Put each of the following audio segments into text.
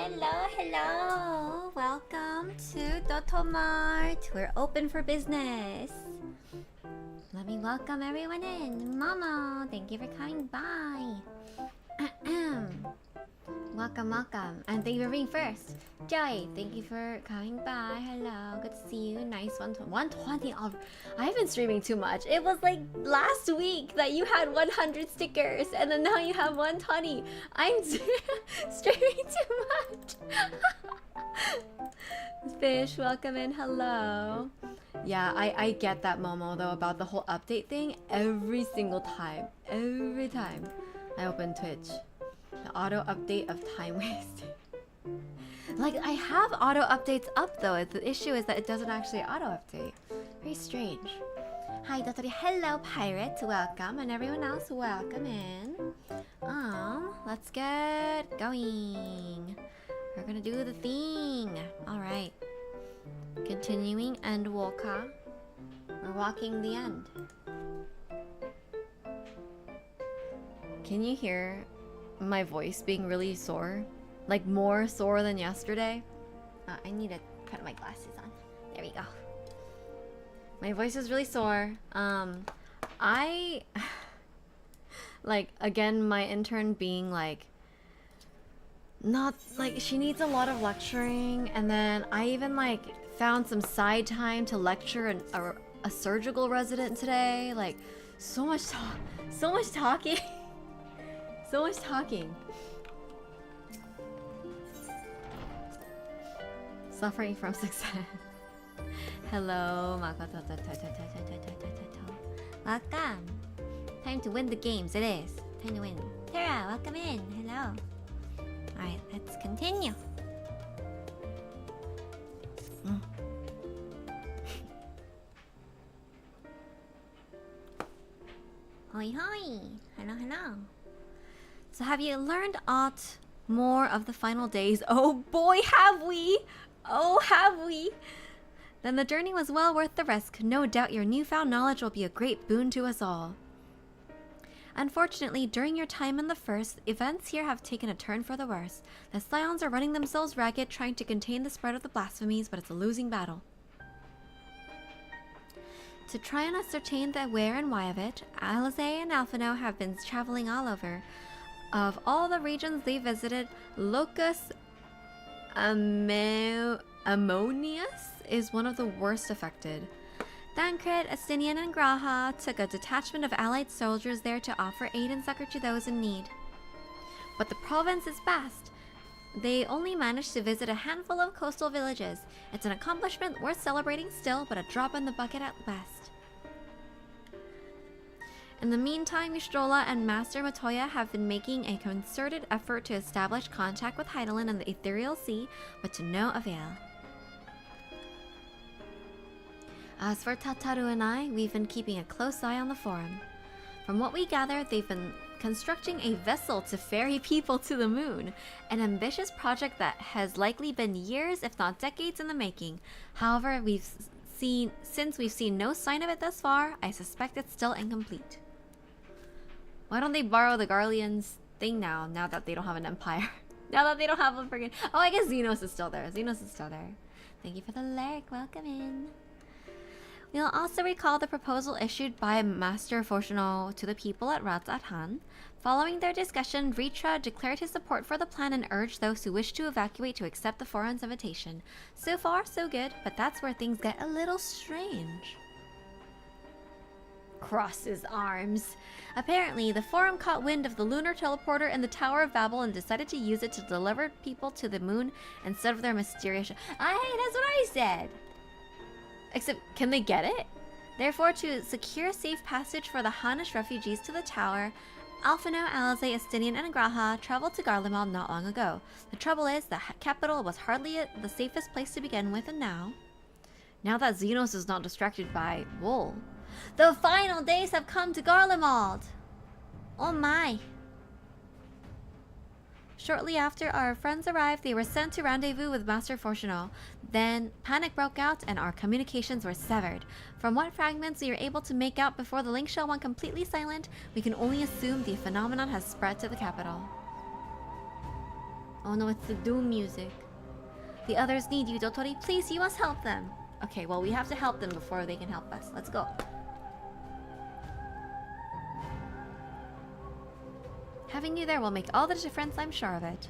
Hello, hello! Welcome to Dotomart. We're open for business. Let me welcome everyone in. Momo, thank you for coming by. Welcome, welcome. And thank you for being first. Joy, thank you for coming by. Hello, good to see you. Nice 120. I've been streaming too much. It was like last week that you had 100 stickers and then now you have 120. I'm streaming too much. Fish, welcome in. Hello. Yeah, I get that, Momo, though, about the whole update thing. Every single time. Every time I open Twitch. The auto update of time wasting. Like, I have auto updates up though. The issue is that it doesn't actually auto update. Very strange. Hi, Dotori. Hello, Pirate. Welcome. And everyone else, welcome in. Let's get going. We're gonna do the thing. Alright. Continuing Endwalker. We're walking the end. Can you hear my voice being really sore? Like more sore than yesterday? I need to put my glasses on. There we go. My voice is really sore. I like, again, my intern being like not like, she needs a lot of lecturing, and then I even like found some side time to lecture a surgical resident today. Like, so much talking. So much talking. Suffering from success. Hello, Makoto. Welcome. Time to win the games. It is time to win. Tara, welcome in. Hello. Alright, let's continue. Hoi hoi. Hello. So have you learned aught more of the final days? Oh boy, have we! Oh, have we! Then the journey was well worth the risk. No doubt your newfound knowledge will be a great boon to us all. Unfortunately, during your time in the First, events here have taken a turn for the worse. The Scions are running themselves ragged, trying to contain the spread of the blasphemies, but it's a losing battle. To try and ascertain the where and why of it, Alize and Alphino have been traveling all over. Of all the regions they visited, Locus Ammonius is one of the worst affected. Thancred, Astinian, and Graha took a detachment of allied soldiers there to offer aid and succor to those in need. But the province is vast. They only managed to visit a handful of coastal villages. It's an accomplishment worth celebrating still, but a drop in the bucket at best. In the meantime, Mistrola and Master Matoya have been making a concerted effort to establish contact with Heidelin and the Ethereal Sea, but to no avail. As for Tataru and I, we've been keeping a close eye on the forum. From what we gather, they've been constructing a vessel to ferry people to the moon, an ambitious project that has likely been years, if not decades, in the making. However, we've since we've seen no sign of it thus far, I suspect it's still incomplete. Why don't they borrow the Garleans thing now that they don't have an empire? Now that they don't have a friggin'... Oh, I guess Xenos is still there. Xenos is still there. Thank you for the lyric. Welcome in. We'll also recall the proposal issued by Master Fortuno to the people at Ratzat-Han. Following their discussion, Ritra declared his support for the plan and urged those who wish to evacuate to accept the forum's invitation. So far, so good, but that's where things get a little strange. Cross his arms. Apparently, the forum caught wind of the lunar teleporter in the Tower of Babel and decided to use it to deliver people to the moon instead of their mysterious... That's what I said! Except, can they get it? Therefore, to secure safe passage for the Hanish refugees to the tower, Alphino, Alize, Estinian, and Graha traveled to Garlemald not long ago. The trouble is, the capital was hardly the safest place to begin with, and now that Xenos is not distracted by wool, the final days have come to Garlemald! Oh my! Shortly after our friends arrived, they were sent to rendezvous with Master Fortuno. Then, panic broke out and our communications were severed. From what fragments we were able to make out before the link shell went completely silent, we can only assume the phenomenon has spread to the capital. Oh no, it's the doom music. The others need you, Dotori. Please, you must help them. Okay, well, we have to help them before they can help us. Let's go. Having you there will make all the difference, I'm sure of it.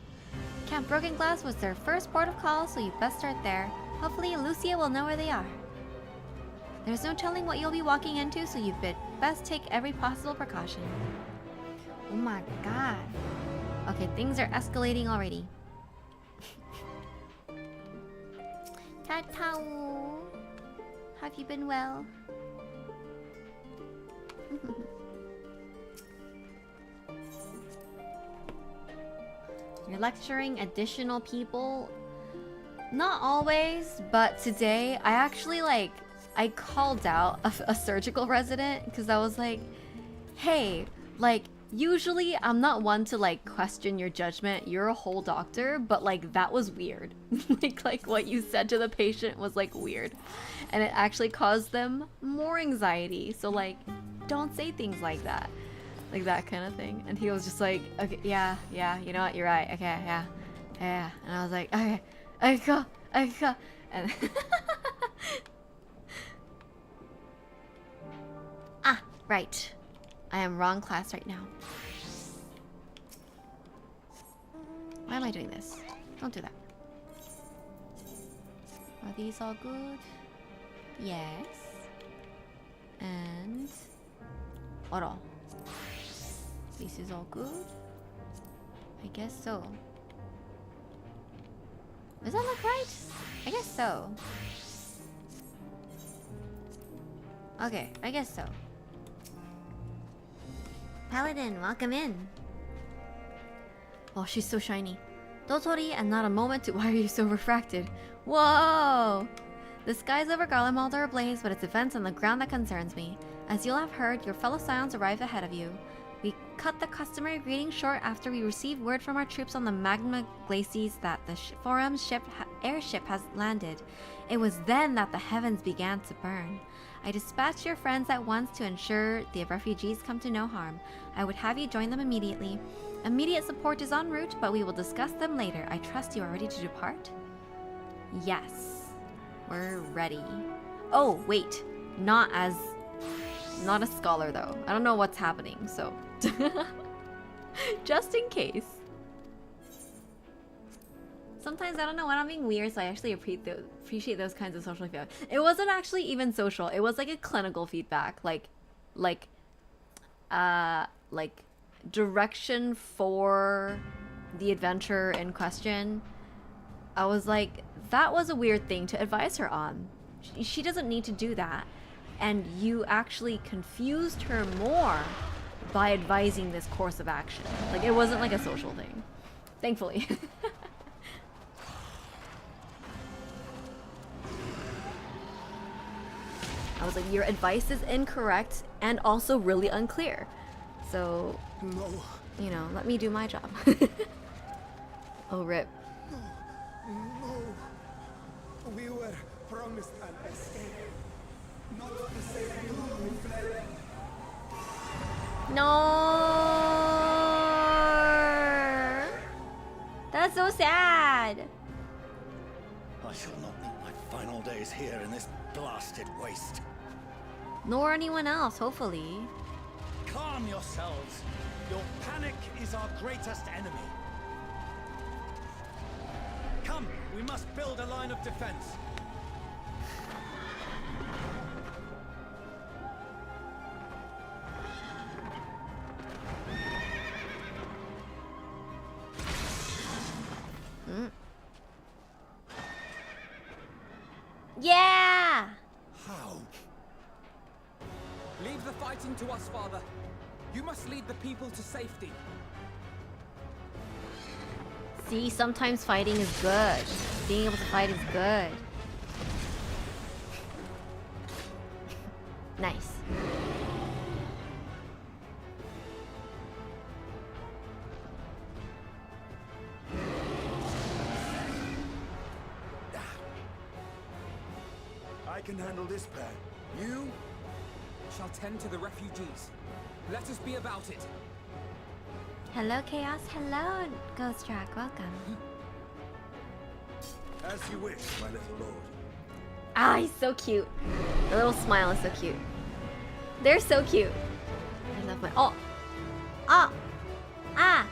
Camp Broken Glass was their first port of call, so you best start there. Hopefully, Lucia will know where they are. There's no telling what you'll be walking into, so you best take every possible precaution. Oh my god. Okay, things are escalating already. Tatao, have you been well? You're lecturing additional people? Not always, but today I actually I called out a surgical resident because I was like, hey, usually I'm not one to question your judgment. You're a whole doctor, but that was weird. like what you said to the patient was weird. And it actually caused them more anxiety. So don't say things like that. Like that kind of thing. And he was just like, okay, yeah, you know what, you're right, okay, yeah. And I was like, okay, I go. And ah, right. I am wrong class right now. Why am I doing this? Don't do that. Are these all good? Yes. And... Oro. This is all good? I guess so. Does that look right? I guess so. Okay, I guess so. Paladin, welcome in. Oh, she's so shiny. Dotori, and not a moment to... Why are you so refracted? Whoa! The skies over Garlemald are ablaze, but it's events on the ground that concerns me. As you'll have heard, your fellow Scions arrived ahead of you. We cut the customary greeting short after we received word from our troops on the Magma Glacies that the Forum's airship has landed. It was then that the heavens began to burn. I dispatched your friends at once to ensure the refugees come to no harm. I would have you join them immediately. Immediate support is en route, but we will discuss them later. I trust you are ready to depart? Yes. We're ready. Oh, wait. Not a scholar, though. I don't know what's happening, so... Just in case. Sometimes, I don't know, when I'm being weird, so I actually appreciate those kinds of social feedback. It wasn't actually even social. It was a clinical feedback. Like direction for the adventure in question. I was like, that was a weird thing to advise her on. She doesn't need to do that. And you actually confused her more by advising this course of action. It wasn't a social thing. Thankfully. I was like, your advice is incorrect and also really unclear. So, no. You know, let me do my job. Oh, rip. No. We were promised an escape. No. That's so sad. I shall not meet my final days here in this blasted waste. Nor anyone else, hopefully. Calm yourselves. Your panic is our greatest enemy. Come, we must build a line of defense. Yeah! How? Leave the fighting to us, Father. You must lead the people to safety. See, sometimes fighting is good. Being able to fight is good. Nice. I can handle this pair. You shall tend to the refugees. Let us be about it. Hello, Chaos. Hello, Ghost Track. Welcome. As you wish, my little lord. Ah, he's so cute. The little smile is so cute. They're so cute. I love my. Oh! Ah! Ah!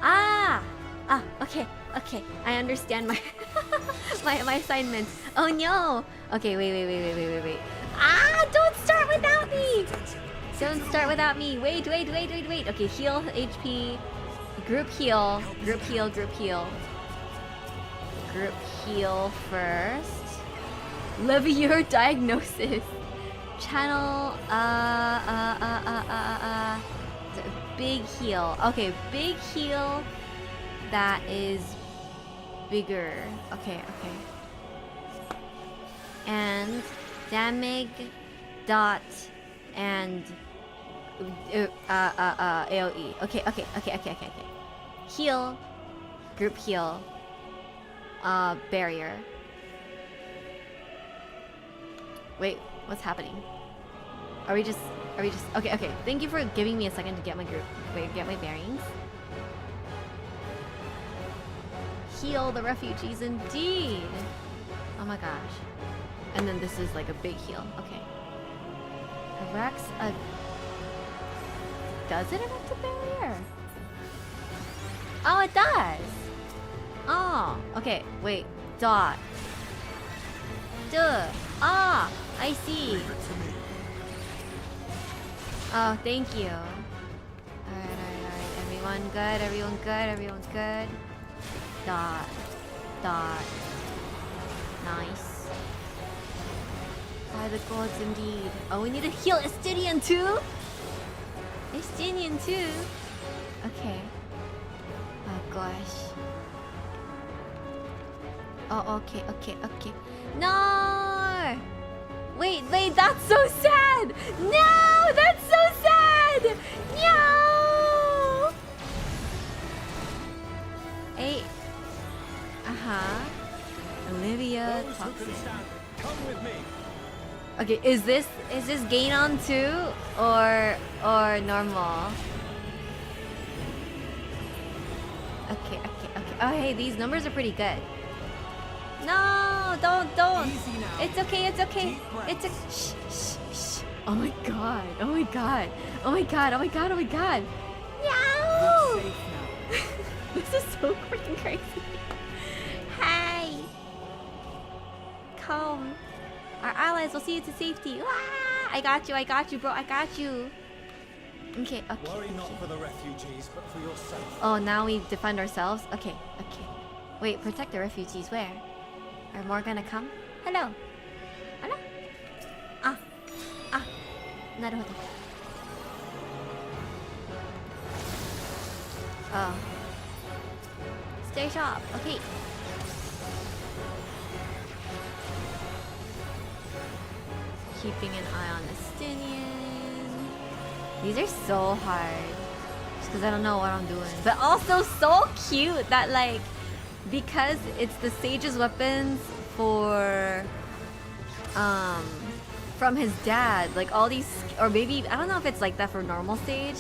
Ah! Ah! Okay. Okay. I understand my my assignment. Oh no! Okay. Wait. Ah! Don't start without me! Don't start without me. Wait. Okay. Heal HP. Group heal. Group heal first. Levy your diagnosis. Channel big heal. Okay, big heal that is bigger. Okay. And damage dot and AoE. Okay. Heal. Group heal. Barrier. Wait, what's happening? Are we just okay. Thank you for giving me a second to get my bearings. Heal the refugees indeed. Oh my gosh. And then this is like a big heal. Okay. Erects a. Does it erect a barrier? Oh, it does. Oh, okay. Wait. Dot. Duh. Ah, I see. Oh, thank you. Alright. Everyone good. Dot. Nice. By the gods indeed. Oh, we need to heal Estinian too? Okay. Oh gosh. Oh, okay. No! Wait, that's so sad! No! That's so sad! No! Hey. Olivia Toxin. Come with me. Okay, is this gain on 2 or normal? Okay. Oh hey, these numbers are pretty good. No, don't. Easy now. It's okay. It's a shh. Oh my god. No! You're safe now. This is so freaking crazy. Hey. Calm. Our allies will see you to safety. Ah! I got you, bro. I got you. Okay. Worry not for the refugees, but for yourself. Oh, now we defend ourselves? Okay. Wait, protect the refugees. Where? Are more gonna come? Hello? Ah. Naruhodo. Oh. Stay sharp. Okay. Keeping an eye on Estinian. These are so hard. Just because I don't know what I'm doing. But also so cute that like, because it's the sage's weapons for from his dad. Like all these, or maybe, I don't know if it's like that for normal stage,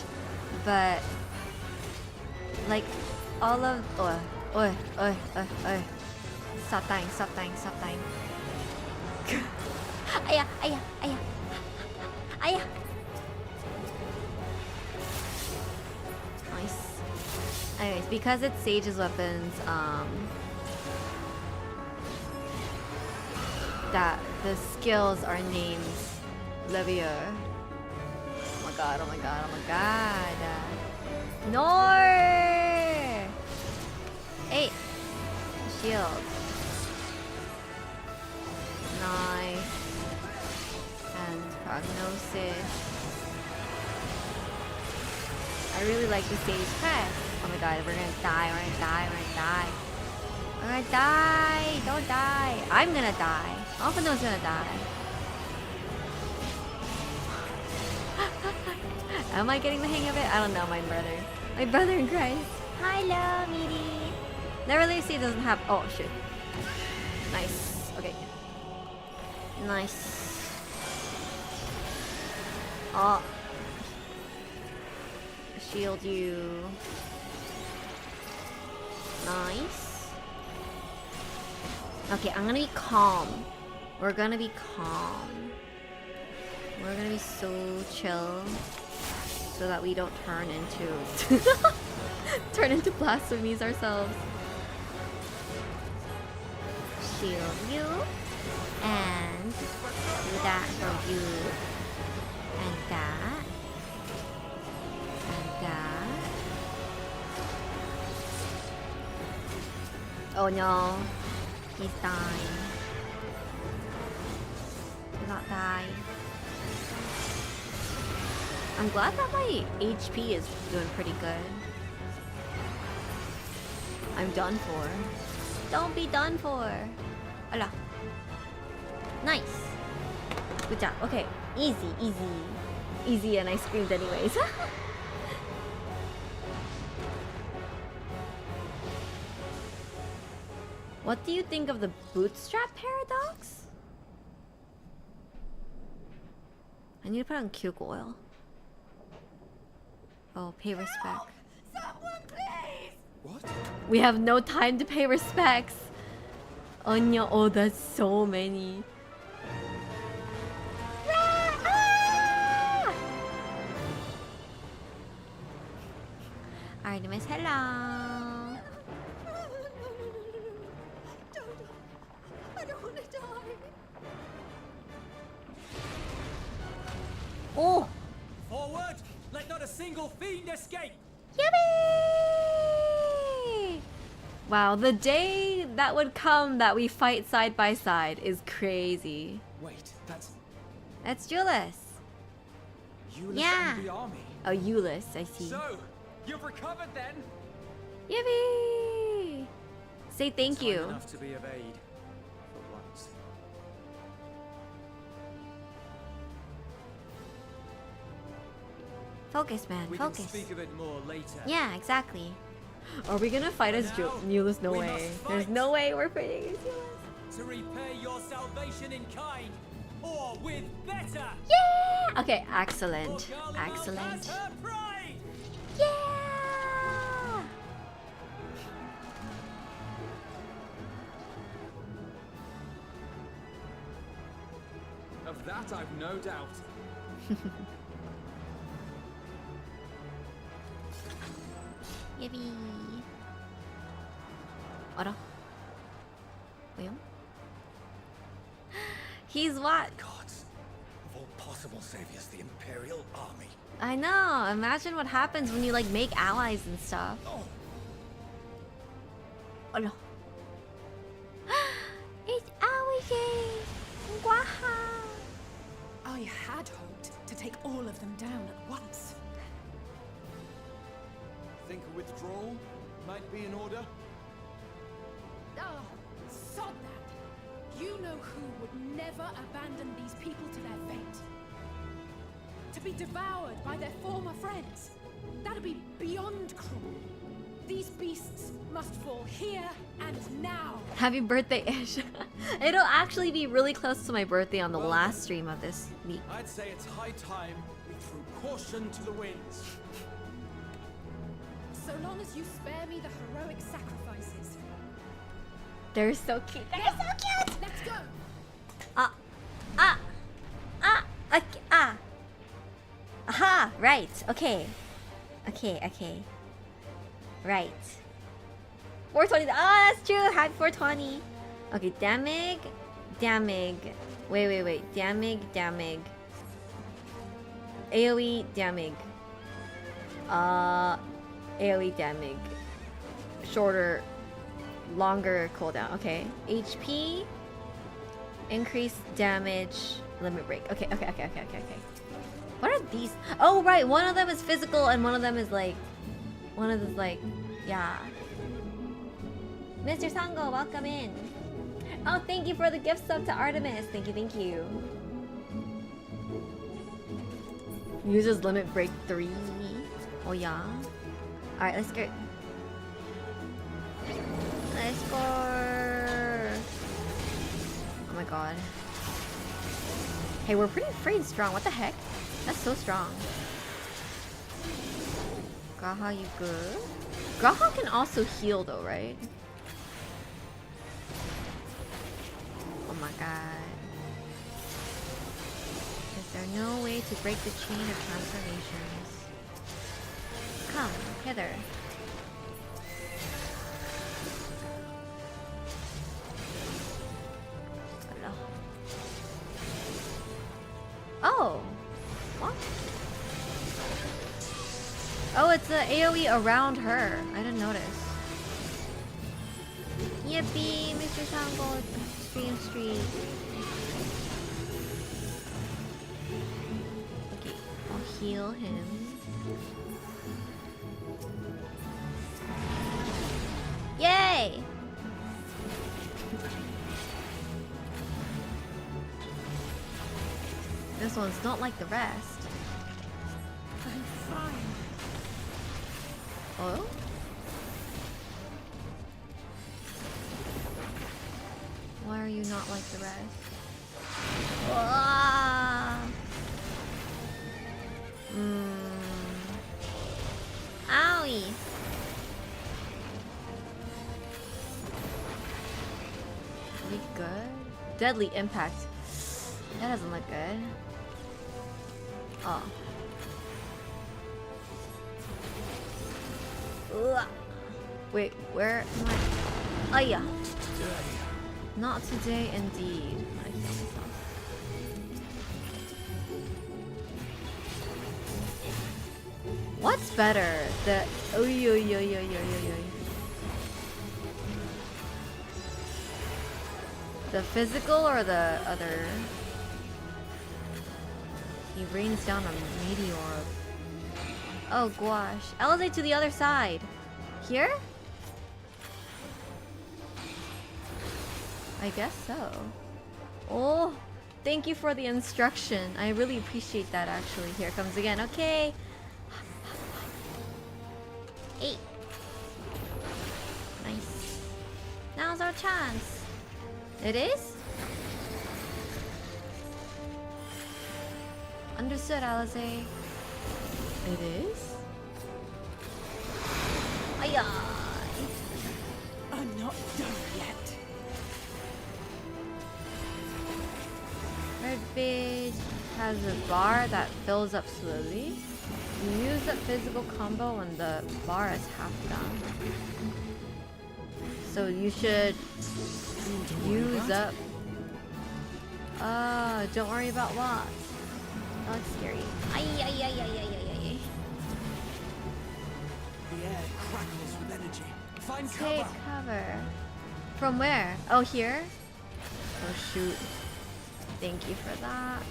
but like all of, stop dying, stop dying, stop dying. Aya, aya, aya, aya. Nice. Anyways, because it's Sage's weapons, that the skills are named Levier. Oh my god, oh my god, oh my god. No! Hey! Shield. Nice. And prognosis. I really like the Sage crest. Oh my god, we're gonna die, we're gonna die, we're gonna die. We're gonna die! Don't die! I'm gonna die. Alphino's gonna die. Am I getting the hang of it? I don't know, my brother. My brother in Christ. Hello, Meaty. Never Lucy doesn't have. Oh, shit. Nice. Okay. Nice. Oh. Shield you. Nice. Okay, I'm gonna be calm. We're gonna be calm. We're gonna be so chill so that we don't turn into turn into blasphemies ourselves. Shield you and do that for you and that and that. Oh no, he's dying. Do not die. I'm glad that my HP is doing pretty good. I'm done for. Don't be done for. Hola. Nice. Good job. Okay. Easy, easy. Easy, and I screamed anyways. What do you think of the bootstrap paradox? I need to put on cube oil. Oh, pay respect. Someone please! What? We have no time to pay respects. Anya, oh, that's so many. Ah! Artemis, hello. Don't. I don't want to die. Oh, Forward! Let not a single fiend escape! yippee! Wow, the day that would come that we fight side by side is crazy. Wait, That's Julius. Euless Yeah. and the army. Oh, Euless, I see. So, you've recovered then? Yippee! Say thank Time you. enough to be of aid. For once. Focus, man, We focus. can speak of it more later. Yeah, exactly. Are we gonna fight as Euless? No we way. must There's fight. no way we're fighting as Euless. To repay your salvation in kind, or with better. Yeah! Okay, For excellent. Garlemald Excellent. has her pride. Yeah! Of that I've no doubt. Yippee. 어라? 왜요? He's what? Gods, of all possible saviors, the Imperial Army. I know. Imagine what happens when you like make allies and stuff. Oh, 어라. It's Aoishi! Gwaha! I had hoped to take all of them down at once. Think a withdrawal might be in order? Oh, sod that. You know who would never abandon these people to their fate. To be devoured by their former friends. That'd be beyond cruel. These beasts must fall here and now. Happy birthday, Ish. It'll actually be really close to my birthday on the last stream of this week. I'd say it's high time we threw caution to the winds. So long as you spare me the heroic sacrifices. They're so cute. They're so cute! Let's go. Okay, Aha! Right. Okay. Okay. Right. 420. Ah, that's true. Happy 420. Okay, damage. Wait. Damage. AoE damage. AoE damage. Shorter, longer cooldown. Okay. HP. Increase damage. Limit break. Okay. What are these? Oh, right. One of them is physical and one of them is like... yeah. Mr. Sango, welcome in. Oh, thank you for the gift sub to Artemis. Thank you. Uses limit break 3. Oh, yeah. Alright, let's go. Let's go. Oh my god. Hey, we're pretty freaking strong. What the heck? That's so strong. Graha, you good? Graha can also heal though, right? Oh my god. Is there no way to break the chain of transformations? Come, hither. Hello. Oh! What? Oh, it's the AoE around her. I didn't notice. Yippee, Mr. Sango, stream street. Okay, I'll heal him. Yay! This one's not like the rest. I'm fine. Oh? Why are you not like the rest? Ah! Owie! Are we good? Deadly impact. That doesn't look good. Oh. Ugh. Wait, where am I? Oh yeah. Not today, indeed. I heal myself. What's better? The the physical or the other? He rains down a meteor. Oh gosh. Elevate to the other side. Here? I guess so. Oh, thank you for the instruction. I really appreciate that actually. Here it comes again. Okay. 8. Nice. Now's our chance. It is? Understood, Alice. It is? Ayah! I'm not done yet. Red Page has a bar that fills up slowly. You use a physical combo when the bar is half done. So you should use up... don't worry about lots. That looks scary. Ay. The air crackles with energy. Find Take cover. cover. From where? Oh, here? Oh, shoot. Thank you for that.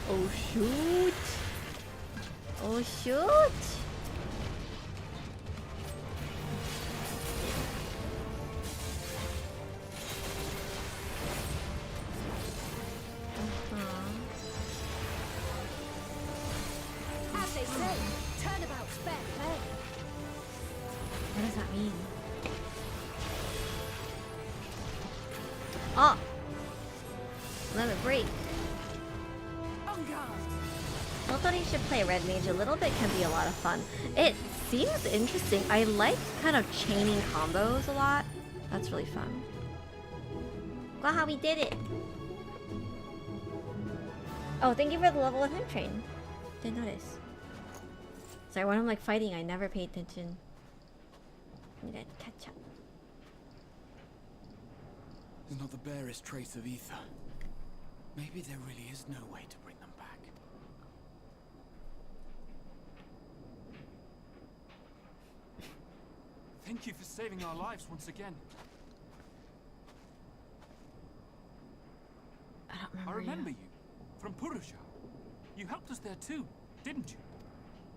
Oh, shoot. Oh, shoot. As they say, turnabout's fair play. What does that mean? Oh! Let it break. On guard. Nobody should play Red Mage. A little bit can be a lot of fun. It seems interesting. I like kind of chaining combos a lot. That's really fun. Wow, how we did it! Oh, thank you for the level with him train. Didn't notice. Sorry, when I'm like fighting, I never pay attention. Need to catch up. There's not the barest trace of ether. Maybe there really is no way to bring them back. Thank you for saving our lives once again. I remember you. From Purusha. You helped us there too, didn't you?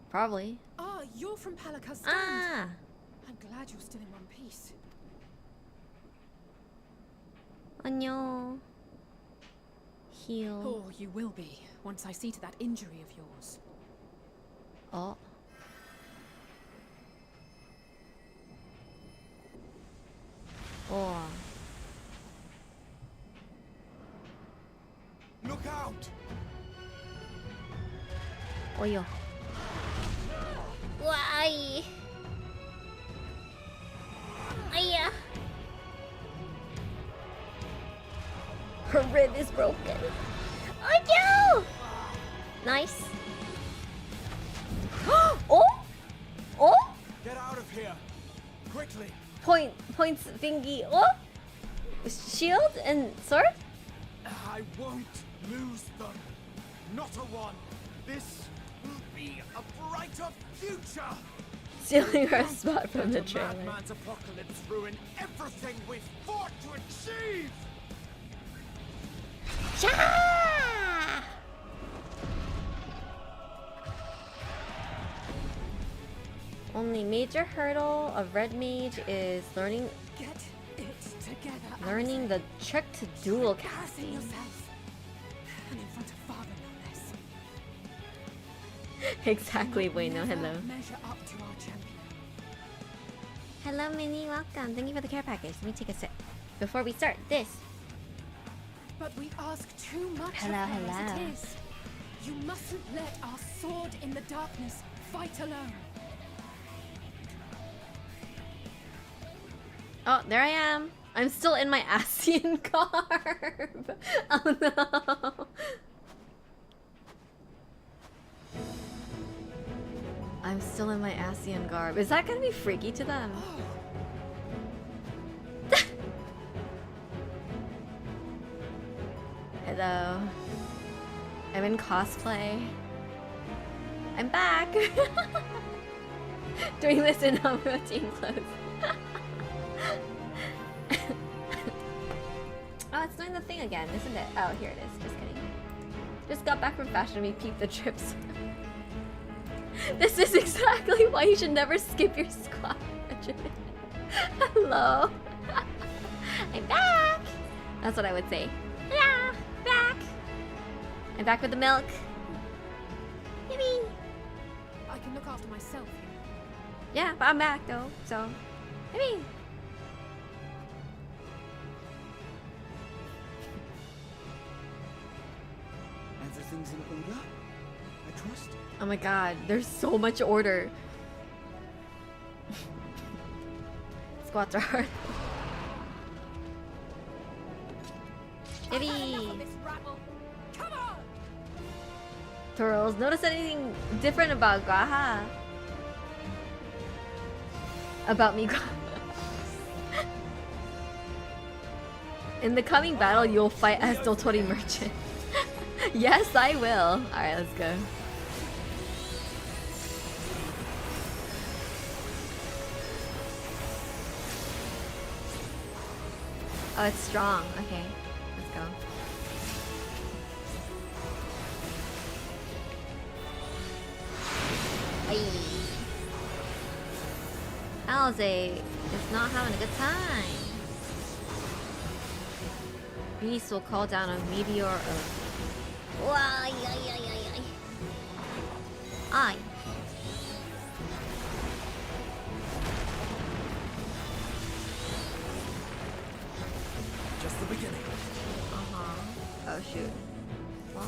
Probably. Ah, you're from Palaka's stand. Ah! I'm glad you're still in one piece. 안녕. Heal. Oh, you will be, once I see to that injury of yours. Oh. Oh. Look out! Oh, yo. Why? Aya. Her rib is broken. Oh no! Nice. Oh! Oh! Get out of here! Quickly! Points thingy. Oh! Shield and sword? I won't lose them. Not a one. This will be a brighter future. Stealing her spot from the Let a trailer. madman's apocalypse ruin everything we've fought to achieve. Cha! Only major hurdle of Red Mage is learning Get it together. learning the trick to dual Embarrassing casting. yourself. And in front of father, no less. Exactly, You will Bueno. never Hello. measure up to our champion. Hello, Minnie. Welcome. Thank you for the care package. Let me take a sip before we start this. But we ask too much Hello, of her as hello. it is. You mustn't let our sword in the darkness fight alone. Oh, there I am. I'm still in my Asian garb. Oh no. I'm still in my Asian garb. Is that gonna be freaky to them? Hello. I'm in cosplay. I'm back. Doing this in routine clothes. Oh, it's doing the thing again, isn't it? Oh, here it is. Just kidding. Just got back from Fashion Week. Peep the trips. This is exactly why you should never skip your squat regimen. Hello. I'm back. That's what I would say. Yeah, back. I'm back with the milk. Yippee. I can look after myself here. Yeah, but I'm back though, so yippee. Everything's in order, I trust. Oh my god, there's so much order. Squats are hard. Yippee! Come on! Turtles, notice anything different about Gaha? About me, Gaha. In the coming battle, you'll fight as Dotori Merchant. Yes, I will. Alright, let's go. Oh, it's strong. Okay, let's go. Aye. Alize is not having a good time. Beast will call down a meteor of... Why, shoot. Well.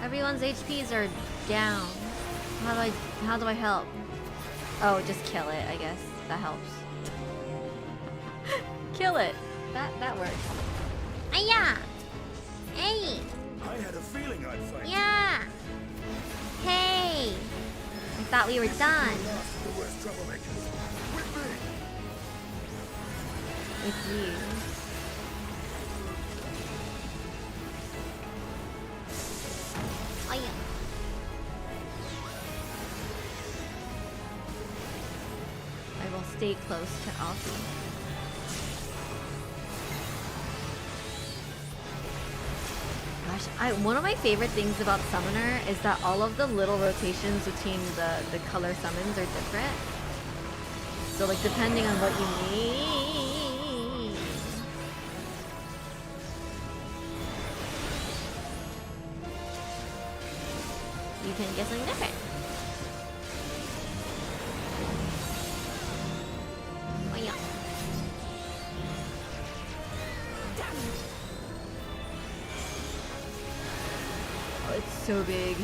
Everyone's HPs are down. How do I help? Oh, just kill it, I guess. That helps. Kill it. That works. Aya! Hey! I had a feeling I'd find Yeah! Hey! I thought we were done. the worst troublemakers. With me! With you. Aya! I will stay close to Alpha. Gosh, one of my favorite things about Summoner is that all of the little rotations between the color summons are different. So like depending on what you need. You can get something different. Oh yeah. Oh, it's so big.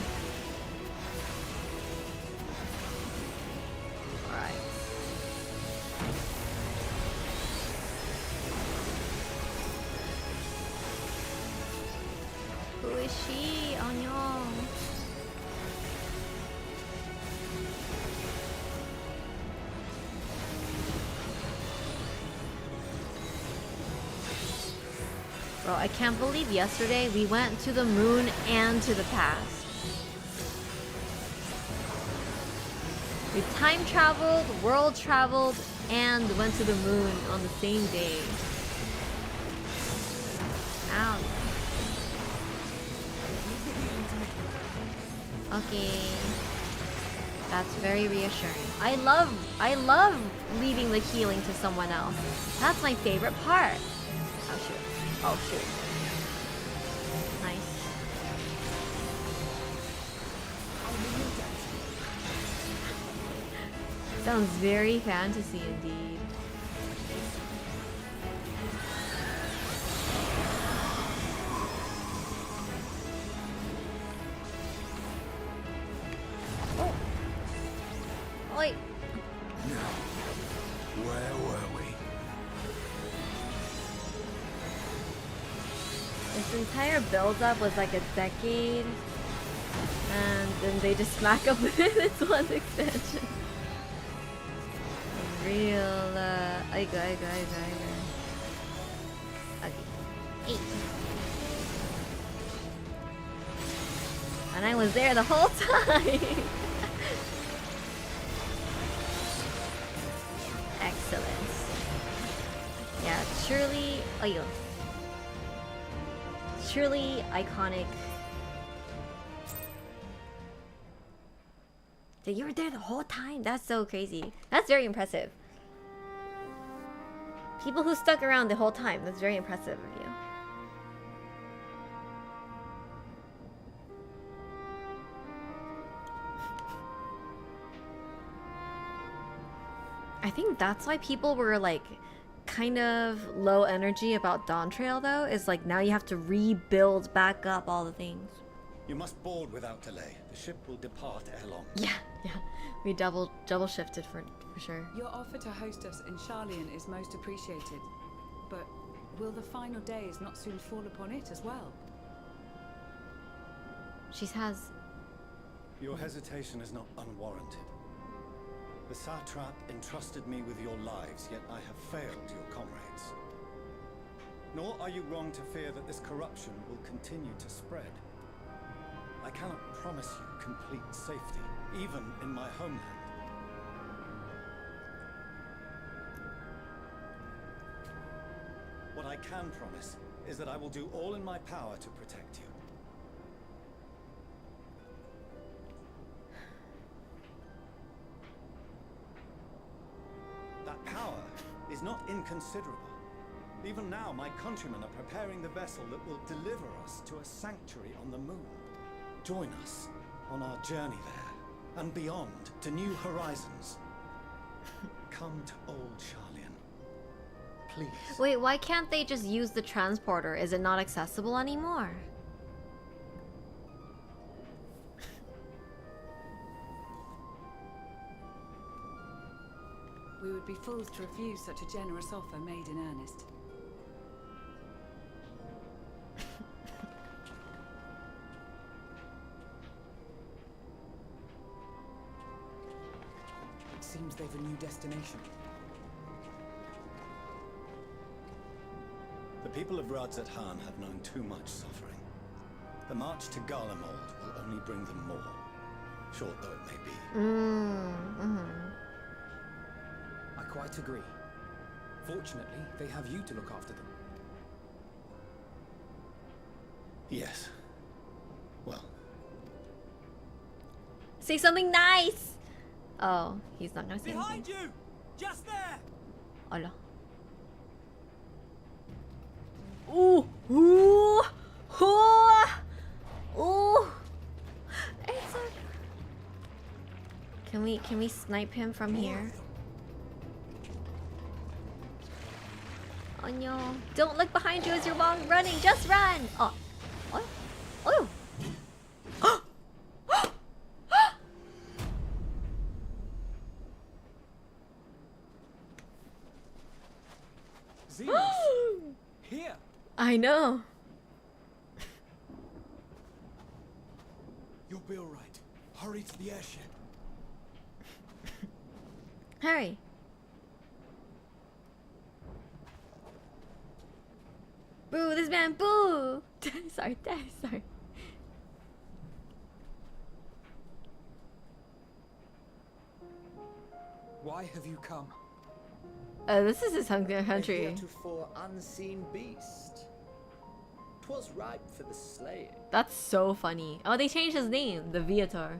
Alright. Who is she? Oh no. Bro, I can't believe yesterday we went to the moon and to the past. We time traveled, world traveled, and went to the moon on the same day. Ow. Okay. That's very reassuring. I love leaving the healing to someone else. That's my favorite part. Oh shoot. Oh shoot. Nice. Sounds very fantasy indeed. Oh. Oi. Now, where were we? This entire build-up was like a decade, and then they just smack up with this one extension. Real, I go. Okay. 8. And I was there the whole time! Excellent. Yeah, truly, truly iconic. So you were there the whole time? That's so crazy. That's very impressive. People who stuck around the whole time. That's very impressive of you. I think that's why people were like kind of low energy about Dawn Trail though, is like now you have to rebuild back up all the things. You must board without delay. The ship will depart ere long. Yeah. We double shifted for sure. Your offer to host us in Charlian is most appreciated. But will the final days not soon fall upon it as well? She has... Your hesitation is not unwarranted. The satrap entrusted me with your lives, yet I have failed your comrades. Nor are you wrong to fear that this corruption will continue to spread. I cannot promise you complete safety, even in my homeland. What I can promise is that I will do all in my power to protect you. That power is not inconsiderable. Even now, my countrymen are preparing the vessel that will deliver us to a sanctuary on the moon. Join us on our journey there, and beyond to new horizons. Come to old Charlian. please. Wait, why can't they just use the transporter? Is it not accessible anymore? We would be fools to refuse such a generous offer made in earnest. It seems they've a new destination. The people of Radzat Han have known too much suffering. The march to Garlemald will only bring them more, short though it may be. I quite agree. Fortunately, they have you to look after them. Yes. Well, Say something nice! Oh, he's not gonna say anything. you! Just there! Hola. Ooh! Ooh! Ooh! Ooh! It's a... Can we snipe him from here? Oh no. Don't look behind you as you're running. Just run. Oh. Oh. Oh. Xenos! Here! I know. You'll be alright. Hurry to the airship. Hurry. Boo, this man, boo! sorry. Why have you come? This is his hungry A country. heretofore unseen beast. 'Twas ripe for the slaying. That's so funny. Oh, they changed his name, the Viator.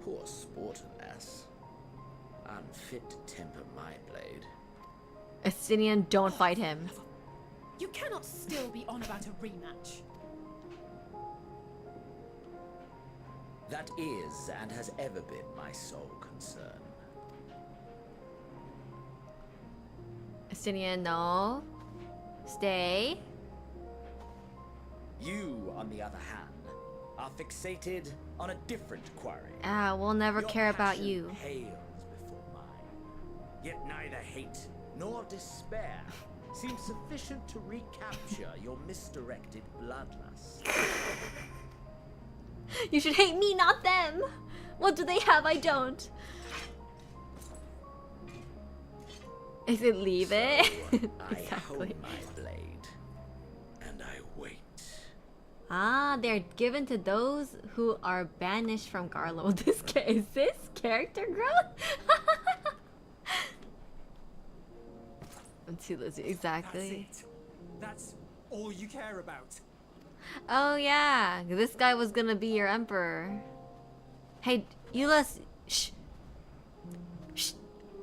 Poor sport, alas. Unfit to temper my blade. Estinian, don't fight him. You cannot still be on about a rematch. That is and has ever been my sole concern. Estinian, no. Stay. You, on the other hand, are fixated on a different quarry. Ah, we'll never Your care about passion you. pales before mine. Yet neither hate nor despair seems sufficient to recapture your misdirected bloodlust. You should hate me, not them. What do they have? I don't. Is it leave it? I Exactly. hold my blade, and I wait. Ah, they're given to those who are banished from Garlo. Is this character growth? I'm too lazy. Exactly. That's it. That's all you care about. Oh yeah, this guy was gonna be your emperor. Hey, Euless, shh, shh,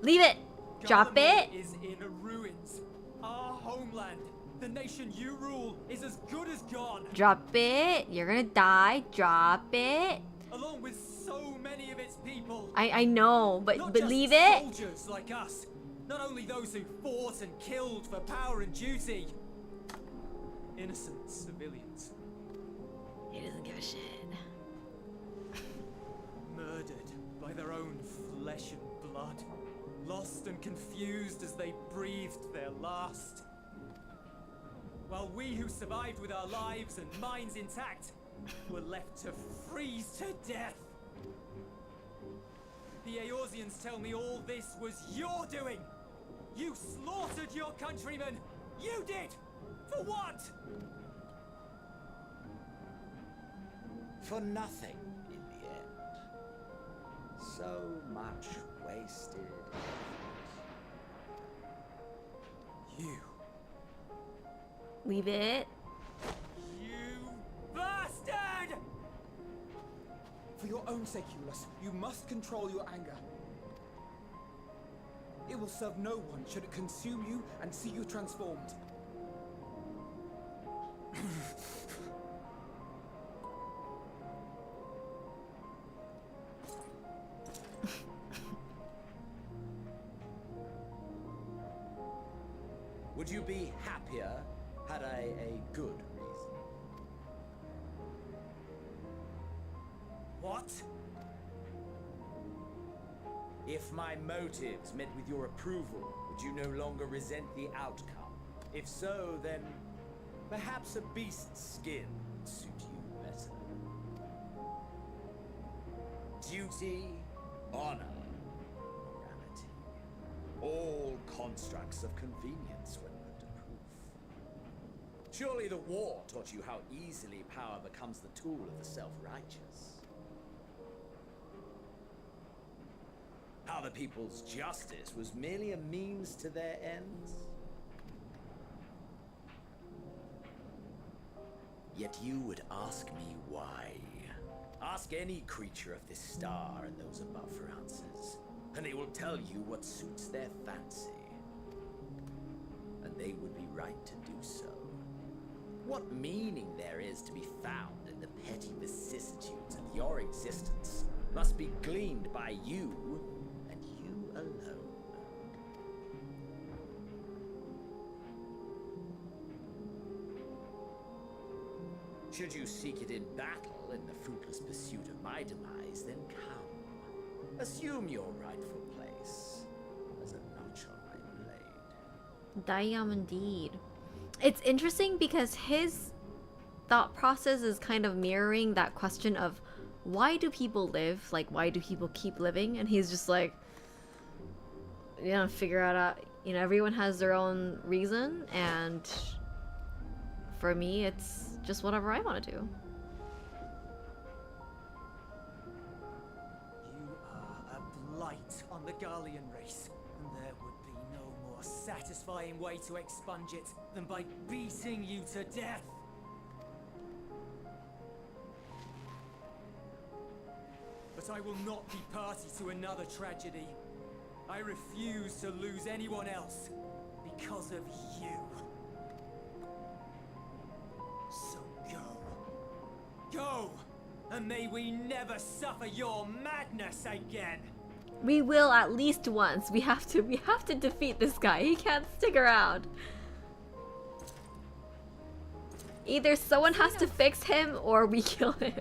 leave it. Drop it. Garlemald is in ruins. Our homeland, the nation you rule, is as good as gone. Drop it. You're gonna die. Drop it. Along with so many of its people. I know, but Not leave just it. soldiers like us. Not only those who fought and killed for power and duty. Innocent civilians. He doesn't give a shit. Murdered by their own flesh and blood. Lost and confused as they breathed their last. While we who survived with our lives and minds intact were left to freeze to death. The Eorzeans tell me all this was your doing. You slaughtered your countrymen. You did. For what? For nothing in the end. So much wasted. You. Leave it. You bastard! For your own sake, Euless, you must control your anger. It will serve no one should it consume you and see you transformed. Would you be happier had I a good reason? What? If my motives met with your approval, would you no longer resent the outcome? If so, then perhaps a beast's skin would suit you better. Duty, honor, morality. All constructs of convenience when put to proof. Surely the war taught you how easily power becomes the tool of the self-righteous. How the people's justice was merely a means to their ends. Yet you would ask me why. Ask any creature of this star and those above for answers, and they will tell you what suits their fancy. And they would be right to do so. What meaning there is to be found in the petty vicissitudes of your existence must be gleaned by you and you alone. Should you seek it in battle in the fruitless pursuit of my demise, then come. Assume your rightful place as a notch on my blade. Damn, indeed. It's interesting because his thought process is kind of mirroring that question of why do people live? Like, why do people keep living? And he's just like, you know, figure out, you know, everyone has their own reason, and for me, it's just whatever I want to do. You are a blight on the Garlean race, and there would be no more satisfying way to expunge it than by beating you to death. But I will not be party to another tragedy. I refuse to lose anyone else because of you. So go. Go! And may we never suffer your madness again! We will at least once. We have to defeat this guy. He can't stick around. Either someone has to fix him or we kill him.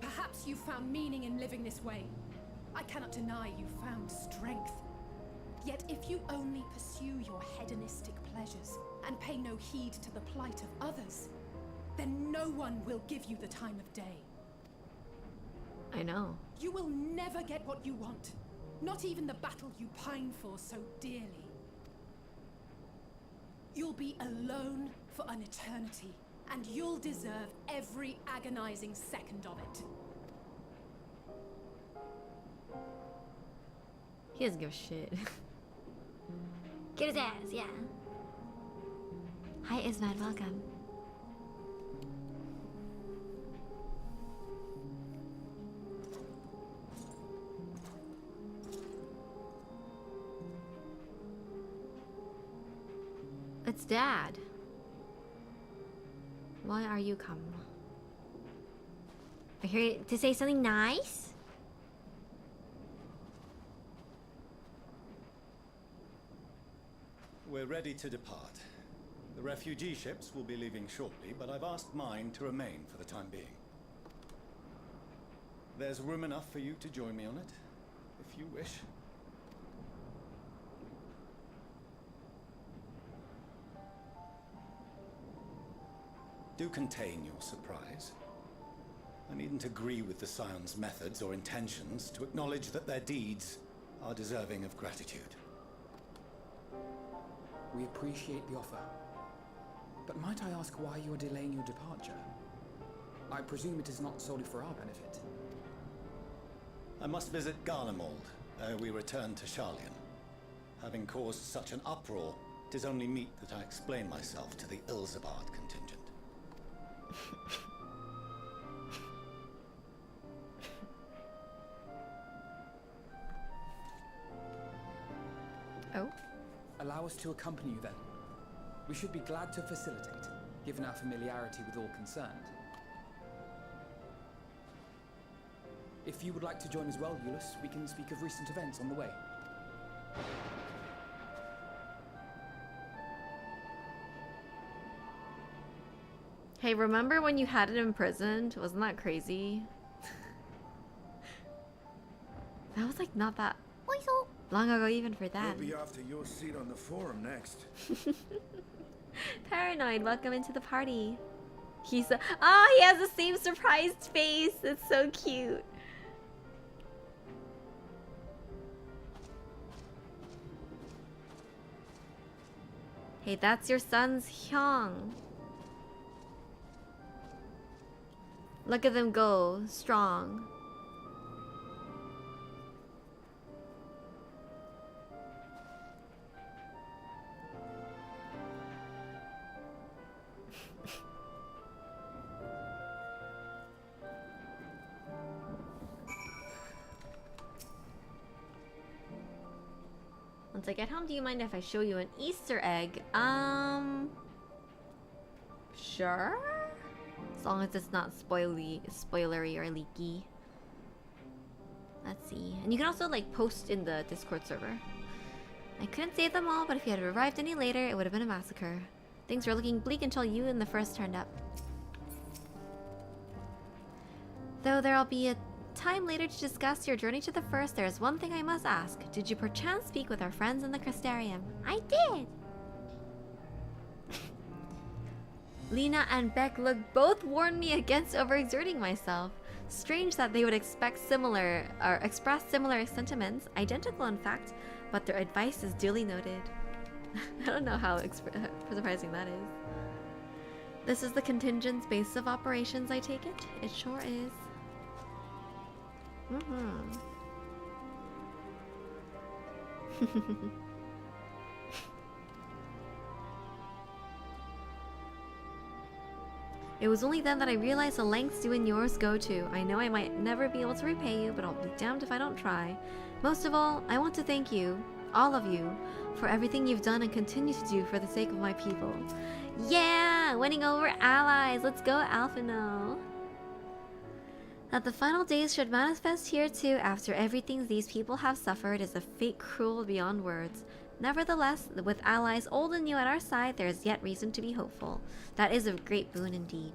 Perhaps you found meaning in living this way. I cannot deny you found strength. Yet if you only pursue your hedonistic pleasures and pay no heed to the plight of others, then no one will give you the time of day. I know. You will never get what you want. Not even the battle you pine for so dearly. You'll be alone for an eternity, and you'll deserve every agonizing second of it. He doesn't give a shit. Get his ass, yeah. Hi, Ismad, welcome. It's Dad. Why are you come? Are you here to say something nice? We're ready to depart. The refugee ships will be leaving shortly, but I've asked mine to remain for the time being. There's room enough for you to join me on it, if you wish. Do contain your surprise. I needn't agree with the Scion's methods or intentions to acknowledge that their deeds are deserving of gratitude. We appreciate the offer. But might I ask why you are delaying your departure? I presume it is not solely for our benefit. I must visit Garlemald ere we return to Sharlayan. Having caused such an uproar, 'tis only meet that I explain myself to the Ilzabard contingent. Oh? Allow us to accompany you then. We should be glad to facilitate, given our familiarity with all concerned. If you would like to join as well, Euless, we can speak of recent events on the way. Hey, remember when you had it imprisoned? Wasn't that crazy? That was like not that long ago even for that. We'll be off to your seat on the forum next. Paranoid, welcome into the party. He has the same surprised face. It's so cute. Hey, that's your son's Hyung. Look at them go, strong. Once I get home, do you mind if I show you an Easter egg? Sure? As long as it's not spoilery or leaky. Let's see. And you can also like post in the Discord server. I couldn't save them all, but if you had arrived any later, it would have been a massacre. Things were looking bleak until you and the first turned up. Though there'll be a time later to discuss your journey to the first, there is one thing I must ask. Did you perchance speak with our friends in the Crystarium? I did! Lena and Beck both warned me against overexerting myself. Strange that they would express similar sentiments, identical in fact, but their advice is duly noted. I don't know how surprising that is. This is the contingent's base of operations, I take it? It sure is. It was only then that I realized the lengths you and yours go to. I know I might never be able to repay you, but I'll be damned if I don't try. Most of all, I want to thank you, all of you, for everything you've done and continue to do for the sake of my people. Yeah! Winning over allies! Let's go, Alphino! That the final days should manifest here too after everything these people have suffered is a fate cruel beyond words. Nevertheless, with allies old and new at our side, there is yet reason to be hopeful. That is a great boon indeed.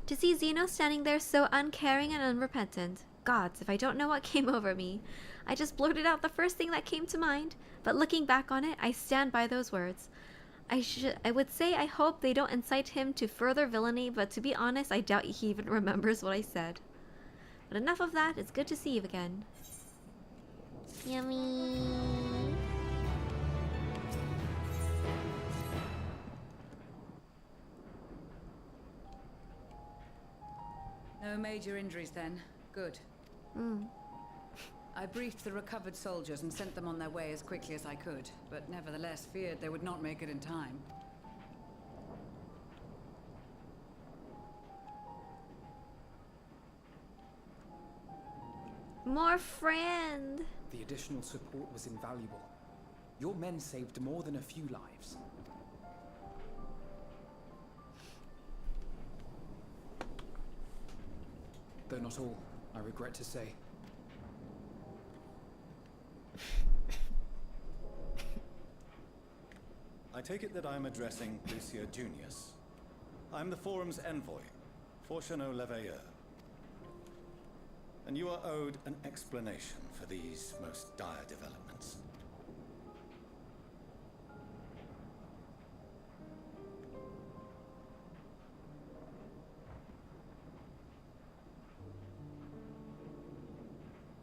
To see Zeno standing there so uncaring and unrepentant. Gods, if I don't know what came over me. I just blurted out the first thing that came to mind, but looking back on it, I stand by those words. I would say I hope they don't incite him to further villainy, but to be honest, I doubt he even remembers what I said. But enough of that, it's good to see you again. Yummy! No major injuries then. Good. I briefed the recovered soldiers and sent them on their way as quickly as I could, but nevertheless feared they would not make it in time. More friend! The additional support was invaluable. Your men saved more than a few lives. Though not all, I regret to say. I take it that I'm addressing Lucia Junius. I'm the forum's envoy, Fortuneau Leveilleur. And you are owed an explanation for these most dire developments.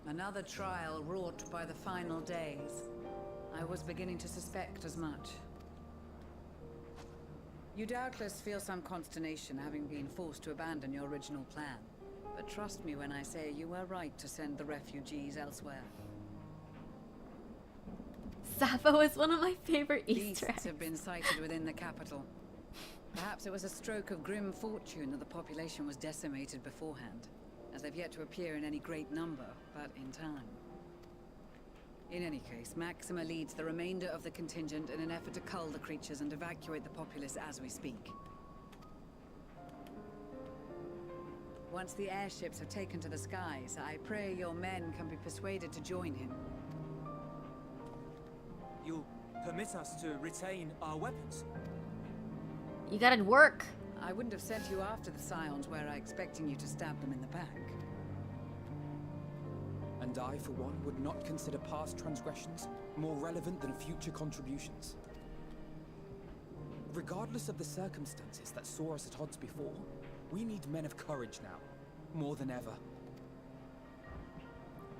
Another trial wrought by the final days. I was beginning to suspect as much. You doubtless feel some consternation having been forced to abandon your original plan. But trust me when I say you were right to send the refugees elsewhere. Sappho is one of my favorite Easter eggs. Beasts have been sighted within the capital. Perhaps it was a stroke of grim fortune that the population was decimated beforehand, as they've yet to appear in any great number, but in time. In any case, Maxima leads the remainder of the contingent in an effort to cull the creatures and evacuate the populace as we speak. Once the airships have taken to the skies, I pray your men can be persuaded to join him. You'll permit us to retain our weapons? You gotta work. I wouldn't have sent you after the Scions were I expecting you to stab them in the back. And I, for one, would not consider past transgressions more relevant than future contributions. Regardless of the circumstances that saw us at odds before, we need men of courage now, more than ever.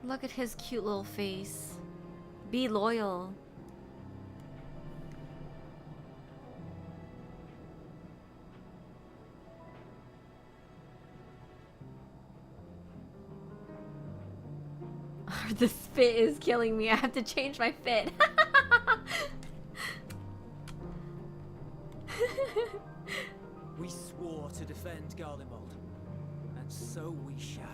Look at his cute little face. Be loyal. This fit is killing me. I have to change my fit. We swore to defend Garlemald, and so we shall.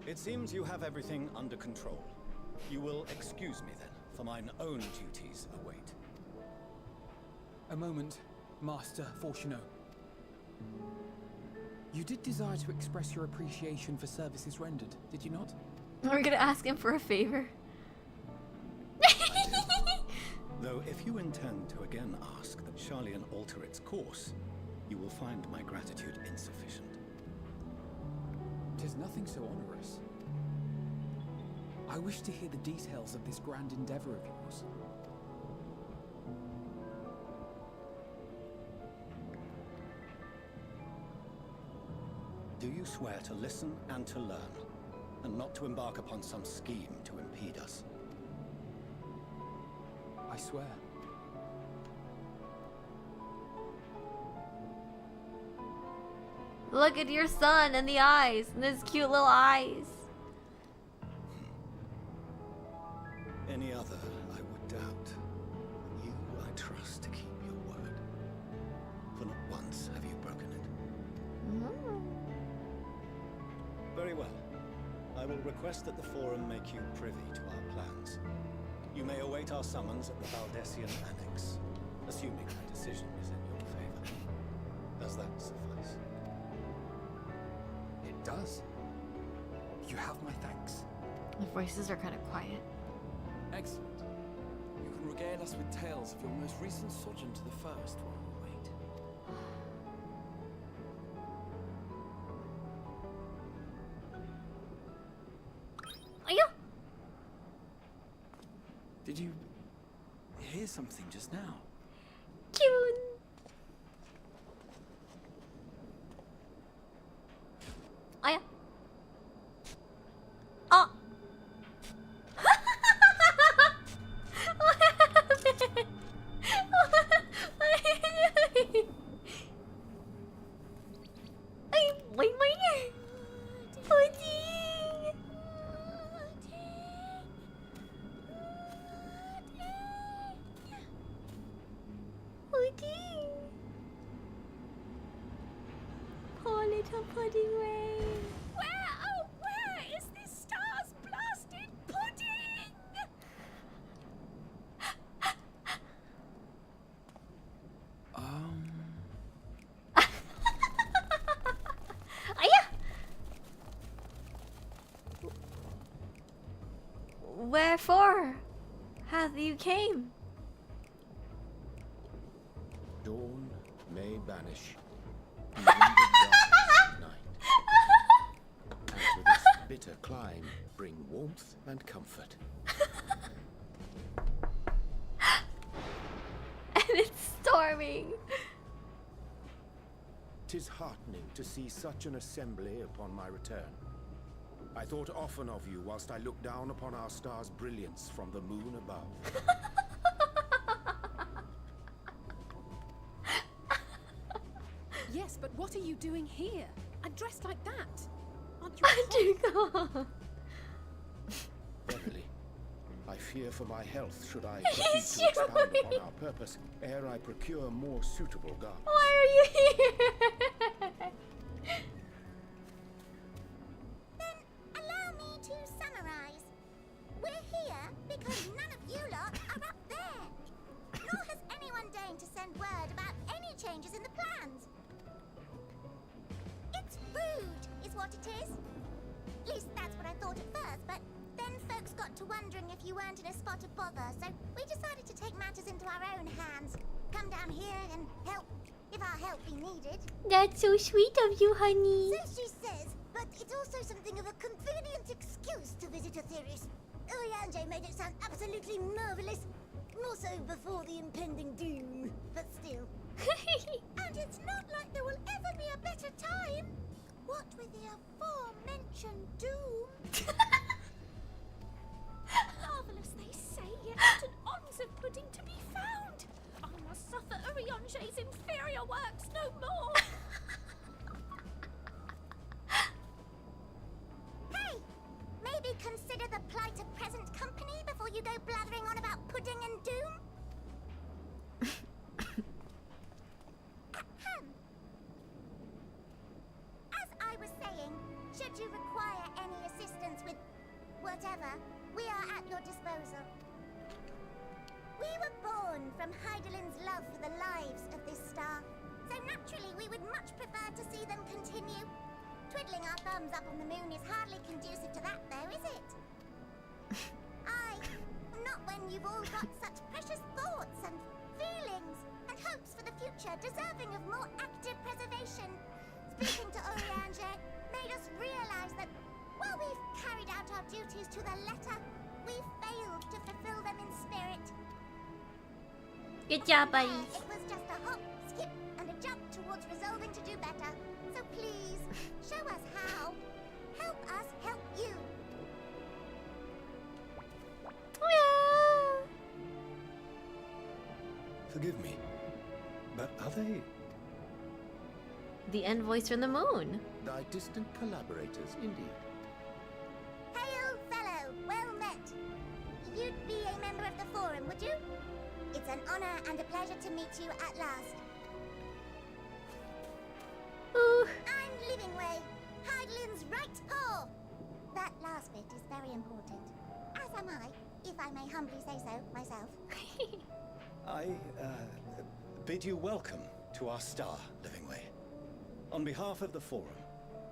It seems you have everything under control. You will excuse me then, for mine own duties await. A moment, Master Fortuneau. You did desire to express your appreciation for services rendered, did you not? We're gonna ask him for a favor. Though if you intend to again ask that Charlian alter its course, you will find my gratitude insufficient. 'Tis nothing so onerous. I wish to hear the details of this grand endeavor of yours. Do you swear to listen and to learn, and not to embark upon some scheme to impede us? I swear. Look at your son in the eyes, and his cute little eyes. Any other I would doubt. You I trust to keep your word. For not once have you broken it. Very well. I will request that the Forum make you privy to our plans. You may await our summons at the Valdesian Annex, assuming my decision is in your favor. Does that suffice? It does. You have my thanks. The voices are kind of quiet. Excellent. You can regale us with tales of your most recent sojourn to the First while we wait. Aya! Did you hear something just now? Cute! Aya! Oh! What happened? What are you doing? Ay, wait, wait. Pudding. Pudding. Poor little pudding Ray. Where, oh, where is this stars blasted pudding? Aya! Wherefore hath you came? Dawn may banish even the darkness of night, and to this bitter clime bring warmth and comfort. And it's storming. 'Tis heartening to see such an assembly upon my return. I thought often of you whilst I looked down upon our star's brilliance from the moon above. Yes, but what are you doing here? And dressed like that? Aren't you hot? Verily, I fear for my health should I proceed to expound upon our purpose ere I procure more suitable garments. Why are you here? Then allow me to summarize. We're here because none of you lot are up there. Nor has anyone deigned to send word about any is what it is. At least that's what I thought at first, but then folks got to wondering if you weren't in a spot of bother, so we decided to take matters into our own hands. Come down here and help, if our help be needed. That's so sweet of you, honey. So she says, but it's also something of a convenient excuse to visit Aetheris. Urianger made it sound absolutely marvelous. More so before the impending doom, but still. And it's not like there will ever be a better time. What with the aforementioned doom? Marvelous, they say, yet not an ounce of pudding to be found. I must suffer Urianger's inferior works no more. Hey, maybe consider the plight of present company before you go blathering on about pudding and doom. Ahem. As I was saying, should you require any assistance with whatever, we are at your disposal. We were born from Heidelin's love for the lives of this star, so naturally we would much prefer to see them continue. Twiddling our thumbs up on the moon is hardly conducive to that, though, is it? Not when you've all got such precious thoughts and feelings and hopes for the future deserving of more active preservation. Speaking to Urianger made us realize that while we've carried out our duties to the letter, we've failed to fulfill them in spirit. Good job, buddy. It was just a hop, skip, and a jump towards resolving to do better. So please, show us how. Help us help you. Forgive me, but are they... The envoys from the moon. Thy distant collaborators, indeed. Hail, fellow, well met. You'd be a member of the Forum, would you? It's an honor and a pleasure to meet you at last. Ooh. I'm Livingway, Heidelin's right paw. That last bit is very important. As am I, if I may humbly say so myself. I bid you welcome to our star, Livingway. On behalf of the Forum,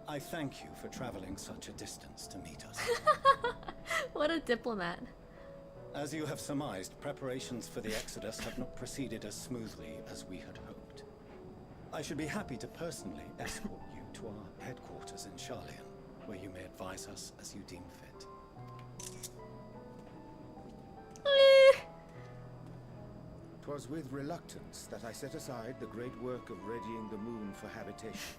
I thank you for traveling such a distance to meet us. What a diplomat. As you have surmised, preparations for the Exodus have not proceeded as smoothly as we had hoped. I should be happy to personally escort you to our headquarters in Charlian, where you may advise us as you deem fit. 'Twas with reluctance that I set aside the great work of readying the moon for habitation.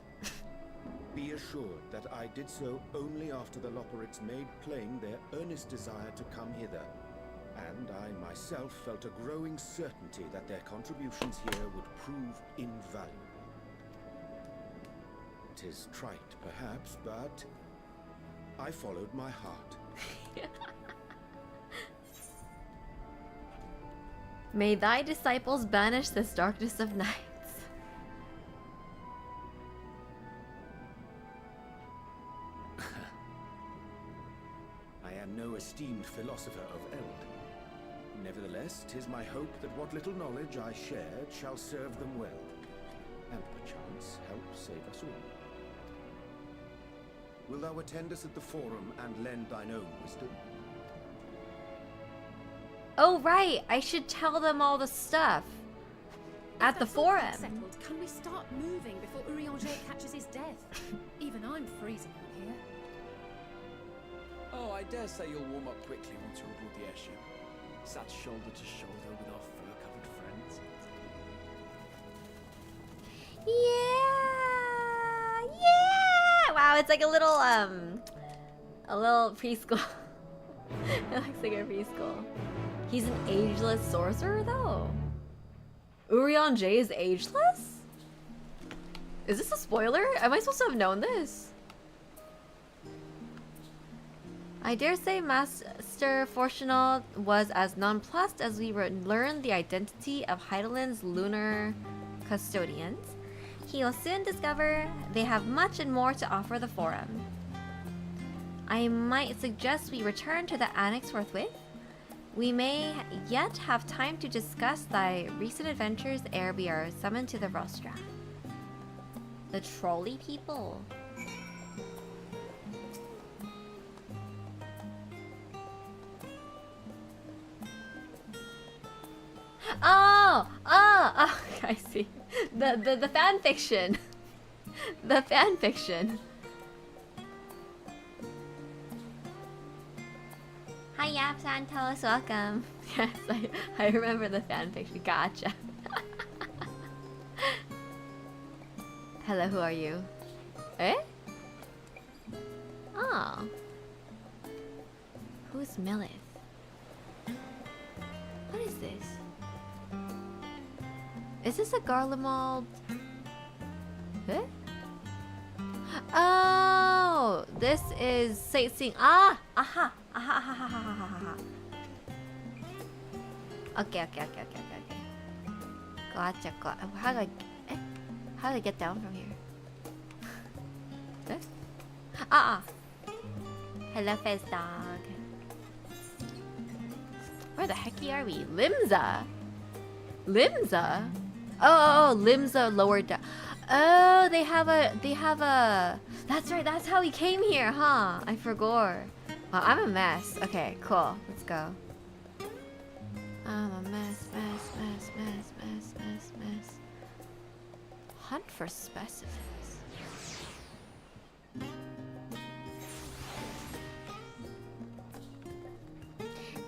Be assured that I did so only after the Loporrits made plain their earnest desire to come hither, and I myself felt a growing certainty that their contributions here would prove invaluable. 'Tis trite, perhaps, but I followed my heart. May thy disciples banish this darkness of nights. I am no esteemed philosopher of eld. Nevertheless, 'tis my hope that what little knowledge I shared shall serve them well, and perchance help save us all. Wilt thou attend us at the Forum and lend thine own wisdom? Oh right, I should tell them all the stuff at the If that's all Forum. settled, can we start moving before Urianger catches his death? Even I'm freezing out here. Oh, I dare say you'll warm up quickly once you're aboard the airship. Sat shoulder to shoulder with our fur-covered friends. Yeah, yeah. Wow, it's like a little preschool. It looks like a preschool. He's an ageless sorcerer, though. Urianger is ageless? Is this a spoiler? Am I supposed to have known this? I dare say Master Fortunal was as nonplussed as we learned the identity of Heidelin's lunar custodians. He will soon discover they have much and more to offer the Forum. I might suggest we return to the Annex forthwith. We may yet have time to discuss thy recent adventures ere we are summoned to the rostra. The trolley people. Oh, I see. The fan fiction. The fan fiction. Hi Yap Santos, welcome. Yes, I remember the fan fiction. Gotcha. Hello, who are you? Eh? Oh. Who's Millith? What is this? Is this a Garlemald? Eh? Oh, this is sightseeing. Ah, aha, aha, aha, aha, aha, aha. Okay. Gotcha. How do I get down from here? Eh? Hello, Fez Dog. Where the heck are we? Limsa? Oh, Limsa lower down. Oh, they have a... That's right, that's how we came here, huh? I forgot. Wow, I'm a mess. Okay, cool. Let's go. I'm a mess. Hunt for specimens.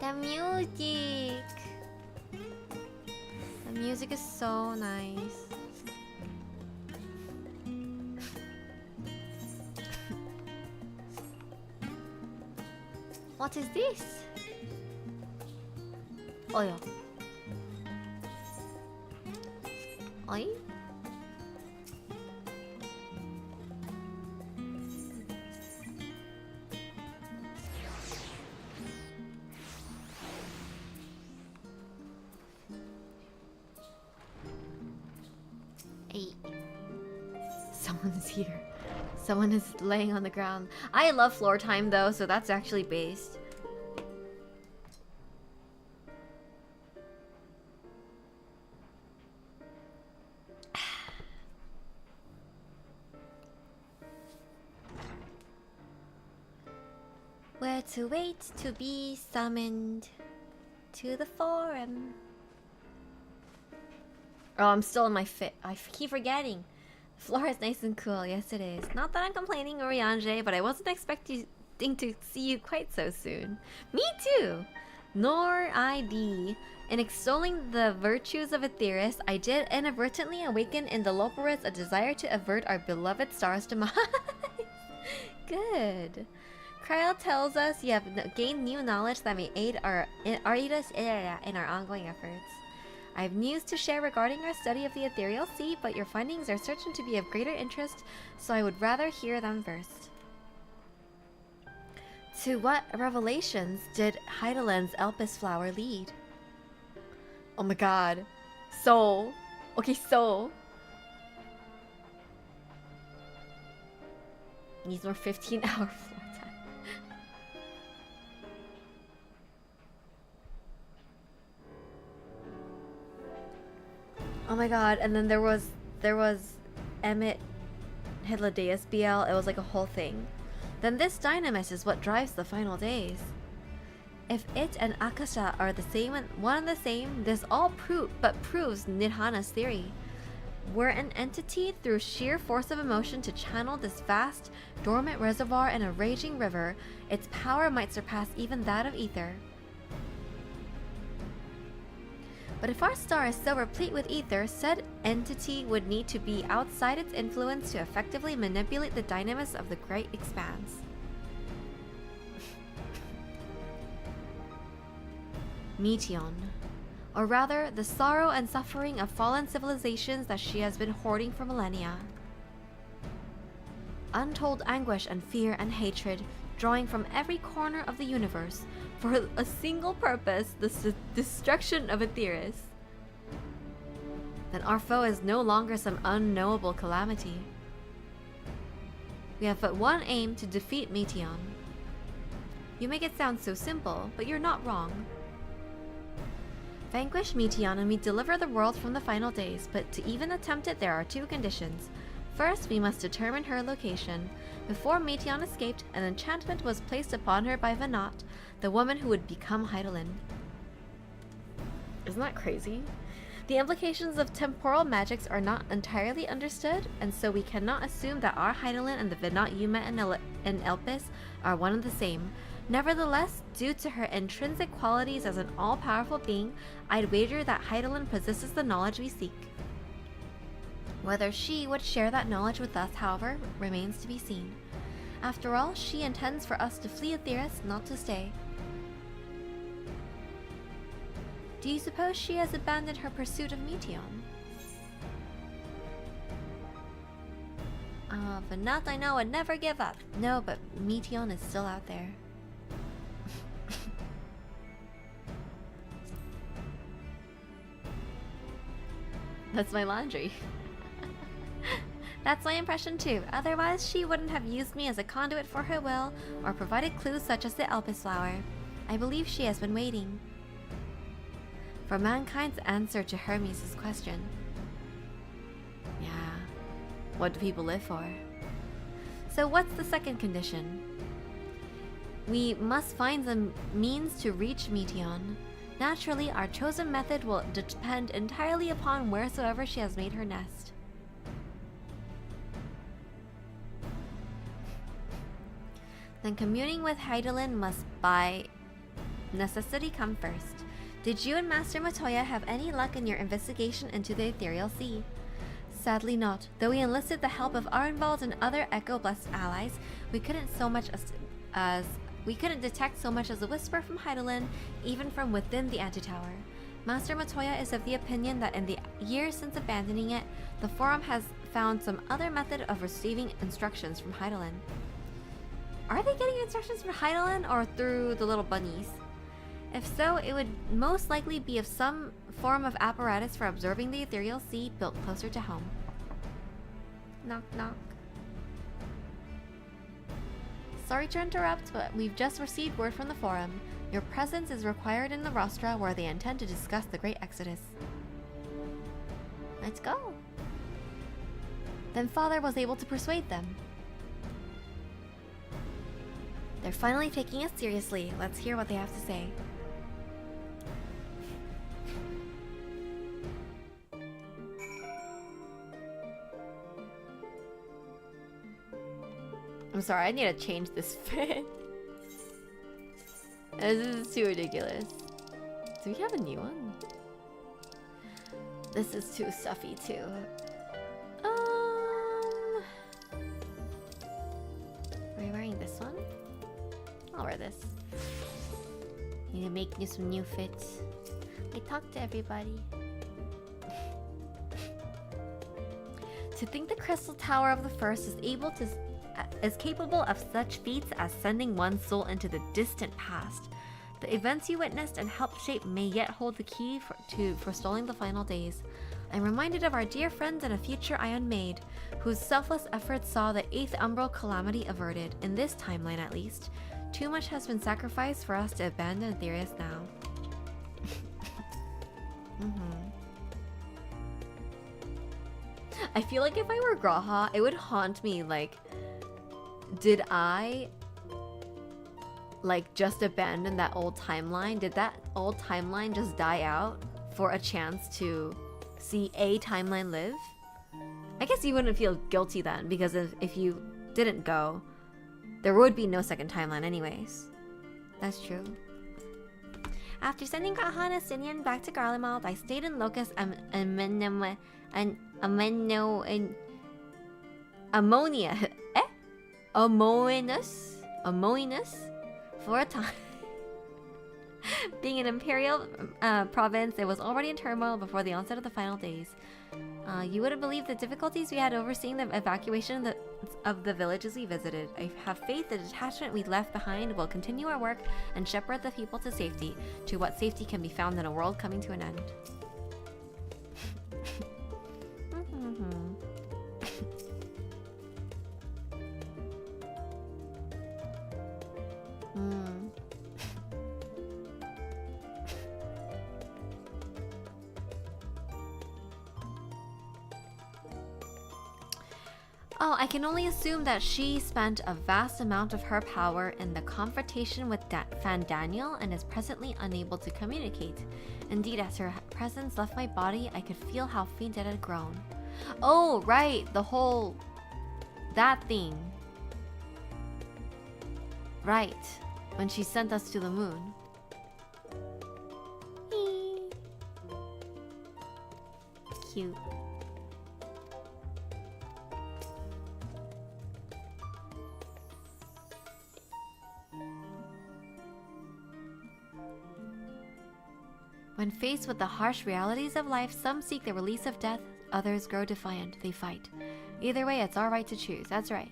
The music! The music is so nice. What is this? Oh yeah. Oi? Hey. Someone's here. Someone is laying on the ground. I love floor time though, so that's actually based. Where to wait to be summoned to the forum. Oh, I'm still in my fit. I keep forgetting. The floor is nice and cool. Yes, it is. Not that I'm complaining, Oriange, but I wasn't expecting to see you quite so soon. Me too! Nor I be. In extolling the virtues of Aetheris, I did inadvertently awaken in the Loperids a desire to avert our beloved star's demise. Good. Kryl tells us you have gained new knowledge that may aid us in our ongoing efforts. I have news to share regarding our study of the ethereal sea, but your findings are certain to be of greater interest, so I would rather hear them first. To what revelations did Heideland's Elpis flower lead? Oh my god. So. Okay, so. Needs more 15-hour floor time. Oh my god, and then there was Emmett Hedladeus BL. It was like a whole thing. Then this dynamis is what drives the final days. If it and Akasha are the same and one and the same, this all proves Nidhana's theory. We're an entity through sheer force of emotion to channel this vast, dormant reservoir in a raging river. Its power might surpass even that of ether. But if our star is so replete with ether, said entity would need to be outside its influence to effectively manipulate the dynamis of the great expanse. Meteon. Or rather, the sorrow and suffering of fallen civilizations that she has been hoarding for millennia. Untold anguish and fear and hatred, drawing from every corner of the universe, for a single purpose, the destruction of Aetheris. Then our foe is no longer some unknowable calamity. We have but one aim: to defeat Meteon. You make it sound so simple, but you're not wrong. Vanquish Meteon and we deliver the world from the final days, but to even attempt it there are two conditions. First, we must determine her location. Before Meteon escaped, an enchantment was placed upon her by Vanat, the woman who would become Heidelin. Isn't that crazy? The implications of temporal magics are not entirely understood, and so we cannot assume that our Heidelin and the Venat you met in Elpis are one and the same. Nevertheless, due to her intrinsic qualities as an all-powerful being, I'd wager that Heidelin possesses the knowledge we seek. Whether she would share that knowledge with us, however, remains to be seen. After all, she intends for us to flee Aetheris, not to stay. Do you suppose she has abandoned her pursuit of Meteon? Venat I know would never give up. No, but Meteon is still out there. That's my laundry. That's my impression too. Otherwise, she wouldn't have used me as a conduit for her will, or provided clues such as the Elpis flower. I believe she has been waiting for mankind's answer to Hermes' question. Yeah, what do people live for? So what's the second condition? We must find the means to reach Meteon. Naturally, our chosen method will depend entirely upon wheresoever she has made her nest. Then communing with Heidelin must by necessity come first. Did you and Master Matoya have any luck in your investigation into the Ethereal Sea? Sadly not. Though we enlisted the help of Arenvald and other Echo-blessed allies, we couldn't detect so much as a whisper from Heidelin, even from within the antitower. Master Matoya is of the opinion that in the years since abandoning it, the Forum has found some other method of receiving instructions from Heidelin. Are they getting instructions from Heidelin or through the little bunnies? If so, it would most likely be of some form of apparatus for observing the Ethereal Sea built closer to home. Knock knock. Sorry to interrupt, but we've just received word from the Forum. Your presence is required in the rostra where they intend to discuss the Great Exodus. Let's go. Then Father was able to persuade them. They're finally taking us seriously. Let's hear what they have to say. I'm sorry, I need to change this fit. This is too ridiculous. Do we have a new one? This is too stuffy too. Are you wearing this one? I'll wear this. Need to make me some new fits. I talk to everybody. To think the Crystal Tower of the First is capable of such feats as sending one's soul into the distant past. The events you witnessed and helped shape may yet hold the key to forestalling the final days. I'm reminded of our dear friends in a future Ion Maid, whose selfless efforts saw the 8th Umbral calamity averted, in this timeline at least. Too much has been sacrificed for us to abandon Aetheris now. I feel like if I were Graha, it would haunt me, like, did I just abandon that old timeline? Did that old timeline just die out for a chance to see a timeline live? I guess you wouldn't feel guilty then, because if you didn't go, there would be no second timeline anyways. That's true. After sending Graha and Estinian back to Garlemald, I stayed in Locus and Ammonia. Amoenus? For a time. Being an imperial province, it was already in turmoil before the onset of the final days. You wouldn't believe the difficulties we had overseeing the evacuation of the villages we visited. I have faith the detachment we left behind will continue our work and shepherd the people to safety, to what safety can be found in a world coming to an end. Oh, I can only assume that she spent a vast amount of her power in the confrontation with Fandaniel and is presently unable to communicate. Indeed, as her presence left my body, I could feel how faint it had grown. Oh, right, the whole... that thing. Right, when she sent us to the moon. Cute. When faced with the harsh realities of life, some seek the release of death, others grow defiant. They fight. Either way, it's our right to choose. That's right.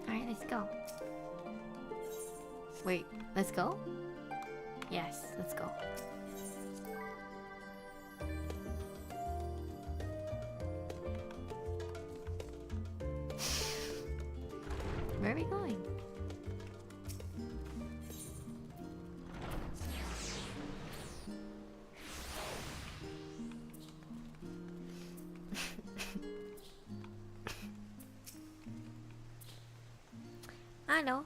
Alright, let's go. Wait, let's go? Yes, let's go. Where are we going? I know.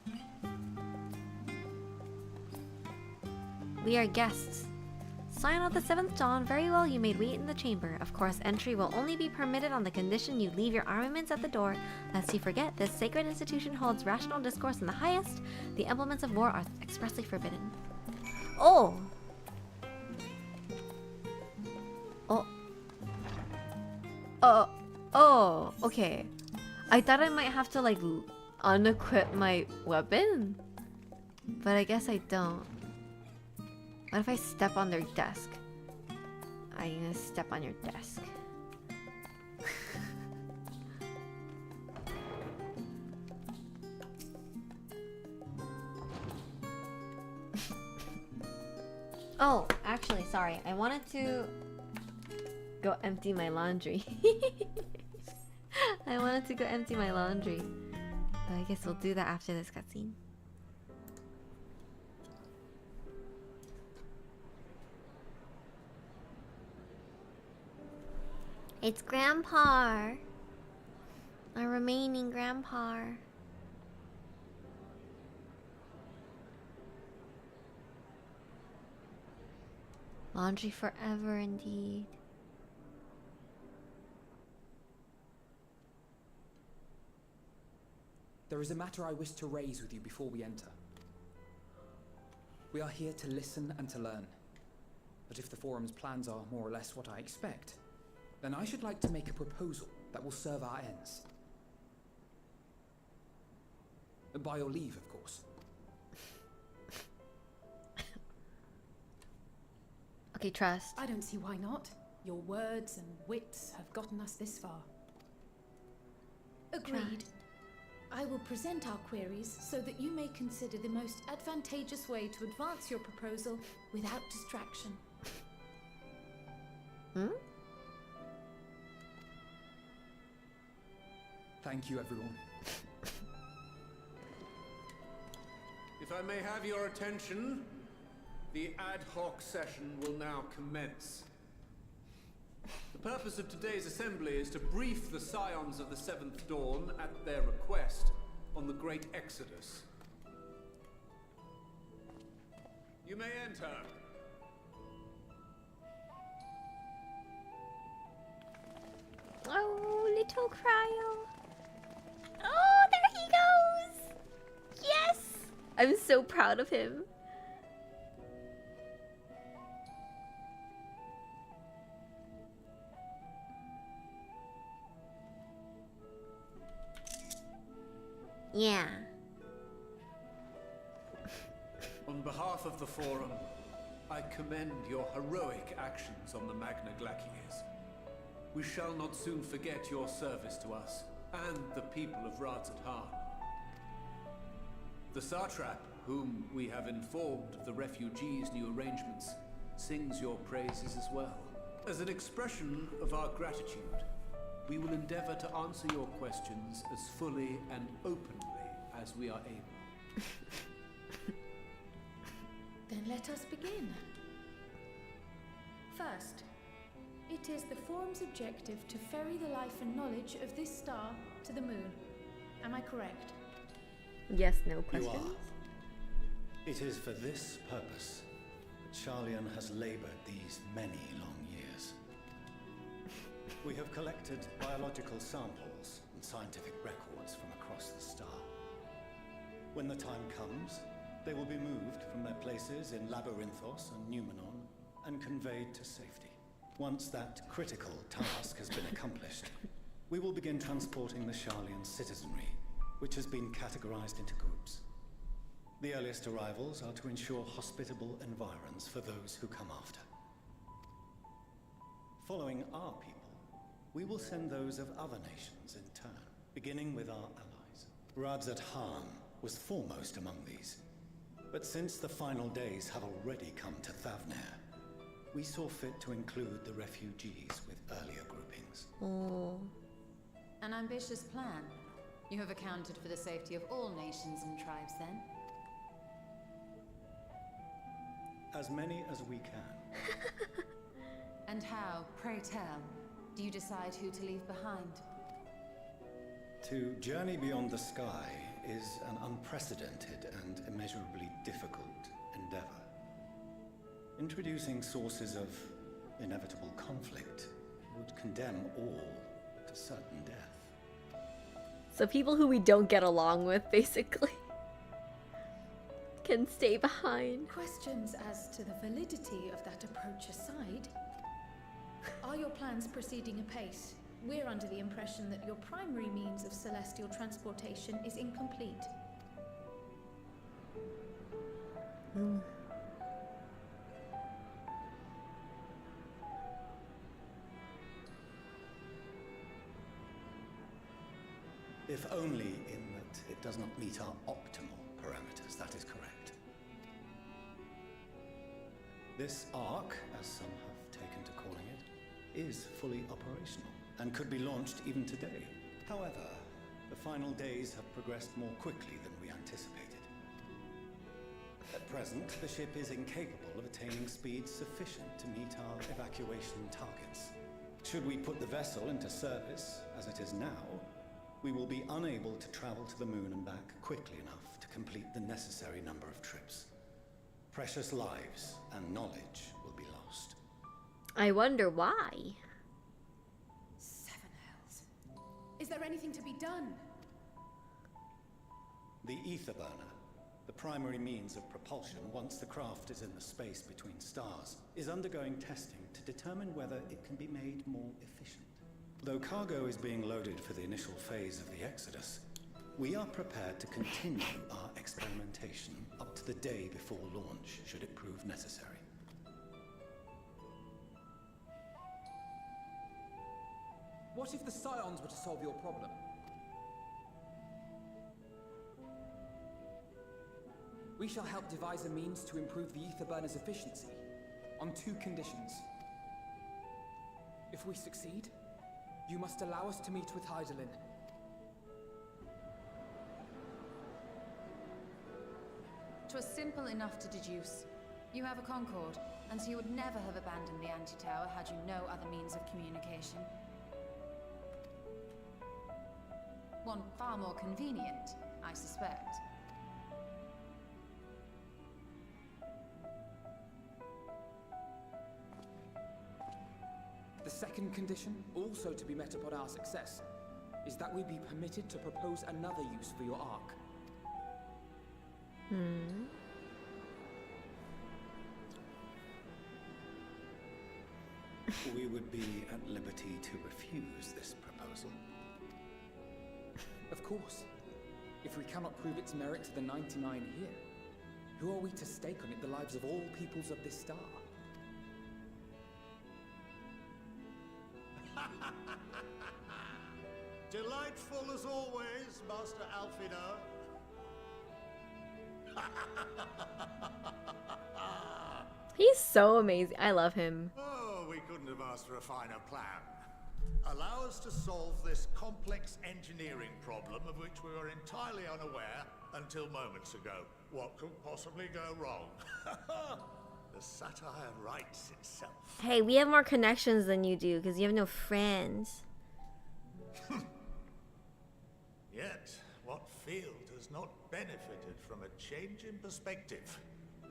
We are guests. Sign of the 7th dawn. Very well, you may wait in the chamber. Of course, entry will only be permitted on the condition you leave your armaments at the door. Lest you forget, this sacred institution holds rational discourse in the highest. The implements of war are expressly forbidden. Oh! Oh. Oh, okay. I thought I might have to, like, unequip my weapon? But I guess I don't. What if I step on their desk? I'm gonna step on your desk. Oh, actually, sorry. I wanted to go empty my laundry. I wanted to go empty my laundry. But I guess we'll do that after this cutscene. It's Grandpa. Our remaining Grandpa. Laundry forever indeed. There is a matter I wish to raise with you before we enter. We are here to listen and to learn. But if the forum's plans are more or less what I expect, then I should like to make a proposal that will serve our ends. By your leave, of course. Okay, trust. I don't see why not. Your words and wits have gotten us this far. Agreed. I will present our queries so that you may consider the most advantageous way to advance your proposal without distraction. Hmm? Thank you, everyone. If I may have your attention, the ad hoc session will now commence. The purpose of today's assembly is to brief the Scions of the 7th Dawn at their request on the Great Exodus. You may enter. Oh, little cryo. Oh, there he goes! Yes! I'm so proud of him. Yeah. On behalf of the Forum, I commend your heroic actions on the Magna Glaciers. We shall not soon forget your service to us and the people of Ratzat-Han. The Satrap, whom we have informed of the refugees' new arrangements, sings your praises as well. As an expression of our gratitude, we will endeavor to answer your questions as fully and openly as we are able. Then let us begin. First, it is the Forum's objective to ferry the life and knowledge of this star to the moon. Am I correct? Yes, no You questions. are. It is for this purpose that Charlian has labored these many long years. We have collected biological samples and scientific records from across the star. When the time comes, they will be moved from their places in Labyrinthos and Numenon and conveyed to safety. Once that critical task has been accomplished, we will begin transporting the Charlian citizenry, which has been categorized into groups. The earliest arrivals are to ensure hospitable environs for those who come after. Following our people, we will send those of other nations in turn, beginning with our allies. Radzat Khan was foremost among these. But since the final days have already come to Thavnair, we saw fit to include the refugees with earlier groupings. Oh. An ambitious plan. You have accounted for the safety of all nations and tribes, then? As many as we can. And how, pray tell, do you decide who to leave behind? To journey beyond the sky is an unprecedented and immeasurably difficult endeavor. Introducing sources of inevitable conflict would condemn all to certain death. So people who we don't get along with, basically, can stay behind. Questions as to the validity of that approach aside, are your plans proceeding apace? We're under the impression that your primary means of celestial transportation is incomplete. If only in that it does not meet our optimal parameters, that is correct. This arc, as some have taken to calling it, is fully operational and could be launched even today. However, the final days have progressed more quickly than we anticipated. At present, the ship is incapable of attaining speeds sufficient to meet our evacuation targets. Should we put the vessel into service, as it is now, we will be unable to travel to the moon and back quickly enough to complete the necessary number of trips. Precious lives and knowledge will be lost. I wonder why. Seven hells. Is there anything to be done? The ether burner, the primary means of propulsion once the craft is in the space between stars, is undergoing testing to determine whether it can be made more efficient. Though cargo is being loaded for the initial phase of the Exodus, we are prepared to continue our experimentation up to the day before launch, should it prove necessary. What if the Scions were to solve your problem? We shall help devise a means to improve the ether burner's efficiency, on 2 conditions. If we succeed, you must allow us to meet with Hydaelyn. "'Twas simple enough to deduce. You have a Concord, and so you would never have abandoned the anti-tower had you no other means of communication. One far more convenient, I suspect. The second condition, also to be met upon our success, is that we be permitted to propose another use for your Ark. We would be at liberty to refuse this proposal. Of course. If we cannot prove its merit to the 99 here, who are we to stake on it the lives of all peoples of this star? Delightful as always, Master Alfino. He's so amazing. I love him. Oh, we couldn't have asked for a finer plan. A allow us to solve this complex engineering problem of which we were entirely unaware until moments ago. What could possibly go wrong? The satire writes itself. Hey, we have more connections than you do because you have no friends. Yet, what field has not benefited from a change in perspective?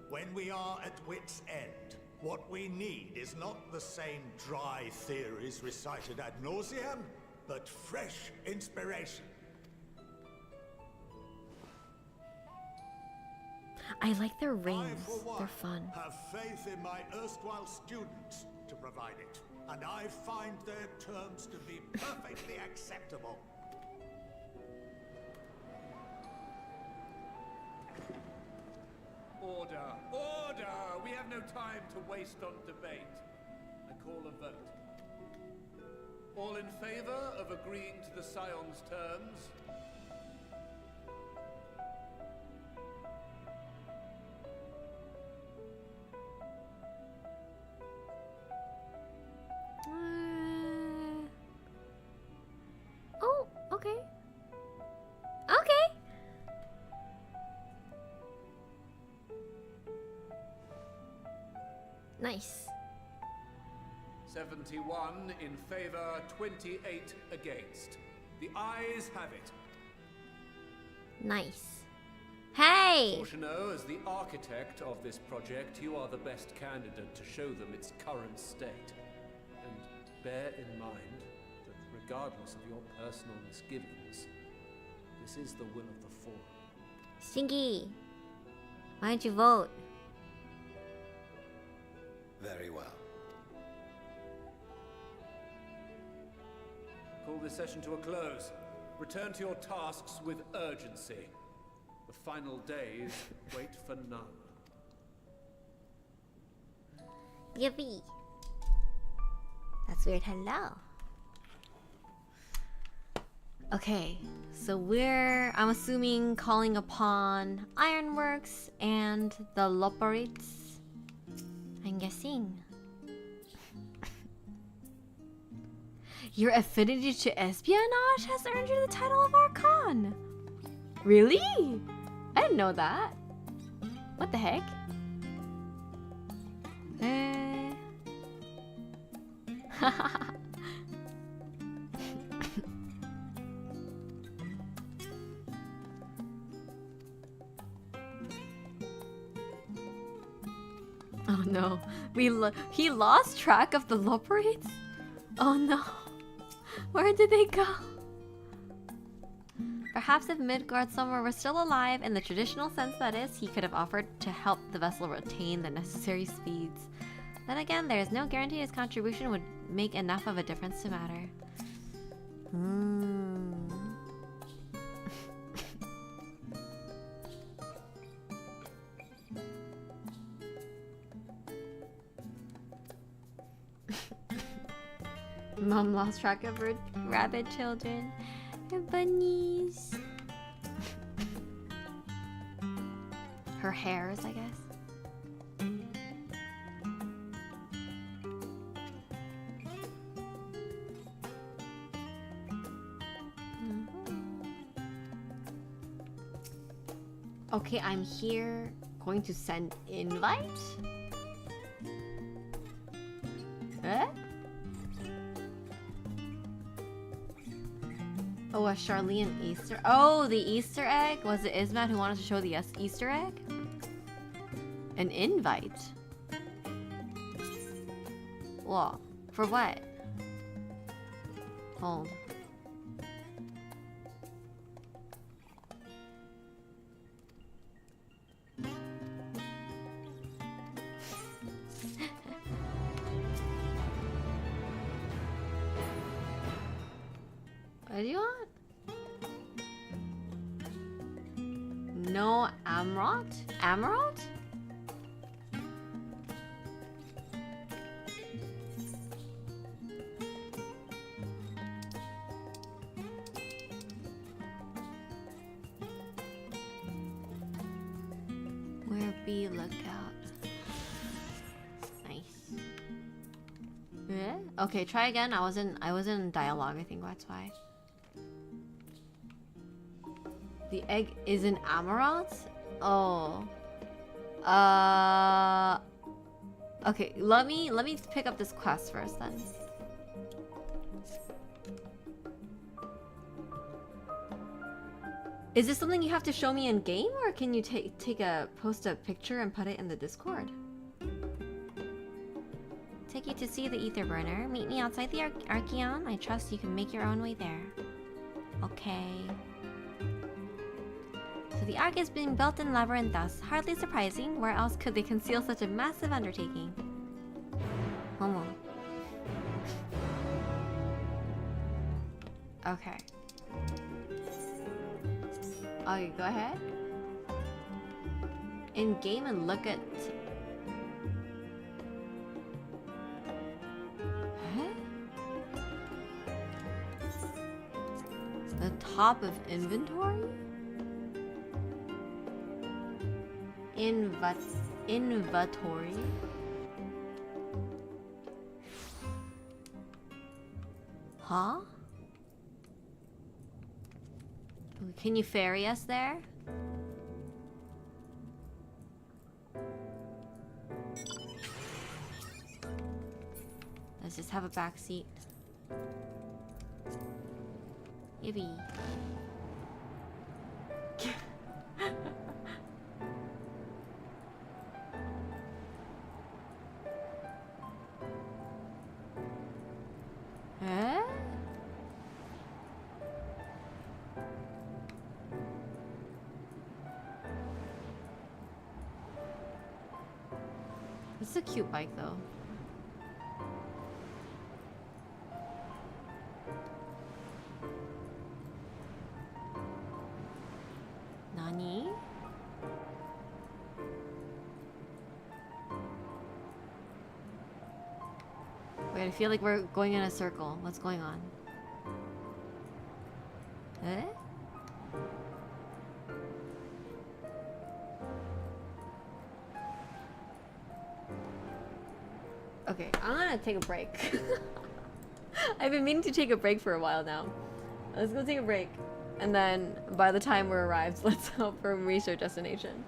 When we are at wit's end, what we need is not the same dry theories recited ad nauseam, but fresh inspiration. I like their I, rings. for one, They're fun. have faith in my erstwhile students to provide it, and I find their terms to be perfectly acceptable. Order! Order! We have no time to waste on debate. I call a vote. All in favor of agreeing to the Scion's terms? Oh, okay. Okay. Nice. 71 in favor, 28 against. The ayes have it. Nice. Hey! Fortuno, as the architect of this project, you are the best candidate to show them its current state. And bear in mind that regardless of your personal misgivings, this is the will of the Forum. Stinky, why don't you vote? Very well. Call this session to a close. Return to your tasks with urgency. The final days wait for none. Yippee. That's weird. Hello. Okay, so I'm assuming, calling upon Ironworks and the Loperites. I'm guessing. Your affinity to espionage has earned you the title of Archon. Really? I didn't know that. What the heck? Oh no, he lost track of the Loperites? Oh no, where did they go? Perhaps if Midgard somewhere were still alive, in the traditional sense that is, he could have offered to help the vessel retain the necessary speeds. Then again, there is no guarantee his contribution would make enough of a difference to matter. Mom lost track of her rabbit children. Her bunnies. Her hairs, I guess. Okay, I'm here. Going to send invite? Eh? Oh, a Charlene Easter. Oh, the Easter egg? Was it Ismat who wanted to show the Easter egg? An invite? Well, for what? Hold. What do you want? No Amrot? Amarot? Where be lookout? Nice. Yeah? Okay, try again. I was in dialogue, I think that's why. The egg is in Amaranth? Oh. Okay, let me pick up this quest first then. Is this something you have to show me in game, or can you post a picture and put it in the Discord? Take you to see the ether burner. Meet me outside the Archeon. I trust you can make your own way there. Okay. So the Ark is being built in Labyrinthus. Hardly surprising. Where else could they conceal such a massive undertaking? Homo. Okay. Okay, go ahead. In game and look at. Huh? The top of inventory? Inventory? Huh? Can you ferry us there? Let's just have a back seat. Yippee. Eh? It's a cute bike though. Nani? Wait, I feel like we're going in a circle. What's going on? Eh? Okay, I'm gonna take a break. I've been meaning to take a break for a while now. Let's go take a break. And then by the time we're arrived, let's hope for research destination.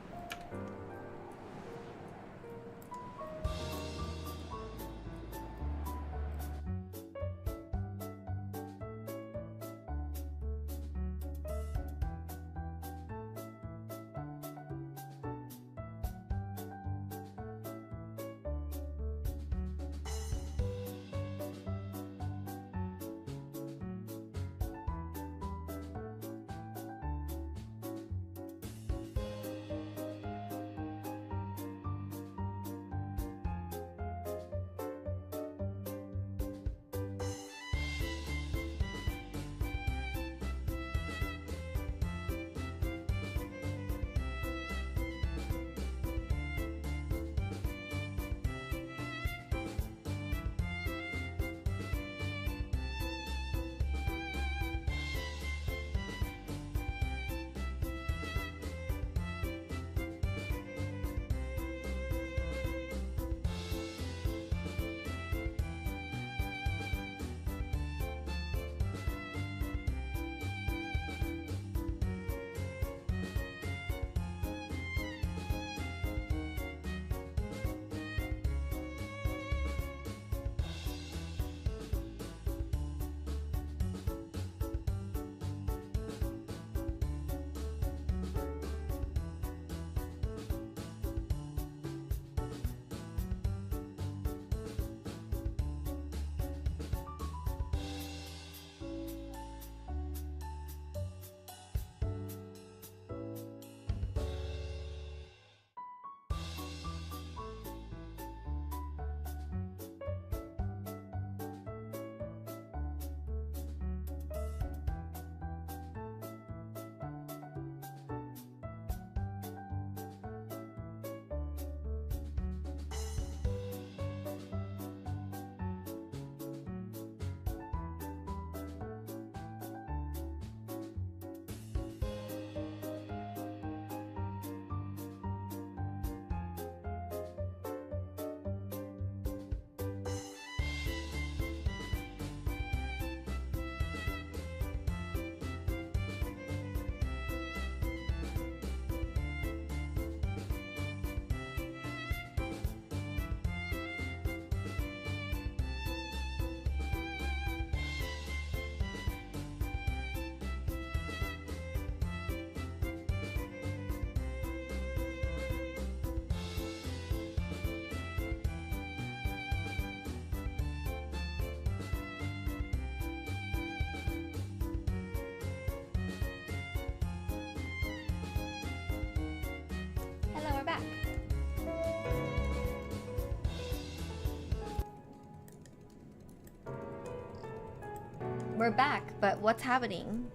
We're back, but what's happening?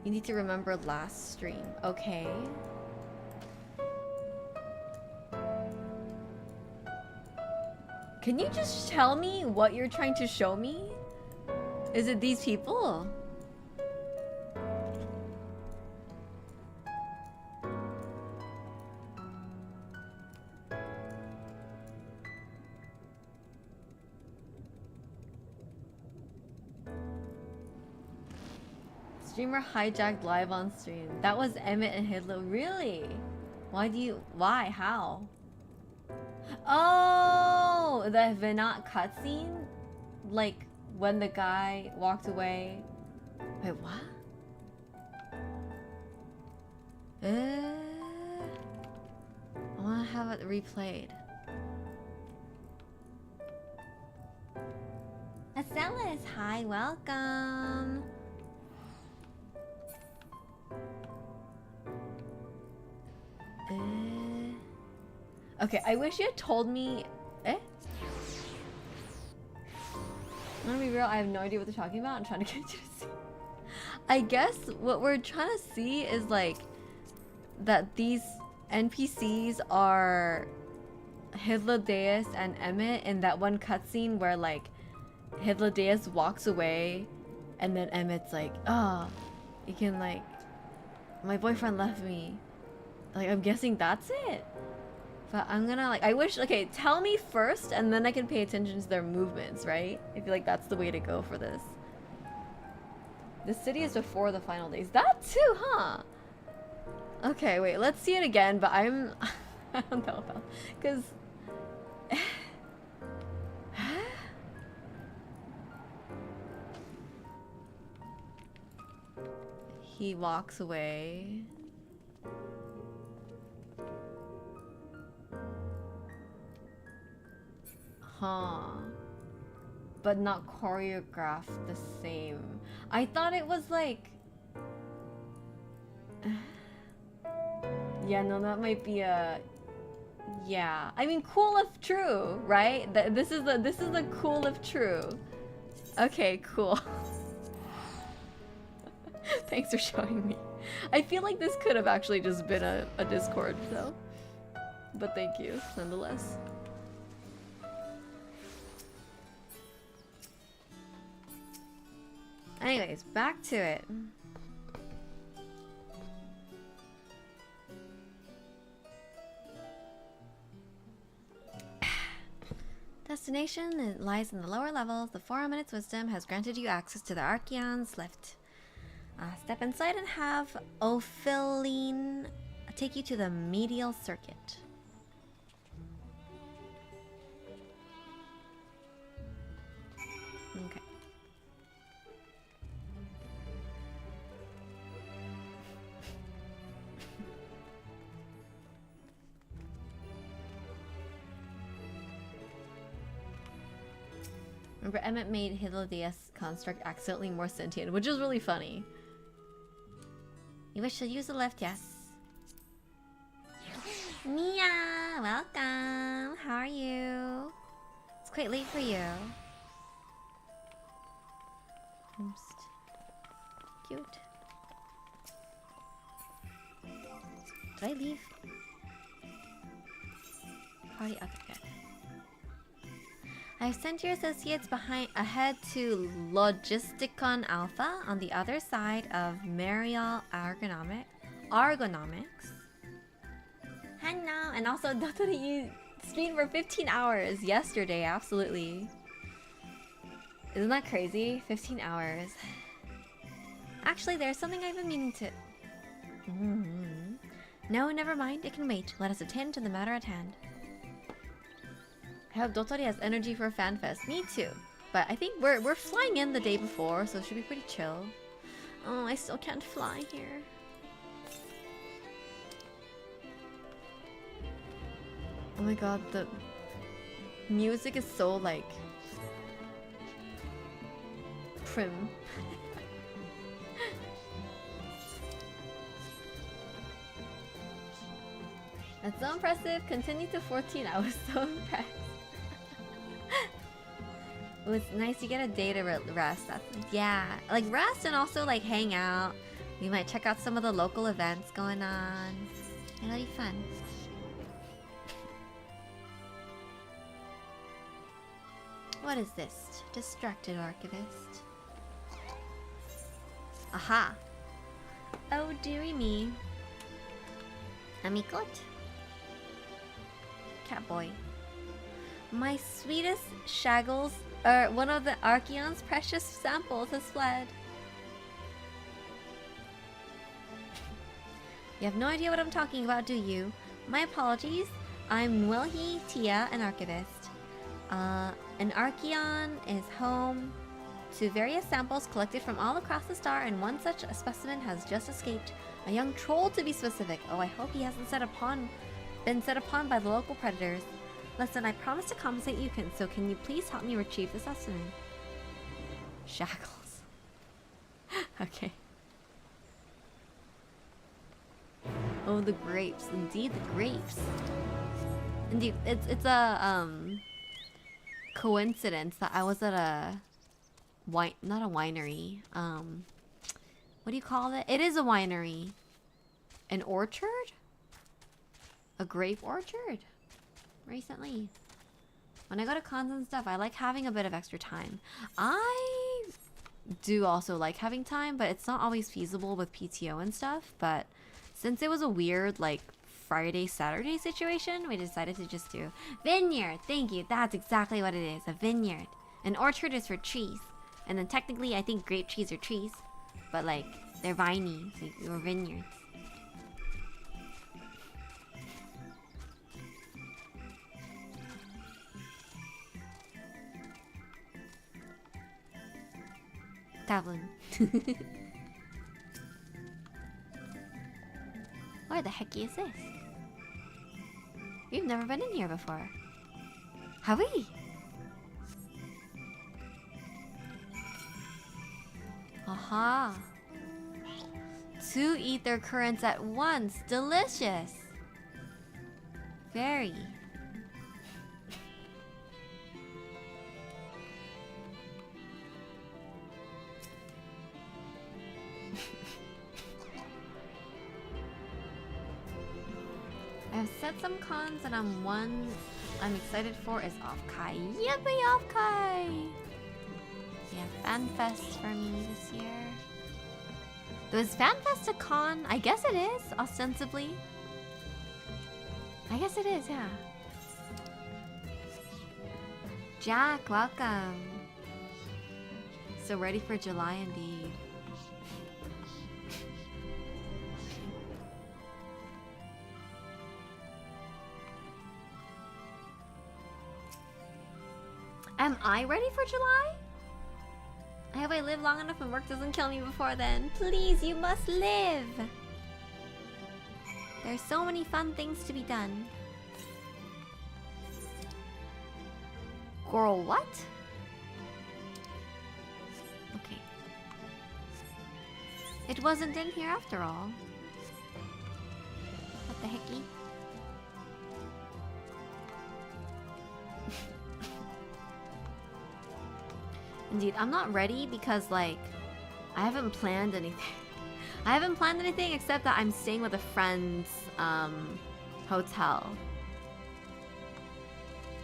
You need to remember last stream. Okay. Can you just tell me what you're trying to show me? Is it these people? Streamer hijacked live on stream. That was Emmett and Hitler. Really? Why? How? Oh, the Venat cutscene? Like, when the guy walked away. Wait, what? I wanna have it replayed. Acelis, hi, welcome. Okay, I wish you had told me. I'm gonna be real, I have no idea what they're talking about. I'm trying to get you to see. I guess what we're trying to see is like that these NPCs are Hythlodaeus and Emmett in that one cutscene where like Hythlodaeus walks away and then Emmett's like, oh, you can like, my boyfriend left me. Like, I'm guessing that's it. But I'm gonna like, I wish, okay, tell me first and then I can pay attention to their movements, right? I feel like that's the way to go for this. The city is before the final days. That too, huh? Okay, wait, let's see it again, but I'm... I don't know about... Because... He walks away. Huh. But not choreographed the same. I thought it was like... Yeah, no, that might be a... Yeah. I mean, cool if true, right? This is the cool if true. Okay, cool. Thanks for showing me. I feel like this could have actually just been a Discord, though. But thank you, nonetheless. Anyways, back to it. Destination lies in the lower levels. The Forum in its wisdom has granted you access to the Archeon's lift. Step inside and have Ophiline take you to the medial circuit. Okay. Remember, Emmett made Hythlodaeus construct accidentally more sentient, which is really funny. You wish to use the lift, yes. Mia, welcome. How are you? It's quite late for you. Oops. Cute. Did I leave? Party, okay, good. I've sent your associates ahead to Logisticon Alpha on the other side of Marial Argonomics. Hello, and also Dottori, you streamed for 15 hours yesterday, absolutely. Isn't that crazy? 15 hours. Actually, there's something I've been meaning to... No, never mind, it can wait. Let us attend to the matter at hand. I hope Dottori has energy for FanFest. Me too. But I think we're flying in the day before, so it should be pretty chill. Oh, I still can't fly here. Oh my god, the music is so like prim. That's so impressive. Continue to 14. I was so impressed. It was nice to get a day to rest. That's yeah, like rest and also like hang out. We might check out some of the local events going on. It'll be fun. What is this? Distracted archivist. Aha! Oh dearie me. Amicot. Catboy. My sweetest shaggles, or one of the Archeon's precious samples has fled. You have no idea what I'm talking about, do you? My apologies. I'm Nwelhi Tia, an archivist. An Archeon is home to various samples collected from all across the star, and one such specimen has just escaped. A young troll, to be specific. Oh, I hope he hasn't been set upon by the local predators. Listen, I promise to compensate you, so can you please help me retrieve the specimen? Shackles. Okay. Oh, the grapes. Indeed, the grapes. Indeed, it's a coincidence that I was at a not a winery. What do you call it? It is a winery. An orchard? A grape orchard? Recently. When I go to cons and stuff, I like having a bit of extra time. I do also like having time, but it's not always feasible with PTO and stuff. But since it was a weird, like, Friday, Saturday situation, we decided to just do vineyard. Thank you. That's exactly what it is. A vineyard. An orchard is for trees. And then technically, I think grape trees are trees. But, like, they're viney. So you're vineyards. Tavlin. Where the heck is this? We've never been in here before. Have we? Aha. 2 ether currents at once. Delicious. Very. I've set some cons, and one I'm excited for is Offkai. Yippee, Offkai! Yeah, FanFest for me this year. Was FanFest a con? I guess it is, ostensibly. I guess it is, yeah. Jack, welcome. So ready for July indeed. Am I ready for July? I hope I live long enough and work doesn't kill me before then. Please, you must live! There's so many fun things to be done. Girl, what? Okay. It wasn't in here after all. What the hecky? Indeed, I'm not ready because, like, I haven't planned anything. I haven't planned anything except that I'm staying with a friend's hotel.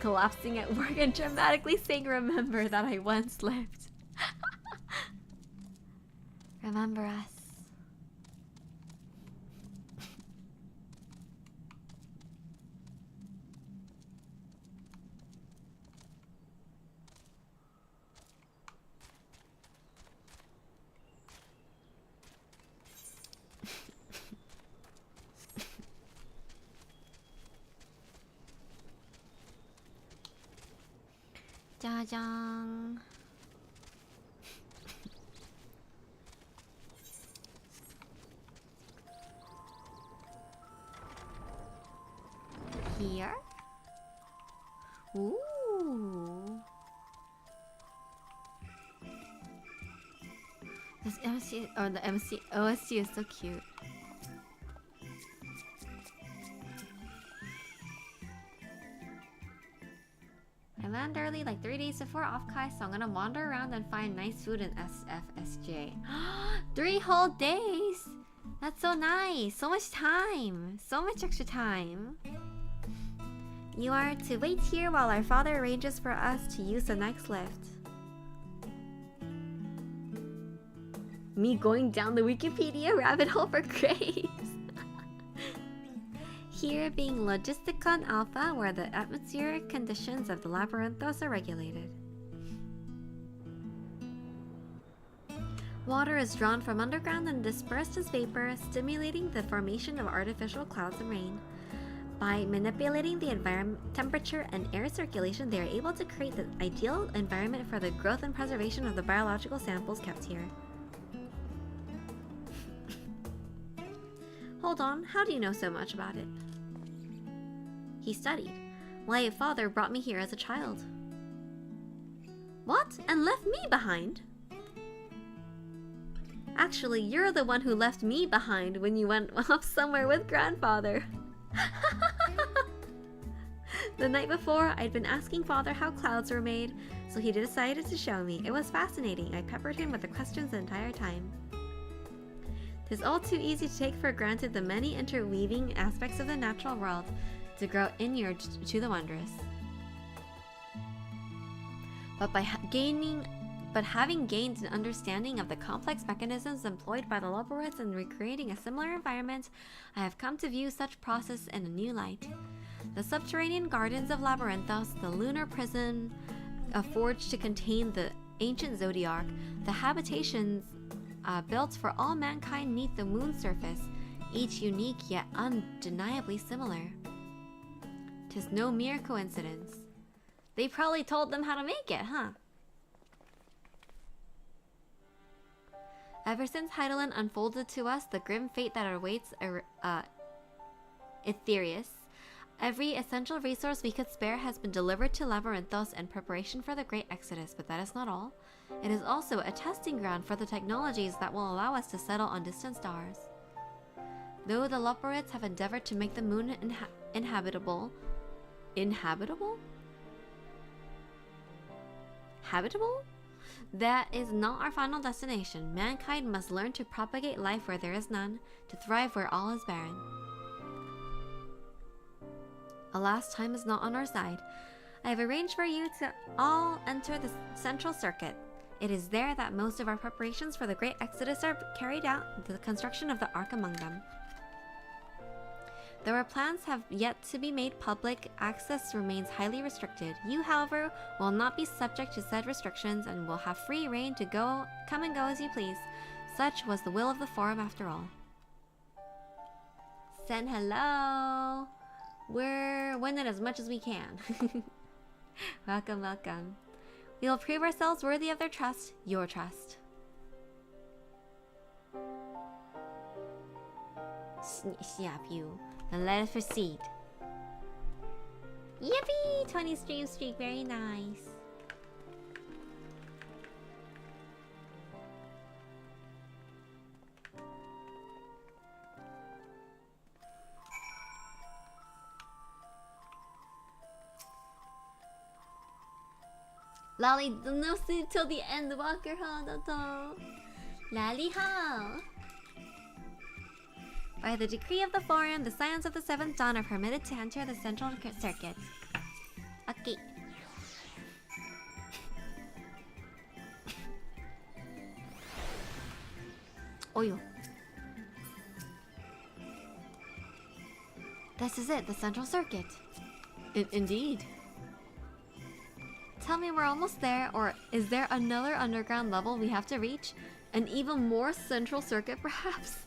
Collapsing at work and dramatically saying, "Remember that I once lived." Remember us. 짜잔. Here? Ooh. This MC or the MC OST is so cute. I land early, like 3 days before Offkai, so I'm gonna wander around and find nice food in FFXIV. 3 whole days! That's so nice! So much time! So much extra time! You are to wait here while our father arranges for us to use the next lift. Me going down the Wikipedia rabbit hole for grades. Here being Logisticon Alpha, where the atmospheric conditions of the labyrinthos are regulated. Water is drawn from underground and dispersed as vapor, stimulating the formation of artificial clouds and rain. By manipulating the environment, temperature, and air circulation, they are able to create the ideal environment for the growth and preservation of the biological samples kept here. Hold on, how do you know so much about it? He studied. My father brought me here as a child. What? And left me behind? Actually, you're the one who left me behind when you went off somewhere with grandfather. The night before, I'd been asking father how clouds were made, so he decided to show me. It was fascinating. I peppered him with the questions the entire time. It's all too easy to take for granted the many interweaving aspects of the natural world to grow inured to the wondrous. But having gained an understanding of the complex mechanisms employed by the Loborites in recreating a similar environment, I have come to view such process in a new light. The subterranean gardens of Labyrinthos, the lunar prison forged to contain the ancient zodiac, the habitations built for all mankind neath the moon's surface, each unique yet undeniably similar. 'Tis no mere coincidence. They probably told them how to make it, huh? Ever since Hydaelyn unfolded to us the grim fate that awaits Aetherius, every essential resource we could spare has been delivered to Labyrinthos in preparation for the Great Exodus, but that is not all. It is also a testing ground for the technologies that will allow us to settle on distant stars. Though the Loporites have endeavored to make the moon inhabitable? Habitable? That is not our final destination. Mankind must learn to propagate life where there is none, to thrive where all is barren. Alas, time is not on our side. I have arranged for you to all enter the central circuit. It is there that most of our preparations for the Great Exodus are carried out, the construction of the Ark among them. Though our plans have yet to be made public, access remains highly restricted. You, however, will not be subject to said restrictions and will have free reign to come and go as you please. Such was the will of the Forum after all. Send hello! We're winning as much as we can. Welcome, welcome. We will prove ourselves worthy of their trust, your trust. Snap you. And let us proceed. Yippee! 20 stream streak, very nice. Lolly, no sleep till the end, Walker ho, Dodo. Lolly ho. By the decree of the Forum, the Scions of the Seventh Dawn are permitted to enter the central circuit. Okay. Oyo. This is it, the central circuit. Indeed. Tell me we're almost there, or is there another underground level we have to reach? An even more central circuit, perhaps?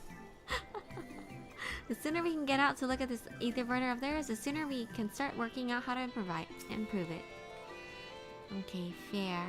The sooner we can get out to look at this ether burner of theirs, the sooner we can start working out how to improve it. Okay, fair.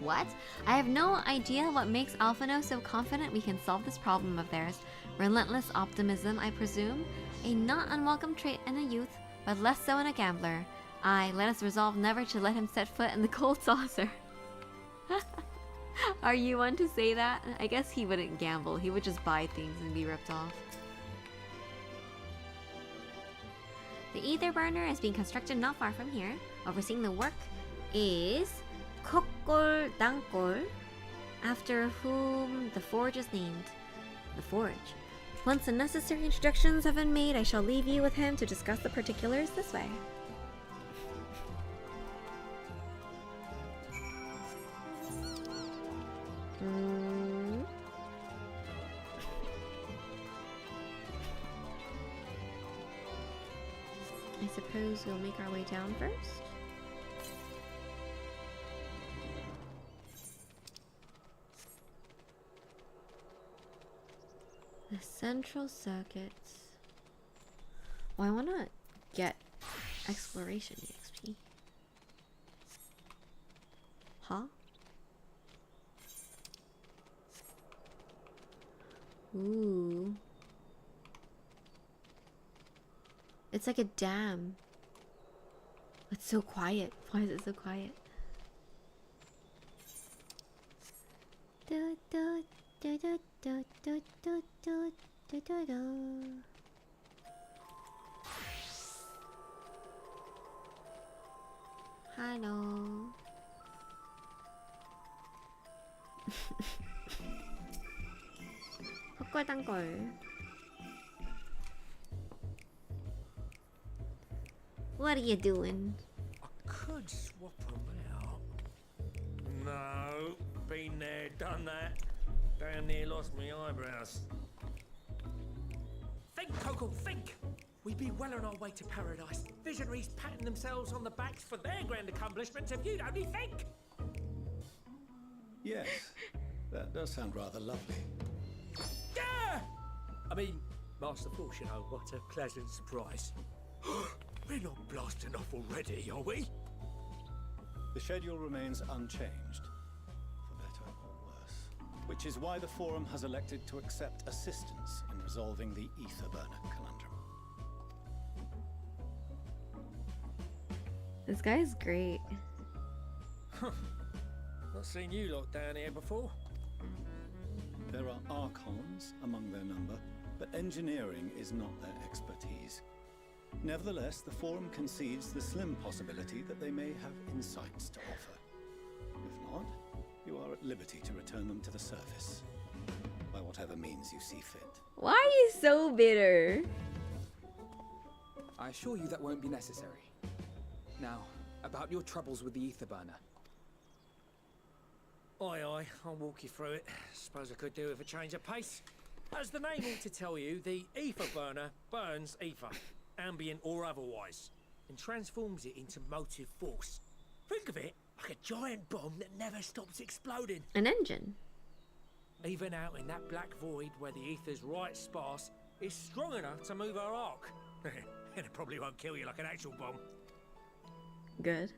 What? I have no idea what makes Alphino so confident we can solve this problem of theirs. Relentless optimism, I presume? A not unwelcome trait in a youth, but less so in a gambler. Aye, let us resolve never to let him set foot in the cold saucer. Are you one to say that? I guess he wouldn't gamble. He would just buy things and be ripped off. The ether burner is being constructed not far from here. Overseeing the work is Kokol Dankol, after whom the forge is named. The forge. Once the necessary introductions have been made, I shall leave you with him to discuss the particulars this way. I suppose we'll make our way down first. The central circuits. Well, I want to get exploration EXP. Huh? Ooh. It's like a dam. It's so quiet. Why is it so quiet? Do, do, do, do, do, do, do, do, do, do, do. Hello. 헛걸당걸. What are you doing? I could swap them out. No, been there, done that. Down near lost my eyebrows. Think, Coco, think! We'd be well on our way to paradise. Visionaries patting themselves on the backs for their grand accomplishments if you'd only think! Yes, that does sound rather lovely. Yeah! I mean, Master Force, you know, what a pleasant surprise. We're not blasting off already, are we? The schedule remains unchanged, for better or worse. Which is why the Forum has elected to accept assistance in resolving the ether burner conundrum. This guy's great. Not seen you lot down here before. There are Archons among their number, but engineering is not their expertise. Nevertheless, the Forum concedes the slim possibility that they may have insights to offer. If not, you are at liberty to return them to the surface, by whatever means you see fit. Why are you so bitter? I assure you that won't be necessary. Now, about your troubles with the ether burner. Aye, aye, I'll walk you through it. Suppose I could do with a change of pace. As the name ought to tell you, the ether burner burns ether, ambient or otherwise, and transforms it into motive force. Think of it like a giant bomb that never stops exploding. An engine. Even out in that black void where the ether's right sparse, it's strong enough to move our arc. And it probably won't kill you like an actual bomb. Good.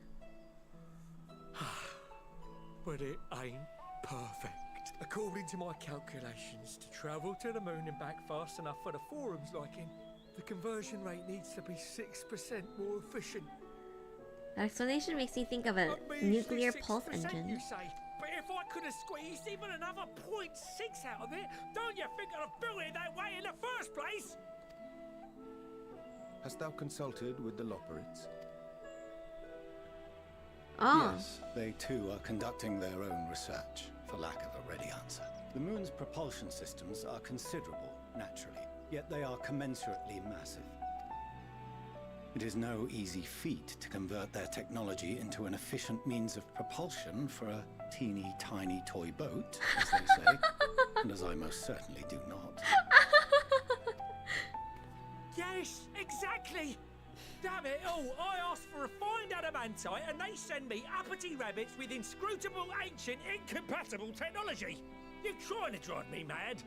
But it ain't perfect. According to my calculations, to travel to the moon and back fast enough for the Forum's liking, the conversion rate needs to be 6% more efficient. That explanation makes me think of a nuclear pulse engine. You say, but if I could have squeezed even another 0.6 out of it, don't you think I'd have built it that way in the first place? Hast thou consulted with the Loperids? Oh. Yes, they too are conducting their own research, for lack of a ready answer. The moon's propulsion systems are considerable, naturally, yet they are commensurately massive. It is no easy feat to convert their technology into an efficient means of propulsion for a teeny tiny toy boat, as they say, and as I most certainly do not. Yes, exactly! Damn it all, I asked for refined adamantite and they send me uppity rabbits with inscrutable, ancient, incompatible technology! You're trying to drive me mad!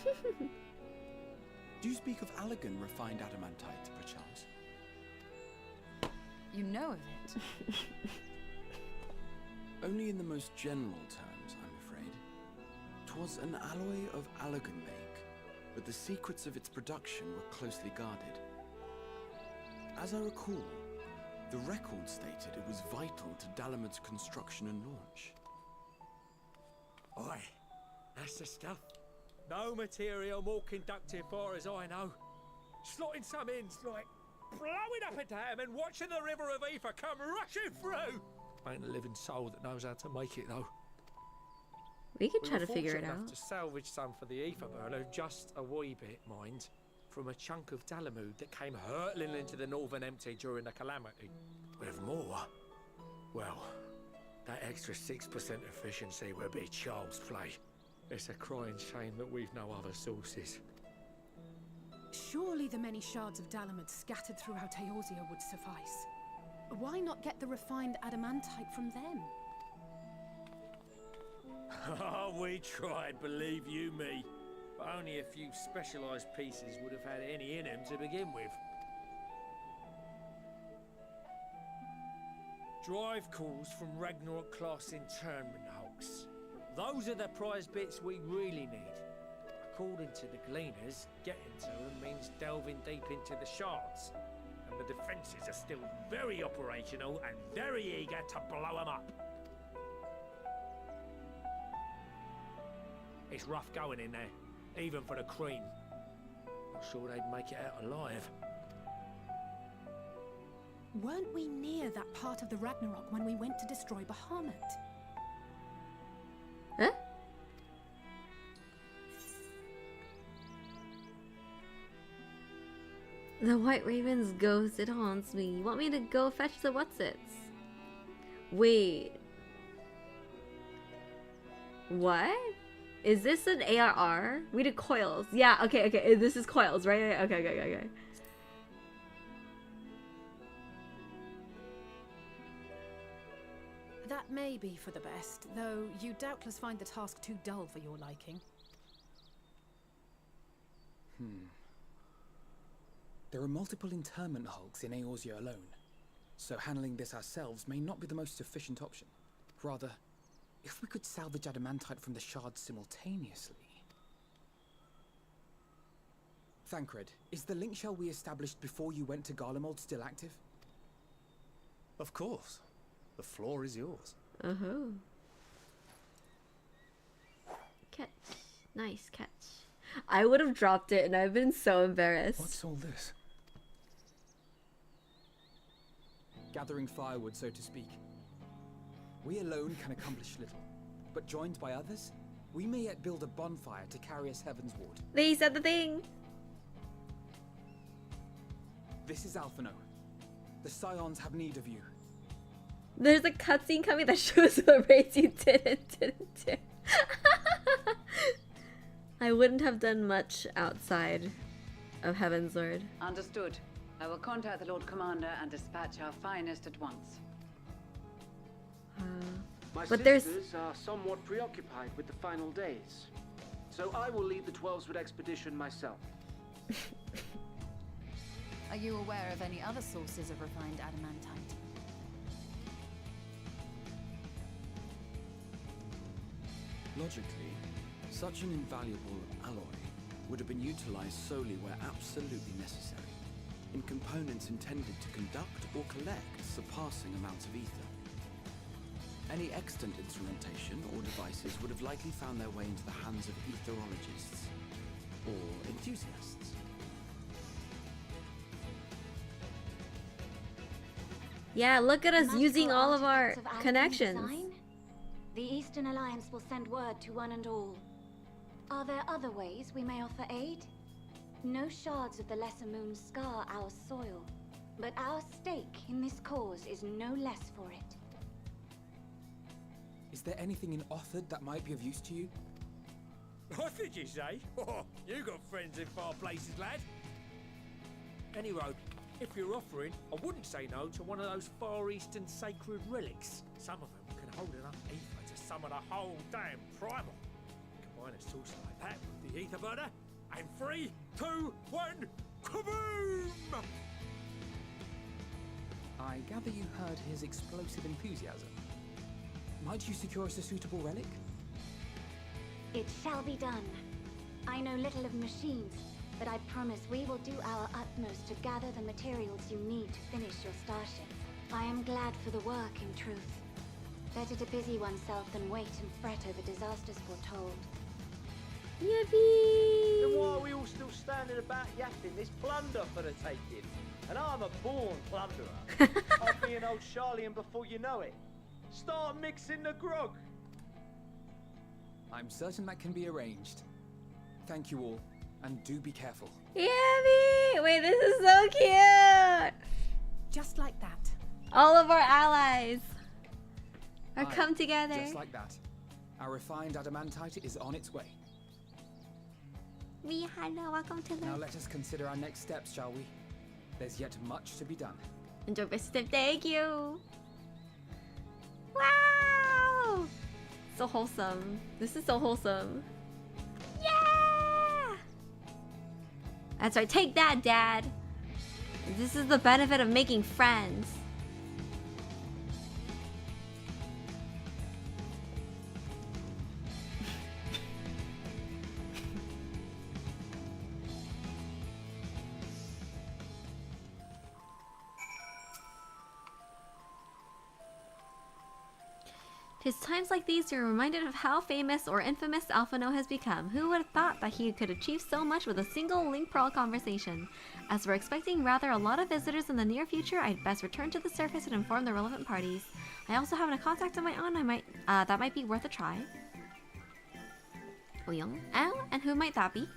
Do you speak of Allegan refined adamantite, perchance? You know of it? Only in the most general terms, I'm afraid. 'Twas an alloy of Allagan make, but the secrets of its production were closely guarded. As I recall, the record stated it was vital to Dalamud's construction and launch. Aye, that's the stuff. No material more conductive far as I know. Slotting some ends like blowing up a dam and watching the river of ether come rushing through. Ain't a living soul that knows how to make it though. We could try to figure it out. To salvage some for the ether burner, just a wee bit, mind, from a chunk of Dalamud that came hurtling into the Northern Empty during the calamity. With more, well, that extra 6% efficiency would be child's play. It's a crying shame that we've no other sources. Surely the many shards of Dalamud scattered throughout Eorzea would suffice. Why not get the refined adamantite from them? Oh, we tried, believe you me. But only a few specialised pieces would have had any in them to begin with. Drive cores from Ragnarok class internment hulks. Those are the prize bits we really need. According to the Gleaners, getting to them means delving deep into the shards. And the defences are still very operational and very eager to blow them up. It's rough going in there, even for the cream. Not sure they'd make it out alive. Weren't we near that part of the Ragnarok when we went to destroy Bahamut? Huh? The White Raven's ghost, it haunts me. You want me to go fetch the what's-its? Wait. What? Is this an ARR? We did coils. Yeah, okay. This is coils, right? Okay. That may be for the best, though you doubtless find the task too dull for your liking. There are multiple interment hulks in Eorzea alone, so handling this ourselves may not be the most efficient option. Rather, if we could salvage adamantite from the shards simultaneously... Thancred, is the link shell we established before you went to Garlemald still active? Of course. The floor is yours. Catch. Nice catch. I would have dropped it and I've been so embarrassed. What's all this? Gathering firewood, so to speak. We alone can accomplish little, but joined by others, we may yet build a bonfire to carry us heavensward. They said the thing! This is Alphino. The Scions have need of you. There's a cutscene coming that shows what raids you didn't do. I wouldn't have done much outside of Heavensward. Understood. I will contact the Lord Commander and dispatch our finest at once. My but sisters are somewhat preoccupied with the final days, so I will lead the 12-Sword expedition myself. Are you aware of any other sources of refined adamantite? Logically, such an invaluable alloy would have been utilized solely where absolutely necessary, in components intended to conduct or collect surpassing amounts of ether. Any extant instrumentation or devices would have likely found their way into the hands of etherologists or enthusiasts. Yeah, look at us using all of our Artifacts of connections. design? The Eastern Alliance will send word to one and all. Are there other ways we may offer aid? No shards of the Lesser Moon scar our soil, but our stake in this cause is no less for it. Is there anything in Othard that might be of use to you? What did you say? Oh, you got friends in far places, lad. Anyway, if you're offering, I wouldn't say no to one of those Far Eastern sacred relics. Some of them can hold enough ether to summon a whole damn primal. Combine a source like that with the ether burner, and 3, 2, 1, kaboom! I gather you heard his explosive enthusiasm. Might you secure us a suitable relic? It shall be done. I know little of machines, but I promise we will do our utmost to gather the materials you need to finish your starship. I am glad for the work, in truth. Better to busy oneself than wait and fret over disasters foretold. Yippee! Then why are we all still standing about yapping? There's plunder for the taking. And I'm a born plunderer. I'll be an old Charlian before you know it. Start mixing the grog. I'm certain that can be arranged. Thank you all, and do be careful. Yippee! Wait, this is so cute! Just like that. All of our allies are Aye, come together. Just like that. Our refined adamantite is on its way. Hello, welcome to the... Now let us consider our next steps, shall we? There's yet much to be done. Enjoy Persistent, thank you! Wow! So wholesome. This is so wholesome. Yeah! That's right, take that, Dad! This is the benefit of making friends. Tis times like these you're reminded of how famous or infamous Alphino has become. Who would have thought that he could achieve so much with a single Link Pearl conversation? As we're expecting rather a lot of visitors in the near future, I'd best return to the surface and inform the relevant parties. I also have a contact of my own. That might be worth a try. Oh, and who might that be?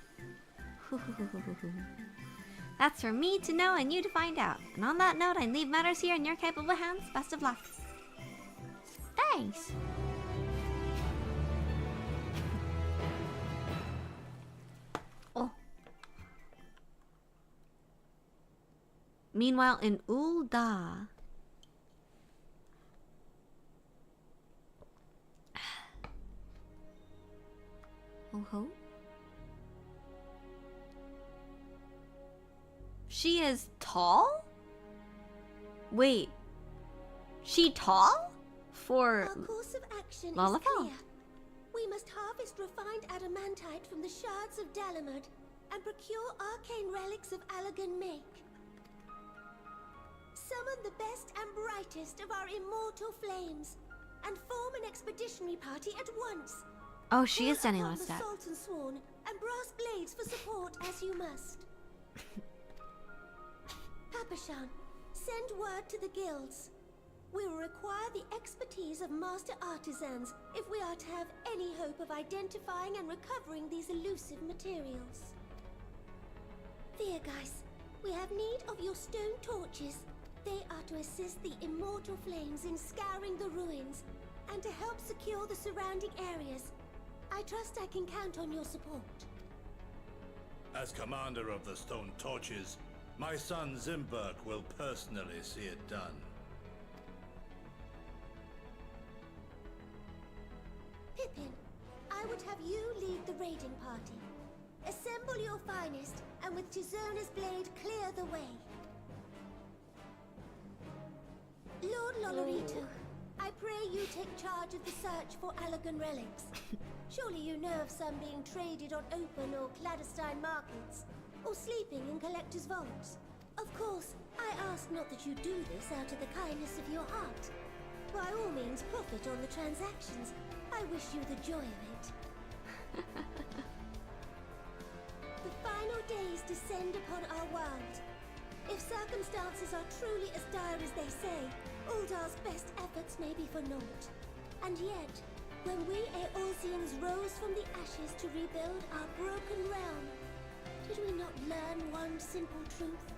That's for me to know and you to find out. And on that note, I leave matters here in your capable hands. Best of luck. Thanks. Oh. Meanwhile, in Ul'dah. Oh ho. She is tall? Wait. She tall? For our course of action Lalafell. is clear. We must harvest refined adamantite from the shards of Dalamud and procure arcane relics of Allagan make. Summon the best and brightest of our immortal flames and form an expeditionary party at once. Oh, she is Call standing on upon a step. the Sultan Sworn and brass blades for support as you must. Papashan, send word to the guilds. We will require the expertise of master artisans if we are to have any hope of identifying and recovering these elusive materials. Viergeist, we have need of your stone torches. They are to assist the immortal flames in scouring the ruins and to help secure the surrounding areas. I trust I can count on your support. As commander of the Stone Torches, my son Zimberg will personally see it done. Pippin, I would have you lead the raiding party. Assemble your finest, and with Tizona's blade clear the way. Lord Lolorito, I pray you take charge of the search for Allagan relics. Surely you know of some being traded on open or clandestine markets, or sleeping in collectors' vaults. Of course, I ask not that you do this out of the kindness of your heart. By all means, profit on the transactions. I wish you the joy of it. The final days descend upon our world. If circumstances are truly as dire as they say, Ul'dah's best efforts may be for naught. And yet, when we Eorzeans rose from the ashes to rebuild our broken realm, did we not learn one simple truth?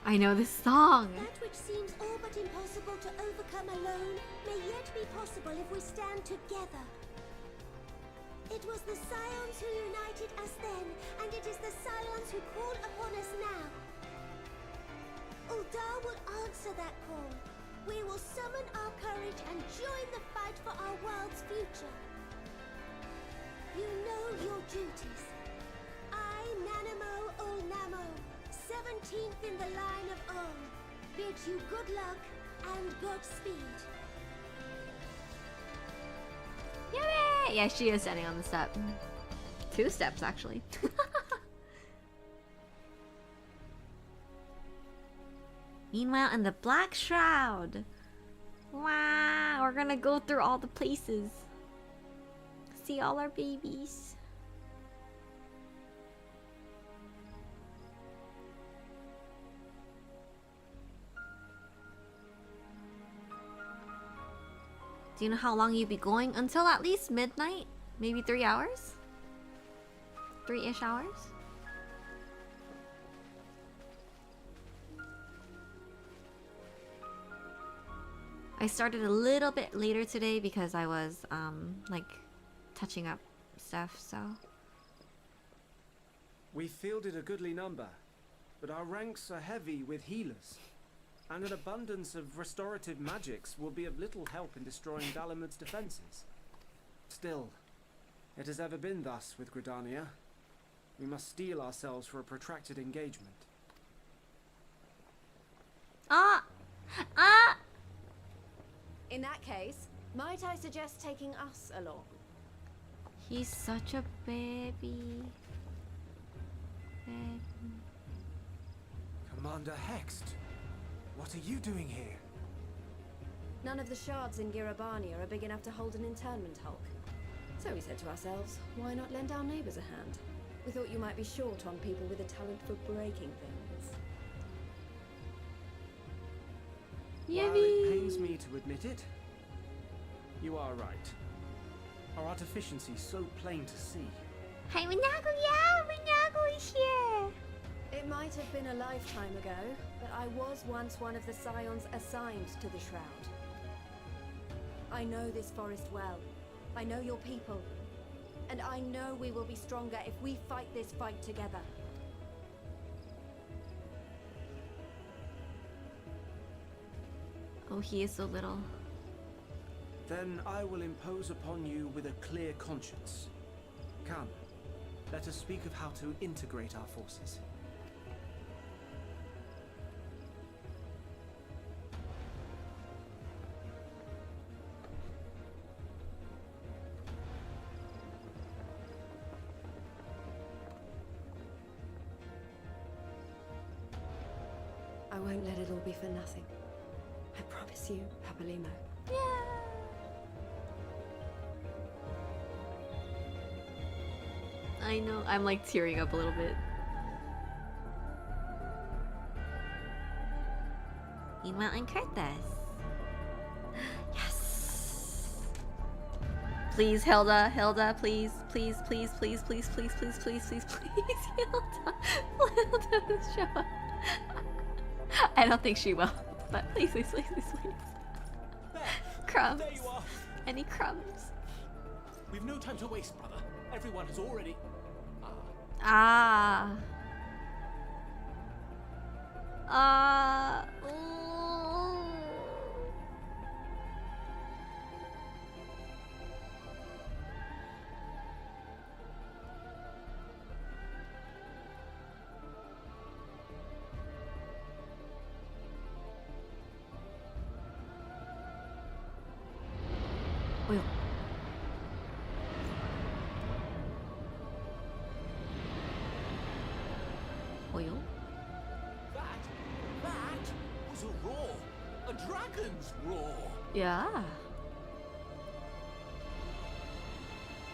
I know this song. That which seems all but impossible to overcome alone may yet be possible if we stand together. It was the Scions who united us then, and it is the Scions who call upon us now. Ul'dah will answer that call. We will summon our courage and join the fight for our world's future. You know your duties. I, Nanamo Ul'Namo, 17th in the line of Ol, bid you good luck And Godspeed. Yay! Yeah, she is standing on the step. 2 steps, actually. Meanwhile, in the Black Shroud. Wow, we're gonna go through all the places. See all our babies. Do you know how long you'd be going? Until at least midnight? Maybe 3 hours? 3-ish hours? I started a little bit later today because I was, like, touching up stuff, so... We fielded a goodly number, but our ranks are heavy with healers, and an abundance of restorative magics will be of little help in destroying Dalamud's defenses. Still, it has ever been thus with Gridania. We must steel ourselves for a protracted engagement. Ah! Ah! In that case, might I suggest taking us along? He's such a baby. Commander Hext, what are you doing here? None of the shards in Girabania are big enough to hold an internment hulk. So we said to ourselves, why not lend our neighbors a hand? We thought you might be short on people with a talent for breaking things. While it pains me to admit it, you are right. Our artificiency so plain to see. Hi, Minago, yeah! Minago is here! It might have been a lifetime ago, but I was once one of the scions assigned to the Shroud. I know this forest well. I know your people. And I know we will be stronger if we fight this fight together. Oh, he is so little. Then I will impose upon you with a clear conscience. Come, let us speak of how to integrate our forces. I won't let it all be for nothing. I promise you, Papalimo. Yeah. I know, I'm like tearing up a little bit. Meanwhile, in Curtis. Yes! Please, Hilda, please, please, please, please, please, please, please, please, please, please, Hilda. Hilda, show up. I don't think she will, but please, please, please, please, please. Crumbs. There you are. Any crumbs? We've no time to waste, brother. Everyone has already... Ah. Oil. Oil? That was a roar. A dragon's roar. Yeah.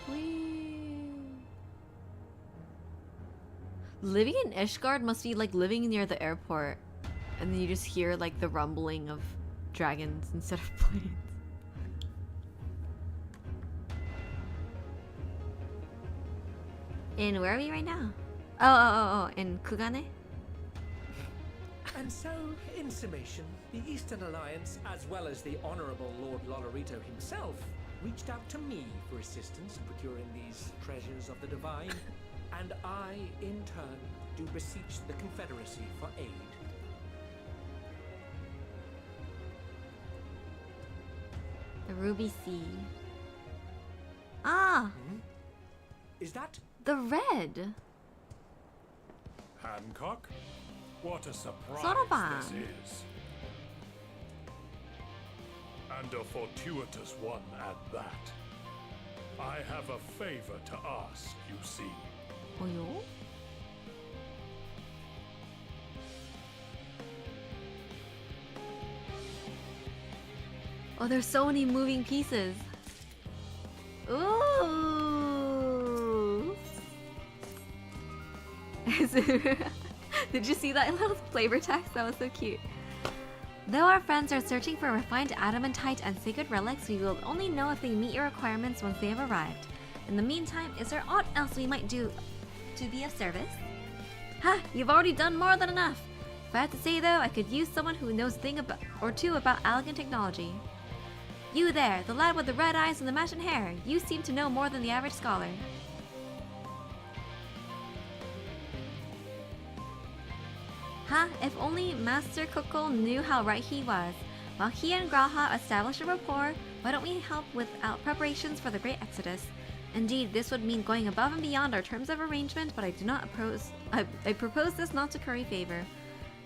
Whee. Living in Ishgard must be like living near the airport, and then you just hear like the rumbling of dragons instead of planes. In where are we right now? Oh, in Kugane? And so, in summation, the Eastern Alliance, as well as the Honourable Lord Lolorito himself, reached out to me for assistance in procuring these treasures of the divine, and I, in turn, do beseech the Confederacy for aid. The Ruby Sea. Ah! Is that... The red! Hancock? What a surprise Soroban. this is. And a fortuitous one at that. I have a favor to ask, you see. Oh, yo? Oh, there's so many moving pieces. Ooh. Did you see that little flavor text? That was so cute. Though our friends are searching for refined adamantite and sacred relics, we will only know if they meet your requirements once they have arrived. In the meantime, is there aught else we might do to be of service? Ha! You've already done more than enough! If I had to say though, I could use someone who knows a thing or two about elegant technology. You there, the lad with the red eyes and the matching hair. You seem to know more than the average scholar. Ha! If only Master Kukul knew how right he was. While he and Graha established a rapport, why don't we help with preparations for the Great Exodus? Indeed, this would mean going above and beyond our terms of arrangement, but I propose this not to curry favor.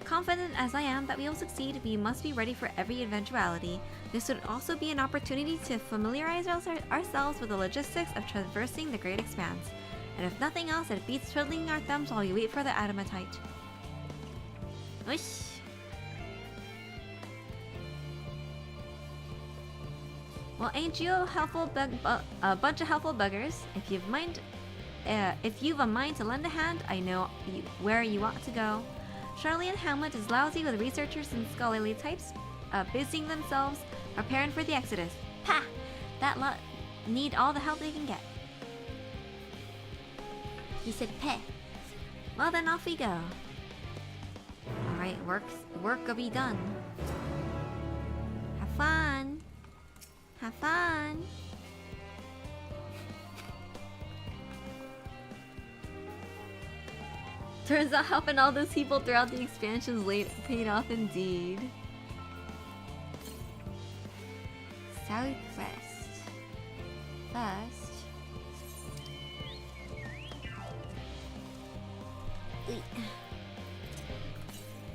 Confident as I am that we will succeed, we must be ready for every eventuality. This would also be an opportunity to familiarize ourselves with the logistics of traversing the Great Expanse. And if nothing else, it beats twiddling our thumbs while we wait for the adamantite. Wish. Well, ain't you a bunch of helpful buggers? If you've a mind to lend a hand, I know where you ought to go. Charlie and Hamlet is lousy with researchers and scholarly types, busying themselves, preparing for the Exodus. Pah! That lot need all the help they can get. He said, "Peh." Well then, off we go. Alright, work'll be done. Have fun. Have fun. Turns out helping all those people throughout the expansions paid off indeed. Southwest. First.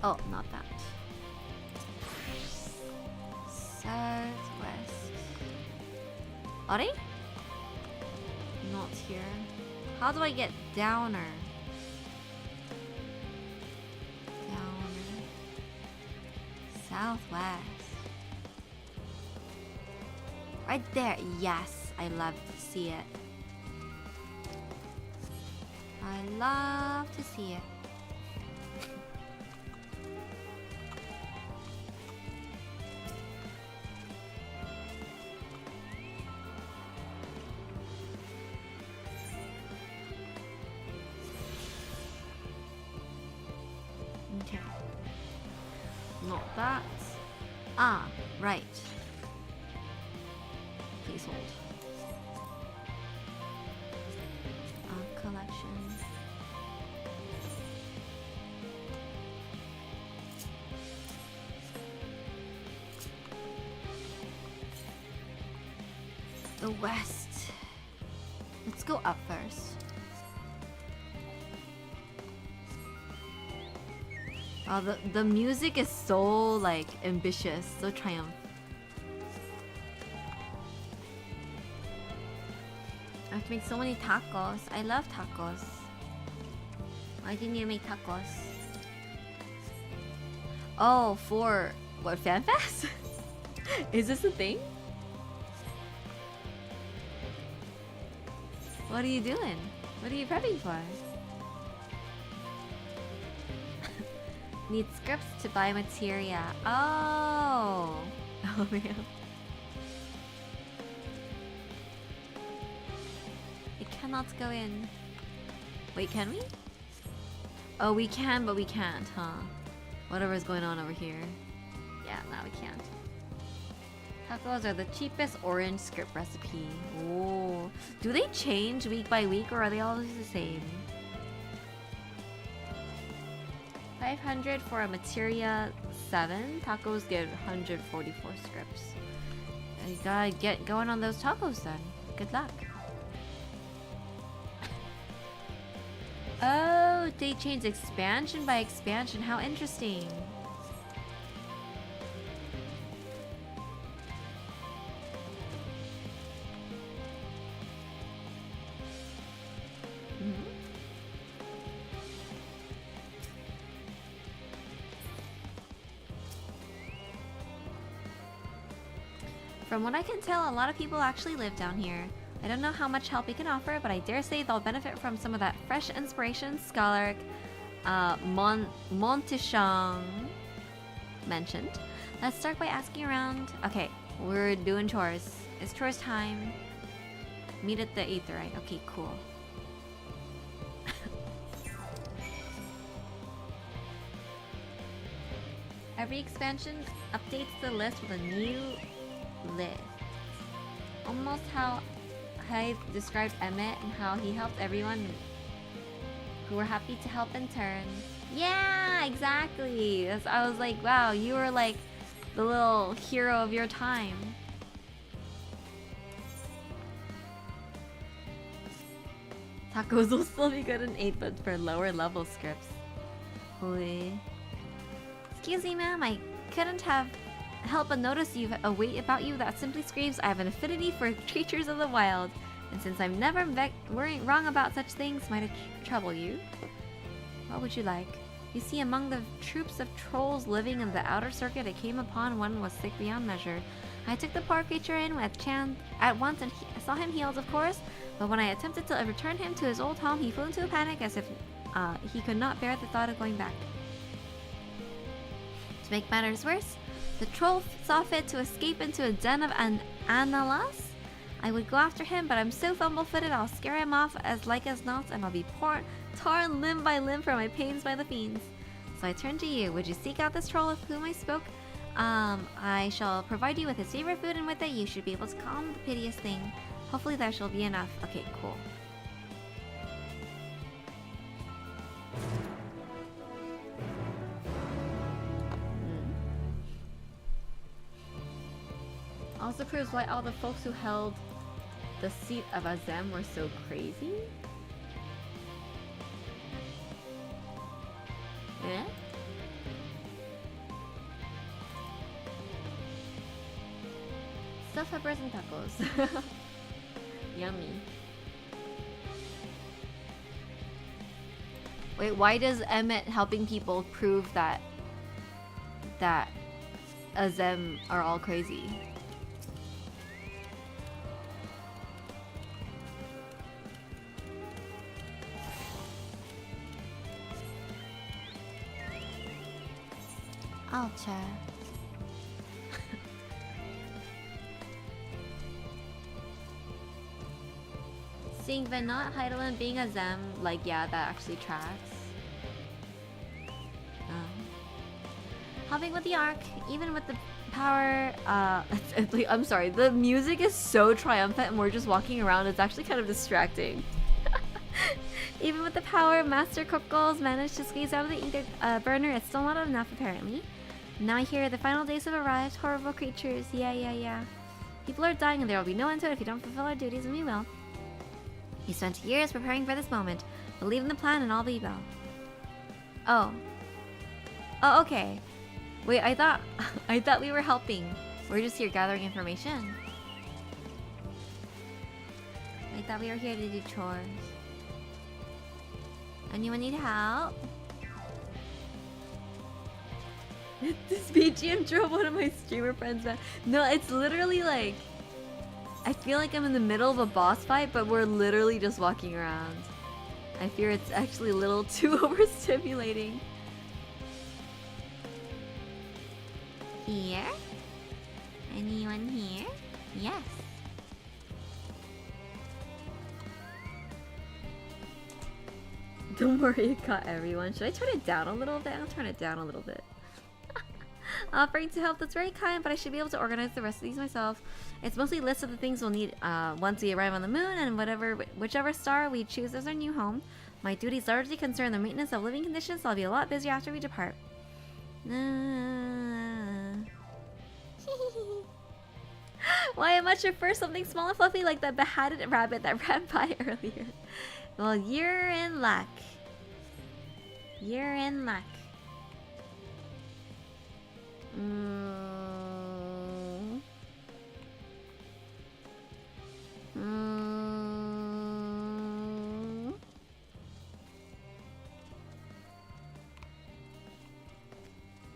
Oh, not that. Southwest. Are they? Not here. How do I get downer? Downer. Southwest. Right there. Yes, I love to see it. I love to see it. Okay. Not that. Ah, right. Please hold. Collection. The west. Let's go up first. Wow, the music is so like ambitious, so triumph. I have to make so many tacos. I love tacos. Why do you need to make tacos? Oh, for what, FanFest? Is this a thing? What are you doing? What are you prepping for? Need scripts to buy materia. Oh! Oh man. It cannot go in. Wait, can we? Oh, we can, but we can't, huh? Whatever's going on over here. Yeah, now we can't. Tacos are the cheapest orange script recipe. Oh. Do they change week by week or are they always the same? 500 for a materia 7. Tacos get 144 scripts. You gotta get going on those tacos then. Good luck. Oh, they changed expansion by expansion. How interesting. From what I can tell, a lot of people actually live down here. I don't know how much help we can offer, but I dare say they'll benefit from some of that fresh inspiration Scholar Montishang mentioned. Let's start by asking around. Okay, we're doing chores. It's chores time. Meet at the Aetherite. Okay, cool. Every expansion updates the list with a new list. Almost how I described Emmett and how he helped everyone who were happy to help in turn. Yeah, exactly. I was like, wow, you were like the little hero of your time. Tacos will still be good in 8, but for lower level scripts. Holy. Excuse me, ma'am. I couldn't help but notice you've a weight about you that simply screams I have an affinity for creatures of the wild. And since I'm never wrong about such things, might it trouble you? What would you like? You see, among the troops of trolls living in the outer circuit, I came upon one was sick beyond measure. I took the poor creature in with at once and saw him healed, of course, but when I attempted to return him to his old home, he flew into a panic as if he could not bear the thought of going back. To make matters worse, the troll saw fit to escape into a den of Analas. I would go after him, but I'm so fumble-footed I'll scare him off as like as not, and I'll be torn limb by limb from my pains by the fiends. So I turn to you. Would you seek out this troll of whom I spoke? I shall provide you with his favorite food, and with it you should be able to calm the piteous thing. Hopefully that shall be enough. Okay, cool. Also proves why all the folks who held the seat of Azem were so crazy. Eh? Stuffed peppers and tacos. Yummy. Wait, why does Emmett helping people prove that Azem are all crazy? I'll check. Seeing Venat, Heidelin being a Zem, like, yeah, that actually tracks. Helping with the arc, even with the power, I'm sorry, the music is so triumphant and we're just walking around, it's actually kind of distracting. Even with the power Master Cookles managed to squeeze out of the ether burner, it's still not enough apparently. Now I hear the final days have arrived. Horrible creatures. Yeah. People are dying and there will be no end to it if we don't fulfill our duties, and we will. We spent years preparing for this moment. Believe in the plan and all be well. Oh, okay. Wait, I thought we were helping. We're just here gathering information. I thought we were here to do chores. Anyone need help? This BGM drove one of my streamer friends back. No, it's literally like, I feel like I'm in the middle of a boss fight, but we're literally just walking around. I fear it's actually a little too overstimulating. Here? Anyone here? Yes. Don't worry, it caught everyone. Should I turn it down a little bit? I'll turn it down a little bit. Offering to help, that's very kind, but I should be able to organize the rest of these myself. It's mostly a list of the things we'll need once we arrive on the moon, and whichever star we choose as our new home. My duties largely concern the maintenance of living conditions, so I'll be a lot busier after we depart. Why, I much prefer something small and fluffy like that behatted rabbit that ran by earlier. Well, you're in luck. You're in luck.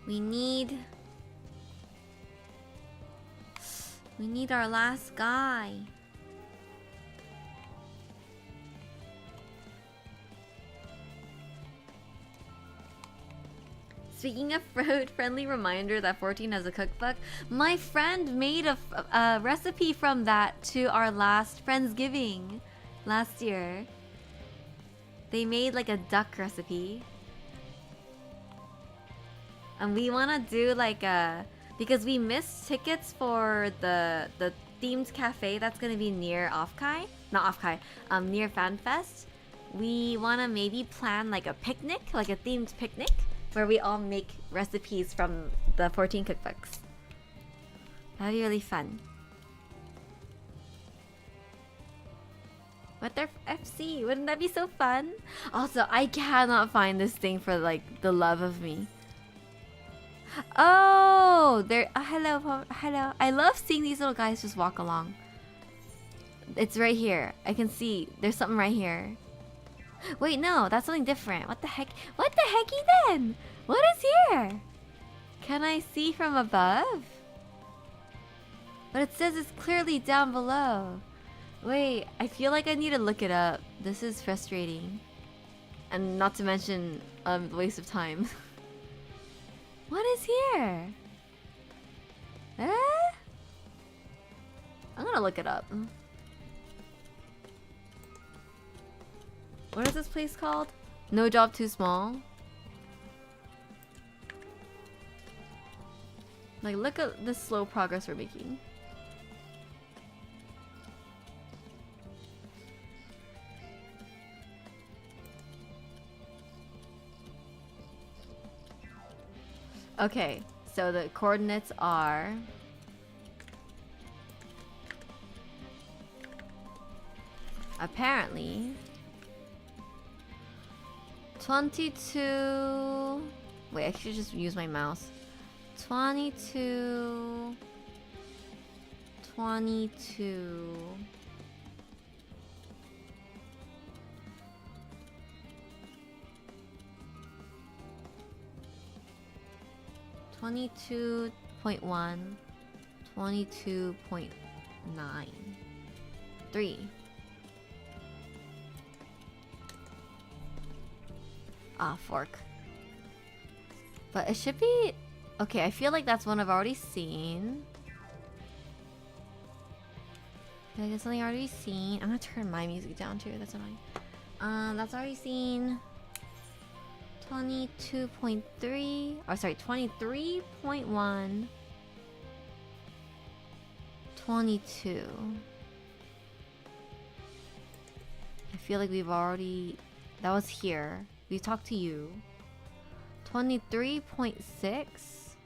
We need We need our last guy. Speaking of fruit, friendly reminder that 14 has a cookbook. My friend made a recipe from that to our last Friendsgiving last year. They made like a duck recipe. And we want to do like a... Because we missed tickets for the themed cafe that's going to be near Offkai. Not Offkai. Near FanFest. We want to maybe plan like a picnic. Like a themed picnic. Where we all make recipes from the 14 cookbooks. That'd be really fun. What their FC? Wouldn't that be so fun? Also, I cannot find this thing for like the love of me. Oh, there. Hello, hello. I love seeing these little guys just walk along. It's right here. I can see. There's something right here. Wait, no, that's something different. What the heck? What the hecky then? What is here? Can I see from above? But it says it's clearly down below. Wait, I feel like I need to look it up. This is frustrating. And not to mention a waste of time. What is here? Eh? I'm gonna look it up. What is this place called? No Job Too Small? Like, look at the slow progress we're making. Okay, so the coordinates are... Apparently... 22... Wait, I should just use my mouse. 22... 22... 22.1, 22.9, 3. Ah, fork. But it should be... Okay, I feel like that's one I've already seen. I feel like it's something I've already seen. I'm gonna turn my music down too, that's annoying. That's already seen. 22.3, oh sorry, 23.1, 22. I feel like we've already, that was here. We talked to you. 23.6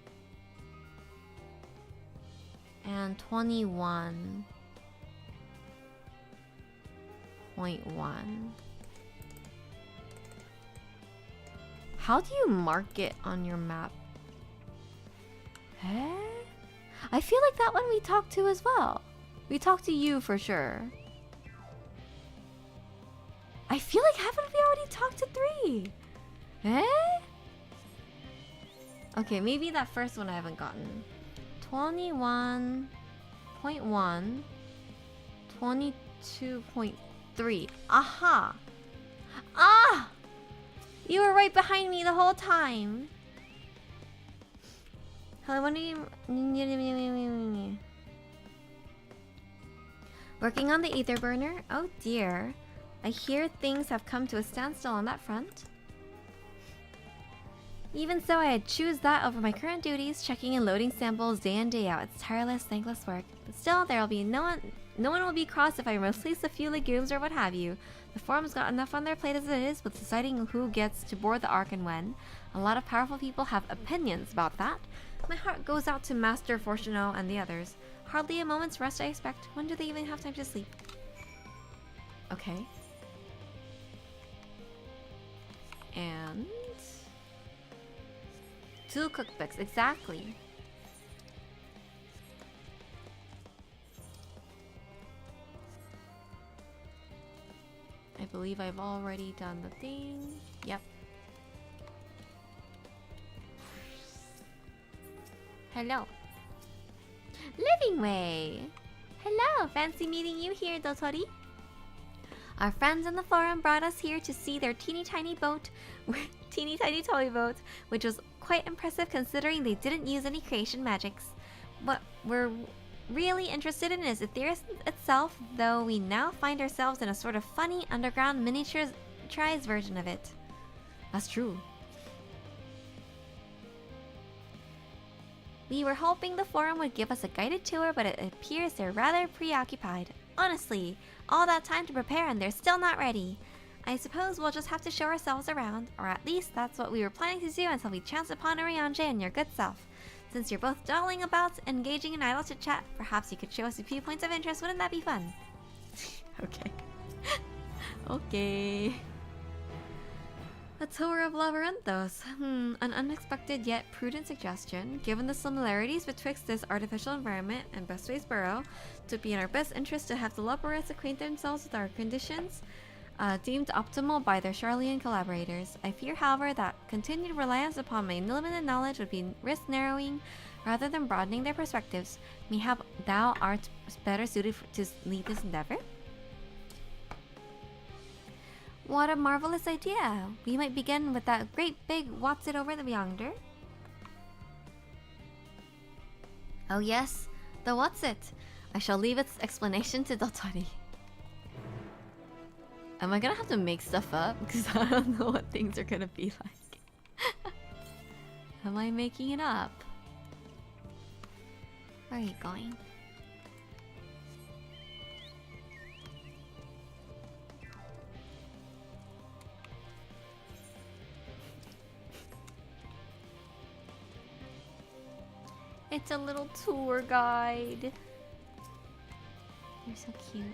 and 21.1. How do you mark it on your map? Eh? I feel like that one we talked to as well. We talked to you for sure. I feel like haven't we already talked to 3? Eh? Okay, maybe that first one I haven't gotten. 21.1, 22.3. Aha! Ah! You were right behind me the whole time. Hello, what are you... Working on the ether burner? Oh dear. I hear things have come to a standstill on that front. Even so, I'd choose that over my current duties, checking and loading samples day in day out. It's tireless, thankless work. But still, there'll be no one will be cross if I release a few legumes or what have you. The forum's got enough on their plate as it is with deciding who gets to board the Ark and when. A lot of powerful people have opinions about that. My heart goes out to Master Fortuno and the others. Hardly a moment's rest, I expect. When do they even have time to sleep? Okay. And... 2 cookbooks, exactly. I believe I've already done the thing. Yep. Hello. Living Way! Hello, fancy meeting you here, Dotori. Our friends in the forum brought us here to see their teeny tiny boat, teeny tiny toy boat, which was quite impressive considering they didn't use any creation magics. What we're really interested in is Etheirys itself, though we now find ourselves in a sort of funny underground miniaturized version of it. That's true. We were hoping the forum would give us a guided tour, but it appears they're rather preoccupied. Honestly, all that time to prepare and they're still not ready. I suppose we'll just have to show ourselves around, or at least that's what we were planning to do until we chanced upon Oriange and your good self. Since you're both dawdling about, engaging in idle chit-chat, perhaps you could show us a few points of interest. Wouldn't that be fun? Okay. Okay. A tour of Labyrinthos. An unexpected yet prudent suggestion, given the similarities betwixt this artificial environment and Bestway's burrow. It would be in our best interest to have the Labyrinths acquaint themselves with our conditions, deemed optimal by their Charlian collaborators. I fear, however, that continued reliance upon my limited knowledge would be risk narrowing rather than broadening their perspectives. Mayhap thou art better suited to lead this endeavor? What a marvelous idea! We might begin with that great big what's it over the yonder. Oh yes, the what's it. I shall leave its explanation to Dotori. Am I gonna have to make stuff up? Because I don't know what things are gonna be like. Am I making it up? Where are you going? It's a little tour guide. You're so cute.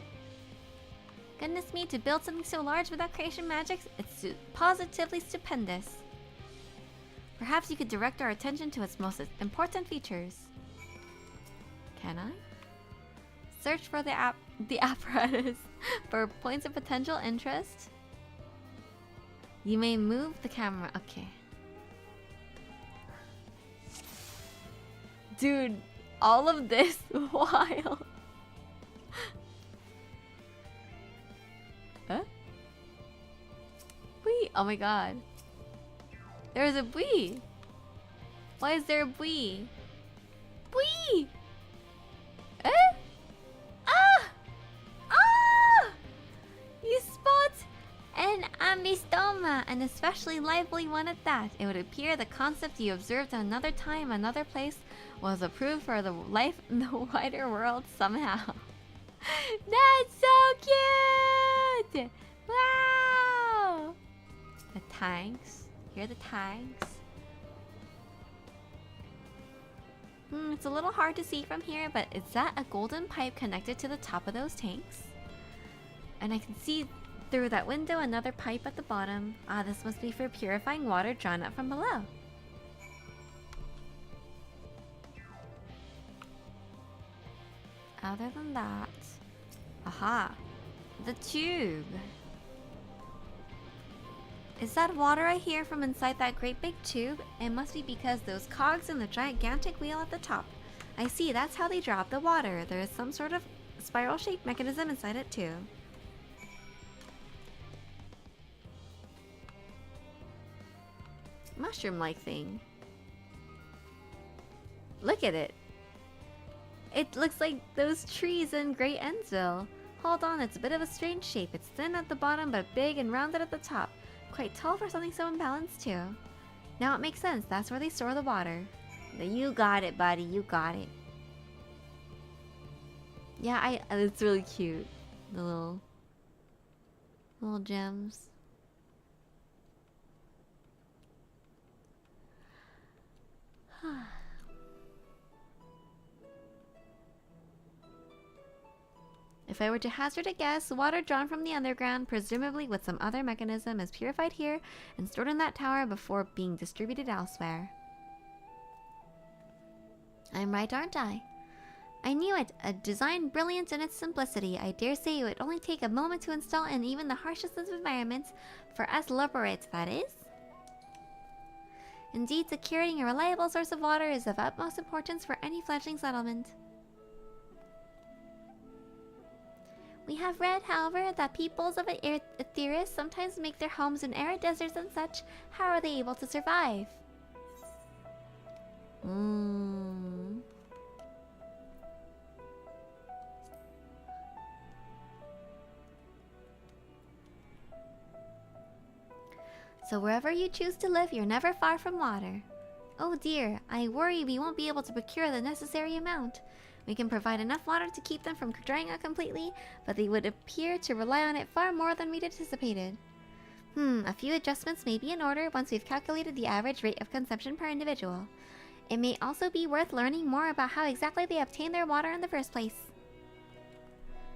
Goodness me, to build something so large without creation magics, it's positively stupendous. Perhaps you could direct our attention to its most important features. Can I? Search for the apparatus for points of potential interest. You may move the camera. Okay. Dude, all of this wild. Huh? Bui! Oh my god. There's a bui! Why is there a bui? Bui! Eh? Ah! Ah! You spot an ambystoma, an especially lively one at that. It would appear the concept you observed another time, another place, was approved for the life in the wider world somehow. That's so cute! Wow! The tanks. Here are the tanks. It's a little hard to see from here, but is that a golden pipe connected to the top of those tanks? And I can see through that window another pipe at the bottom. Ah, this must be for purifying water drawn up from below. Other than that... Aha! The tube! Is that water I hear from inside that great big tube? It must be because those cogs in the gigantic wheel at the top. I see, that's how they drop the water. There is some sort of spiral-shaped mechanism inside it too. Mushroom-like thing. Look at it! It looks like those trees in Great Endsville. Hold on, it's a bit of a strange shape. It's thin at the bottom but big and rounded at the top. Quite tall for something so imbalanced too. Now it makes sense. That's where they store the water. You got it, buddy. You got it. Yeah, it's really cute. The little gems. If I were to hazard a guess, water drawn from the underground, presumably with some other mechanism, is purified here and stored in that tower before being distributed elsewhere. I'm right, aren't I? I knew it! A design brilliant in its simplicity. I dare say it would only take a moment to install in even the harshest of environments, for us Loperites, that is. Indeed, securing a reliable source of water is of utmost importance for any fledgling settlement. We have read, however, that peoples of Aetheris sometimes make their homes in arid deserts and such. How are they able to survive? So wherever you choose to live, you're never far from water. Oh dear, I worry we won't be able to procure the necessary amount. We can provide enough water to keep them from drying out completely, but they would appear to rely on it far more than we'd anticipated. A few adjustments may be in order once we've calculated the average rate of consumption per individual. It may also be worth learning more about how exactly they obtain their water in the first place.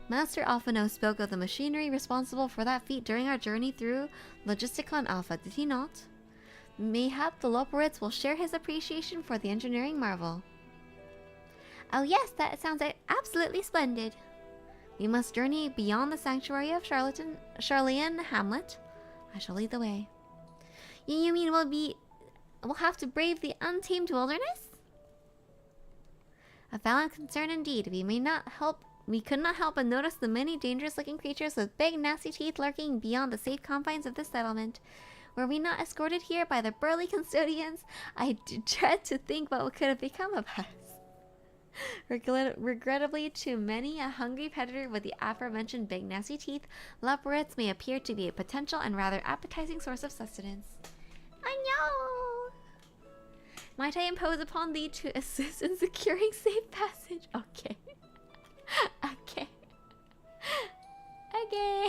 Master Alphino spoke of the machinery responsible for that feat during our journey through Logisticon Alpha, did he not? Mayhap the Loperids will share his appreciation for the engineering marvel. Oh yes, that sounds absolutely splendid. We must journey beyond the sanctuary of Charlean Hamlet. I shall lead the way. You mean we'll have to brave the untamed wilderness? A valid concern indeed. We could not help but notice the many dangerous-looking creatures with big, nasty teeth lurking beyond the safe confines of this settlement. Were we not escorted here by the burly custodians? I dread to think what could have become of us. Regrettably, to many, a hungry predator with the aforementioned big, nasty teeth, Loperids may appear to be a potential and rather appetizing source of sustenance. I know! Might I impose upon thee to assist in securing safe passage? Okay. Okay. Okay.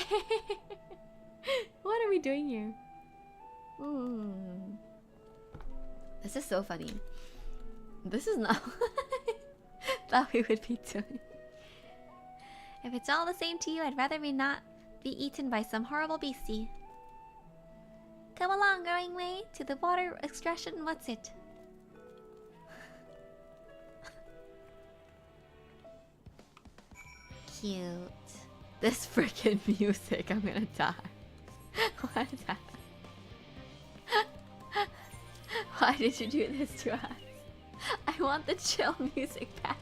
What are we doing here? This is so funny. This is not what I thought we would be doing. If it's all the same to you, I'd rather we not be eaten by some horrible beastie. Come along, growing way, to the water extraction. What's it? Cute. This freaking music, I'm gonna die. What is that? Why did you do this to us? I want the chill music back.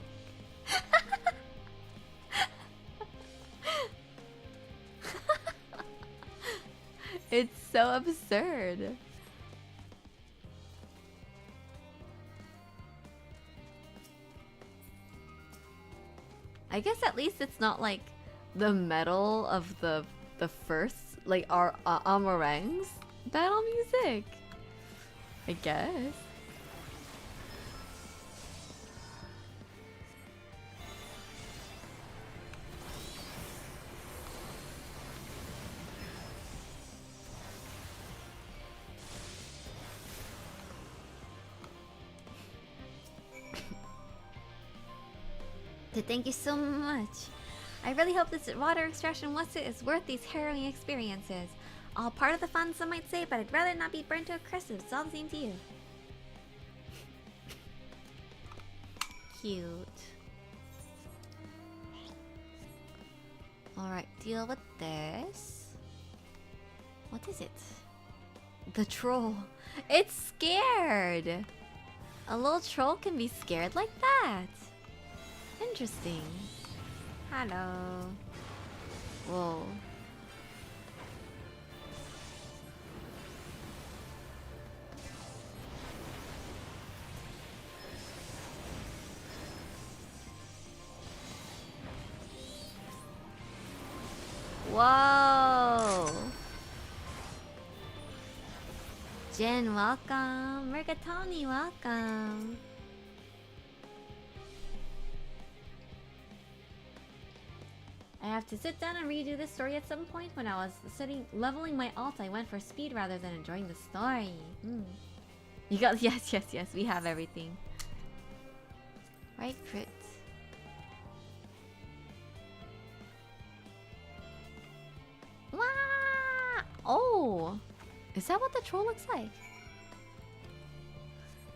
It's so absurd. I guess at least it's not like the metal of the first, like our Amarang's battle music. I guess. Thank you so much. I really hope this water extraction is worth these harrowing experiences. All part of the fun, some might say, but I'd rather not be burnt to a crisp if it's all the same to you. Cute. Alright, deal with this. What is it? The troll. It's scared! A little troll can be scared like that. Interesting. Hello. Whoa. Whoa! Jen, welcome. Mergatoni, welcome. I have to sit down and redo this story at some point. When I was leveling my alt, I went for speed rather than enjoying the story. You got yes, we have everything. Right, crit. Wah! Oh! Is that what the troll looks like?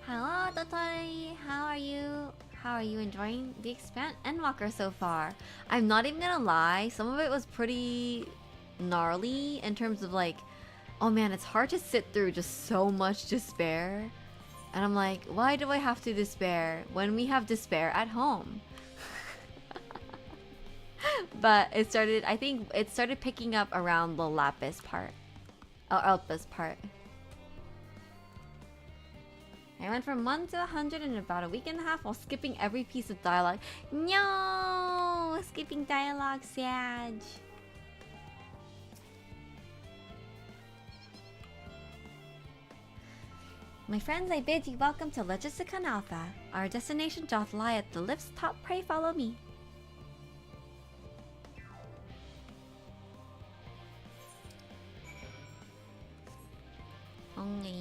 Hello, Totori. How are you? How are you enjoying the Endwalker so far? I'm not even gonna lie, some of it was pretty gnarly in terms of like, oh man, it's hard to sit through just so much despair. And I'm like, why do I have to despair when we have despair at home? But it started, I think it started picking up around the Lapis part. Oh, Elpis part. I went from 1 to 100 in about a week and a half while skipping every piece of dialogue. No! Skipping dialogue, sad. My friends, I bid you welcome to Logisticon Alpha. Our destination doth lie at the lift's top. Pray follow me. Okay.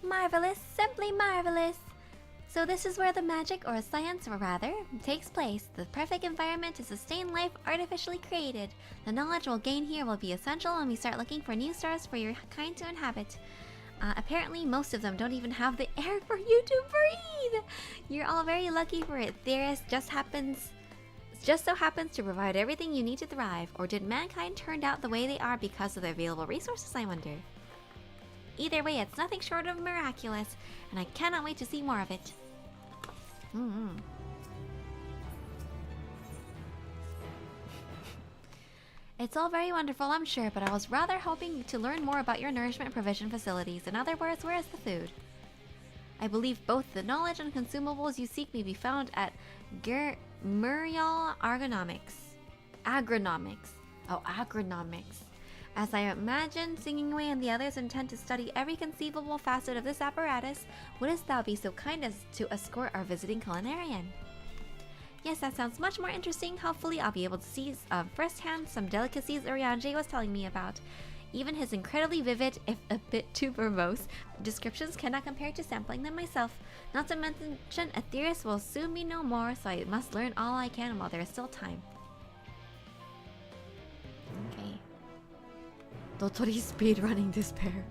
Marvelous, simply marvelous. So this is where the magic, or science or rather, takes place. The perfect environment to sustain life artificially created. The knowledge we'll gain here will be essential when we start looking for new stars for your kind to inhabit. Apparently most of them don't even have the air for you to breathe. You're all very lucky for it. Theris just so happens to provide everything you need to thrive. Or did mankind turn out the way they are because of the available resources, I wonder? Either way, it's nothing short of miraculous, and I cannot wait to see more of it. It's all very wonderful, I'm sure, but I was rather hoping to learn more about your nourishment provision facilities. In other words, where is the food? I believe both the knowledge and consumables you seek may be found at Muriel Agronomics. Oh, Agronomics. As I imagine, Singingway and the others intend to study every conceivable facet of this apparatus, wouldst thou be so kind as to escort our visiting culinarian? Yes, that sounds much more interesting. Hopefully I'll be able to see firsthand some delicacies Urianger was telling me about. Even his incredibly vivid, if a bit too verbose, descriptions cannot compare to sampling them myself. Not to mention, Aetheris will soon be no more, so I must learn all I can while there is still time. Okay. Dotori speedrunning despair.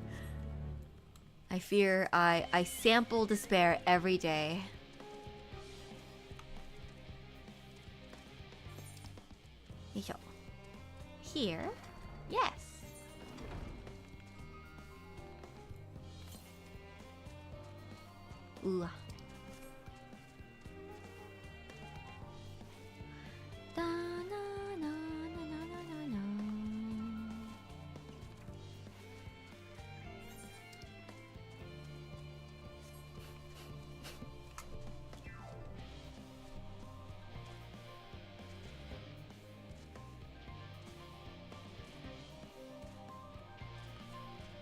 I fear I sample despair every day. Here? Yes. Ooh. Da, na, na, na, na, na, na.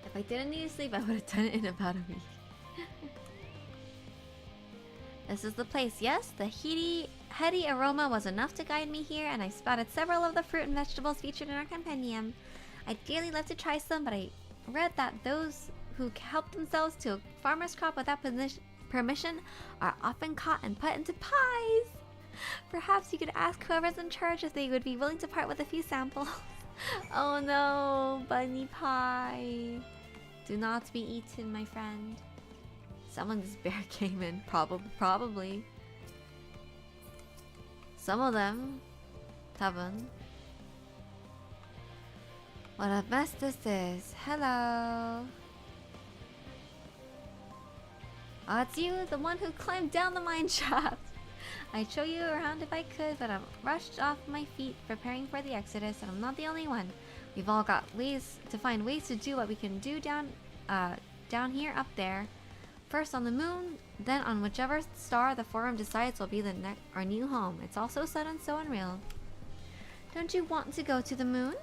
If I didn't need to sleep, I would have done it in about a week. This is the place, yes? The heady aroma was enough to guide me here, and I spotted several of the fruit and vegetables featured in our compendium. I'd dearly love to try some, but I read that those who help themselves to a farmer's crop without permission are often caught and put into pies. Perhaps you could ask whoever's in charge if they would be willing to part with a few samples. Oh no, bunny pie. Do not be eaten, my friend. Someone's bear came in, probably. Some of them. Tavern. What a mess this is. Hello. Oh, it's you, the one who climbed down the mine shaft. I'd show you around if I could, but I'm rushed off my feet preparing for the exodus, and I'm not the only one. We've all got ways to find ways to do what we can do down here, up there. First on the moon, then on whichever star the forum decides will be our new home. It's all so sudden, so unreal. Don't you want to go to the moon?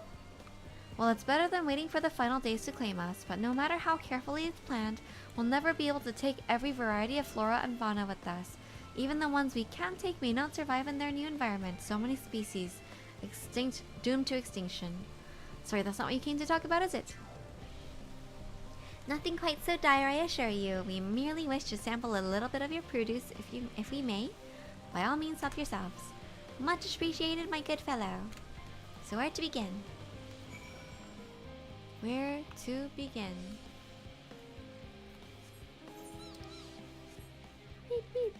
Well, it's better than waiting for the final days to claim us, but no matter how carefully it's planned, we'll never be able to take every variety of flora and fauna with us. Even the ones we can take may not survive in their new environment. So many species doomed to extinction. Sorry, that's not what you came to talk about, is it? Nothing quite so dire, I assure you. We merely wish to sample a little bit of your produce, if we may. By all means, help yourselves. Much appreciated, my good fellow. So where to begin? Where to begin? Beep beep.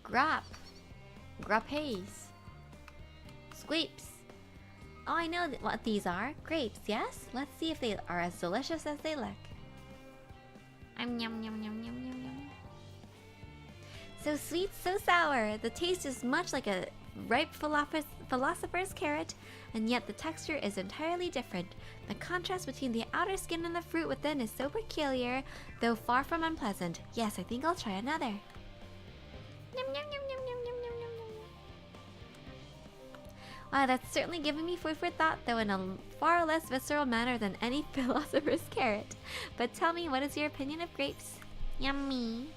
Grap. Grapes. Squeeps. Oh, I know what these are. Grapes, yes? Let's see if they are as delicious as they look. Yum yum yum yum yum yum. So sweet, so sour. The taste is much like a ripe philosopher's carrot, and yet the texture is entirely different. The contrast between the outer skin and the fruit within is so peculiar, though far from unpleasant. Yes, I think I'll try another. Yum yum yum yum yum yum yum yum yum. Wow, that's certainly giving me food for thought, though in a far less visceral manner than any philosopher's carrot. But tell me, what is your opinion of grapes? Yummy.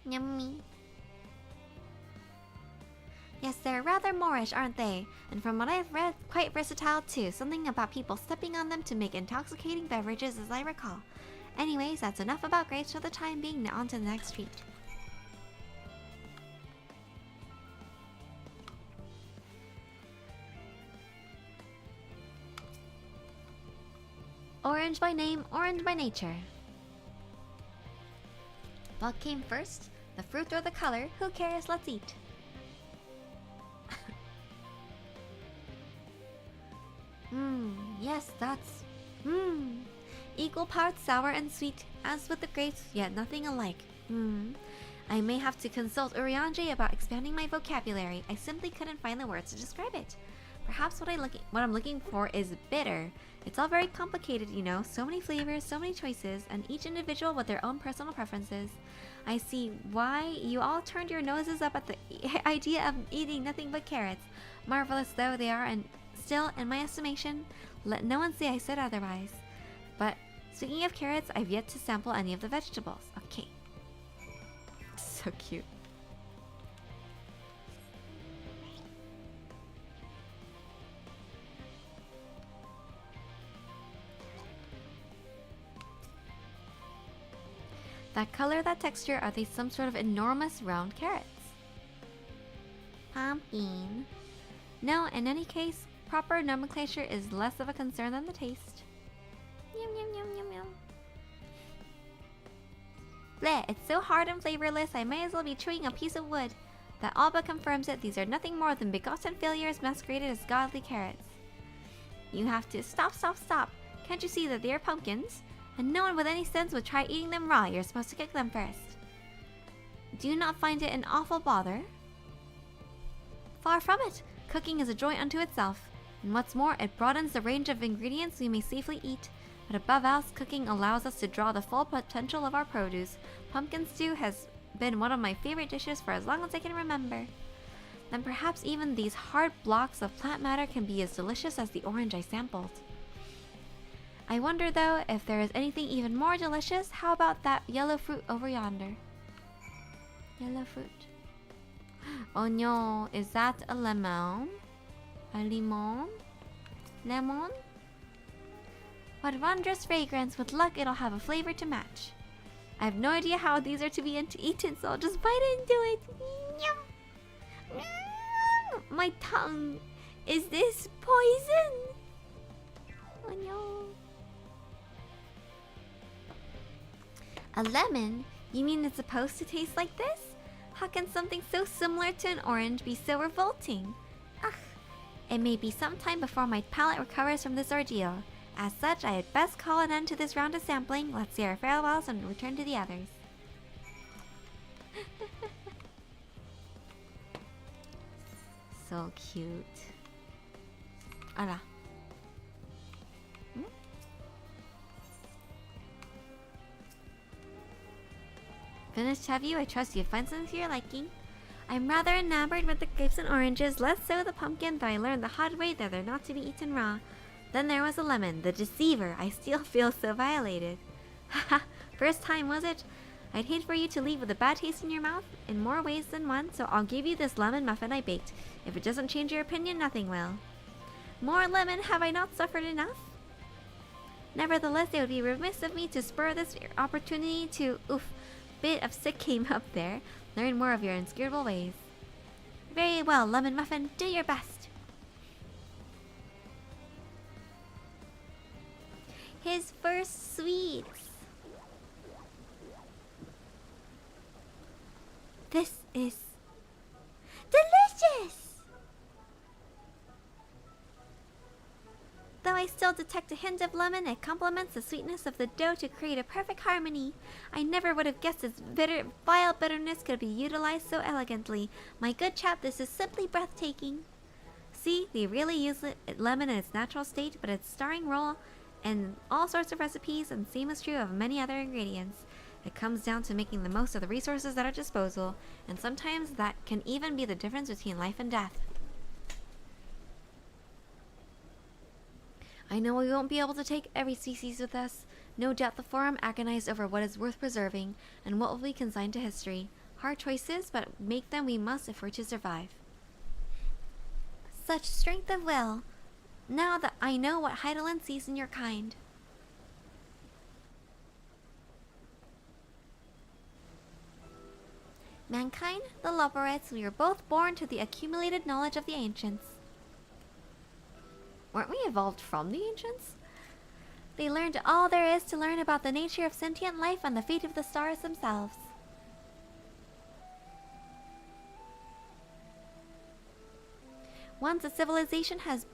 Yummy. Yes, they're rather Moorish, aren't they? And from what I've read, quite versatile too. Something about people stepping on them to make intoxicating beverages, as I recall. Anyways, that's enough about grapes for the time being. Now on to the next treat. Orange by name, orange by nature. What came first? The fruit or the color? Who cares? Let's eat. Yes, that's... Equal parts sour and sweet, as with the grapes, yet nothing alike. I may have to consult Urianger about expanding my vocabulary. I simply couldn't find the words to describe it. Perhaps what I'm looking for is bitter. It's all very complicated, you know. So many flavors, so many choices, and each individual with their own personal preferences. I see why you all turned your noses up at the idea of eating nothing but carrots. Marvelous though they are, and still, in my estimation, let no one say I said otherwise. But speaking of carrots, I've yet to sample any of the vegetables. Okay. So cute. That color, that texture, are they some sort of enormous round carrots? Pumpkin. No, in any case, proper nomenclature is less of a concern than the taste. Yum yum yum yum yum. Bleh, it's so hard and flavorless, I may as well be chewing a piece of wood. That all but confirms it. These are nothing more than begotten failures masqueraded as godly carrots. You have to stop. Can't you see that they are pumpkins? And no one with any sense would try eating them raw. You're supposed to cook them first. Do you not find it an awful bother? Far from it. Cooking is a joy unto itself. And what's more, it broadens the range of ingredients we may safely eat. But above all, cooking allows us to draw the full potential of our produce. Pumpkin stew has been one of my favorite dishes for as long as I can remember. Then perhaps even these hard blocks of plant matter can be as delicious as the orange I sampled. I wonder though, if there is anything even more delicious. How about that yellow fruit over yonder? Yellow fruit. Oh no, is that a lemon? A lemon? Lemon? What wondrous fragrance. With luck, it'll have a flavor to match. I have no idea how these are to be eaten, so I'll just bite into it. Yum. My tongue. Is this poison? Oh no. A lemon? You mean it's supposed to taste like this? How can something so similar to an orange be so revolting? Ugh. It may be some time before my palate recovers from this ordeal. As such, I had best call an end to this round of sampling. Let's say our farewells and return to the others. So cute. Ala. Finished, have you? I trust you find something to your liking. I'm rather enamored with the grapes and oranges, less so the pumpkin, though I learned the hard way that they're not to be eaten raw. Then there was the lemon, the deceiver. I still feel so violated. Haha, first time was it? I'd hate for you to leave with a bad taste in your mouth in more ways than one, so I'll give you this lemon muffin I baked. If it doesn't change your opinion, nothing will. More lemon, have I not suffered enough? Nevertheless, it would be remiss of me to spur this opportunity to, bit of sick came up there, learn more of your inscrutable ways. Very well, lemon muffin, do your best. His first sweets. This is delicious! Though I still detect a hint of lemon, it complements the sweetness of the dough to create a perfect harmony. I never would have guessed its vile bitterness could be utilized so elegantly. My good chap, this is simply breathtaking. See, they really use lemon in its natural state, but its starring role in all sorts of recipes, and same is true of many other ingredients. It comes down to making the most of the resources at our disposal, and sometimes that can even be the difference between life and death. I know we won't be able to take every species with us. No doubt the Forum agonized over what is worth preserving, and what will be consigned to history. Hard choices, but make them we must if we're to survive. Such strength of will, now that I know what Heidelin sees in your kind. Mankind, the Loperites, we were both born to the accumulated knowledge of the ancients. Weren't we evolved from the ancients? They learned all there is to learn about the nature of sentient life and the fate of the stars themselves. Once a civilization has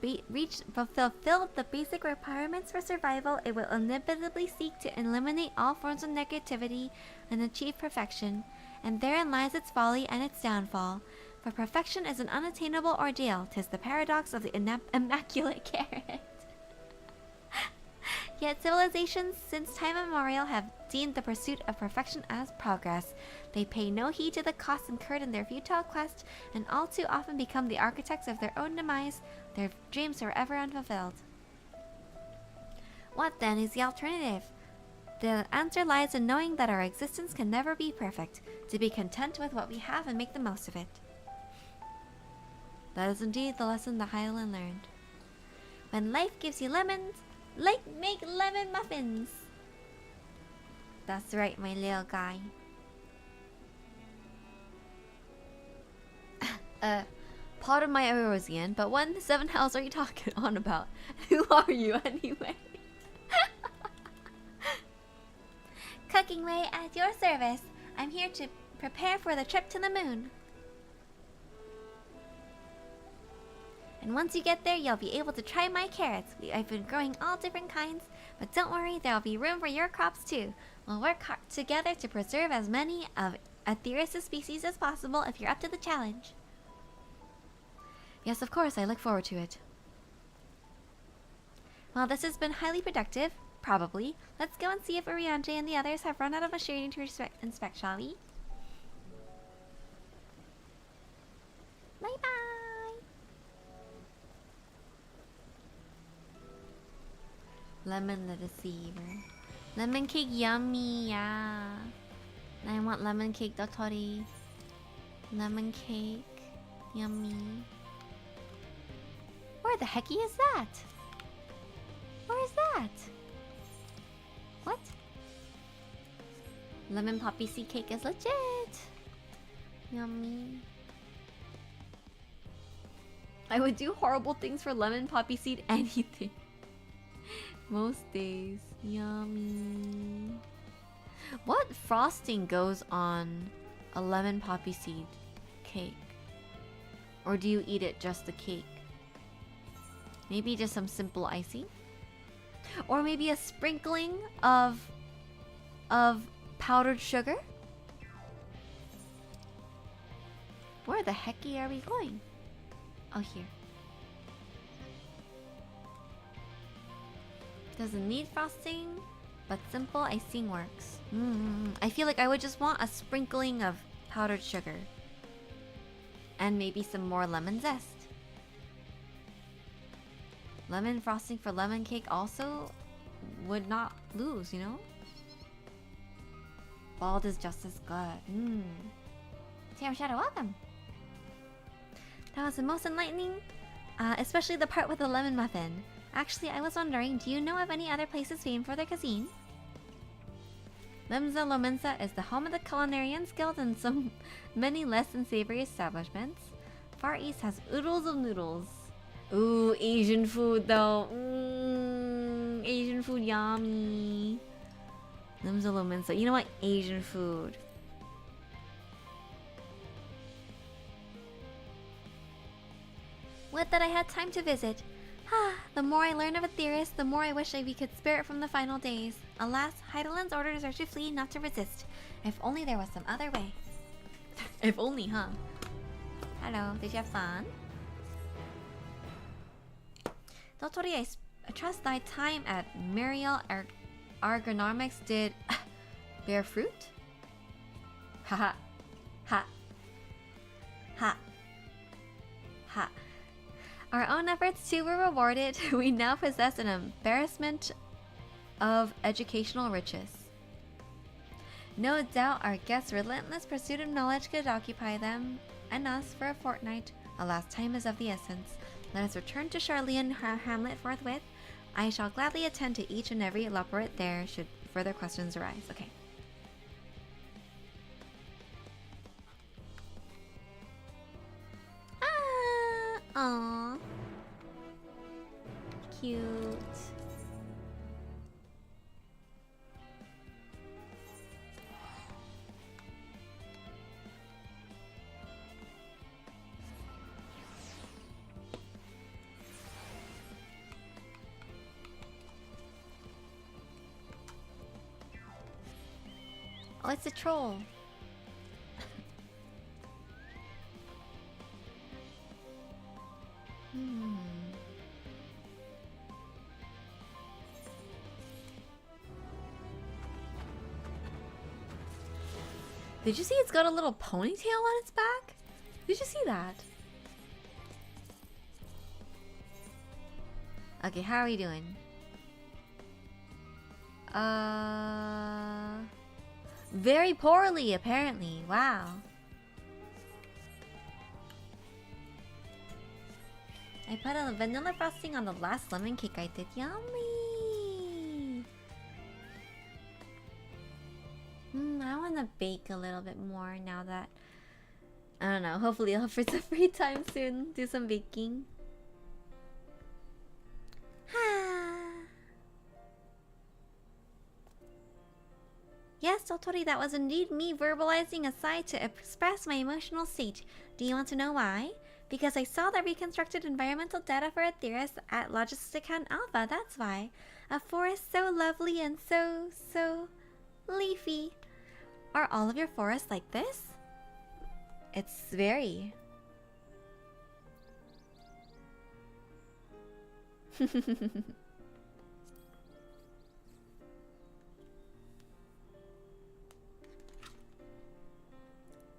fulfilled the basic requirements for survival, it will inevitably seek to eliminate all forms of negativity and achieve perfection, and therein lies its folly and its downfall. For perfection is an unattainable ordeal. 'Tis the paradox of the immaculate carrot. Yet civilizations since time immemorial have deemed the pursuit of perfection as progress. They pay no heed to the costs incurred in their futile quest, and all too often become the architects of their own demise, their dreams forever unfulfilled. What then is the alternative? The answer lies in knowing that our existence can never be perfect, to be content with what we have and make the most of it. That is indeed the lesson that Hylan learned. When life gives you lemons, make lemon muffins. That's right, my little guy. Pardon my Erosian, but what in the seven hells are you talking on about? Who are you anyway? Cooking Ray at your service. I'm here to prepare for the trip to the moon. And once you get there, you'll be able to try my carrots. I've been growing all different kinds, but don't worry, there'll be room for your crops too. We'll work hard together to preserve as many of Aetheris' species as possible if you're up to the challenge. Yes, of course, I look forward to it. Well, this has been highly productive, probably. Let's go and see if Oriante and the others have run out of machinery to inspect, shall we? Bye-bye! Lemon the Deceiver. Lemon cake yummy, yeah. I want lemon cake, Dotori. Lemon cake, yummy. Where the hecky is that? Where is that? What? Lemon poppy seed cake is legit. Yummy. I would do horrible things for lemon poppy seed anything. Most days. Yummy. What frosting goes on a lemon poppy seed cake? Or do you eat it just the cake? Maybe just some simple icing? Or maybe a sprinkling of powdered sugar? Where the hecky are we going? Oh, here. Doesn't need frosting, but simple icing works. I feel like I would just want a sprinkling of powdered sugar. And maybe some more lemon zest. Lemon frosting for lemon cake also would not lose, you know? Bald is just as good. Tam Shadow, welcome! That was the most enlightening, especially the part with the lemon muffin. Actually, I was wondering, do you know of any other places famed for their cuisine? Lemza Lomensa is the home of the Culinarians Guild and some many less than savory establishments. Far East has oodles of noodles. Ooh, Asian food though. Asian food, yummy. Lemza Lomensa. You know what? Asian food. Would that I had time to visit. The more I learn of Aetheris, the more I wish we could spare it from the final days. Alas, Heidelin's orders are to flee, not to resist. If only there was some other way. If only, huh? Hello, did you have fun? Dotori, I trust thy time at Muriel Ergonomics did bear fruit? Haha. Ha. Ha. Ha. Our own efforts too were rewarded. We now possess an embarrassment of educational riches. No doubt our guests' relentless pursuit of knowledge could occupy them and us for a fortnight. Alas, time is of the essence. Let us return to Charlian Hamlet forthwith. I shall gladly attend to each and every Loporrit there should further questions arise. Okay. Aww. Cute. Oh, it's a troll. Did you see it's got a little ponytail on its back? Did you see that? Okay, how are we doing? Very poorly, apparently. Wow. I put a vanilla frosting on the last lemon cake I did. Yummy! I want to bake a little bit more now that... I don't know, hopefully I'll have some free time soon. Do some baking. Yes, Dotori, that was indeed me verbalizing a sigh to express my emotional state. Do you want to know why? Because I saw the reconstructed environmental data for Aetheris at Logisticon Alpha, that's why. A forest so lovely and so leafy. Are all of your forests like this? It's very.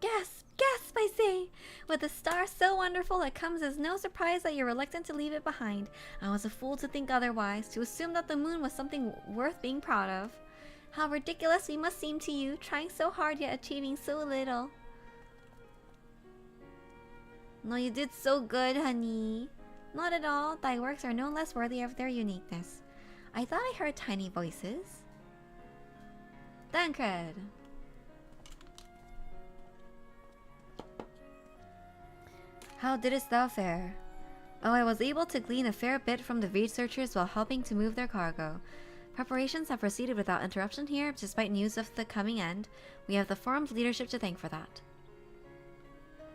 Gasp, I say! With a star so wonderful, it comes as no surprise that you're reluctant to leave it behind. I was a fool to think otherwise, to assume that the moon was something worth being proud of. How ridiculous we must seem to you, trying so hard yet achieving so little. No, you did so good, honey. Not at all. Thy works are no less worthy of their uniqueness. I thought I heard tiny voices. Dankred. How didst thou fare? Oh, I was able to glean a fair bit from the researchers while helping to move their cargo. Preparations have proceeded without interruption here, despite news of the coming end. We have the forum's leadership to thank for that.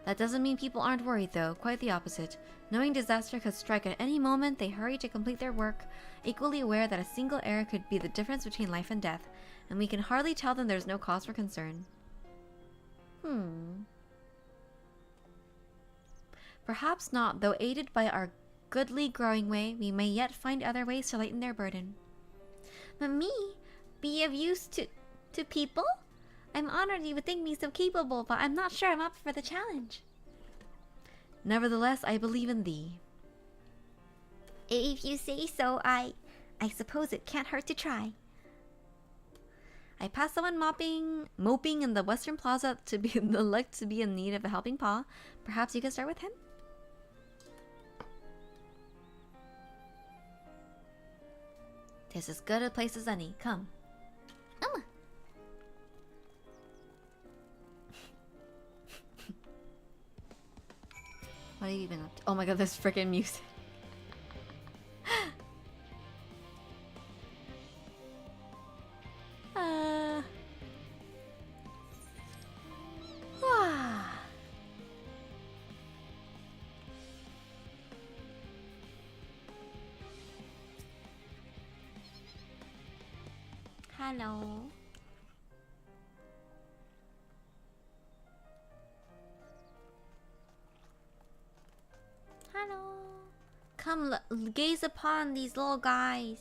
That doesn't mean people aren't worried, though. Quite the opposite. Knowing disaster could strike at any moment, they hurry to complete their work, equally aware that a single error could be the difference between life and death, and we can hardly tell them there's no cause for concern. Perhaps not, though aided by our goodly growing way, we may yet find other ways to lighten their burden. But me? Be of use to people? I'm honored you would think me so capable, but I'm not sure I'm up for the challenge. Nevertheless, I believe in thee. If you say so, I suppose it can't hurt to try. I passed someone moping in the Western Plaza to be in need of a helping paw. Perhaps you could start with him? This is as good a place as any. Come. What have you been up to? Oh my god, this freaking music. Hello. Hello. Come gaze upon these little guys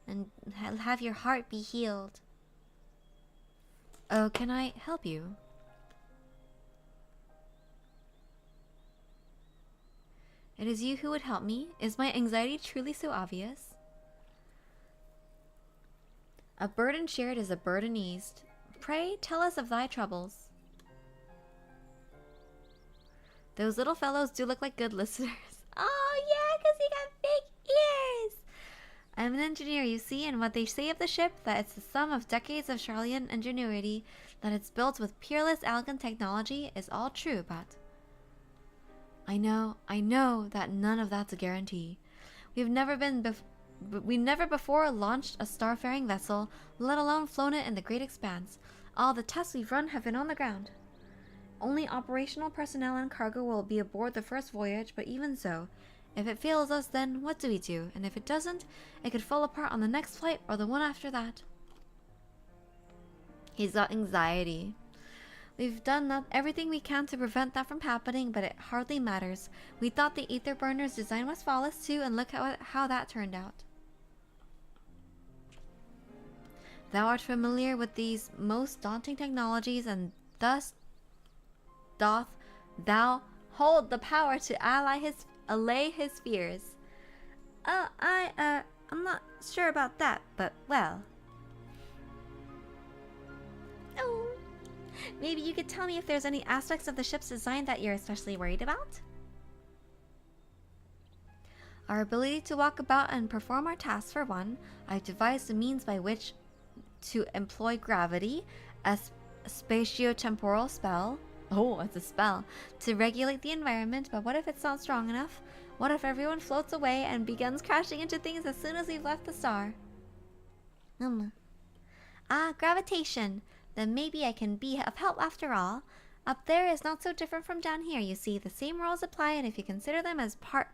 and have your heart be healed. Oh, can I help you? It is you who would help me? Is my anxiety truly so obvious? A burden shared is a burden eased. Pray tell us of thy troubles. Those little fellows do look like good listeners. Oh yeah, because he got big ears! I'm an engineer, you see, and what they say of the ship, that it's the sum of decades of Charlian ingenuity, that it's built with peerless elegant technology, is all true, but I know that none of that's a guarantee. We never before launched a starfaring vessel, let alone flown it in the great expanse. All the tests we've run have been on the ground. Only operational personnel and cargo will be aboard the first voyage, but even so, if it fails us, then what do we do? And if it doesn't, it could fall apart on the next flight or the one after that. He's got anxiety. We've done everything we can to prevent that from happening, but it hardly matters. We thought the ether burner's design was flawless too, and look how that turned out. Thou art familiar with these most daunting technologies, and thus doth thou hold the power to allay his fears. I'm not sure about that, but well. Oh. Maybe you could tell me if there's any aspects of the ship's design that you're especially worried about? Our ability to walk about and perform our tasks, for one. I've devised a means by which to employ gravity, a spatio-temporal spell. Oh, it's a spell. To regulate the environment, but what if it's not strong enough? What if everyone floats away and begins crashing into things as soon as we've left the star? Gravitation. Then maybe I can be of help after all. Up there is not so different from down here, you see. The same rules apply, and if you consider them as part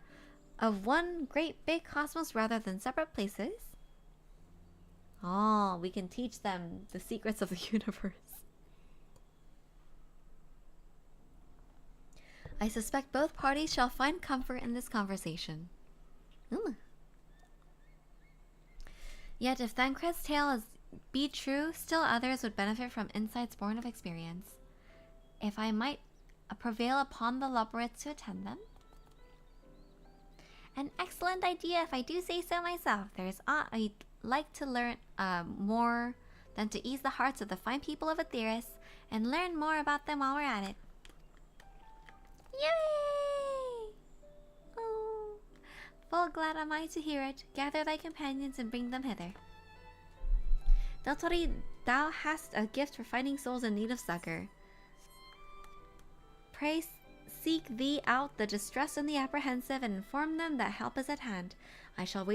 of one great big cosmos rather than separate places. Oh, we can teach them the secrets of the universe. I suspect both parties shall find comfort in this conversation. Ooh. Yet if Thancred's tale be true, still others would benefit from insights born of experience. If I might prevail upon the Loperites to attend them. An excellent idea, if I do say so myself. There's aught I'd like to learn more than to ease the hearts of the fine people of Aetheris, and learn more about them while we're at it. Yay! Oh, full glad am I to hear it. Gather thy companions and bring them hither. Deltori, thou hast a gift for finding souls in need of succor. Pray seek thee out the distressed and the apprehensive, and inform them that help is at hand. I shall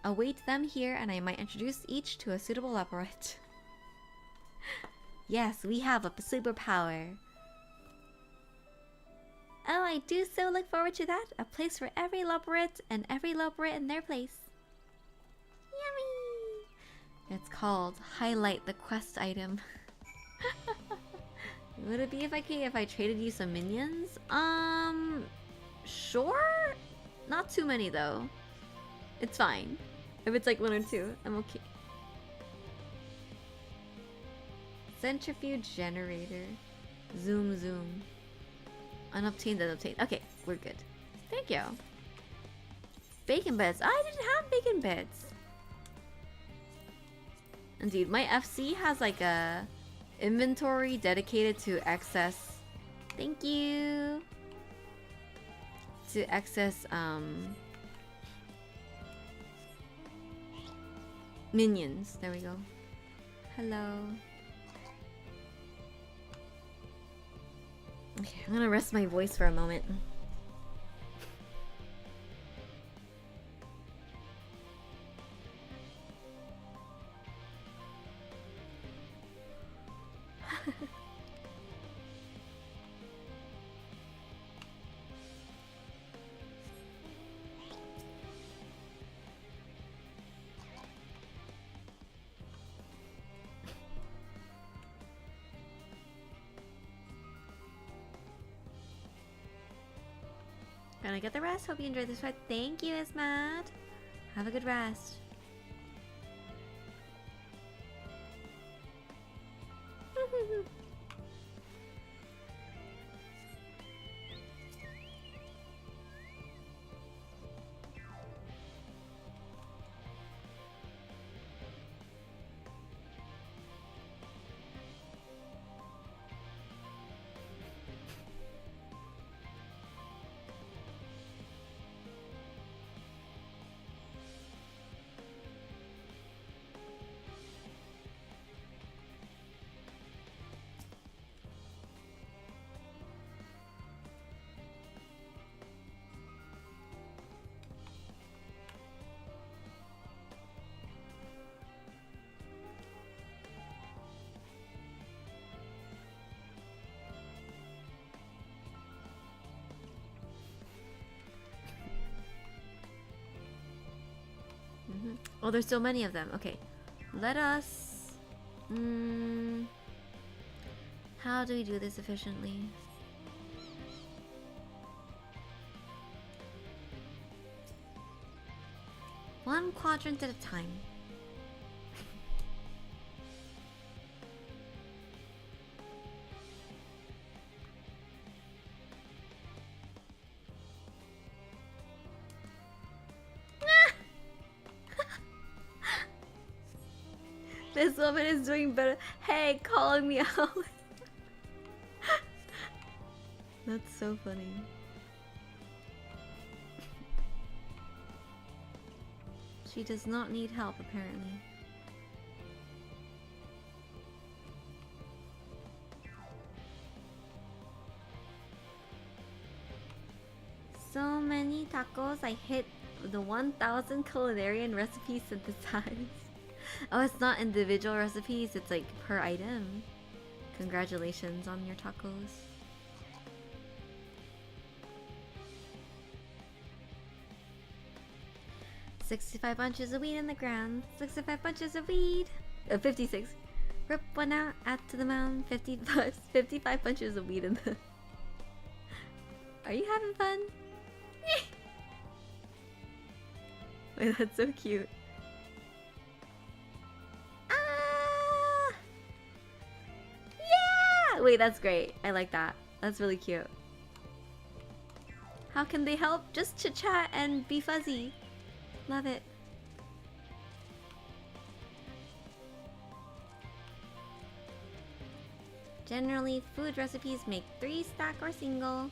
await them here, and I might introduce each to a suitable Loperite. Yes, we have a superpower. Oh, I do so look forward to that. A place for every Loperite, and every Loperite in their place. Yummy! It's called Highlight the Quest Item. Would it be if I traded you some minions? Sure? Not too many though. It's fine. If it's like 1 or 2, I'm okay. Centrifuge generator. Zoom zoom. Unobtained, unobtained. Okay, we're good. Thank you. Bacon bits. I didn't have bacon bits. Indeed, my FC has like a inventory dedicated to excess. Thank you. To excess minions. There we go. Hello. Okay, I'm gonna rest my voice for a moment. Gonna get the rest. Hope you enjoyed this fight. Thank you, Ismat. Have a good rest. Oh, there's so many of them. Okay. Let us... how do we do this efficiently? One quadrant at a time. This woman is doing better. Hey, calling me out. That's so funny. She does not need help, apparently. So many tacos, I hit the 1,000 culinarian recipes synthesized. Oh, it's not individual recipes, it's like per item. Congratulations on your tacos. "65 bunches of weed in the ground. 65 bunches of weed." 56. "Rip one out, add to the mound. 55 bunches of weed in the... Are you having fun? Wait, that's so cute. Wait, that's great. I like that. That's really cute. How can they help? Just chit chat and be fuzzy. Love it. Generally, food recipes make 3 stack or single.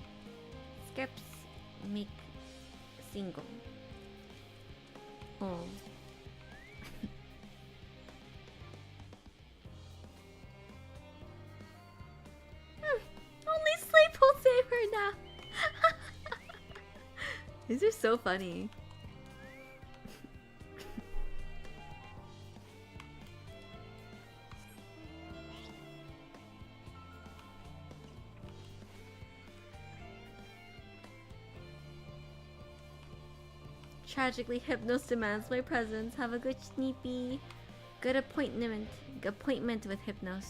Scripts make single. Oh. Only sleep will save her now. These are so funny. Tragically, Hypnos demands my presence. Have a good sneepy. Good appointment with Hypnos.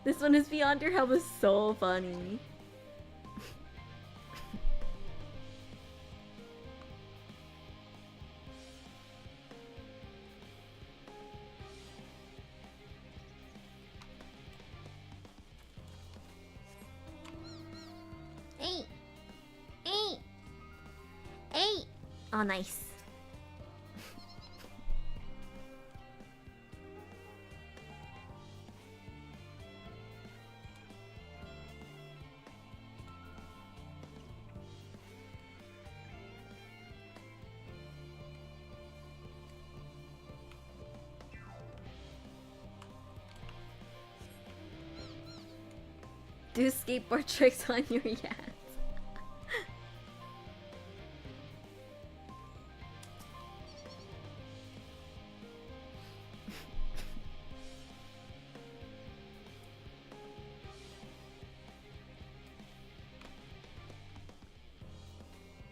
This one is beyond your help is so funny. Eight. Oh, nice. Do skateboard tricks on your yachts.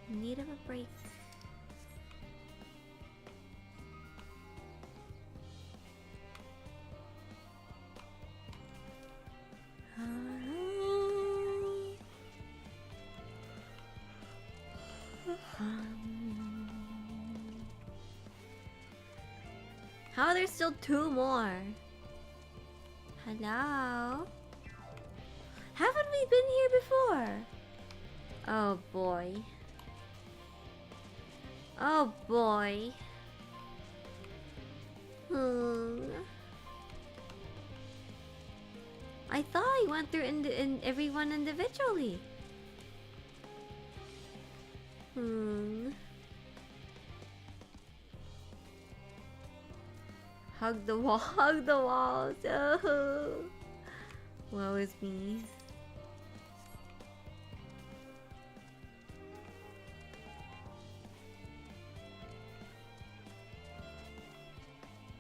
Need of a break. How are there still 2 more? Hello? Haven't we been here before? Oh boy. Oh boy. I thought I went through in everyone individually. Hug the wall, hug the walls. Oh. Woe is me.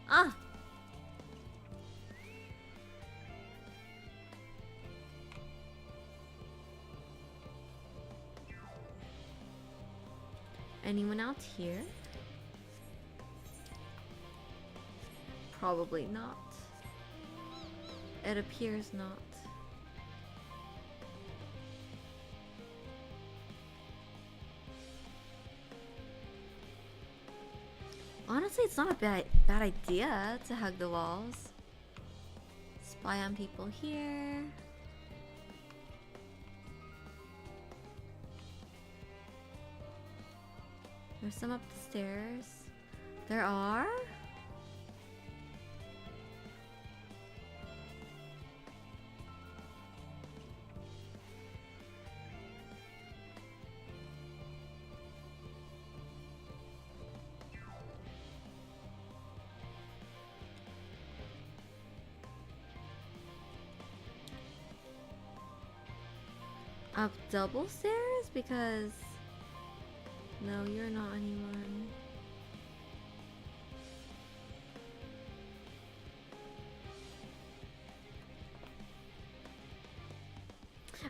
Ah! Anyone out here? Probably not. It appears not. Honestly, it's not a bad idea to hug the walls. Spy on people here. There's some up the stairs. There are? Up double stairs? Because... no, you're not anyone.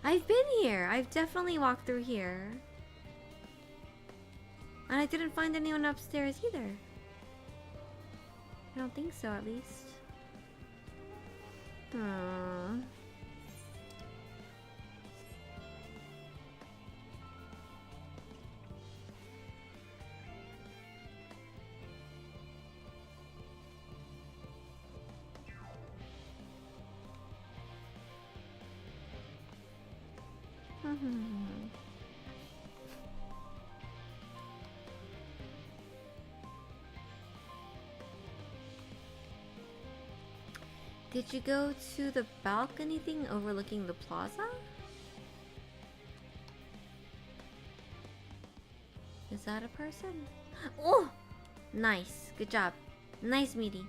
I've been here! I've definitely walked through here. And I didn't find anyone upstairs either. I don't think so, at least. Aww. Did you go to the balcony thing overlooking the plaza? Is that a person? Oh! Nice. Good job. Nice, meaty.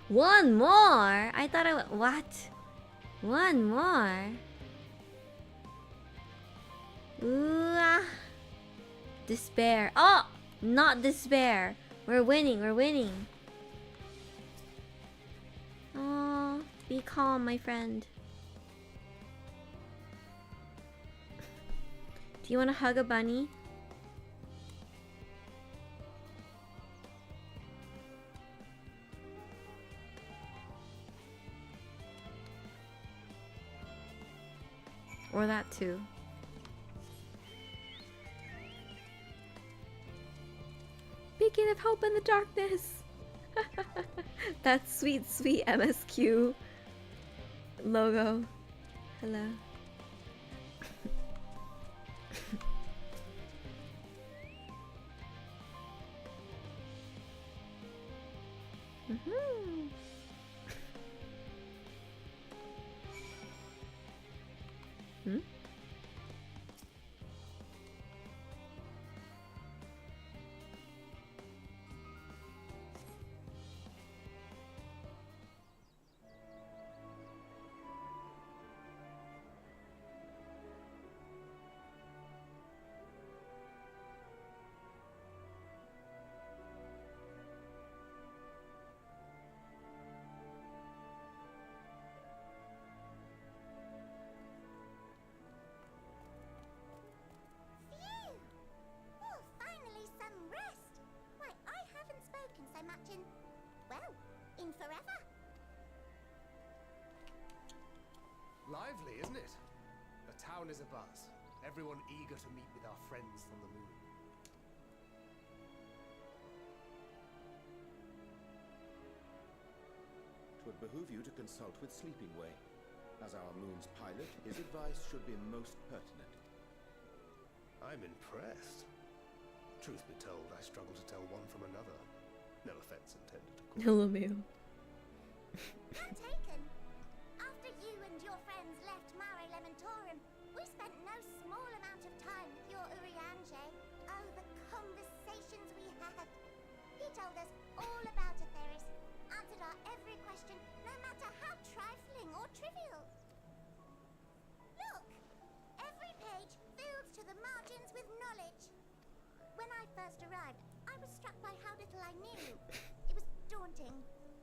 One more? I thought I would. What? One more? Ooh, ah. Despair. Oh! Not despair. We're winning. We're winning. Oh, be calm, my friend. Do you want to hug a bunny? Or that too. Beacon of hope in the darkness. That sweet, sweet MSQ logo. Hello. Hmm? lively, isn't it? The town is abuzz. Everyone eager to meet with our friends from the moon. Twould behoove you to consult with Sleeping Way. As our moon's pilot, his advice should be most pertinent. I'm impressed. Truth be told, I struggle to tell one from another. No offense intended, of course. LMAO. Well taken. After you and your friends left Mare Elementorum, we spent no small amount of time with your Urianger. Oh, the conversations we had. He told us all about Atheris, answered our every question, no matter how trifling or trivial. Look! Every page filled to the margins with knowledge. When I first arrived, I was struck by how little I knew. It was daunting.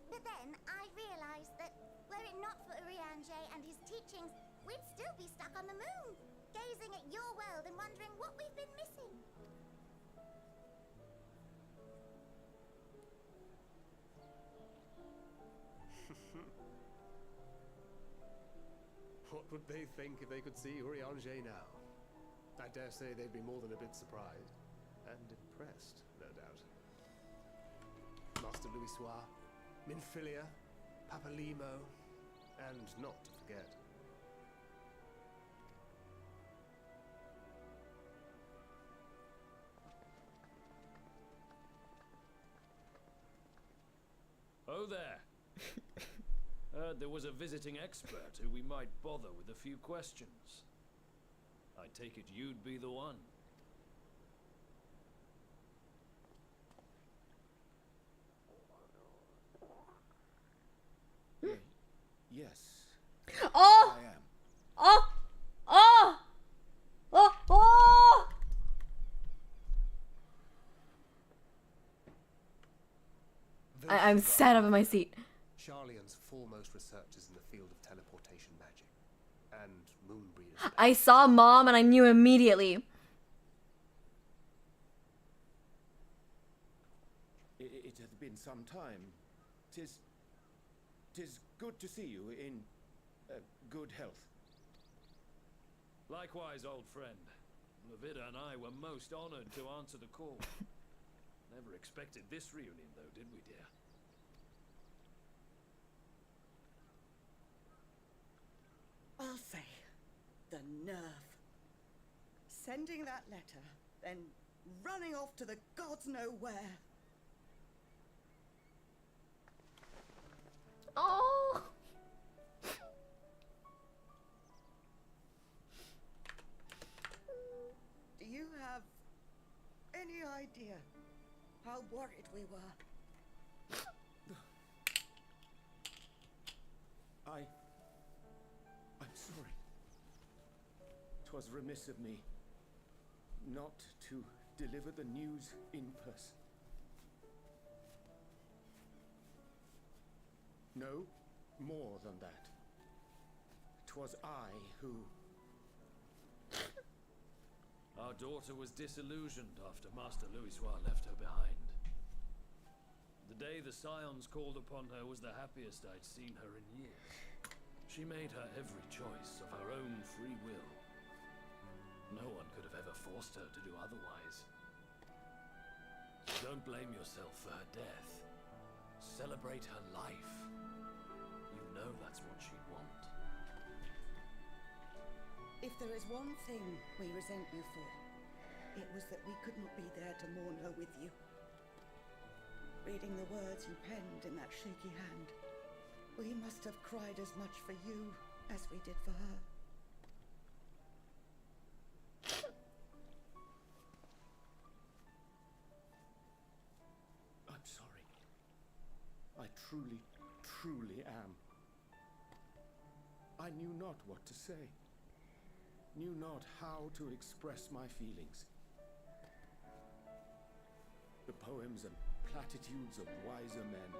But then I realized that, were it not for Urianger and his teachings, we'd still be stuck on the moon, gazing at your world and wondering what we've been missing. What would they think if they could see Urianger now? I dare say they'd be more than a bit surprised. And impressed, no doubt. Master Louis Soir, Minfilia, Papalimo, and not to forget. Oh there. Heard there was a visiting expert who we might bother with a few questions. I take it you'd be the one. Yes. Oh! I am. Oh! Oh! Oh! Oh! I'm sat up in my seat. Charlian's foremost researchers in the field of teleportation magic. And moonbreeders. I saw Mom and I knew immediately. It hath been some time. Tis good to see you in good health. Likewise, old friend. Lavida and I were most honored to answer the call. Never expected this reunion, though, did we, dear? Alfei, the nerve. Sending that letter, then running off to the gods know where. Oh! Do you have any idea how worried we were? I'm sorry. 'Twas remiss of me not to deliver the news in person. No, more than that. 'Twas I who... Our daughter was disillusioned after Master Louis left her behind. The day the Scions called upon her was the happiest I'd seen her in years. She made her every choice of her own free will. No one could have ever forced her to do otherwise. Don't blame yourself for her death. Celebrate her life. You know that's what she'd want. If there is one thing we resent you for, it was that we couldn't be there to mourn her with you. Reading the words you penned in that shaky hand, we must have cried as much for you as we did for her. I'm sorry. I truly, truly am. I knew not what to say. Knew not how to express my feelings. The poems and platitudes of wiser men,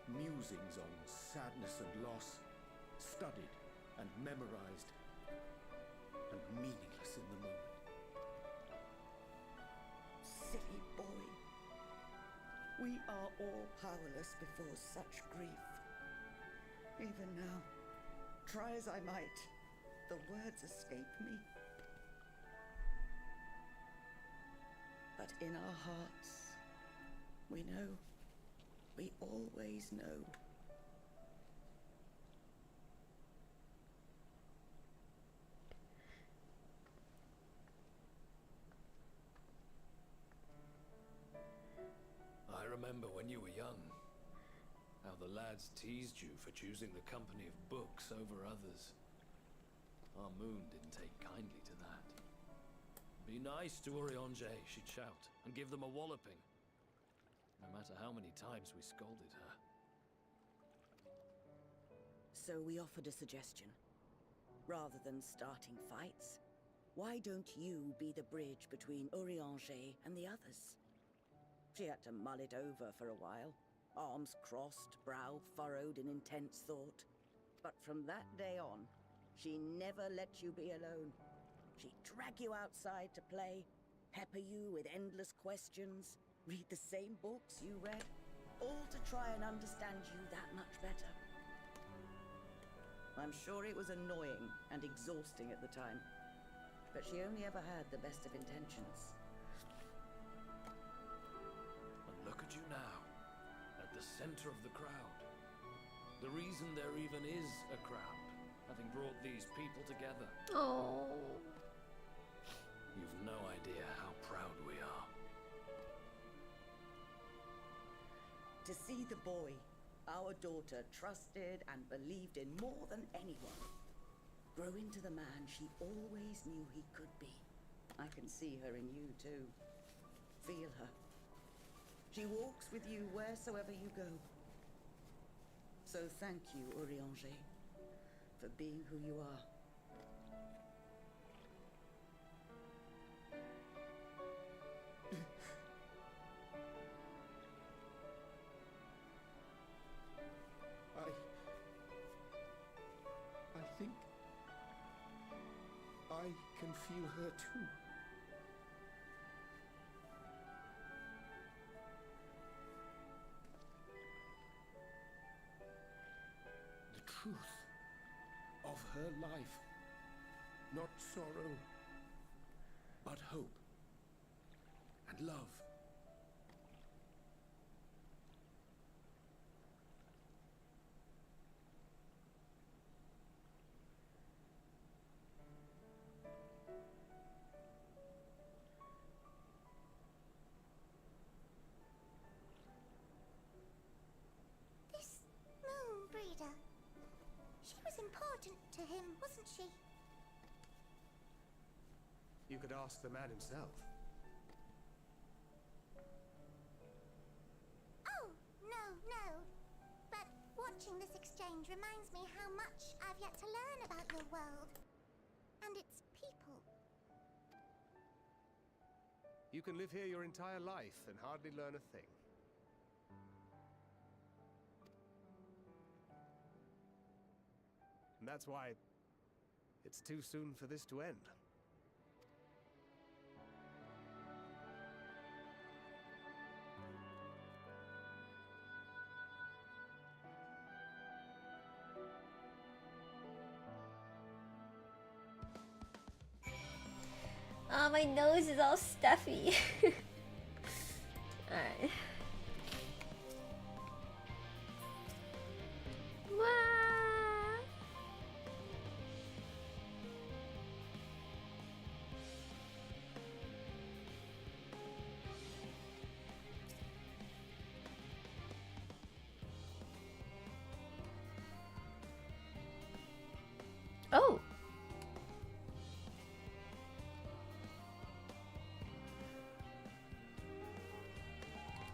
musings on sadness and loss, studied and memorized, and meaningless in the moment. Silly boy. We are all powerless before such grief. Even now, try as I might, The words escape me. But in our hearts, we know. We always know. I remember when you were young, how the lads teased you for choosing the company of books over others. Our moon didn't take kindly to that. Be nice to Urianger, she'd shout, and give them a walloping. No matter how many times we scolded her. So we offered a suggestion. Rather than starting fights, why don't you be the bridge between Urianger and the others? She had to mull it over for a while, arms crossed, brow furrowed in intense thought. But from that day on, she never let you be alone. She'd drag you outside to play, pepper you with endless questions, read the same books you read, all to try and understand you that much better. I'm sure it was annoying and exhausting at the time, but she only ever had the best of intentions. And look at you now, at the center of the crowd. The reason there even is a crowd, having brought these people together. Oh. You've no idea how proud we are. To see the boy, our daughter, trusted and believed in more than anyone, grow into the man she always knew he could be. I can see her in you too. Feel her. She walks with you wheresoever you go. So thank you, Urianger, for being who you are. I think I can feel her too. The truth of her life. Not sorrow, but hope and love. This moon breeder, she was important to him, wasn't she? You could ask the man himself. Oh, no. But watching this exchange reminds me how much I've yet to learn about your world. And its people. You can live here your entire life and hardly learn a thing. And that's why it's too soon for this to end. Oh, my nose is all stuffy. Alright. Oh.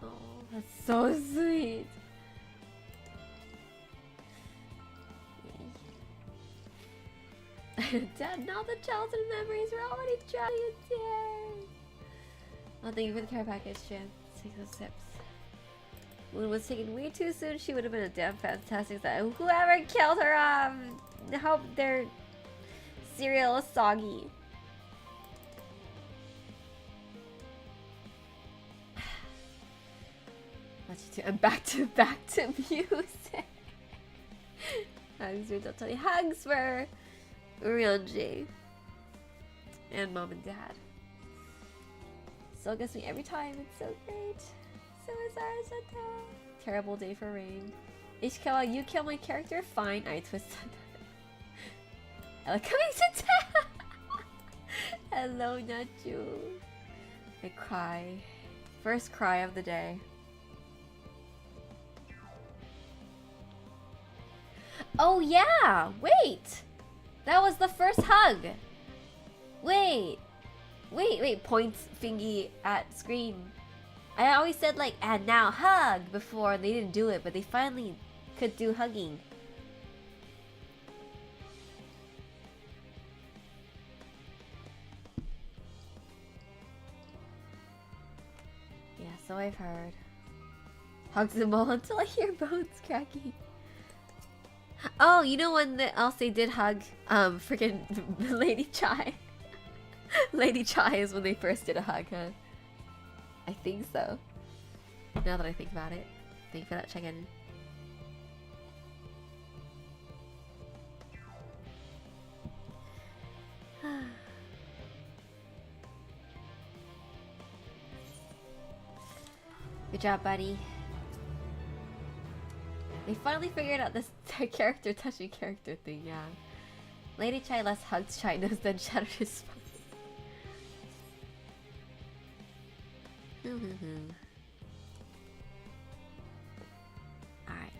Oh, that's so sweet. Dad, now the childhood memories are already trying to tear. Oh, thank you for the care package, Jan. Take those sips. Moon was taken way too soon. She would have been a damn fantastic side. Whoever killed her, hope their cereal is soggy. And back to music. Hugs for Totally. Hugs for Ryunji. And mom and dad. Still gets me every time. It's so great. So is Arasata. Terrible day for rain. Ishikawa, you kill my character? Fine. I twisted. I like coming to town. Hello, Nachu. I cry. First cry of the day. Oh yeah! Wait! That was the first hug! Wait! Points Fingy at Scream. I always said like, and now hug before, and they didn't do it, but they finally could do hugging. Yeah, so I've heard. Hugs them all until I hear bones cracking. Oh, you know when else they did hug? Freaking Lady Chai. Lady Chai is when they first did a hug, huh? I think so. Now that I think about it. Thank you for that check-in. Good job, buddy. They finally figured out this character touching character thing, yeah. Lady Chai less hugs Chai nose than shattered his spine. Alright.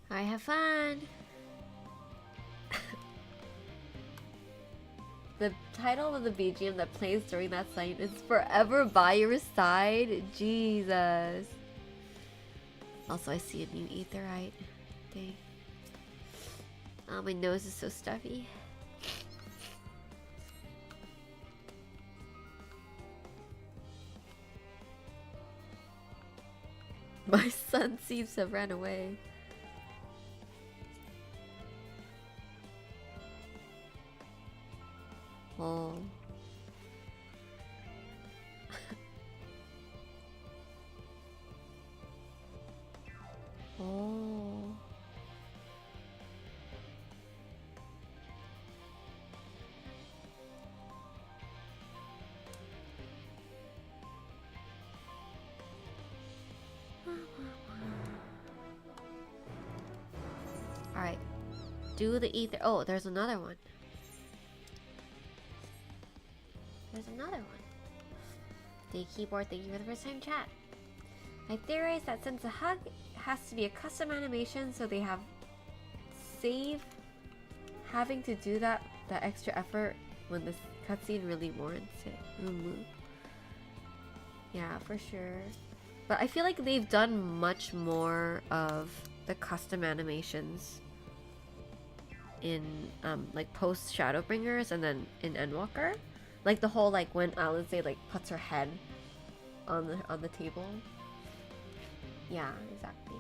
I have fun. The title of the BGM that plays during that scene is Forever by Your Side. Jesus. Also, I see a new aetherite thing. Oh, my nose is so stuffy. My son seems to have ran away. Oh. Oh. Alright. Do the ether. Oh, there's another one. There's another one. The keyboard, thank you for the first time chat. I theorize that since a hug has to be a custom animation, so they have save having to do that extra effort when this cutscene really warrants it. Yeah, for sure. But I feel like they've done much more of the custom animations in like post Shadowbringers and then in Endwalker. Like the whole like when Alice like puts her head on the table. Yeah, exactly.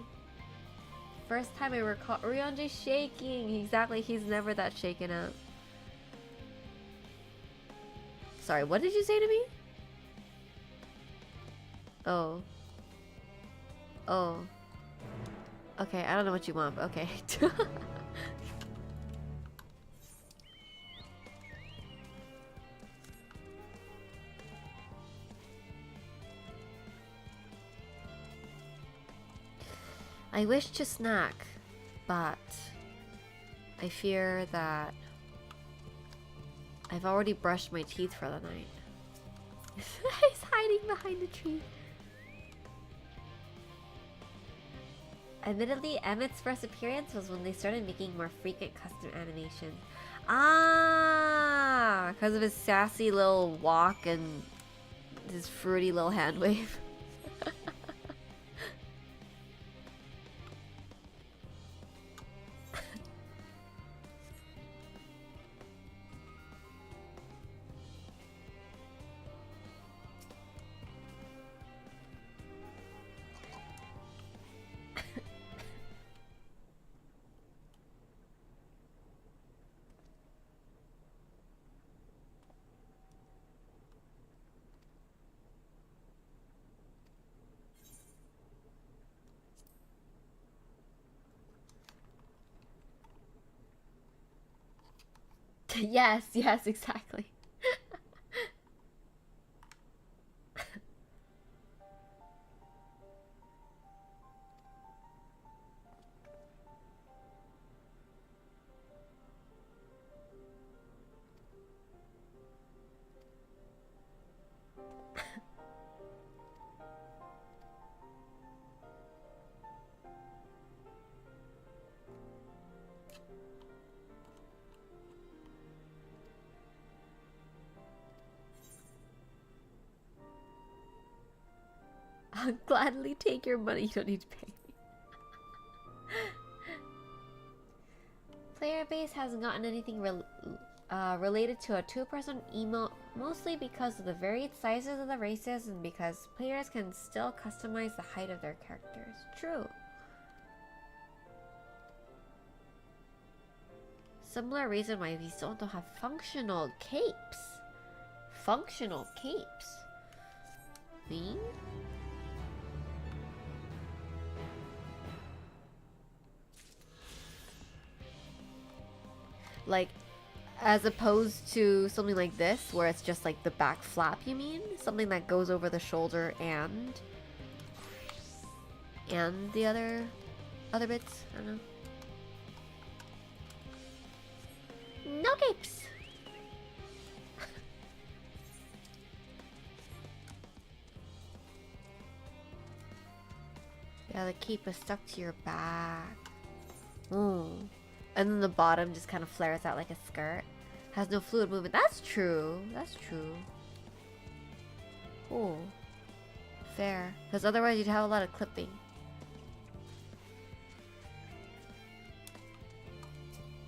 First time I recall Ryunji shaking. Exactly, he's never that shaken up. Sorry, what did you say to me? Oh. Oh. Okay, I don't know what you want, but okay. I wish to snack, but I fear that I've already brushed my teeth for the night. He's hiding behind the tree. Admittedly, Emmett's first appearance was when they started making more frequent custom animations. Ah, because of his sassy little walk and his fruity little hand wave. Yes, yes, exactly. I'll gladly take your money. You don't need to pay me. Player base hasn't gotten anything related to a two-person emote, mostly because of the varied sizes of the races and because players can still customize the height of their characters. True. Similar reason why we still don't have functional capes. Functional capes. Me? Like, as opposed to something like this, where it's just like the back flap, you mean? Something that goes over the shoulder and the other bits? I don't know. No capes! Yeah, the cape is stuck to your back. Ooh. And then the bottom just kind of flares out like a skirt. Has no fluid movement. That's true. That's true. Cool. Fair. Because otherwise you'd have a lot of clipping.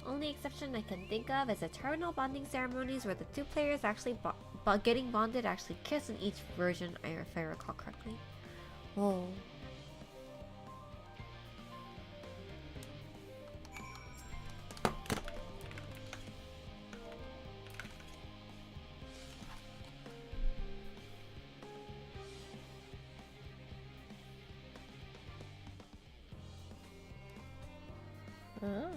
Only exception I can think of is the terminal bonding ceremonies where the two players actually getting bonded actually kiss in each version, if I recall correctly. Whoa. Oh.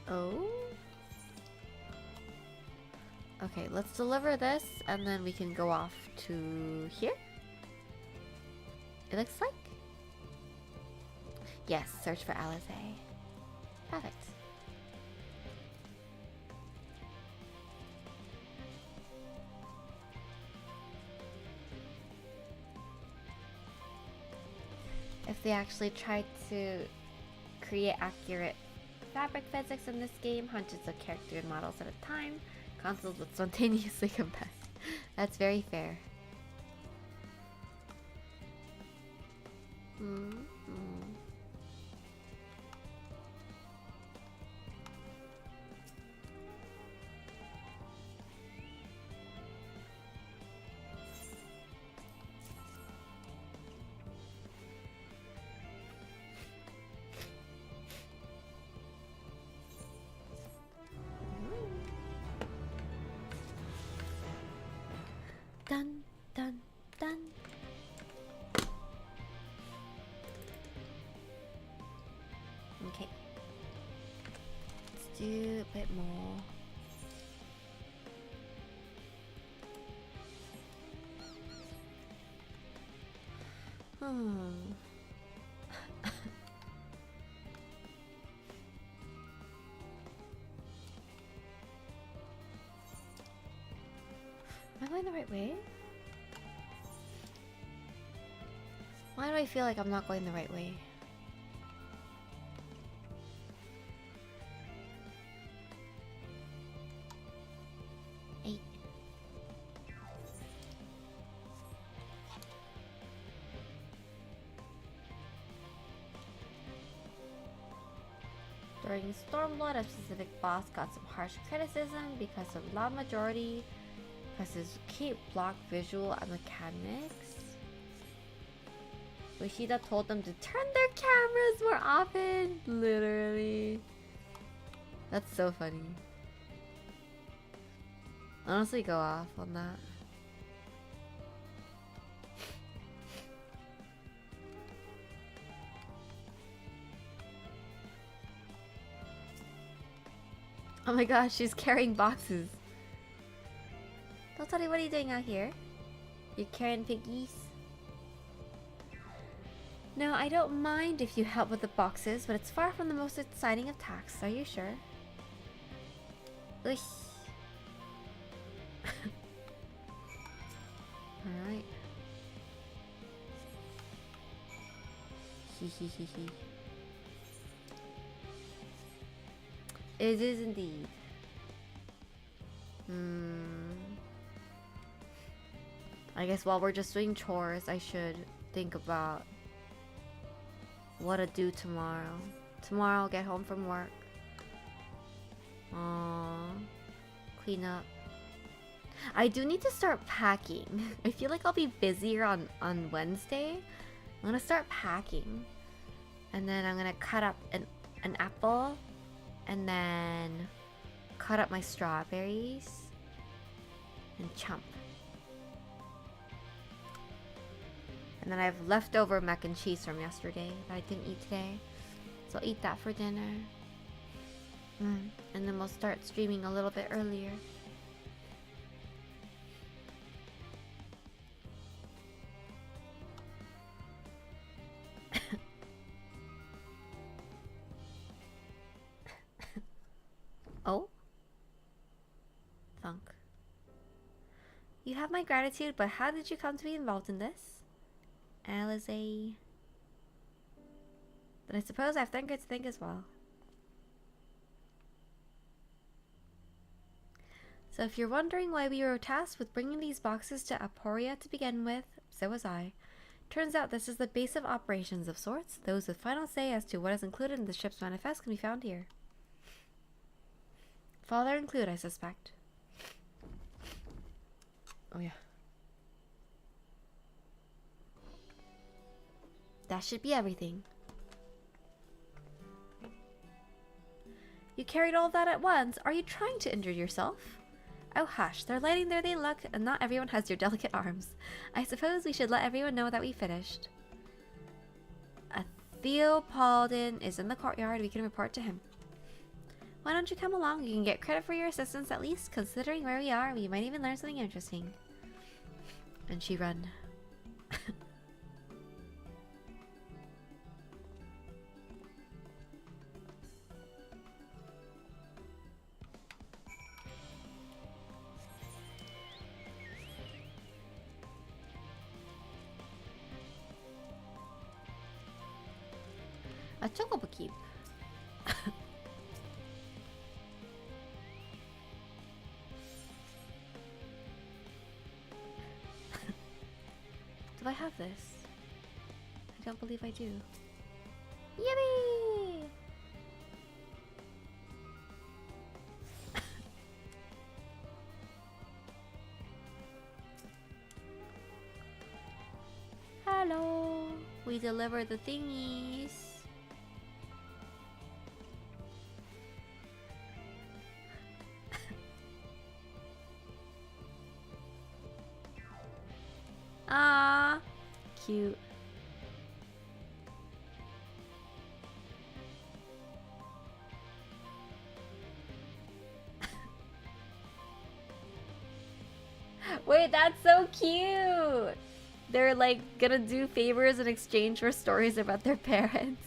Oh. Okay, let's deliver this and then we can go off to here. It looks like. Yes, search for Alizé. Perfect. If they actually tried to create accurate fabric physics in this game, hundreds of character models at a time, consoles would spontaneously combust. That's very fair. Dun, dun, dun. Okay. Let's do a bit more. Am I going the right way? Why do I feel like I'm not going the right way? During Stormblood, a specific boss got some harsh criticism because of La Majority, because his cape blocked visual and mechanics. Yoshida told them to turn their cameras more often. Literally. That's so funny. Honestly, go off on that. Oh my gosh, she's carrying boxes. Totally, what are you doing out here? You're carrying piggies? No, I don't mind if you help with the boxes, but it's far from the most exciting of tasks. Are you sure? Uy. Alright. Hee. It is indeed. I guess while we're just doing chores, I should think about what to do tomorrow. Tomorrow I'll get home from work. Clean up. I do need to start packing. I feel like I'll be busier on Wednesday. I'm gonna start packing. And then I'm gonna cut up an apple. And then cut up my strawberries. And chomp. And then I have leftover mac and cheese from yesterday that I didn't eat today. So I'll eat that for dinner. And then we'll start streaming a little bit earlier. Oh? Thunk. You have my gratitude, but how did you come to be involved in this? Alize. But I suppose I have things to think as well. So if you're wondering why we were tasked with bringing these boxes to Aporia to begin with, so was I. Turns out this is the base of operations of sorts. Those with final say as to what is included in the ship's manifest can be found here. Father include, I suspect. Oh yeah. That should be everything. You carried all that at once. Are you trying to injure yourself? Oh hush, they're lighting there they look, and not everyone has your delicate arms. I suppose we should let everyone know that we finished. Theopaldin is in the courtyard. We can report to him. Why don't you come along? You can get credit for your assistance at least. Considering where we are, we might even learn something interesting. And she run. A chocobo keep. Do I have this? I don't believe I do. Yippee! Hello! We delivered the thingies. Ah, cute. Wait, that's so cute. They're like gonna do favors in exchange for stories about their parents.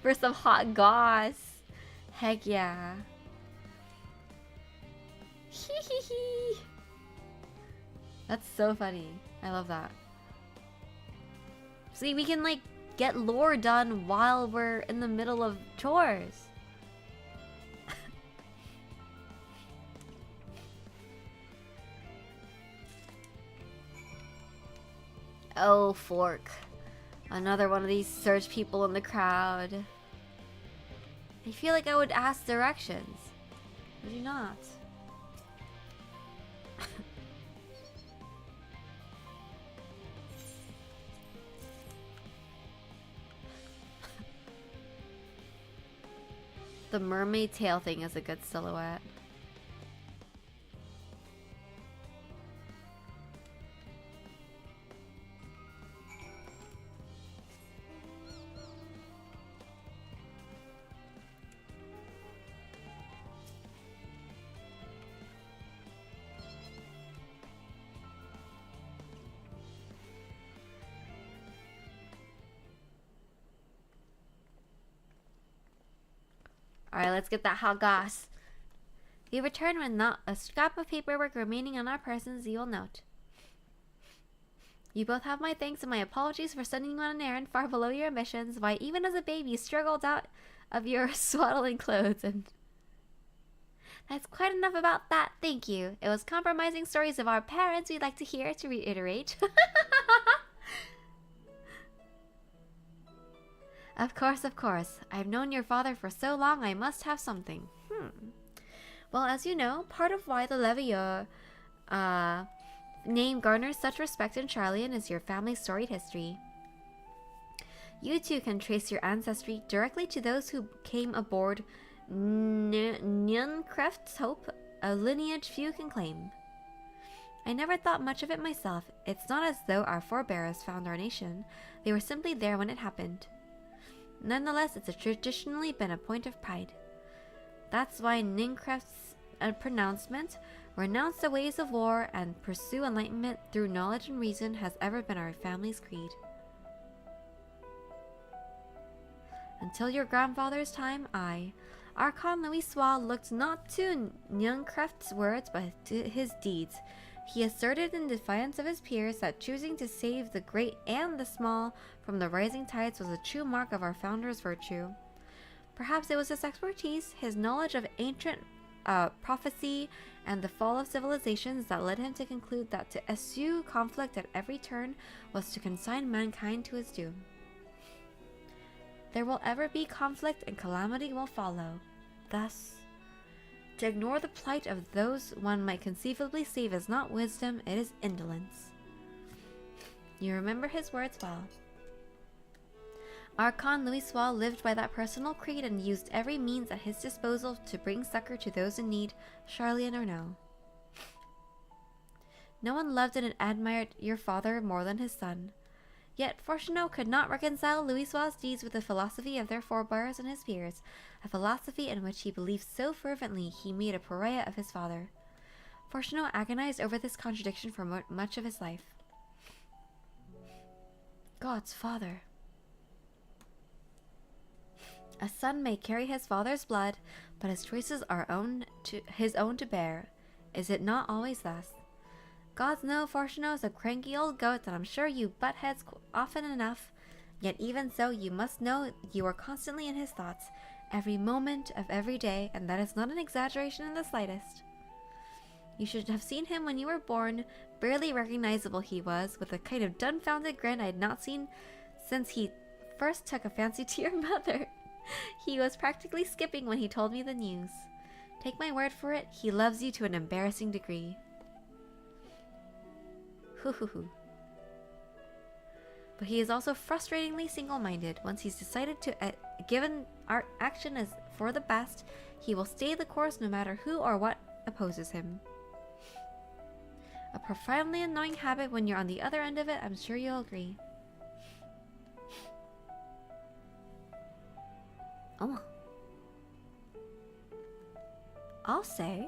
For some hot goss. Heck yeah. Hee hee hee. That's so funny. I love that. See, we can like get lore done while we're in the middle of chores. Oh, Fork. Another one of these search people in the crowd. I feel like I would ask directions. Would you not? The mermaid tail thing is a good silhouette. Alright, let's get that hot goss. We return with not a scrap of paperwork remaining on our persons, you will note. You both have my thanks and my apologies for sending you on an errand far below your ambitions. Why, even as a baby, you struggled out of your swaddling clothes, and that's quite enough about that, thank you. It was compromising stories of our parents we'd like to hear, to reiterate. Of course. I've known your father for so long, I must have something. Well, as you know, part of why the Levieux name garners such respect in Charlian is your family's storied history. You too can trace your ancestry directly to those who came aboard Nyenkreft's Hope, a lineage few can claim. I never thought much of it myself. It's not as though our forebears found our nation. They were simply there when it happened. Nonetheless, it's traditionally been a point of pride. That's why Nyenkreft's pronouncement, renounce the ways of war and pursue enlightenment through knowledge and reason, has ever been our family's creed. Until your grandfather's time, Archon Louisoix, looked not to Nyenkreft's words but to his deeds. He asserted in defiance of his peers that choosing to save the great and the small from the rising tides was a true mark of our founder's virtue. Perhaps it was his expertise, his knowledge of ancient prophecy, and the fall of civilizations that led him to conclude that to eschew conflict at every turn was to consign mankind to his doom. There will ever be conflict and calamity will follow. Thus, to ignore the plight of those one might conceivably save is not wisdom, it is indolence. You remember his words well. Archon Louisoix lived by that personal creed and used every means at his disposal to bring succor to those in need, Charlian or no. No one loved and admired your father more than his son. Yet Fortunato could not reconcile Louisoix's deeds with the philosophy of their forebears and his peers, a philosophy in which he believed so fervently he made a pariah of his father. Fortunato agonized over this contradiction for much of his life. God's father. A son may carry his father's blood, but his choices are his own to bear. Is it not always thus? Gods know Fortunato is a cranky old goat, and I'm sure you butt heads often enough. Yet even so, you must know you are constantly in his thoughts, every moment of every day, and that is not an exaggeration in the slightest. You should have seen him when you were born. Barely recognizable he was, with a kind of dumbfounded grin I had not seen since he first took a fancy to your mother. He was practically skipping when he told me the news. Take my word for it, he loves you to an embarrassing degree. But he is also frustratingly single-minded. Once he's decided to given our action is for the best, he will stay the course no matter who or what opposes him. A profoundly annoying habit when you're on the other end of it, I'm sure you'll agree. Oh. I'll say.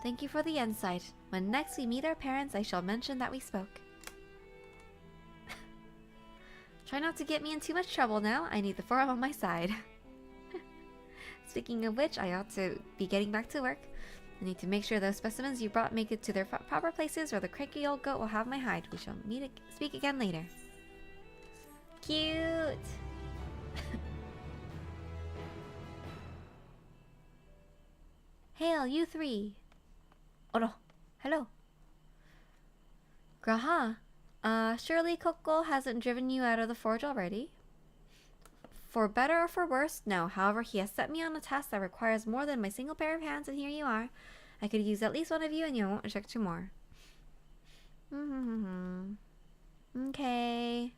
Thank you for the insight. When next we meet our parents, I shall mention that we spoke. Try not to get me in too much trouble now. I need the forum on my side. Speaking of which, I ought to be getting back to work. I need to make sure those specimens you brought make it to their proper places, or the cranky old goat will have my hide. We shall speak again later. Cute! Hail, you three! Oh no. Hello. Graha. Surely Kokol hasn't driven you out of the forge already? For better or for worse, no. However, he has set me on a task that requires more than my single pair of hands, and here you are. I could use at least one of you, and you won't object to more. Okay.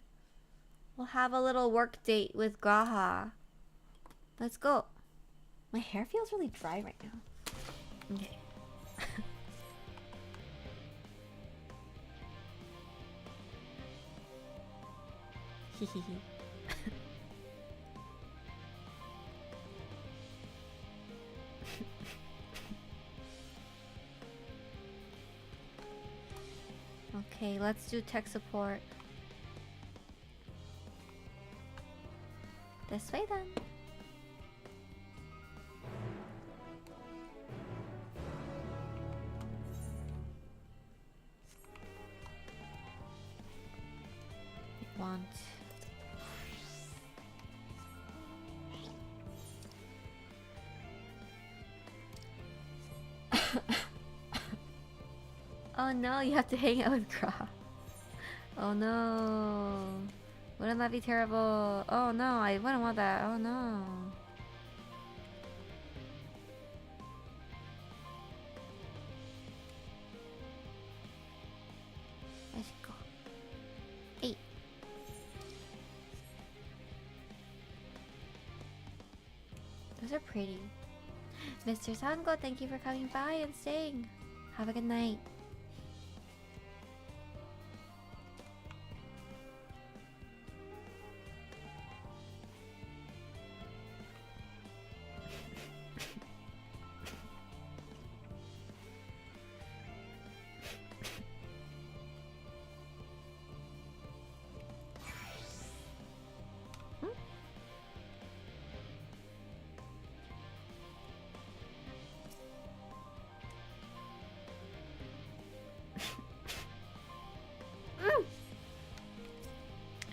We'll have a little work date with Graha. Let's go. My hair feels really dry right now. Okay. Hehehe. Okay, let's do tech support. This way then. want? Oh no, you have to hang out with Graf. Oh no. Wouldn't that be terrible? Oh no, I wouldn't want that. Oh no. Let's go. 8. Those are pretty. Mr. Sango, thank you for coming by and staying. Have a good night.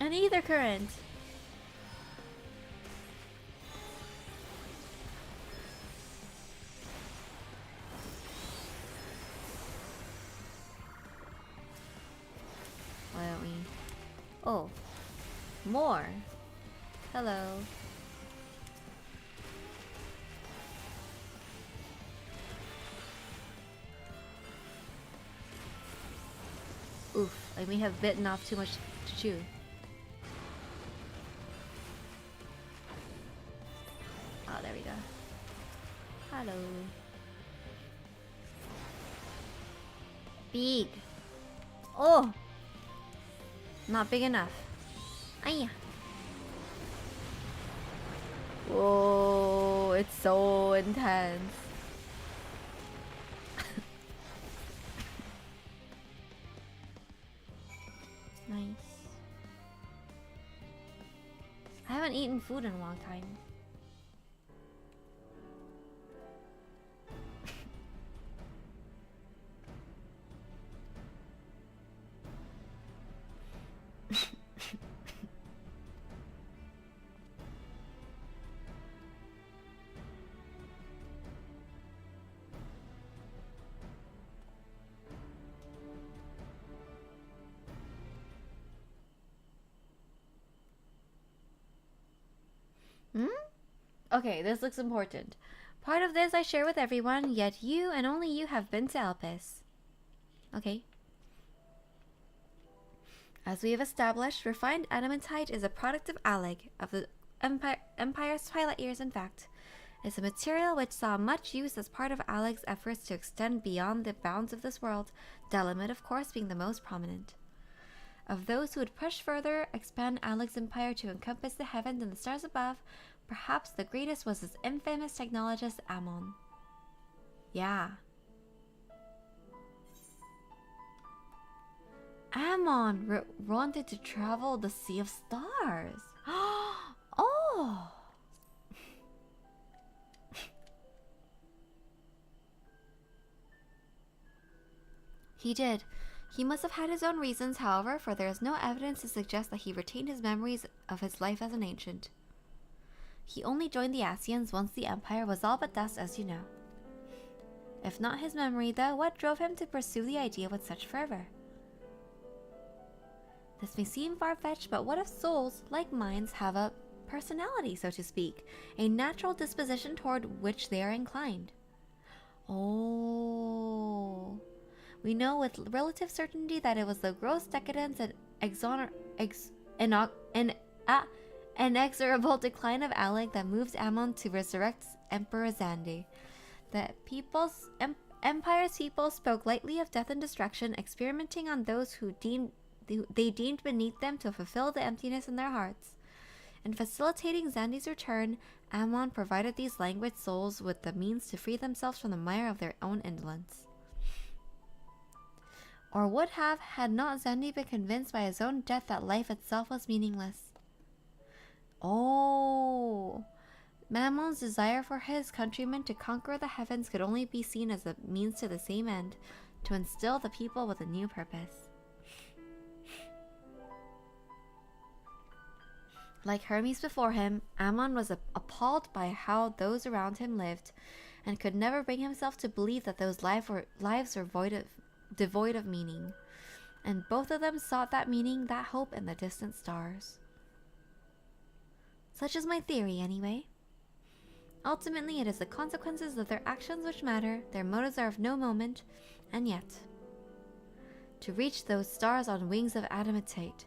An ether current. Why don't we? Oh, more. Hello. Oof, I may have bitten off too much to chew. Oh, there we go. Hello. Big. Oh! Not big enough. Aya. Whoa, it's so intense. Nice. I haven't eaten food in a long time. Okay, this looks important. Part of this I share with everyone, yet you and only you have been to Elpis. Okay. As we have established, refined adamantite is a product of Alleg, of the Empire's twilight years in fact. It's a material which saw much use as part of Allegg's efforts to extend beyond the bounds of this world, Delamed of course being the most prominent. Of those who would push further, expand Allegg's empire to encompass the heavens and the stars above, perhaps the greatest was his infamous technologist Amon. Yeah. Amon wanted to travel the Sea of Stars. Oh! He did. He must have had his own reasons, however, for there is no evidence to suggest that he retained his memories of his life as an ancient. He only joined the Asians once the Empire was all but dust, as you know. If not his memory, though, what drove him to pursue the idea with such fervor? This may seem far-fetched, but what if souls, like minds, have a personality, so to speak, a natural disposition toward which they are inclined? Oh... We know with relative certainty that it was the gross decadence and inexorable decline of Alleg that moved Amon to resurrect Emperor Zandi. The Empire's people spoke lightly of death and destruction, experimenting on those who they deemed beneath them to fulfill the emptiness in their hearts. In facilitating Zandi's return, Amon provided these languid souls with the means to free themselves from the mire of their own indolence. Or would have, had not Zandi been convinced by his own death that life itself was meaningless. Oh, Mammon's desire for his countrymen to conquer the heavens could only be seen as a means to the same end, to instill the people with a new purpose. Like Hermes before him, Ammon was appalled by how those around him lived, and could never bring himself to believe that those lives were devoid of meaning. And both of them sought that meaning, that hope, in the distant stars. Such is my theory, anyway. Ultimately, it is the consequences of their actions which matter, their motives are of no moment, and yet, to reach those stars on wings of adamantite,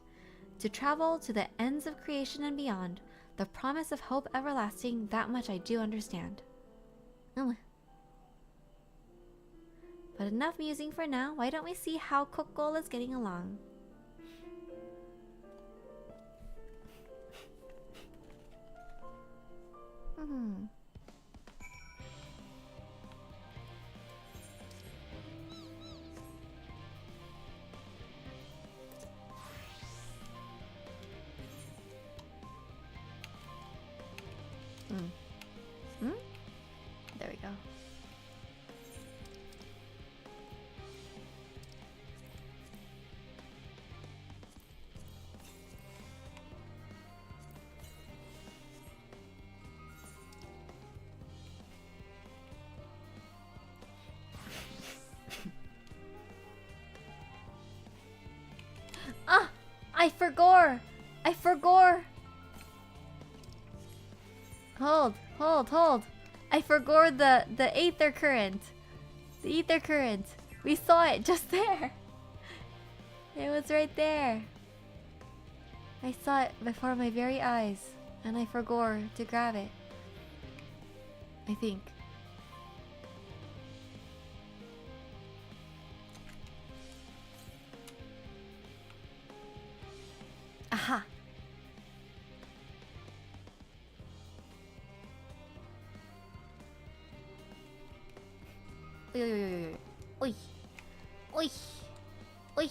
to travel to the ends of creation and beyond, the promise of hope everlasting, that much I do understand. But enough musing for now. Why don't we see how Kokol is getting along? There we go. Ah! I forgot! I forgot! Hold. I forgot the ether current. The ether current. We saw it just there. It was right there. I saw it before my very eyes, and I forgot to grab it. I think. Aha! Oi. Oi. Oi.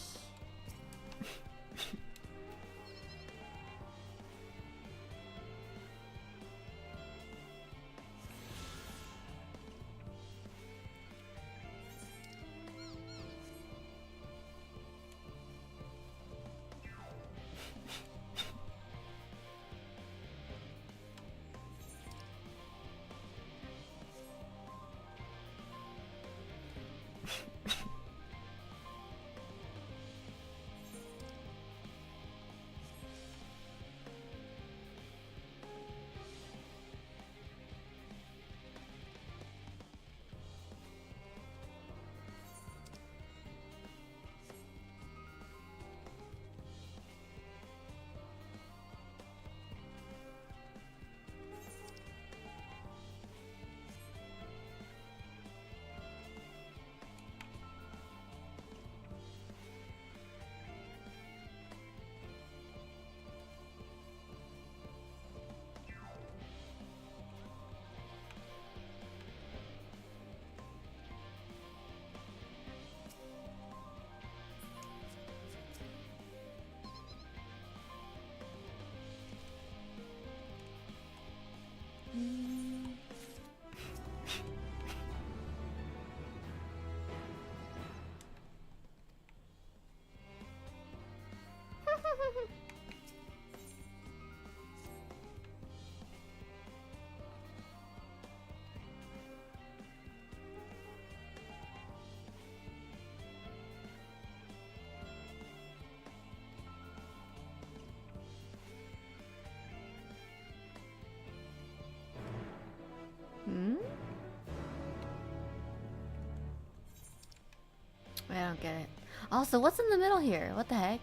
I don't get it. Also, what's in the middle here? What the heck?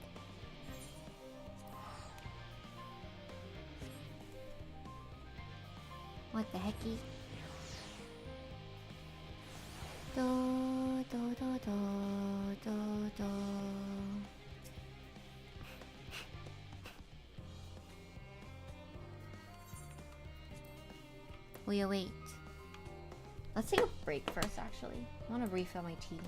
What the hecky? Do do do do do do. Wait. Let's take a break first, actually. I want to refill my tea.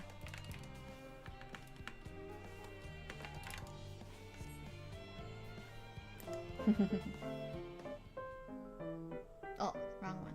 Oh, wrong one.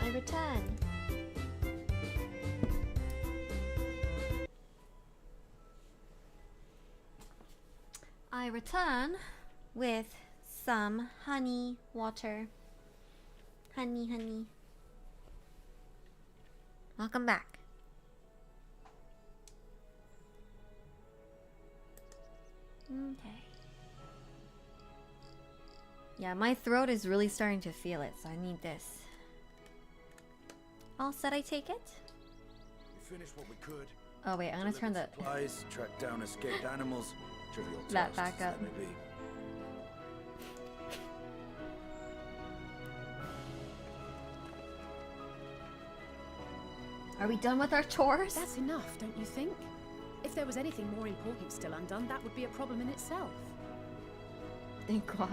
I return. I return with some honey water. Honey, honey. Welcome back. Okay. Yeah, my throat is really starting to feel it, so I need this. All set, I take it? We finished what we could. Oh wait, I'm gonna turn the supplies, track down escaped animals. Trivial that tasks, back up. they may be. Are we done with our chores? That's enough, don't you think? If there was anything more important still undone, that would be a problem in itself. Thank God.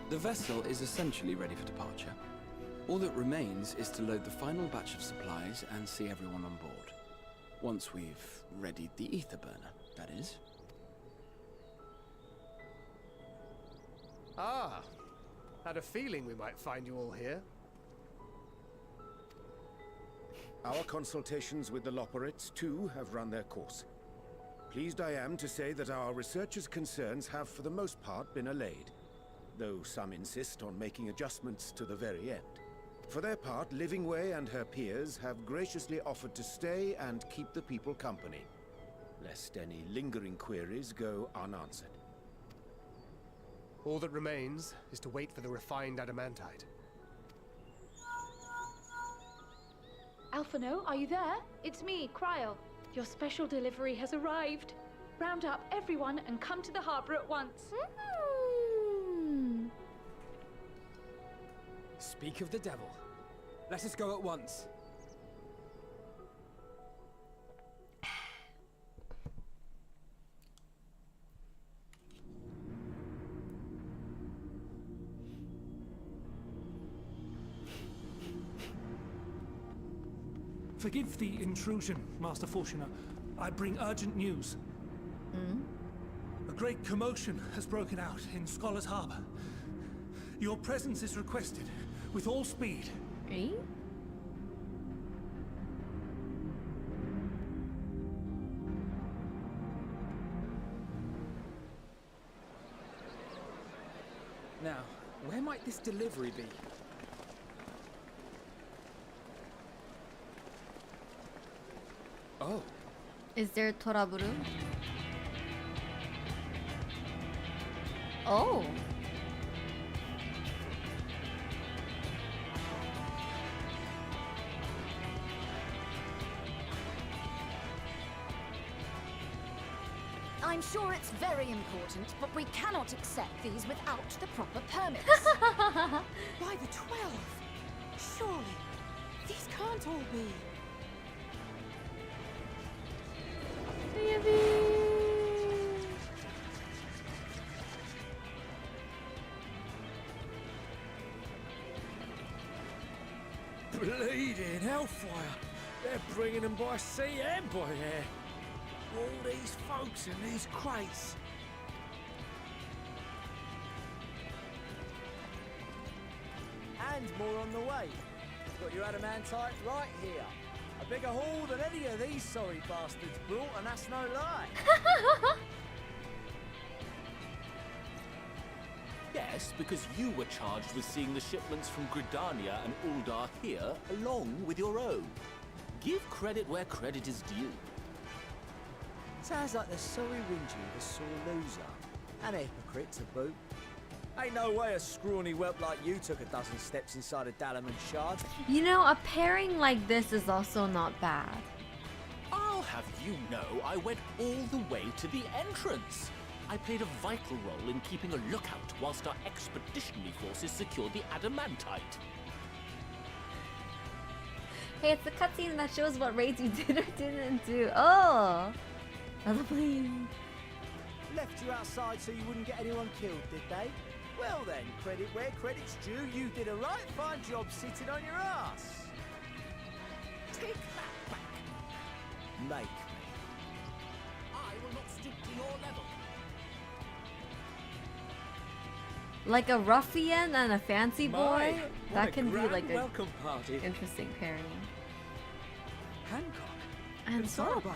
The vessel is essentially ready for departure. All that remains is to load the final batch of supplies and see everyone on board. Once we've readied the ether burner, that is. Ah, had a feeling we might find you all here. Our consultations with the Loperites, too, have run their course. Pleased I am to say that our researchers' concerns have for the most part been allayed, though some insist on making adjustments to the very end. For their part, Livingway and her peers have graciously offered to stay and keep the people company, lest any lingering queries go unanswered. All that remains is to wait for the refined adamantite. Alphino, are you there? It's me, Cryo. Your special delivery has arrived. Round up everyone and come to the harbor at once. Speak of the devil. Let us go at once. Forgive the intrusion, Master Fortuner. I bring urgent news. A great commotion has broken out in Scholar's Harbor. Your presence is requested, with all speed. Eh? Now, where might this delivery be? Oh. Is there Toraburu? Oh. I'm sure it's very important, but we cannot accept these without the proper permits. By the 12! Surely, these can't all be. Bleeding hellfire! They're bringing them by sea and by air. All these folks in these crates. And more on the way. Got your adamantite right here. A bigger haul than any of these sorry bastards brought, and that's no lie. Yes, because you were charged with seeing the shipments from Gridania and Uldar here, along with your own. Give credit where credit is due. Sounds like the sorry whinging of a sore loser. And a hypocrite to boot. Ain't no way a scrawny whelp like you took a dozen steps inside a Dalaman shard. You know, a pairing like this is also not bad. I'll have you know I went all the way to the entrance. I played a vital role in keeping a lookout whilst our expeditionary forces secured the adamantite. Hey, it's the cutscene that shows what raids you did or didn't do. Oh! Please. Left you outside so you wouldn't get anyone killed, did they? Well then, credit where credit's due, you did a right fine job sitting on your ass. Take that back. Make me. I will not stoop to your level. Like a ruffian and a fancy boy? That can be like a welcome party. interesting pairing. Hancock And Soroban.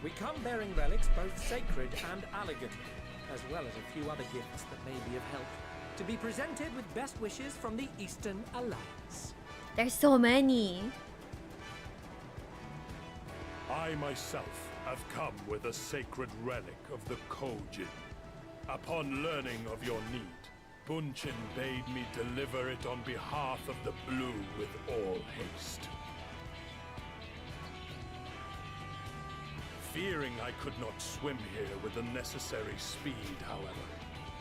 We come bearing relics both sacred and elegant, as well as a few other gifts that may be of help, to be presented with best wishes from the Eastern Alliance. There's so many. I myself have come with a sacred relic of the Kojin. Upon learning of your need, Bunchin bade me deliver it on behalf of the Blue with all haste. Fearing I could not swim here with the necessary speed, however,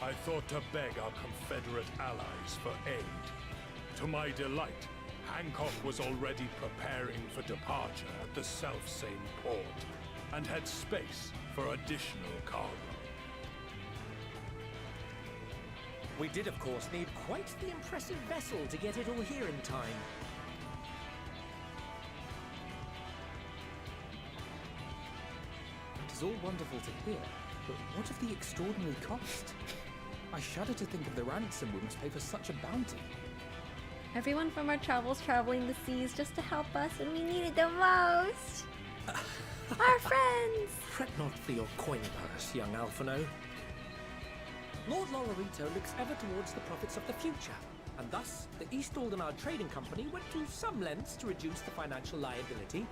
I thought to beg our Confederate allies for aid. To my delight, Hancock was already preparing for departure at the selfsame port, and had space for additional cargo. We did, of course, need quite the impressive vessel to get it all here in time. It is all wonderful to hear, but what of the extraordinary cost? I shudder to think of the ransom we must pay for such a bounty. Everyone from our travels traveling the seas just to help us when we need it the most. Our friends! Fret not for your coin purse, young Alphino. Lord Lolorito looks ever towards the profits of the future, and thus the East Aldenard Trading Company went to some lengths to reduce the financial liability.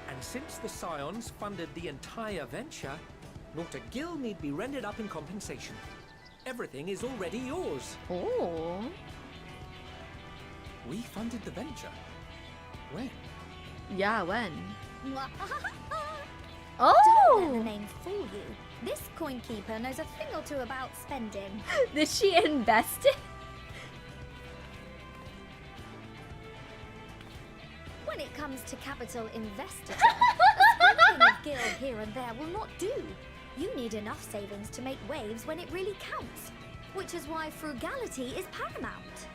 And since the Scions funded the entire venture, not a gill need be rendered up in compensation. Everything is already yours. Oh. We funded the venture. When? Yeah, when? Don't let the name fool you. This coin keeper knows a thing or two about spending. Did she invest it? When it comes to capital investiture, a sprinkling of gil here and there will not do. You need enough savings to make waves when it really counts, which is why frugality is paramount.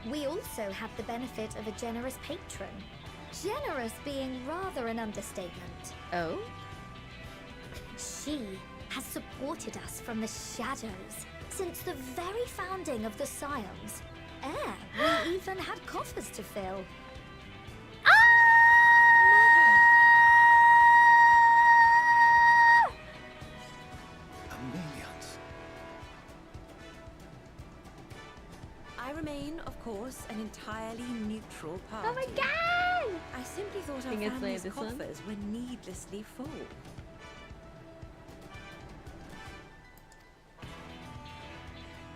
We also have the benefit of a generous patron. Generous being rather an understatement. Oh? She has supported us from the shadows since the very founding of the Scions. We even had coffers to fill. Millions. I remain, of course, an entirely neutral party. Oh my god! I simply thought our Think it's family's this one? coffers were needlessly full.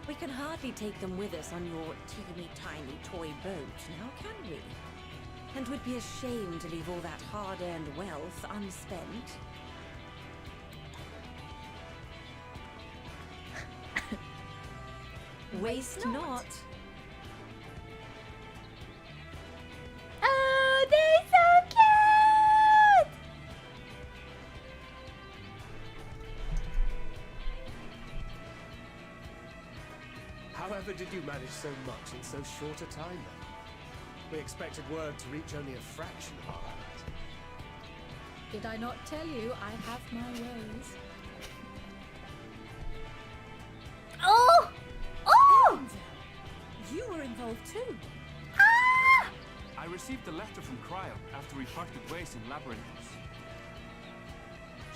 We can hardly take them with us on your teeny-tiny toy boat, now can we? And we'd be ashamed to leave all that hard-earned wealth unspent. Waste not. Oh, they're so cute! However did you manage so much in so short a time then? We expected word to reach only a fraction of our allies. Did I not tell you I have my ways? Oh! Oh! You were involved too. I received a letter from Cryo after we parted ways in Labyrinthos.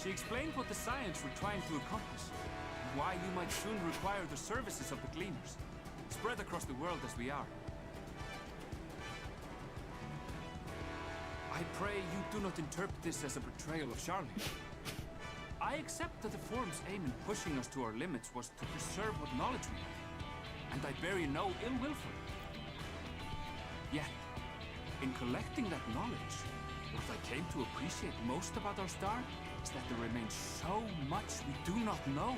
She explained what the Scions were trying to accomplish, and why you might soon require the services of the Gleaners, spread across the world as we are. I pray you do not interpret this as a betrayal of Charlie. I accept that the Forum's aim in pushing us to our limits was to preserve what knowledge we have, and I bear you no ill will for it. Yet, in collecting that knowledge, what I came to appreciate most about our star is that there remains so much we do not know.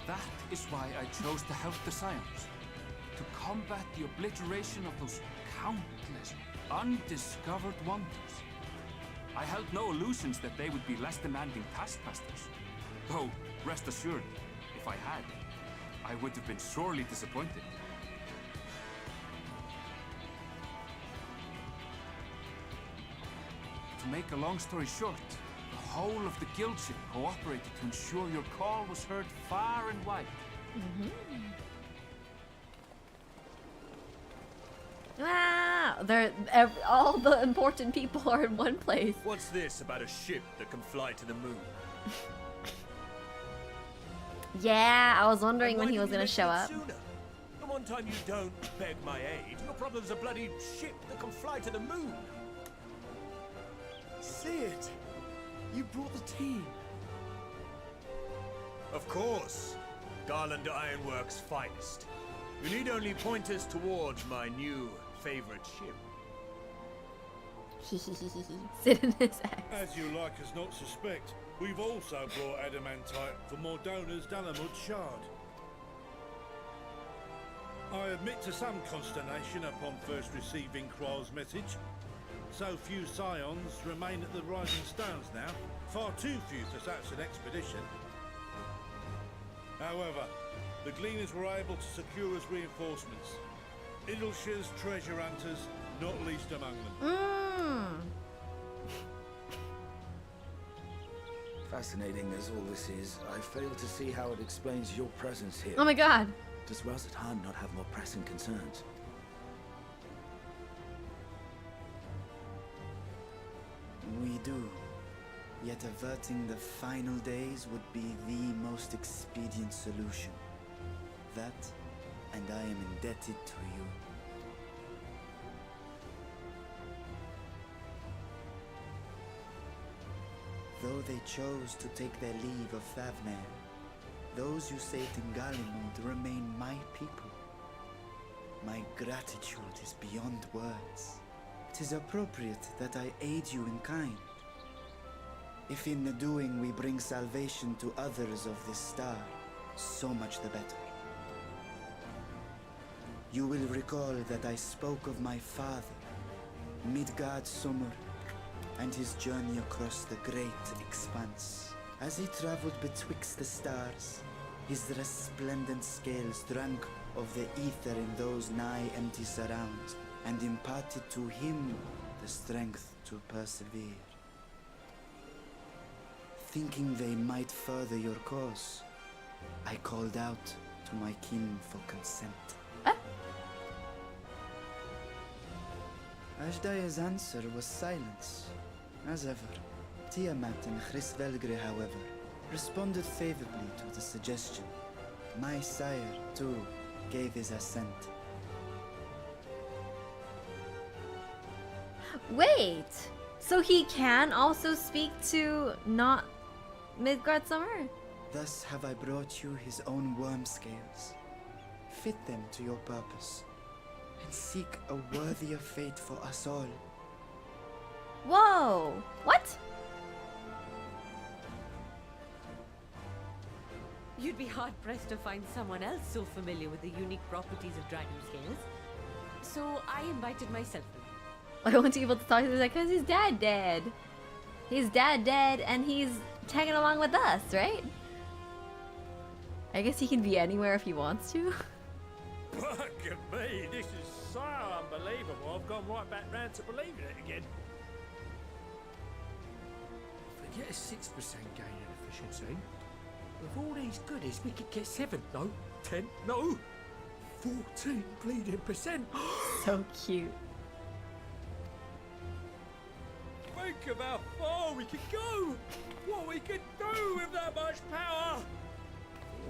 That is why I chose to help the Scions, to combat the obliteration of those countless undiscovered wonders. I held no illusions that they would be less demanding taskmasters. Though, rest assured, if I had, I would have been sorely disappointed. To make a long story short, the whole of the guild ship cooperated to ensure your call was heard far and wide. Wow, all the important people are in one place. What's this about a ship that can fly to the moon? Yeah, I was wondering when he was gonna show up. The one time you don't beg my aid, your problem's a bloody ship that can fly to the moon. See it? You brought the team. Of course. Garland Ironworks' finest. You need only point us towards my new favorite ship. Sit in his ass. As you like us not suspect, we've also brought adamantite for Mordona's Dalamud shard. I admit to some consternation upon first receiving Kryl's message. So few scions remain at the Rising Stones now. Far too few for such an expedition. However, the Gleaners were able to secure us reinforcements. Idleshire's treasure hunters, not least among them. Fascinating as all this is, I fail to see how it explains your presence here. Oh my god. Does Razat-Han not have more pressing concerns? We do. Yet averting the final days would be the most expedient solution. That, and I am indebted to you. Though they chose to take their leave of Thavnair, those you saved in Galimund remain my people. My gratitude is beyond words. 'Tis appropriate that I aid you in kind. If in the doing we bring salvation to others of this star, so much the better. You will recall that I spoke of my father, Midgard Summer, and his journey across the great expanse. As he traveled betwixt the stars, his resplendent scales drank of the ether in those nigh empty surrounds, and imparted to him the strength to persevere. Thinking they might further your cause, I called out to my kin for consent. Ashdaya's answer was silence, as ever. Tiamat and Chris-Velgre, however, responded favorably to the suggestion. My sire, too, gave his assent. Wait, so he can also speak to not Midgard Summer? Thus have I brought you his own worm scales. Fit them to your purpose, and seek a worthier fate for us all. Whoa! What? You'd be hard-pressed to find someone else so familiar with the unique properties of dragon scales. So I invited myself. I don't want to be able to talk to him because his dad dead. His dad dead and he's tagging along with us, right? I guess he can be anywhere if he wants to. Look at me, this is so unbelievable. I've gone right back round to believing it again. Forget a 6% gain in efficiency. With all these goodies, we could get 7, no, 10, no, 14 bleeding %. So cute. Think of how far we could go! What we could do with that much power!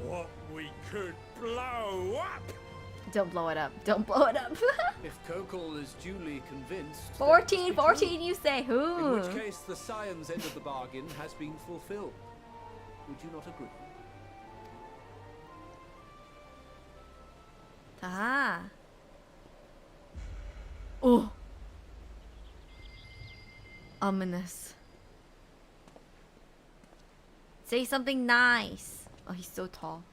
What we could blow up! Don't blow it up. Don't blow it up. If Kokol is duly convinced... 14, 14 you say, who? In which case the scion's end of the bargain has been fulfilled. Would you not agree? Ah. Oh. Ominous. Say something nice. Oh, he's so tall.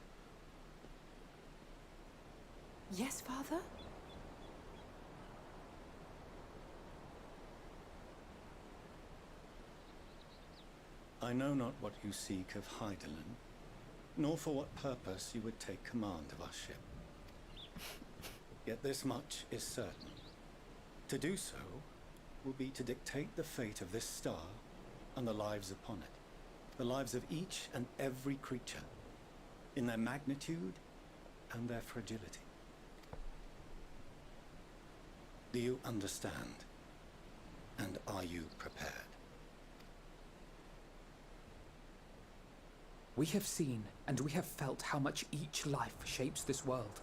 Yes, Father? I know not what you seek of Hydaelyn, nor for what purpose you would take command of our ship. Yet this much is certain. To do so will be to dictate the fate of this star and the lives upon it. The lives of each and every creature, in their magnitude and their fragility. Do you understand? And are you prepared? We have seen and we have felt how much each life shapes this world.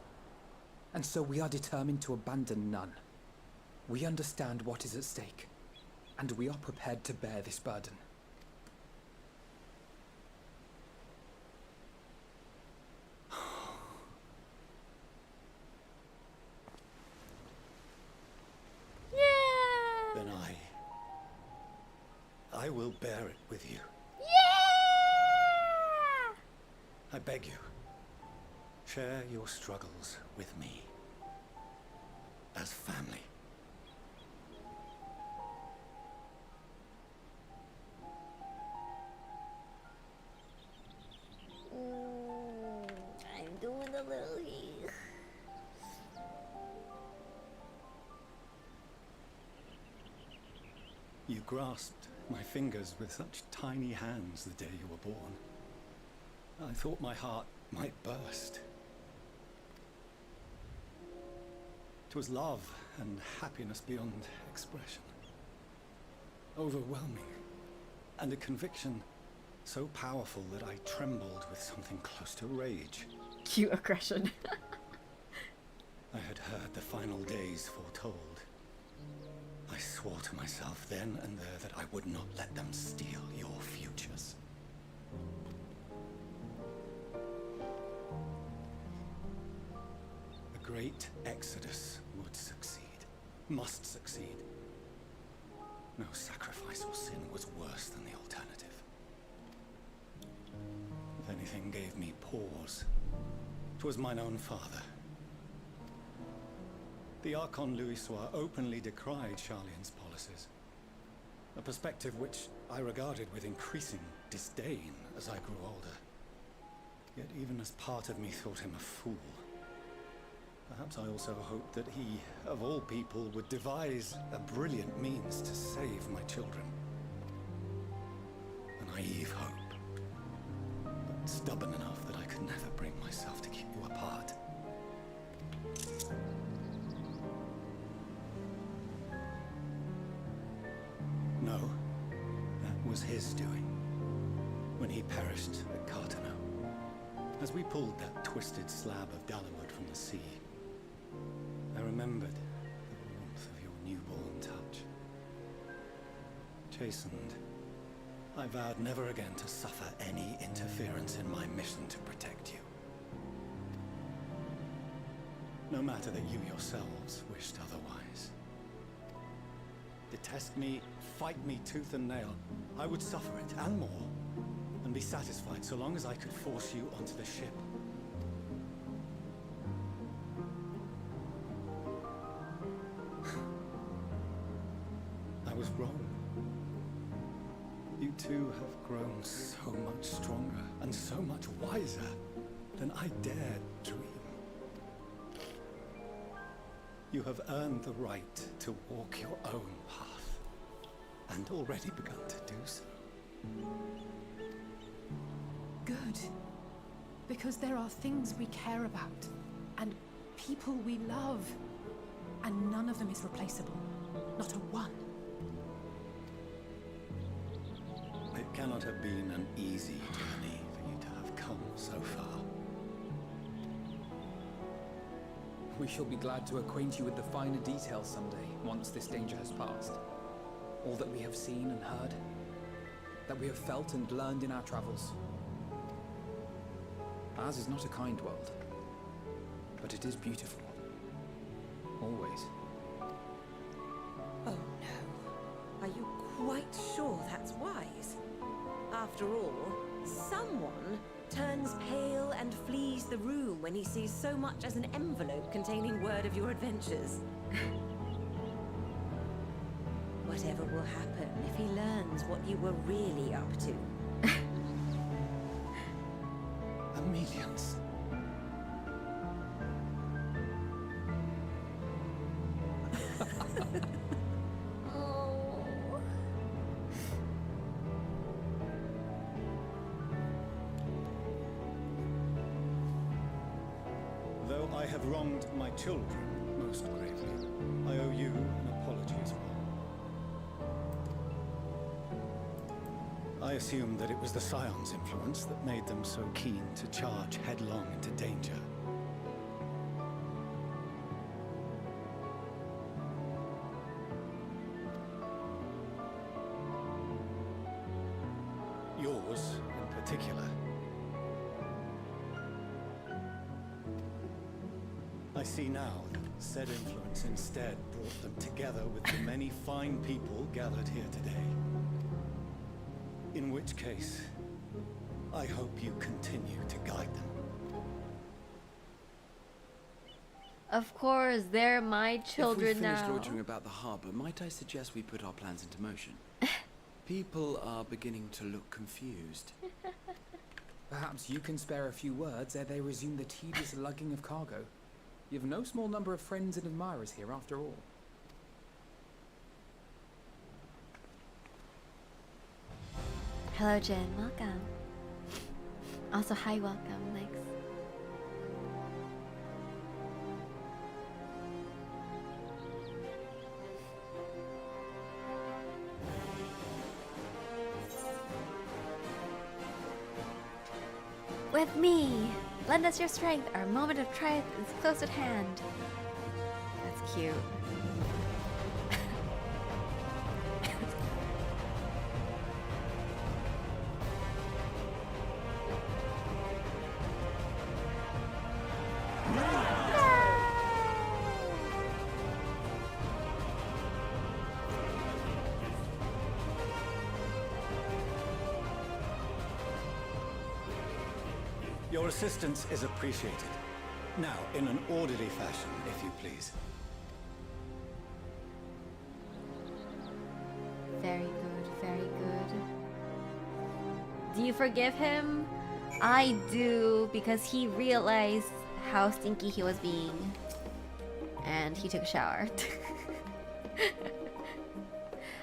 And so we are determined to abandon none. We understand what is at stake, and we are prepared to bear this burden. Yeah! Then I will bear it with you. Yeah! I beg you, share your struggles with me. As family. I'm doing a little here. You grasped my fingers with such tiny hands the day you were born. I thought my heart might burst. It was love and happiness beyond expression. Overwhelming. And a conviction so powerful that I trembled with something close to rage. Cute aggression. I had heard the final days foretold. I swore to myself then and there that I would not let them steal your futures. The great exodus would succeed. Must succeed. No sacrifice or sin was worse than the alternative. If anything gave me pause, it was mine own father. The Archon Louisois openly decried Charlian's policies, a perspective which I regarded with increasing disdain as I grew older. Yet even as part of me thought him a fool, perhaps I also hoped that he, of all people, would devise a brilliant means to save my children. A naive hope, but stubborn enough that I could never bring myself to keep you apart. No, that was his doing, when he perished at Cartano. As we pulled that twisted slab of Dalamud from the sea, I remembered the warmth of your newborn touch. Chastened, I vowed never again to suffer any interference in my mission to protect you. No matter that you yourselves wished otherwise. Detest me, fight me tooth and nail, I would suffer it, and more, and be satisfied so long as I could force you onto the ship. I was wrong. You two have grown so much stronger and so much wiser than I dared dream. You have earned the right to walk your own path, and already begun to do so. Good. Because there are things we care about, and people we love, and none of them is replaceable. Not a one. It cannot have been an easy journey for you to have come so far. We shall be glad to acquaint you with the finer details someday, once this danger has passed. All that we have seen and heard, that we have felt and learned in our travels. Ours is not a kind world, but it is beautiful. Always. Oh no. Are you quite sure that's wise? After all, someone turns pale and flees the room when he sees so much as an envelope containing word of your adventures. Whatever will happen if he learns what you were really up to? Amelians. I have wronged my children most gravely, I owe you an apology as well. I assumed that it was the Scion's influence that made them so keen to charge headlong into danger. Yours, in particular. I see now that said influence instead brought them together with the many fine people gathered here today. In which case, I hope you continue to guide them. Of course, they're my children If we finish now. loitering about the harbour, might I suggest we put our plans into motion? People are beginning to look confused. Perhaps you can spare a few words ere they resume the tedious lugging of cargo. You have no small number of friends and admirers here after all. Hello, Jen. Welcome. Also, hi, welcome. Thanks. With me! Lend us your strength. Our moment of triumph is close at hand. That's cute. Your assistance is appreciated. Now, in an orderly fashion, if you please. Very good, very good. Do you forgive him? I do, because he realized how stinky he was being. And he took a shower.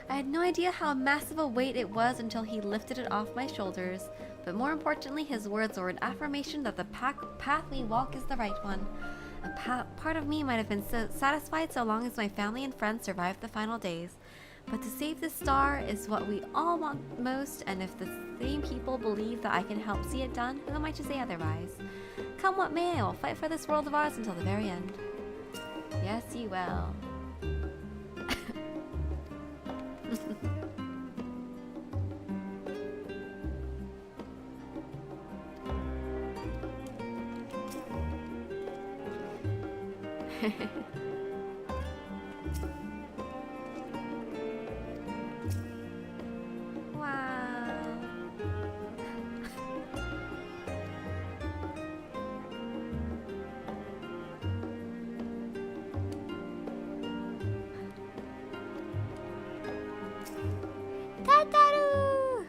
I had no idea how massive a weight it was until he lifted it off my shoulders. But more importantly, his words were an affirmation that the path we walk is the right one. A part of me might have been satisfied so long as my family and friends survived the final days. But to save this star is what we all want most, and if the same people believe that I can help see it done, who am I to say otherwise? Come what may, I will fight for this world of ours until the very end. Yes, you will. Wow. Tataru!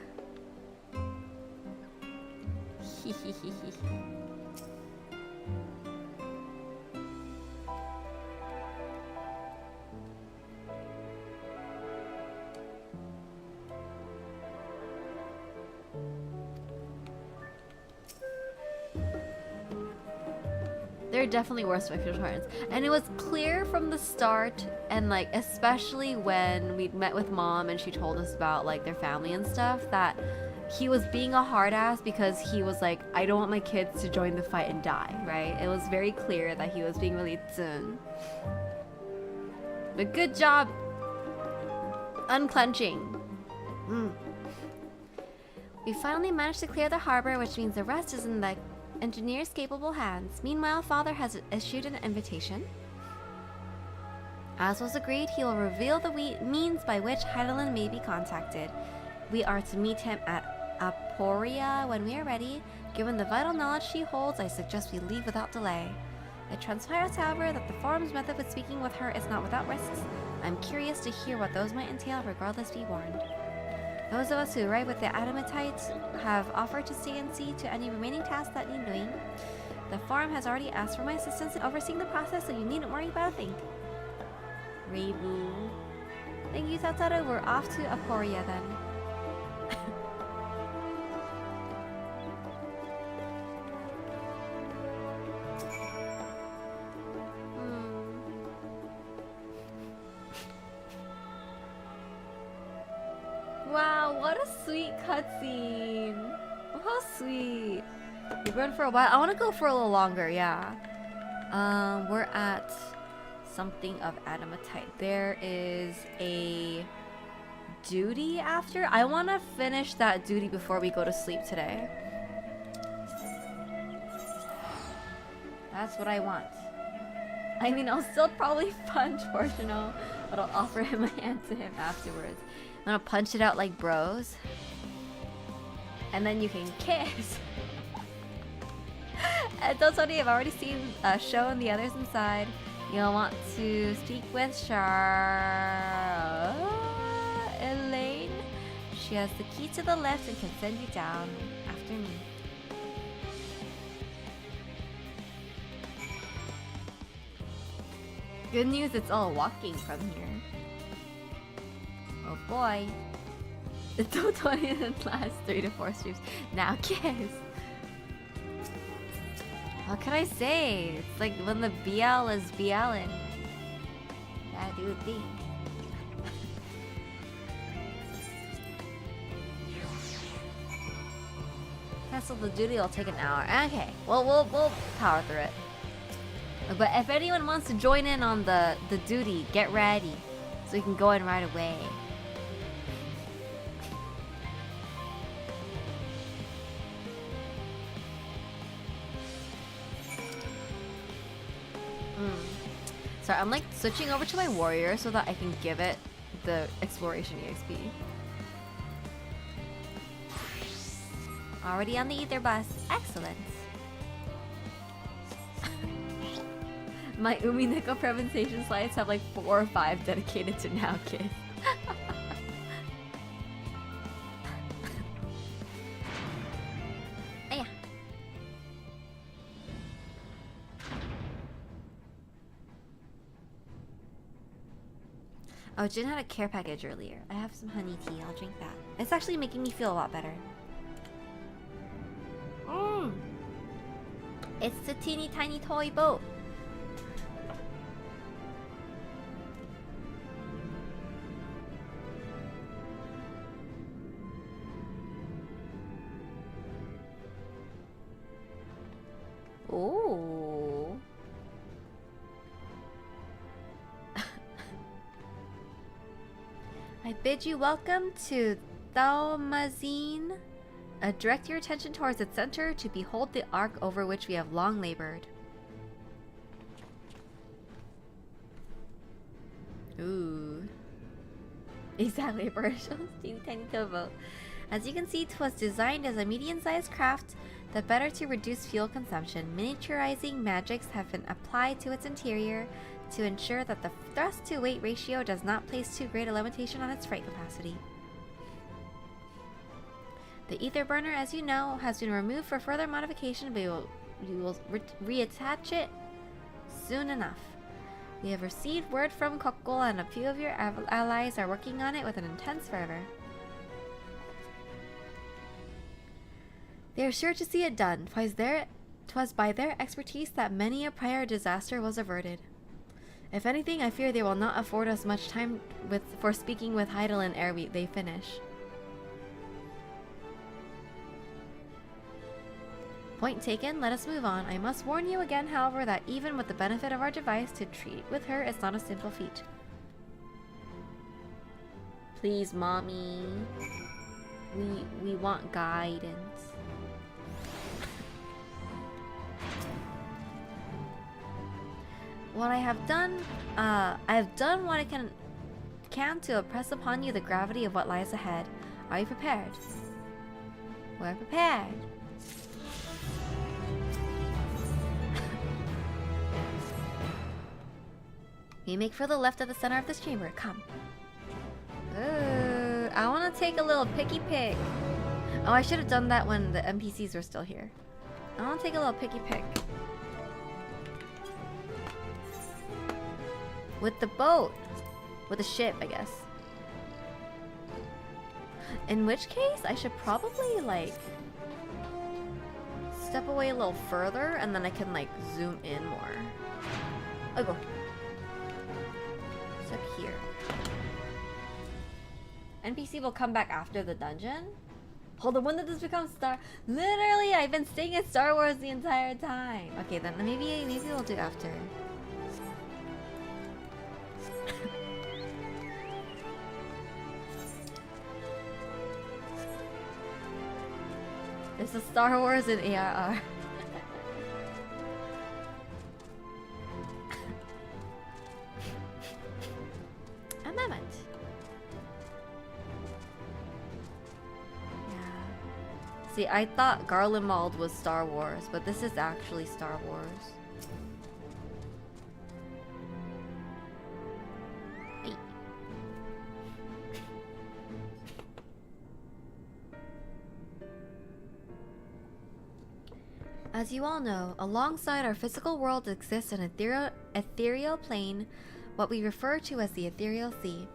There definitely were special turns, and it was clear from the start, and like especially when we met with Mom and she told us about like their family and stuff, that he was being a hard ass because he was like, I don't want my kids to join the fight and die, right? It was very clear that he was being really zun. But good job unclenching. We finally managed to clear the harbor, which means the rest is in the engineer's capable hands. Meanwhile, Father has issued an invitation. As was agreed, he will reveal the means by which Heidelin may be contacted. We are to meet him at Aporia when we are ready. Given the vital knowledge she holds, I suggest we leave without delay. It transpires, however, that the Forum's method with speaking with her is not without risks. I'm curious to hear what those might entail, regardless be warned. Those of us who arrive with the Adamatites have offered to stay and see to any remaining tasks that need doing. The Forum has already asked for my assistance in overseeing the process, so you needn't worry about a thing. Rebu. Thank you, Tatara. We're off to Aporia then. What a sweet cutscene. Oh, how sweet. You've been for a while. I want to go for a little longer, yeah. We're at something of Adamatite. There is a duty after. I want to finish that duty before we go to sleep today. That's what I want. I mean, I'll still probably punch Fortuno, but I'll offer him my hand to him afterwards. I'm gonna punch it out like bros. And then you can kiss. And don't tell me, I've already seen a show and the others inside. You'll want to speak with Elaine. She has the key to the lift and can send you down after me. Good news, it's all walking from here. Oh boy. The top 20 in the last 3 to 4 streams. Now kiss. What can I say? It's like when the BL is BLing. Gotta do a thing. Cancel the duty, it'll take an hour. Okay, well, we'll power through it. But if anyone wants to join in on the duty, get ready. So we can go in right away. Sorry, I'm like switching over to my warrior so that I can give it the exploration EXP. Already on the ether bus. Excellent. My Umineko presentation slides have like 4 or 5 dedicated to Now Kiss. Yeah. Oh, Jin had a care package earlier. I have some honey tea. I'll drink that. It's actually making me feel a lot better. It's the teeny tiny toy boat. Oh. I bid you welcome to Thalmazine. Direct your attention towards its center to behold the ark over which we have long labored. Ooh. Exactly, Barish's teeny tiny towboat. As you can see, it was designed as a medium-sized craft, the better to reduce fuel consumption. Miniaturizing magics have been applied to its interior to ensure that the thrust-to-weight ratio does not place too great a limitation on its freight capacity. The ether burner, as you know, has been removed for further modification, but we will reattach it soon enough. We have received word from Kokol, and a few of your allies are working on it with an intense fervor. They are sure to see it done. 'Twas by their expertise that many a prior disaster was averted. If anything, I fear they will not afford us much time for speaking with Heidelin ere they finish. Point taken, let us move on. I must warn you again, however, that even with the benefit of our device, to treat with her is not a simple feat. Please, mommy. We want guidance. What I have done, I have done what I can to impress upon you the gravity of what lies ahead. Are you prepared? We're prepared. We make for the left at the center of this chamber. Come. Ooh, I want to take a little picky pick. Oh, I should have done that when the NPCs were still here. I want to take a little picky pick. With the boat. With the ship, I guess. In which case, I should probably, like, step away a little further, and then I can, like, zoom in more. Oh, go. It's up here. NPC will come back after the dungeon? Hold on, when did this become Star? Literally, I've been staying at Star Wars the entire time. Okay, then maybe we'll do after. There's a Star Wars in ARR. A moment. Yeah. See, I thought Garlemald was Star Wars, but this is actually Star Wars. Hey. As you all know, alongside our physical world exists an ethereal plane, what we refer to as the ethereal sea.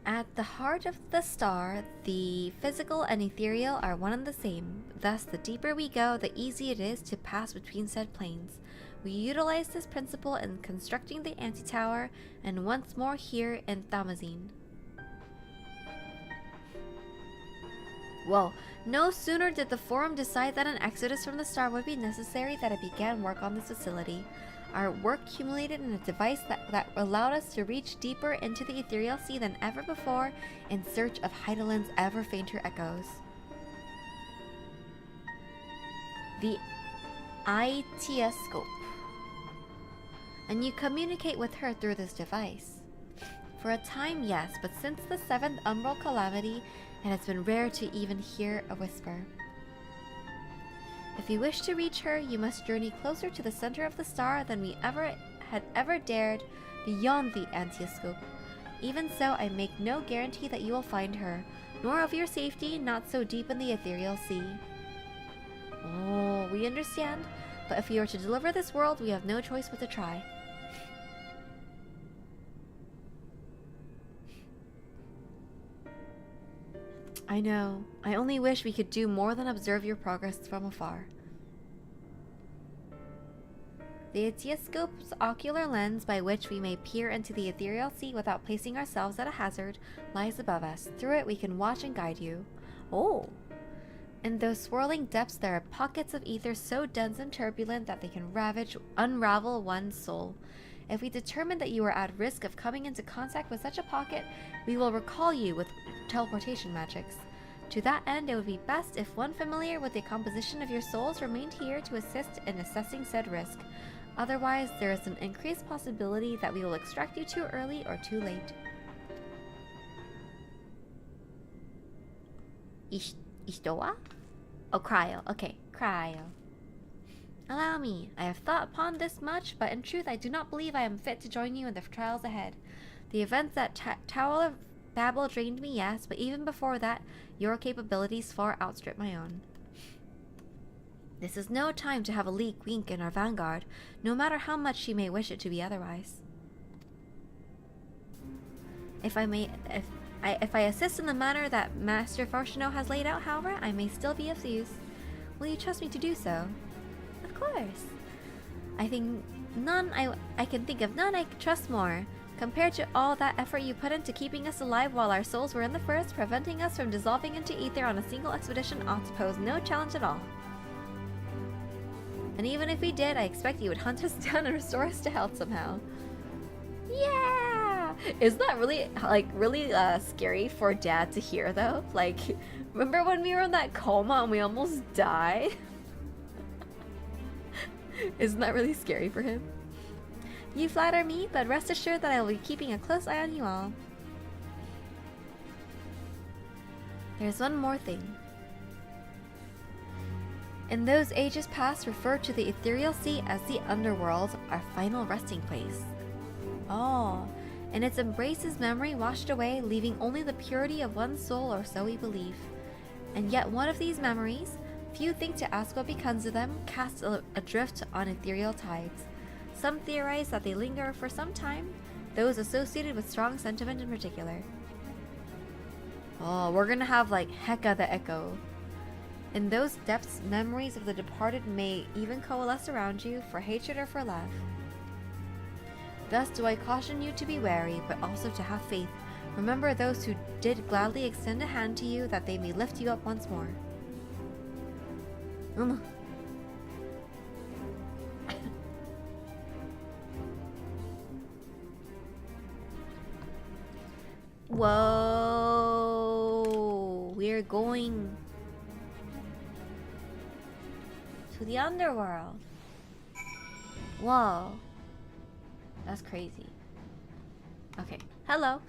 At the heart of the star, the physical and ethereal are one and the same. Thus, the deeper we go, the easier it is to pass between said planes. We utilize this principle in constructing the anti-tower, and once more here in Thamazine. Well, no sooner did the Forum decide that an exodus from the star would be necessary than it began work on this facility. Our work culminated in a device that allowed us to reach deeper into the ethereal sea than ever before in search of Heidelin's ever fainter echoes. The Itioscope. And you communicate with her through this device. For a time, yes, but since the 7th Umbral Calamity, it has been rare to even hear a whisper. If you wish to reach her, you must journey closer to the center of the star than we had ever dared beyond the Antioscope. Even so, I make no guarantee that you will find her, nor of your safety not so deep in the ethereal sea. Oh, we understand, but if we are to deliver this world, we have no choice but to try. I know. I only wish we could do more than observe your progress from afar. The Etioscope's ocular lens, by which we may peer into the ethereal sea without placing ourselves at a hazard, lies above us. Through it we can watch and guide you. Oh! In those swirling depths there are pockets of ether so dense and turbulent that they can unravel one's soul. If we determine that you are at risk of coming into contact with such a pocket, we will recall you with teleportation magics. To that end, it would be best if one familiar with the composition of your souls remained here to assist in assessing said risk. Otherwise, there is an increased possibility that we will extract you too early or too late. Ishtoa? Oh, cryo. Okay, cryo. Allow me. I have thought upon this much, but in truth I do not believe I am fit to join you in the trials ahead. The events at Tower of Babel drained me, yes, but even before that, your capabilities far outstrip my own. This is no time to have a leak wink in our vanguard, no matter how much she may wish it to be otherwise. If I assist in the manner that Master Fortuno has laid out, however, I may still be of use. Will you trust me to do so? Of course. I can think of none I can trust more. Compared to all that effort you put into keeping us alive while our souls were in the first, preventing us from dissolving into ether on a single expedition ought to pose no challenge at all. And even if we did, I expect you would hunt us down and restore us to health somehow. Yeah! Isn't that really, really scary for Dad to hear, though? Like, remember when we were in that coma and we almost died? Isn't that really scary for him? You flatter me, but rest assured that I will be keeping a close eye on you all. There's one more thing. In those ages past, referred to the ethereal sea as the underworld, our final resting place. Oh, and its embraces memory washed away, leaving only the purity of one soul, or so we believe. And yet one of these memories, few think to ask what becomes of them, casts adrift on ethereal tides. Some theorize that they linger for some time, those associated with strong sentiment in particular. Oh, we're gonna have like Heka the Echo. In those depths, memories of the departed may even coalesce around you, for hatred or for love. Thus do I caution you to be wary, but also to have faith, Remember those who did gladly extend a hand to you, that they may lift you up once more. Whoa! We're going to the underworld. Whoa. That's crazy. Okay. Hello.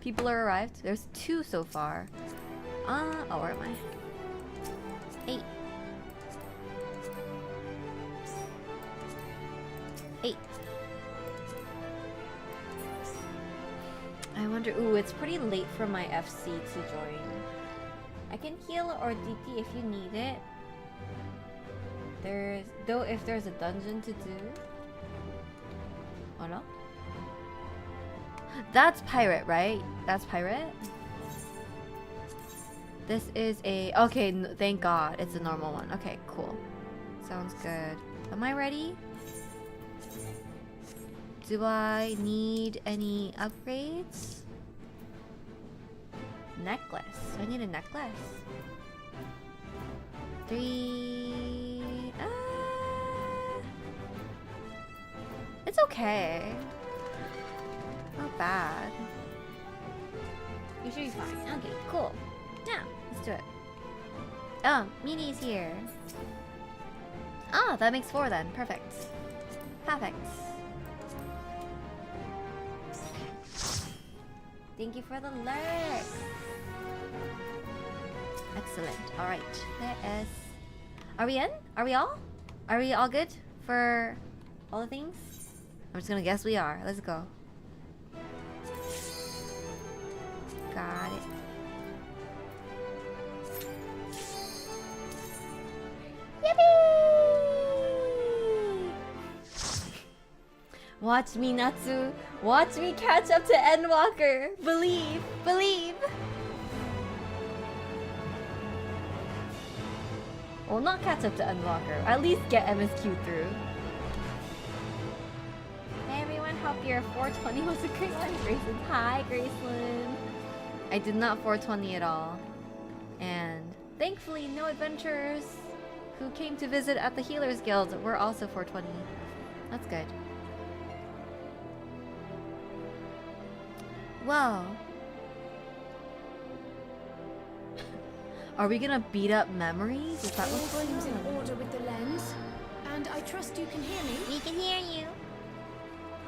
People are arrived. There's 2 so far. Oh, where am I? 8. 8. I wonder. Ooh, it's pretty late for my FC to join. I can heal or DP if you need it. If there's a dungeon to do. Oh no? That's pirate, right? That's pirate? This is a... Okay, thank God. It's a normal one. Okay, cool. Sounds good. Am I ready? Do I need any upgrades? Necklace. Do I need a necklace? 3... It's okay. Not bad. You should be fine. Okay, cool. Now, let's do it. Oh, Mini's here. Ah, that makes 4 then. Perfect. Perfect. Thank you for the lurk. Excellent. Alright. There is... Are we in? Are we all? Are we all good for all the things? I'm just gonna guess we are. Let's go. Got it. Yippee! Watch me, Natsu. Watch me catch up to Endwalker. Believe. Believe. Well, not catch up to Endwalker. At least get MSQ through. Hey everyone, hope your 420 was a great one. Graceland. Hi, Graceland. I did not 420 at all. And thankfully, no adventurers who came to visit at the Healers Guild were also 420. That's good. Whoa. Are we gonna beat up memories? Is that what's going Seems in on? order with the lens. And I trust you can hear me. We can hear you.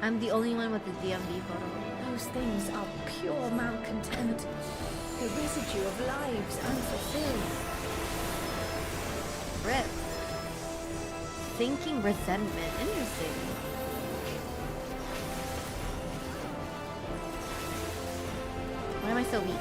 I'm the only one with the DMV photo. Those things are pure malcontent. The residue of lives unfulfilled. Rip. Thinking resentment. Interesting. Why am I so weak?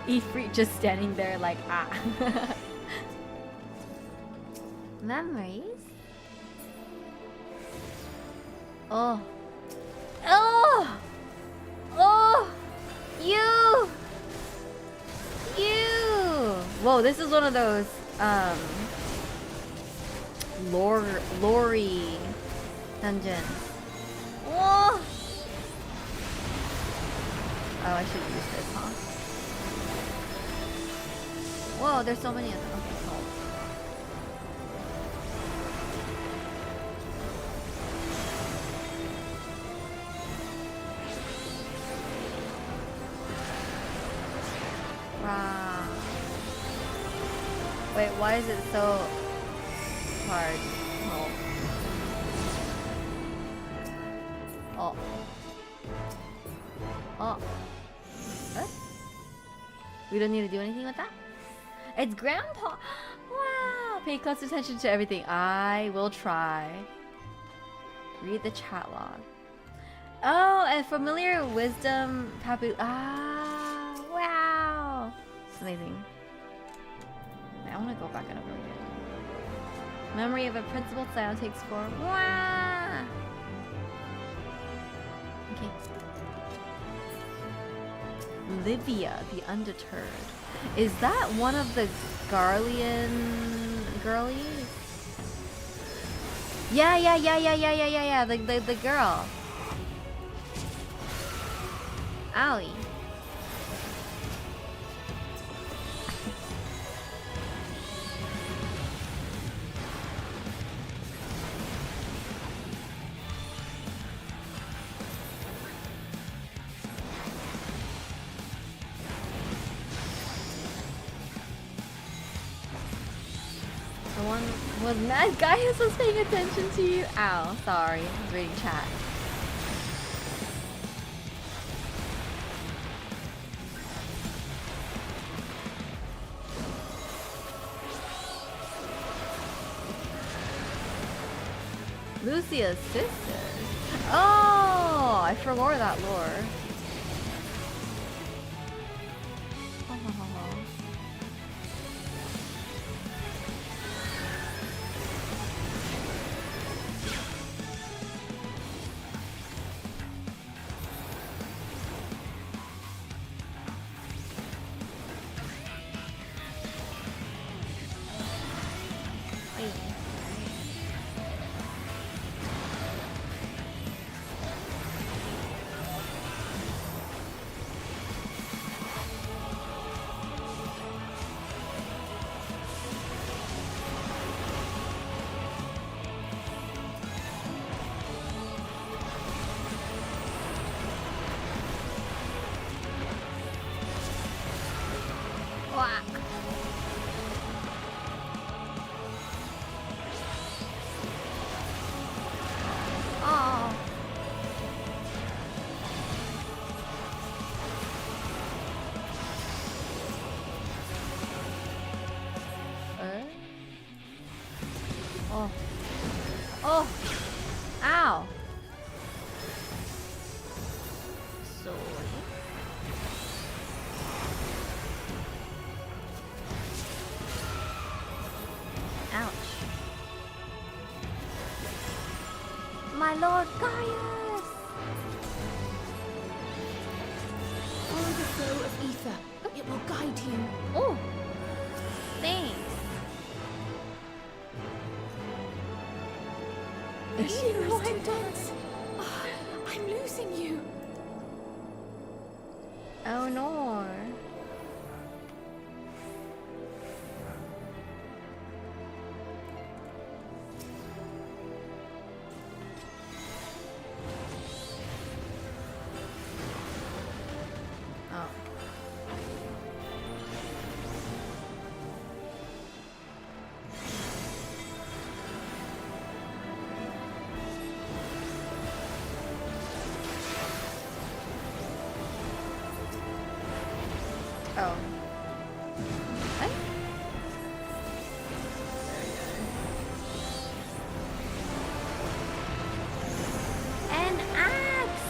Ifrit just standing there like, ah. Memories? Oh. Oh! Oh! You! You! Whoa, this is one of those, Lori dungeon. Whoa! Oh, I should use this, huh? Whoa, there's so many of them. Okay, cool. Wow. Wait, why is it so hard? Oh. Oh. What? We don't need to do anything with that? It's Grandpa! Wow! Pay close attention to everything. I will try. Read the chat log. Oh, and familiar wisdom, Papu. Ah, wow! It's amazing. I want to go back and over again. Memory of a principled sound takes 4. Wow! Okay. Livia, the Undeterred. Is that one of the Garlean girlies? Yeah. The girl. Owie. Was Mad Gaius was paying attention to you? Ow, sorry. I was reading chat. Lucia's sister? Oh, I forgot that lore. Oh! Ow! Sorry. Ouch. My Lord Gaius! Follow the flow of ether. It will guide you. Oh! Thanks. You I'm dense. I'm losing you. Oh no. Oh. What? An axe!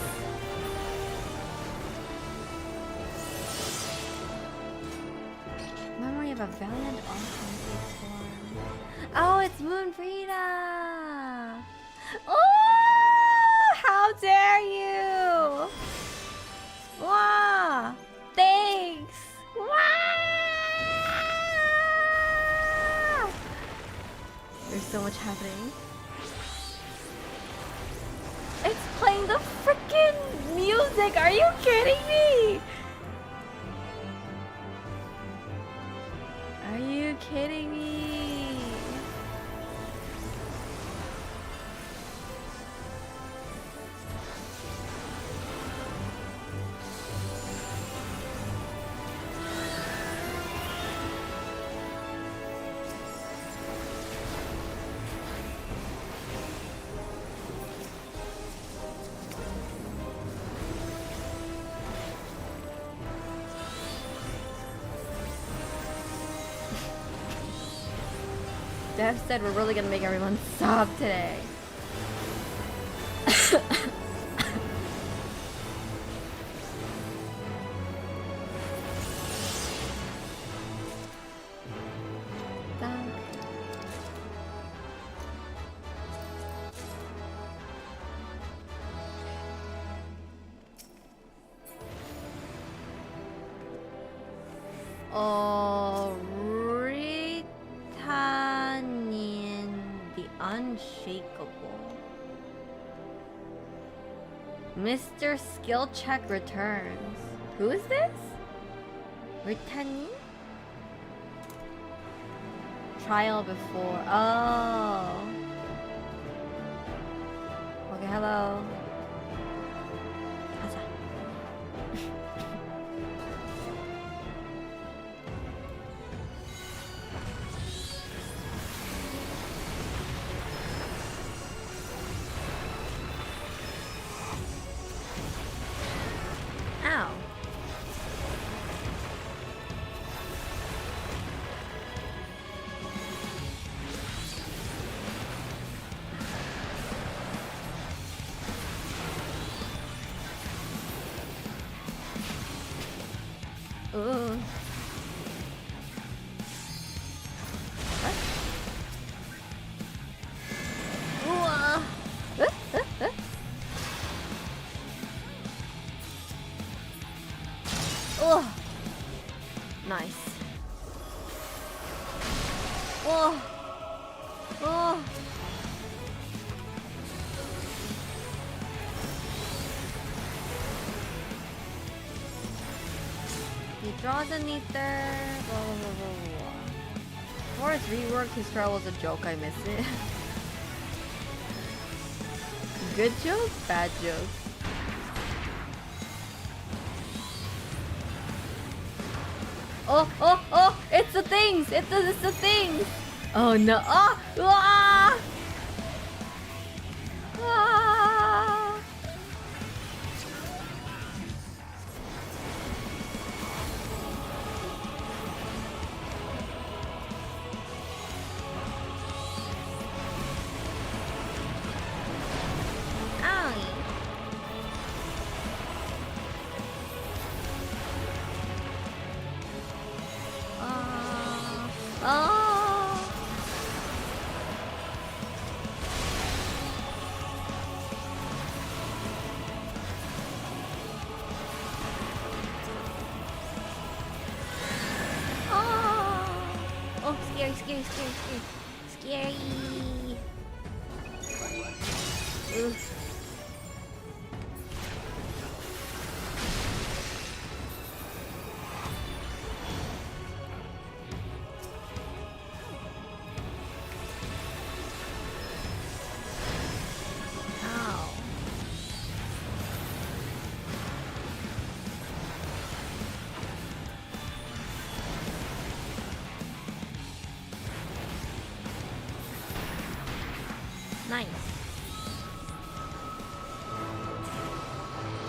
Memory of a valiant alchemist form. Oh, it's Moon Frida! Oh! How dare you! Wow! Thanks! Wow! You're so much happening. It's playing the freaking music! Are you kidding me? Are you kidding me? Dev said we're really gonna make everyone sob today. Oh, Britannian the Unshakable. Mr. Skill Check returns. Who is this? Britannian? Trial before. Oh. Okay, hello. Ow. Ooh. What? Ooh, Oh, nice. Oh, oh. He draws an ether. Blah, blah, blah, blah, blah. For his rework, his trial was a joke. I miss it. Good joke, bad joke. Oh, oh, oh! It's the things! It's the things! Oh no! Oh! Ah! Ah! Owie. Oh. Oh. Oh, scary, scary, scary, scary. Scary. Oof. Nice.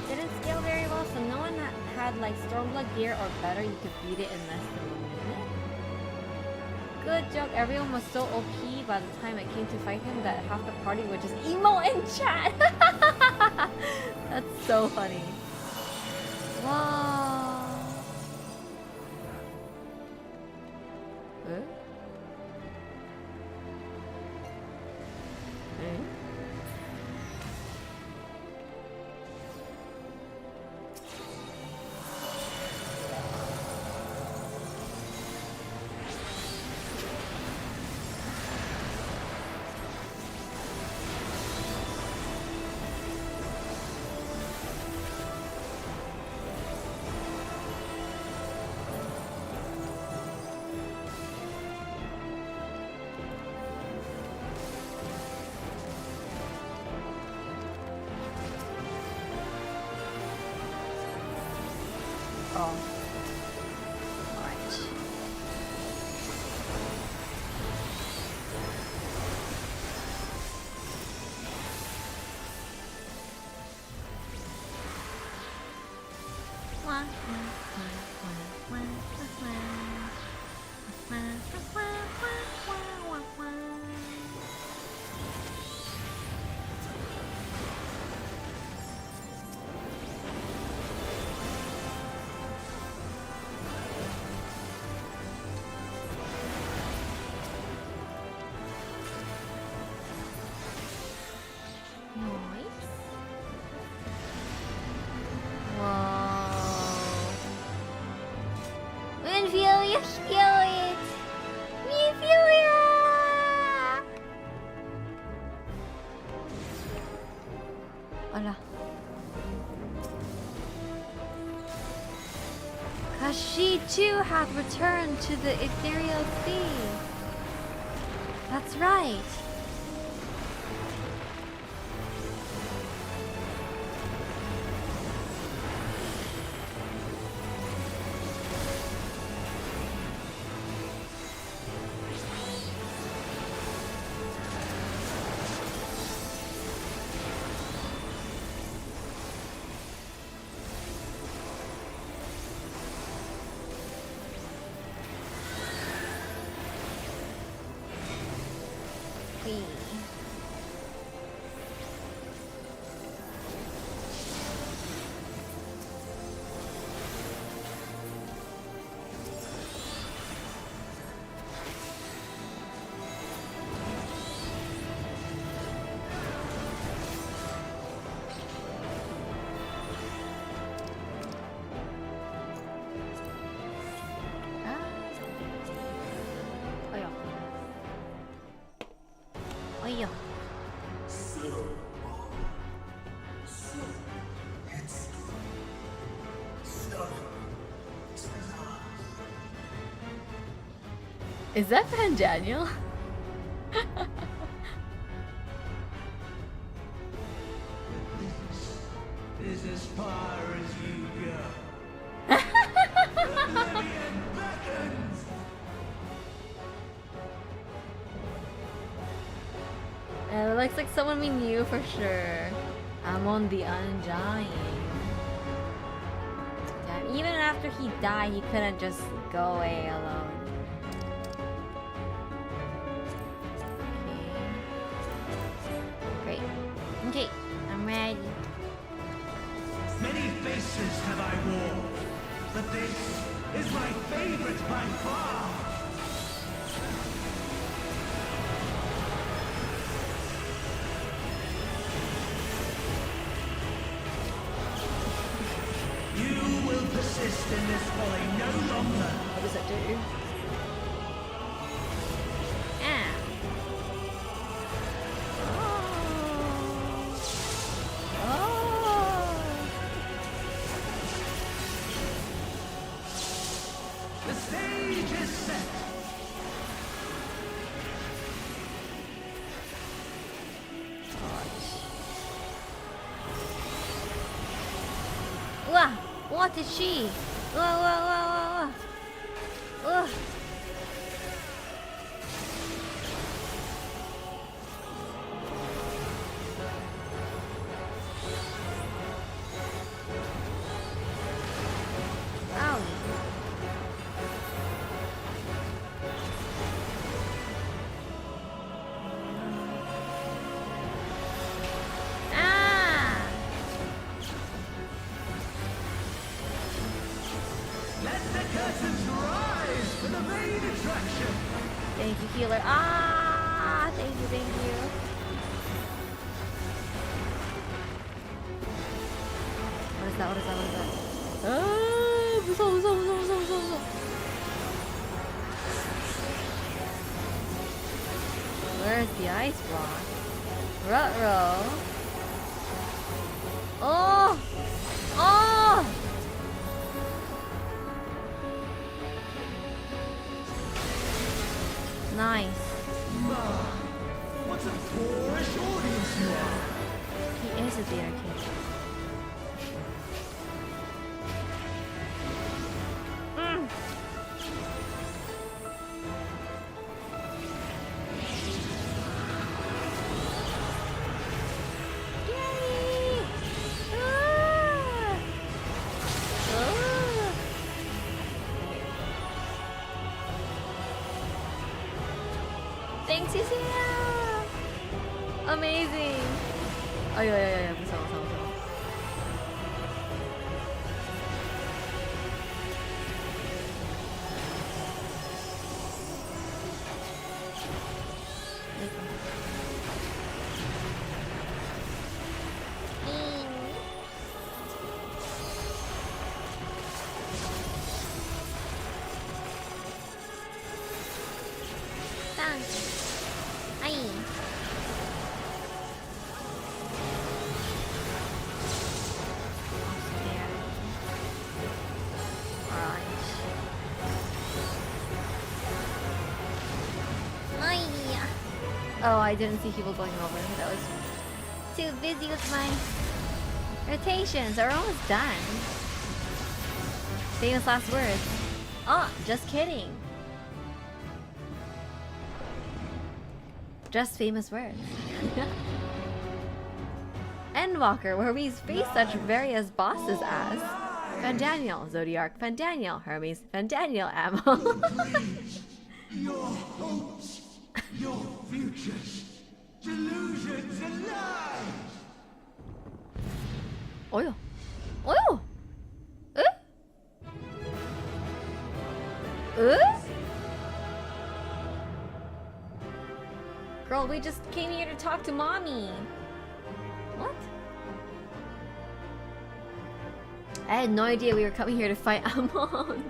Didn't scale very well, so no one had like Stormblood gear or better. You could beat it in less than a minute. Good joke. Everyone was so OP by the time it came to fight him that half the party would just emo in chat. That's so funny. Wow. Huh? Oh. Alright. She too hath returned to the ethereal sea. That's right. Is that Van Daniel? Is as far as you go. It looks like someone we knew for sure. I'm on the Undying. Damn, even after he died, he couldn't just go away alone. Okay. Great. Okay, I'm ready. Many faces have I worn, but this is my favorite by far. You will persist in this folly no longer. What does it do? The stage is set. Wah! What is she? Wah, wah, wah, wah, wah. Ugh. Let the curtains rise for the main attraction. Thank you, healer. Ah! Thank you, thank you. What is that? What is that? What is that? Ah! 무서워, 무서워, 무서워, 무서워, 무서워, 무서워. Where's the ice block? Ruh-roh. Oh! Oh! Nice. What a boorish audience you are. He is a theater kid. 주세요. Amazing. 아야야야야 무서워 무서워 무서워. 땅. 아이. Oh, I didn't see people going over. That was too busy with my rotations. They're almost done. Famous last words. Oh, just kidding. Just famous words. Endwalker, where we face such various bosses as Fandaniel, Zodiac, Fandaniel, Hermes, Fandaniel, Ammo. Your hopes, your futures, delusions and lies. Oil. Oil. Girl, we just came here to talk to mommy. What? I had no idea we were coming here to fight Amon.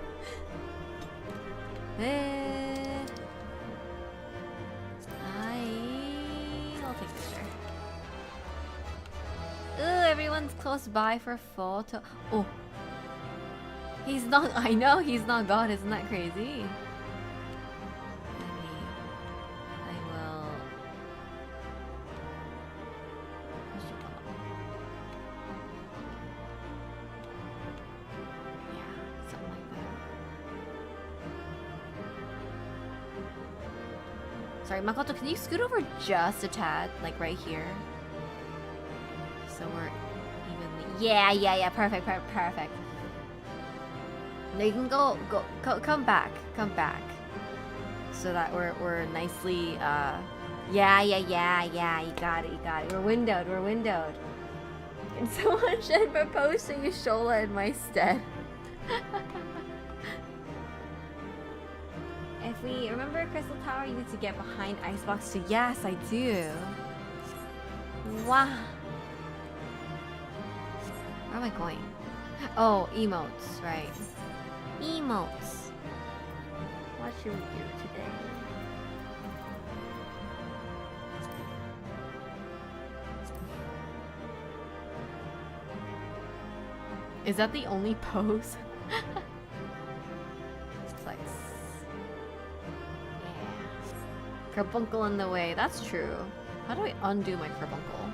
I'll take a picture. Ooh, everyone's close by for a photo. Oh. He's not, I know he's not God, isn't that crazy? Sorry, Makoto, can you scoot over just a tad? Like right here? So we're evenly... Yeah, perfect. Now you can come back. So that we're nicely, yeah, you got it. We're windowed. And someone should propose to you Shola in my stead. If we remember Crystal Tower, you need to get behind Icebox 2. Yes, I do. Wow. Where am I going? Oh, emotes, right. Emotes. What should we do today? Is that the only pose? Flex. Yeah. Carbuncle in the way. That's true. How do I undo my carbuncle?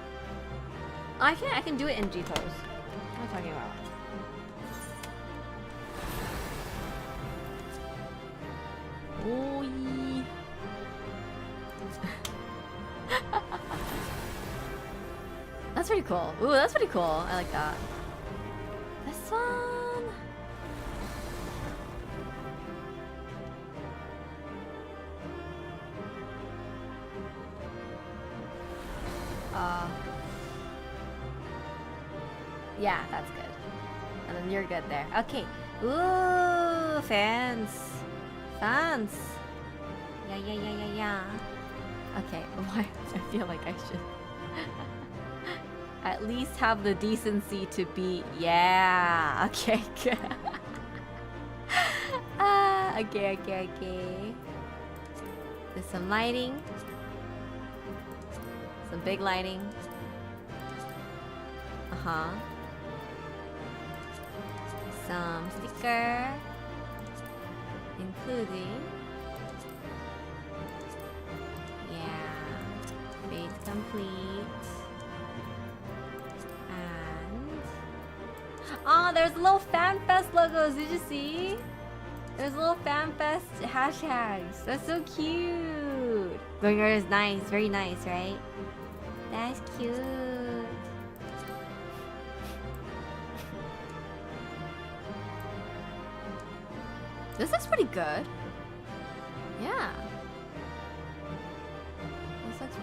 I can do it in G pose. What am I talking about? Oi. That's pretty cool. Ooh, that's pretty cool. I like that. This one. Yeah, that's good. And then you're good there. Okay. Ooh, fans. Yeah. Okay, I feel like I should at least have the decency to be... Yeah, okay, good. Okay. There's some lighting. Some big lighting. Some sticker. Including... Yeah. Fade complete. And... Oh, there's little FanFest logos. Did you see? There's little FanFest hashtags. That's so cute. Going over is nice. Very nice, right? That's cute. This looks pretty good. Yeah.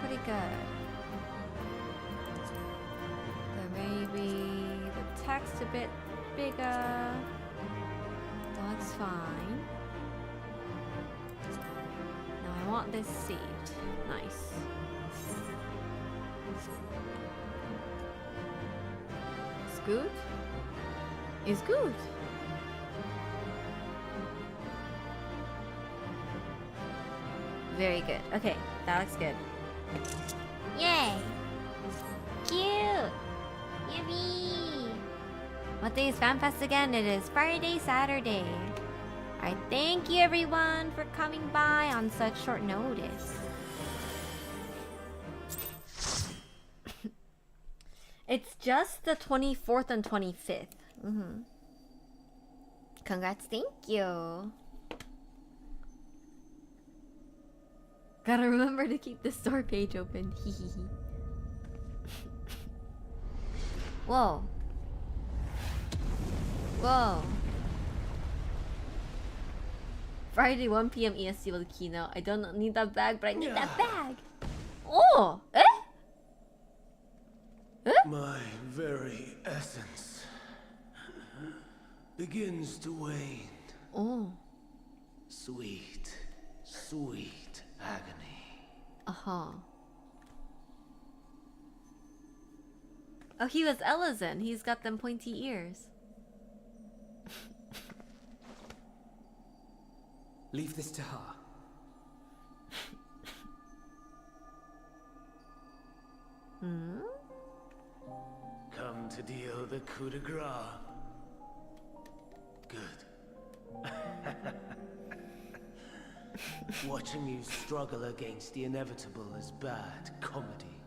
pretty good. Maybe the text a bit bigger. That looks fine. Now I want this seed. Nice. It's good. It's good. Very good. Okay, that looks good. Yay! Cute! Yippee! What day is FanFest again? It is Friday, Saturday. Alright, thank you everyone for coming by on such short notice. It's just the 24th and 25th. Congrats, thank you. Gotta remember to keep the store page open. Hehehe. Whoa. Whoa. Friday 1 p.m. EST with the keynote. I don't need that bag, but I need that bag. Oh! Eh? Eh? My very essence begins to wane. Oh. Sweet, sweet agony. Uh-huh. Oh, he was Ellison. He's got them pointy ears. Leave this to her. Hmm? Come to deal the coup de grace. Good. Watching you struggle against the inevitable is bad comedy.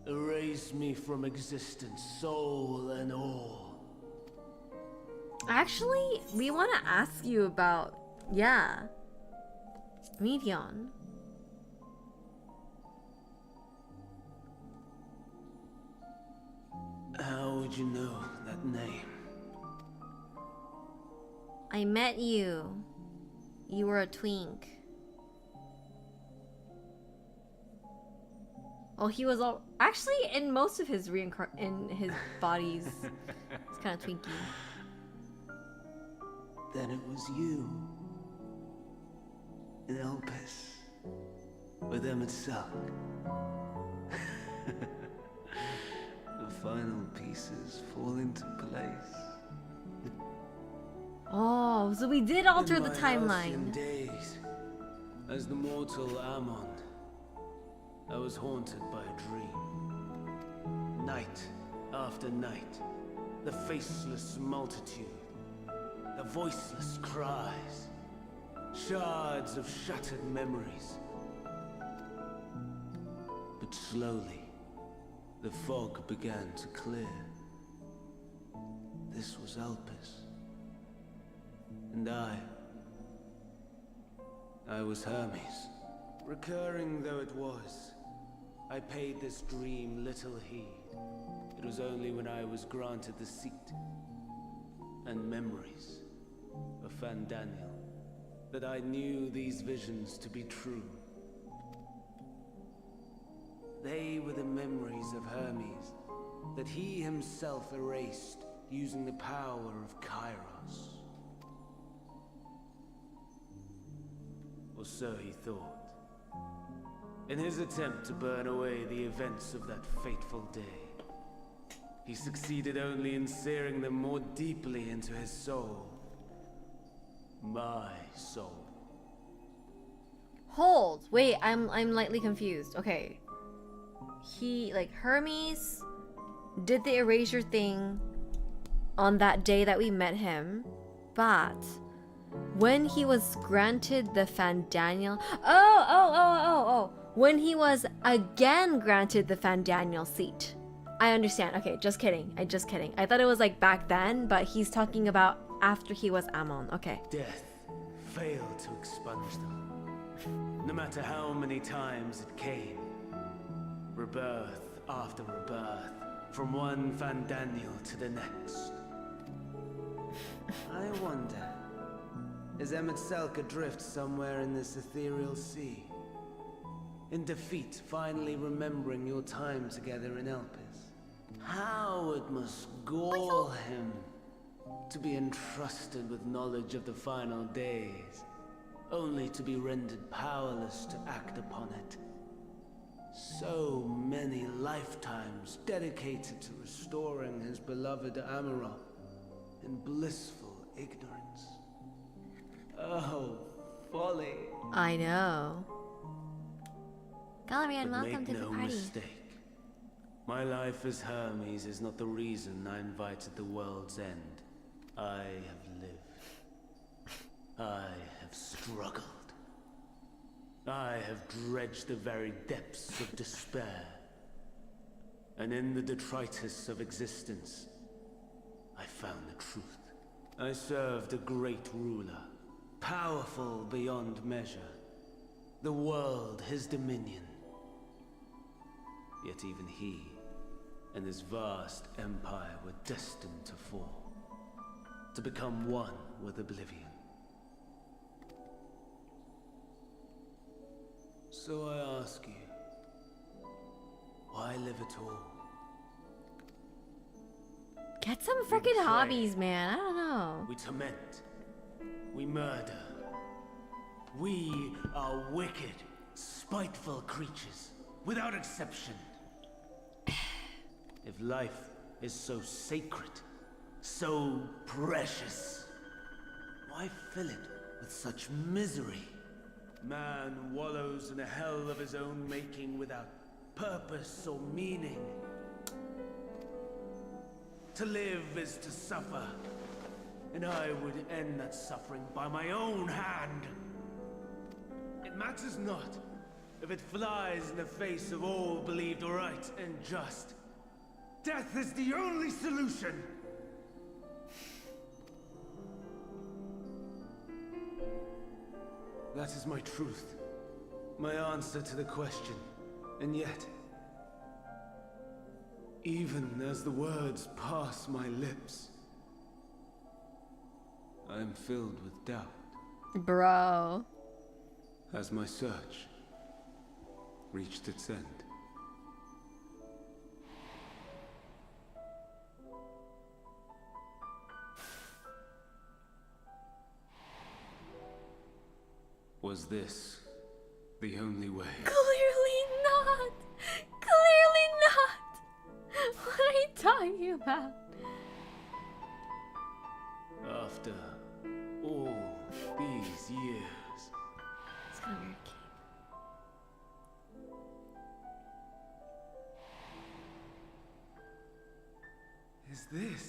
Erase me from existence, soul and all. Actually, we want to ask you about, yeah, Medion. How would you know that name? I met you. You were a twink. Well, he was all actually in most of his in his bodies. It's kind of twinky. Then it was you. In Elpis. With Emmett Salk. The final pieces fall into place. Oh, so we did alter the In my timeline. halcyon days, as the mortal Ammon, I was haunted by a dream. Night after night, the faceless multitude, the voiceless cries, shards of shattered memories. But slowly, the fog began to clear. This was Elpis. And I was Hermes. Recurring though it was, I paid this dream little heed. It was only when I was granted the seat and memories of Fandaniel that I knew these visions to be true. They were the memories of Hermes that he himself erased using the power of Kairos. Or so he thought. In his attempt to burn away the events of that fateful day, he succeeded only in searing them more deeply into his soul. My soul. Hold. Wait, I'm lightly confused. Okay. Hermes did the erasure thing on that day that we met him, but when he was granted the Fandaniel... when he was again granted the Fandaniel seat. I understand. Okay, just kidding. I thought it was like back then, but he's talking about after he was Ammon. Okay. Death failed to expunge them. No matter how many times it came. Rebirth after rebirth, from one Fandaniel to the next. I wonder, is Emmett Salk adrift somewhere in this ethereal sea? In defeat, finally remembering your time together in Elpis. How it must gall him to be entrusted with knowledge of the final days, only to be rendered powerless to act upon it. So many lifetimes dedicated to restoring his beloved Amarok in blissful ignorance. Oh, folly. I know. Galerian, But welcome make to the no party. mistake. My life as Hermes is not the reason I invited the world's end. I have lived. I have struggled. I have dredged the very depths of despair. And in the detritus of existence, I found the truth. I served a great ruler, powerful beyond measure. The world his dominion. Yet even he and his vast empire were destined to fall. To become one with oblivion. So I ask you, why live at all? Get some freaking hobbies, man. I don't know. We torment. We murder. We are wicked, spiteful creatures, without exception. If life is so sacred, so precious, why fill it with such misery? Man wallows in a hell of his own making without purpose or meaning. To live is to suffer, and I would end that suffering by my own hand. It matters not if it flies in the face of all believed right and just. Death is the only solution! That is my truth. My answer to the question. And yet, even as the words pass my lips, I am filled with doubt. Bro. Has my search reached its end? Was this the only way? Clearly not. Clearly not. What are you talking about? After all these years. It's kind of weird. Is this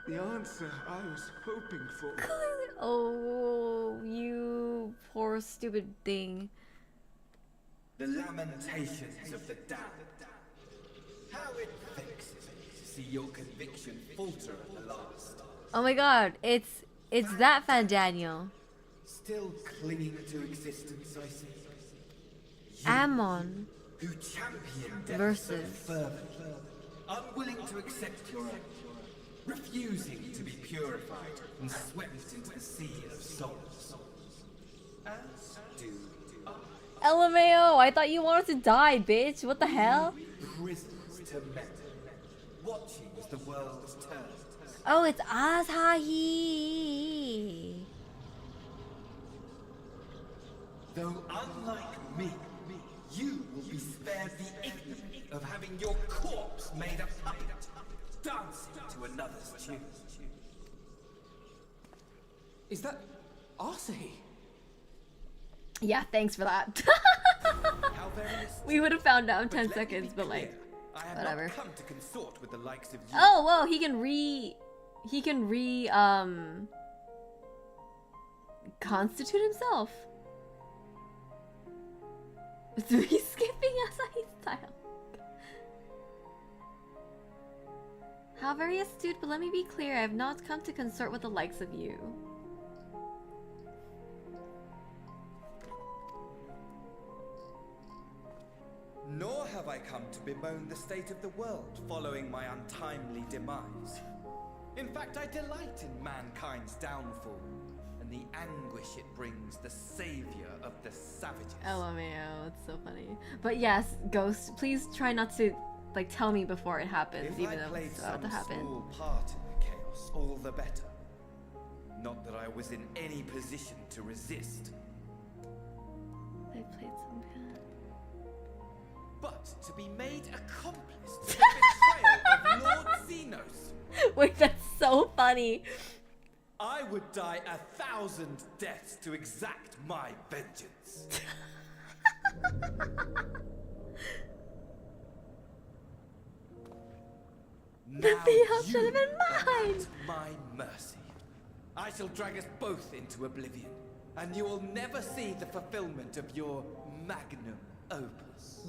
the answer I was hoping for? Clearly. Oh, you poor stupid thing. The lamentations of the damned. How it vexes me to see your conviction falter at the last. Oh my god, it's that Fan Daniel. Still clinging to existence, I see. Ammon Who championed death versus so fervently, unwilling to accept your own, refusing to be purified and swept into the sea of souls. As do I. LMAO, I thought you wanted to die, bitch. What the hell? Prisoners to men, watching as the world turns. Oh, it's Asahi. Though unlike me, you will be spared the ignominy of having your corpse made a puppet, dancing to another's tune. Is that Asahi? Yeah, thanks for that. We would have found out in 10 seconds, but like, I have whatever. not come to consort with the likes of you. Oh, whoa, he can constitute himself. Is he skipping Asahi style? How very astute, but let me be clear, I have not come to consort with the likes of you. Nor have I come to bemoan the state of the world following my untimely demise. In fact, I delight in mankind's downfall, and the anguish it brings the savior of the savages. LMAO, it's so funny. But yes, Ghost, please try not to like tell me before it happens, even though it's about to happen. Small part in the chaos, all the better. Not that I was in any position to resist. They played some bad. But to be made accomplice to the betrayal of Lord Xenos. Wait, that's so funny. I would die 1,000 deaths to exact my vengeance. The field should have been mine. At my mercy. I shall drag us both into oblivion, and you will never see the fulfillment of your magnum opus.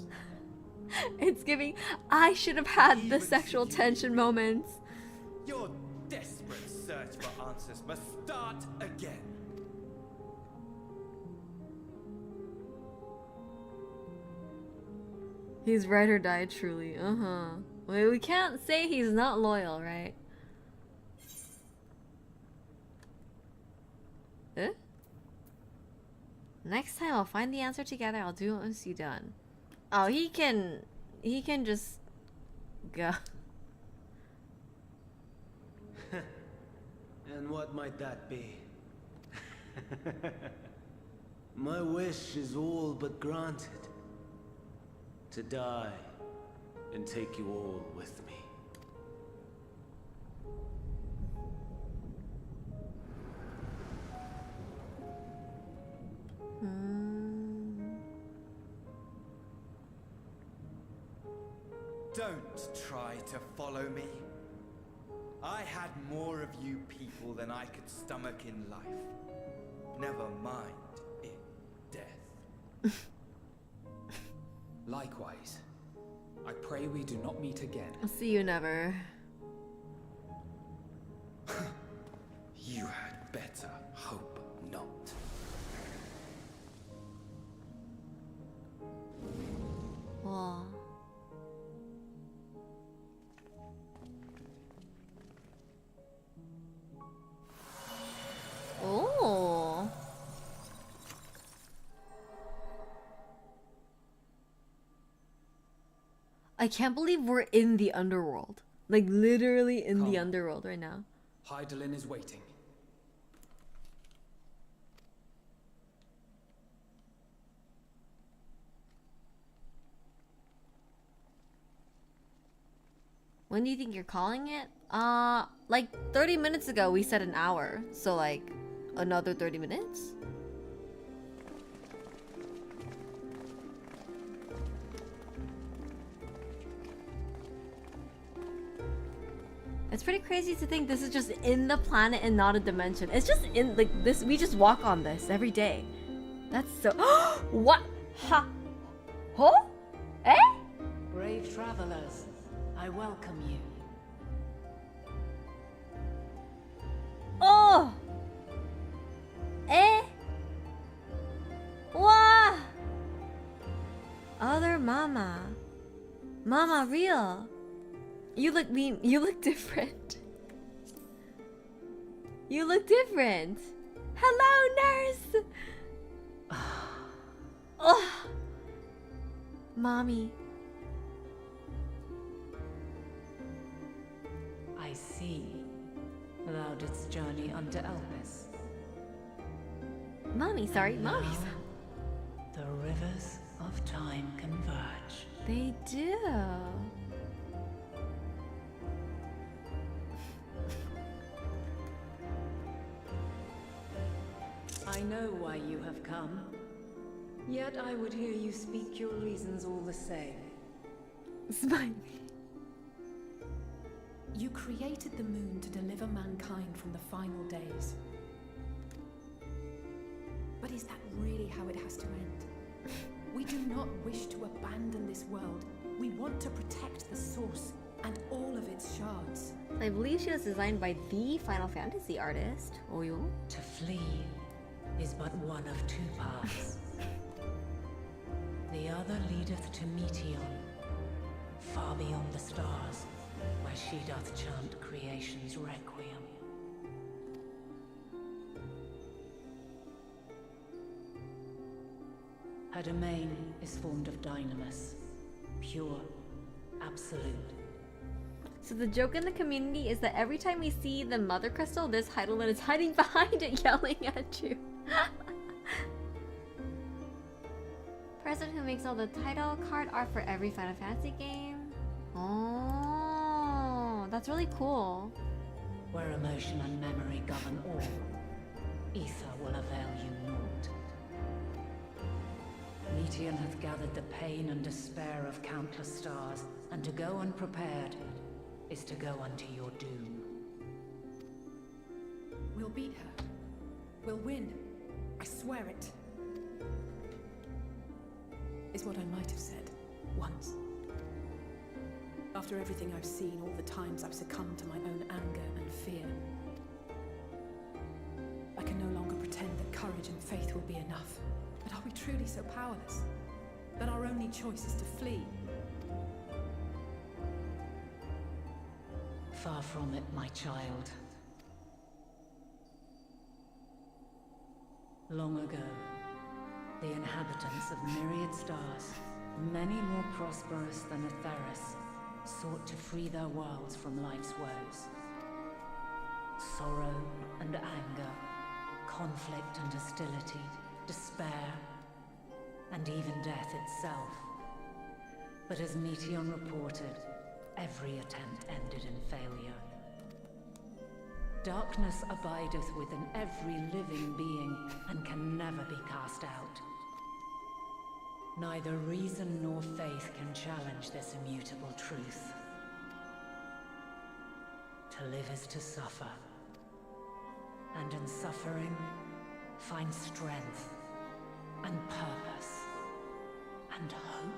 It's giving. I should have had the sexual tension moments. Your desperate search for answers must start again. He's ride or die, truly. Wait, we can't say he's not loyal, right? Eh? Next time I'll find the answer together. I'll do it once you're done. Oh, he can just go. And what might that be? My wish is all but granted. To die and take you all with me. Don't try to follow me. I had more of you people than I could stomach in life. Never mind in death. Likewise, I pray we do not meet again. I'll see you never. You had better hope not. Whoa. Oh. I can't believe we're in the underworld. Like literally in the underworld right now. Hydaelyn is waiting. When do you think you're calling it? Like 30 minutes ago we said an hour. So like another 30 minutes? It's pretty crazy to think this is just in the planet and not a dimension. It's just in like this. We just walk on this every day. That's so. What? Ha? Huh? Eh? Brave travelers, I welcome you. Oh. Eh? Wah. Other mama. Mama real. You look mean. You look different. You look different. Hello, nurse. Oh, mommy. I see. Thou didst journey unto Elpis. Mommy, sorry, mommy. The rivers of time converge. They do. I know why you have come. Yet I would hear you speak your reasons all the same. Smile. You created the moon to deliver mankind from the final days. But is that really how it has to end? We do not wish to abandon this world. We want to protect the source and all of its shards. I believe she was designed by the Final Fantasy artist, Oyo. To flee is but one of two paths. The other leadeth to Meteon, far beyond the stars, where she doth chant creation's requiem. Her domain is formed of dynamis. Pure, absolute. So the joke in the community is that every time we see the mother crystal, this Heidelin is hiding behind it, yelling at you. Person who makes all the title card art for every Final Fantasy game. Oh, that's really cool. Where emotion and memory govern all, ether will avail you naught. Meteon hath gathered the pain and despair of countless stars, and to go unprepared is to go unto your doom. We'll beat her. We'll win. I swear it. Is what I might have said. Once. After everything I've seen, all the times I've succumbed to my own anger and fear. I can no longer pretend that courage and faith will be enough. But are we truly so powerless? That our only choice is to flee? Far from it, my child. Long ago, the inhabitants of myriad stars, many more prosperous than Atheris, sought to free their worlds from life's woes. Sorrow and anger, conflict and hostility, despair, and even death itself. But as Meteon reported, every attempt ended in failure. Darkness abideth within every living being and can never be cast out. Neither reason nor faith can challenge this immutable truth. To live is to suffer, and in suffering, find strength, and purpose, and hope.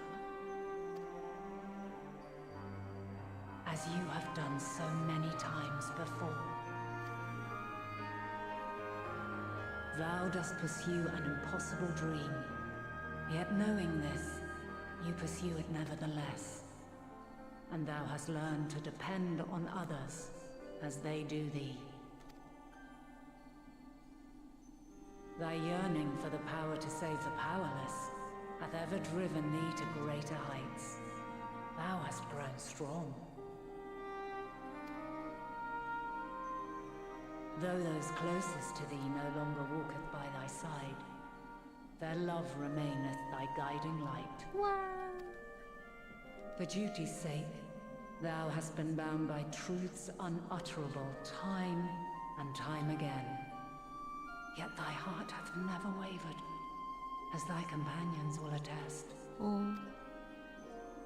As you have done so many times before. Thou dost pursue an impossible dream, yet knowing this, you pursue it nevertheless. And thou hast learned to depend on others as they do thee. Thy yearning for the power to save the powerless hath ever driven thee to greater heights. Thou hast grown strong. Though those closest to thee no longer walketh by thy side, their love remaineth thy guiding light. For duty's sake, thou hast been bound by truths unutterable time and time again. Yet thy heart hath never wavered, as thy companions will attest.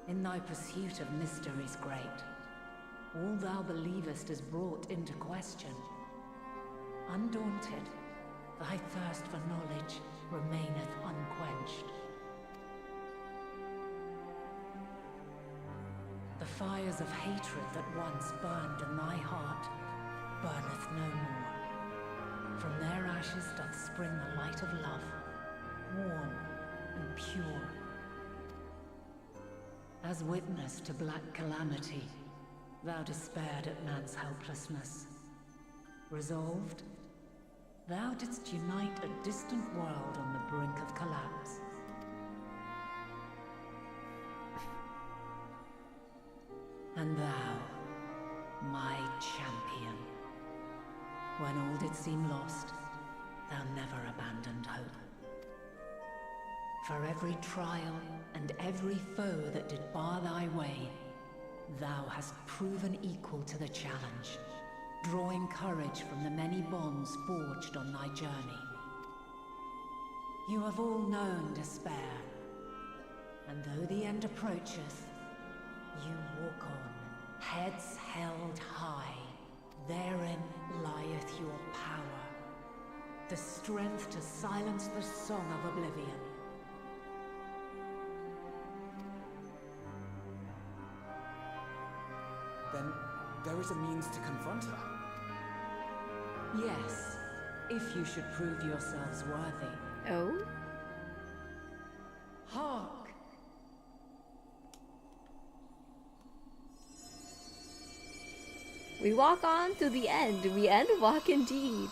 In thy pursuit of mysteries great, all thou believest is brought into question. Undaunted, thy thirst for knowledge remaineth unquenched. The fires of hatred that once burned in thy heart burneth no more. From their ashes doth spring the light of love, warm and pure. As witness to black calamity, thou despaired at man's helplessness. Resolved, thou didst unite a distant world on the brink of collapse. And thou, my champion, when all did seem lost, thou never abandoned hope. For every trial and every foe that did bar thy way, thou hast proven equal to the challenge, drawing courage from the many bonds forged on thy journey. You have all known despair, and though the end approacheth, you walk on, heads held high. Therein lieth your power, the strength to silence the song of oblivion. Then there is a means to confront her. Yes, if you should prove yourselves worthy. Oh? Hark! We walk on to the end. We endwalk indeed.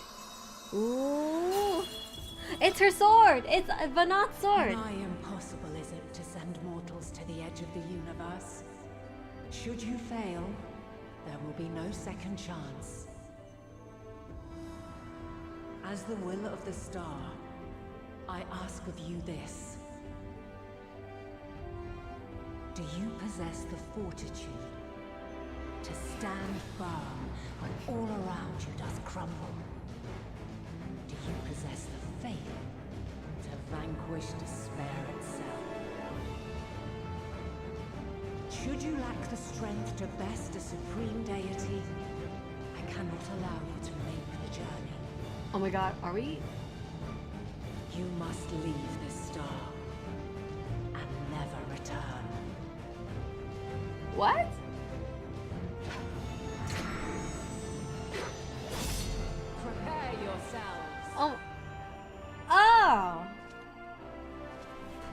Ooh. It's her sword! It's Vanat's sword! Nigh impossible. Should you fail, there will be no second chance. As the will of the star, I ask of you this. Do you possess the fortitude to stand firm when all around you does crumble? Do you possess the faith to vanquish despair itself? Should you lack the strength to best a supreme deity, I cannot allow you to make the journey. Oh my god, are we? You must leave this star and never return. What? Prepare yourselves. Oh. Oh.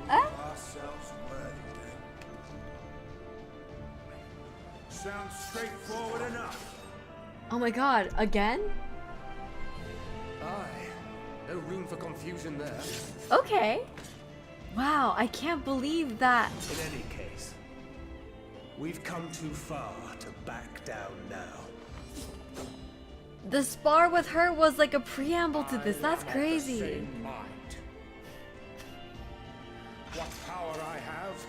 Ourselves worthy, then. Sounds straightforward enough. Oh my god, again? Aye. No room for confusion there. Okay. Wow, I can't believe that. In any case, we've come too far to back down now. The spar with her was like a preamble to this. That's I have crazy. the same mind. What power I have,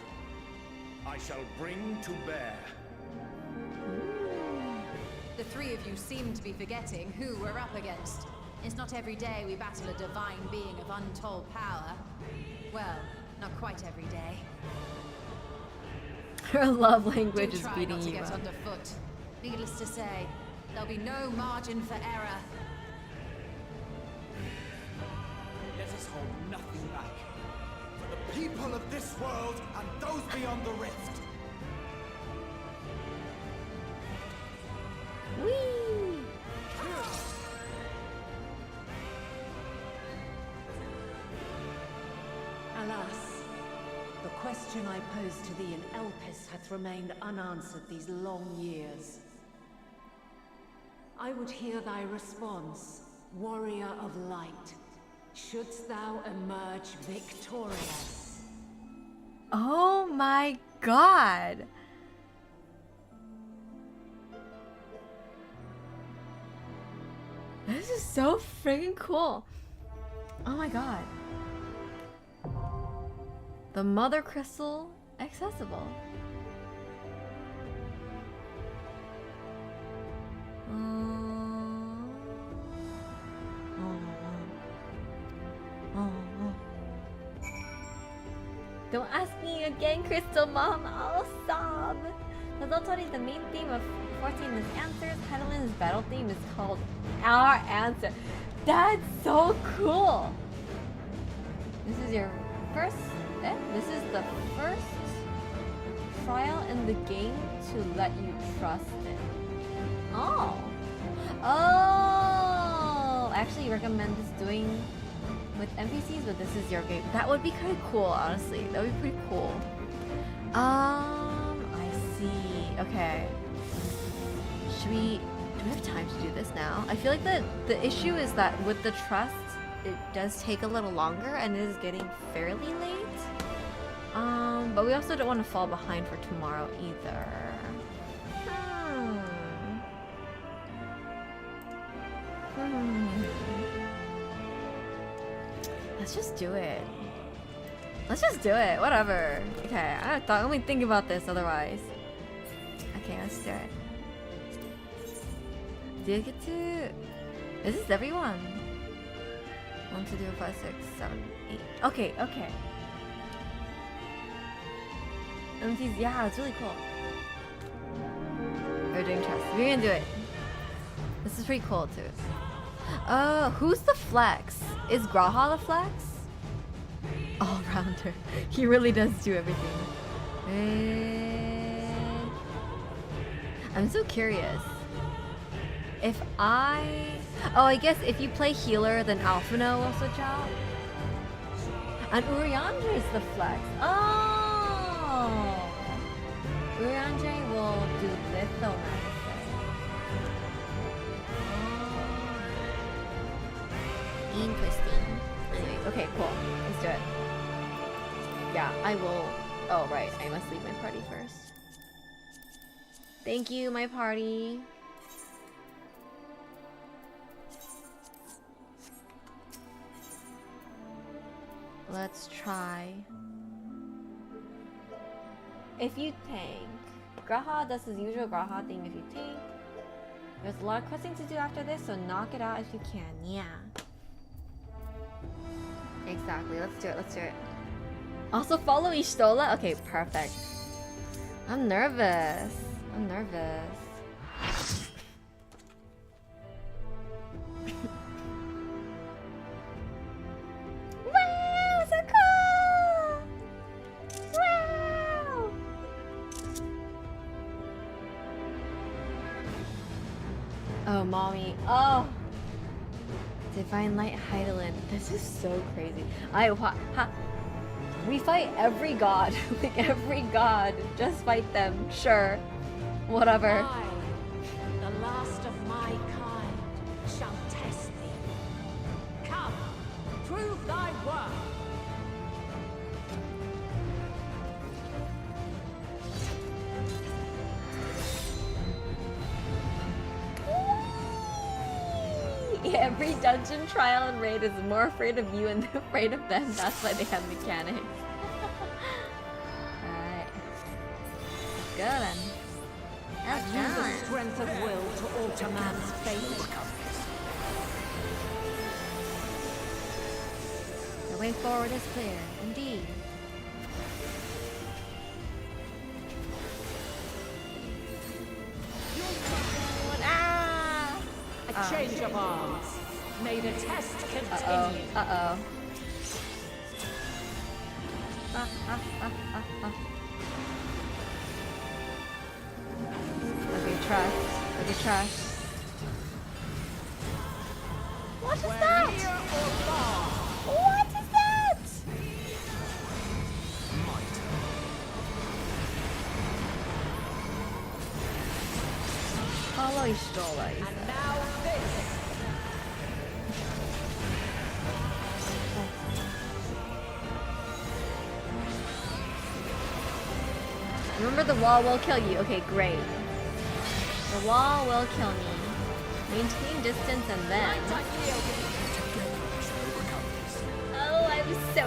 I shall bring to bear. The three of you seem to be forgetting who we're up against. It's not every day we battle a divine being of untold power. Well, not quite every day. Her love language Do is try beating not to you get up. underfoot. Needless to say, there'll be no margin for error. Let us hold nothing back. For the people of this world and those beyond the rift. Whee! Alas, the question I posed to thee in Elpis hath remained unanswered these long years. I would hear thy response, warrior of light. Shouldst thou emerge victorious? Oh my god. This is so freaking cool. Oh my god. The Mother Crystal accessible. Don't ask me again, Crystal Mom. I'll sob. Level 20, the main theme of 14 is answers. Heidelin's battle theme is called Our Answer. That's so cool. This is your first. This is the first trial in the game to let you trust it. Oh. Oh. I actually recommend this doing with NPCs, but this is your game. That would be kind of cool, honestly. That would be pretty cool. I see. Okay. Do we have time to do this now? I feel like the issue is that with the trust, it does take a little longer and it is getting fairly late. But we also don't want to fall behind for tomorrow either. Let's just do it. Let's just do it. Whatever. Okay, let me think about this otherwise. Okay, let's do it. Do you get to... Is this everyone? 1, 2, 3, 4, 5, 6, 7, 8. Okay, okay. Yeah, it's really cool. We're doing trust. We're gonna do it. This is pretty cool too. Who's the flex? Is Graha the flex? All rounder. He really does do everything. I'm so curious. If I guess if you play healer, then Alphino will switch out. And Urianger is the flex. Oh! Urianger will do Litho Interesting. Anyways, okay, cool. Let's do it. Yeah, I will. Oh, right. I must leave my party first. Thank you, my party. Let's try. If you tank, Graha does his usual Graha thing if you tank. There's a lot of questing to do after this, so knock it out if you can. Yeah. Exactly. Let's do it. Let's do it. Also follow Ishtola? Okay, perfect. I'm nervous. I'm nervous. Wow, so cool! Wow! Oh, mommy. Oh! Divine Light Heidelin. This is so crazy. We fight every god. Like every god. Just fight them. Sure. Whatever. I, the last of my kind, shall test thee. Come, prove thy worth. Every dungeon, trial, and raid is more afraid of you and afraid of them. That's why they have mechanics. Alright. Let's go then. Let's go. Use the strength of will to alter man's fate. The way forward is clear, indeed. A change of arms. May the test continue. Uh-oh. Okay, trust. Okay, trust. What is that? What is that? Follow Ishtola. And now this. Remember, the wall will kill you. Okay, great. The wall will kill me. Maintain distance and then... Oh, I'm so...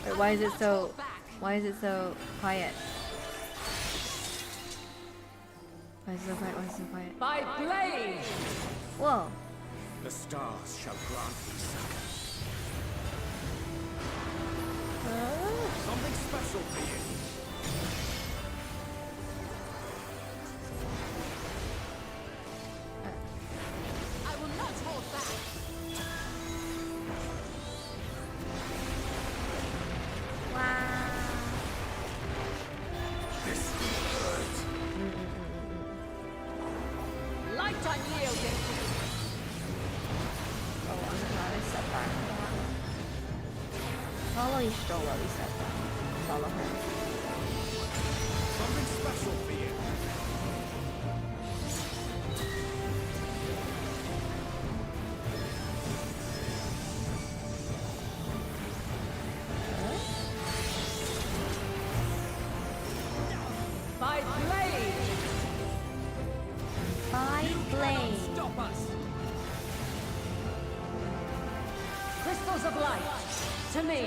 Wait, why is it so... Why is it so quiet? Why is it so quiet? Why is it so quiet? By blade! Whoa. The stars shall grant thee succor. Something special for you. I will not hold back. Wow. This hurts. Light unyielding. Oh, I'm glad I said that. Follow Ishtola, we said that. Follow her. Something special for you. By blade! By blade! Stop us! Crystals of light, to me!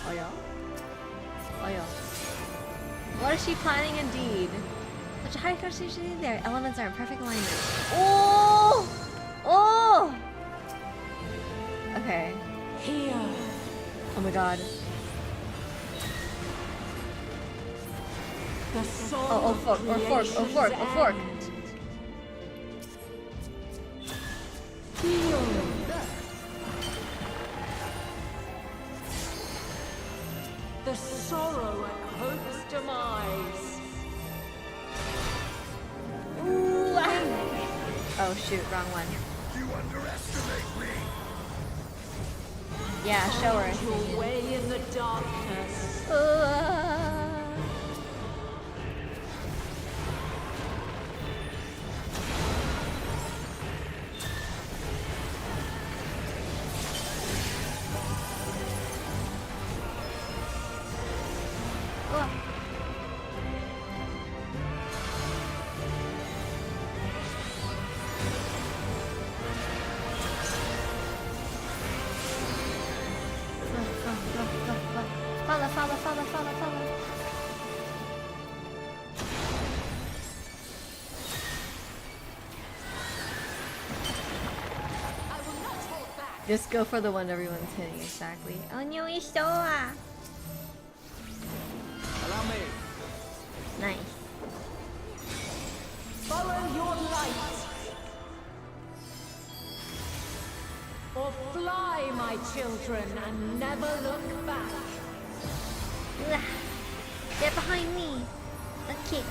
Oh yeah? Oh yeah. What is she planning indeed? Such a high concentration there. Elements are in perfect alignment. Oh! Oh! Okay. Here! Oh my god. The soul Oh, fork, or fork, or fork, or fork. Heal! The sorrow at hope's demise. Ooh, ah. Oh shoot, wrong one. You underestimate me. Yeah, show her. Find your way in the darkness. Just go for the one everyone's hitting, exactly. Oh no, Allow me. Nice. Follow your light. Or fly, my children, and never look back. Get behind me. Okay.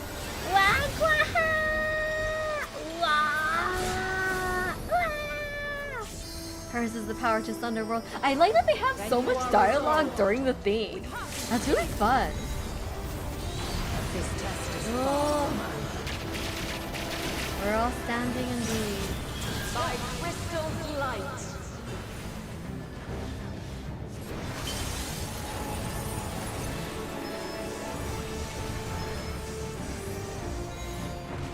Wah, wah, wah, wah. Hers is the power to Thunderworld. I like that they have so much dialogue during the theme. That's really fun. This test is We're all standing indeed. by crystal light.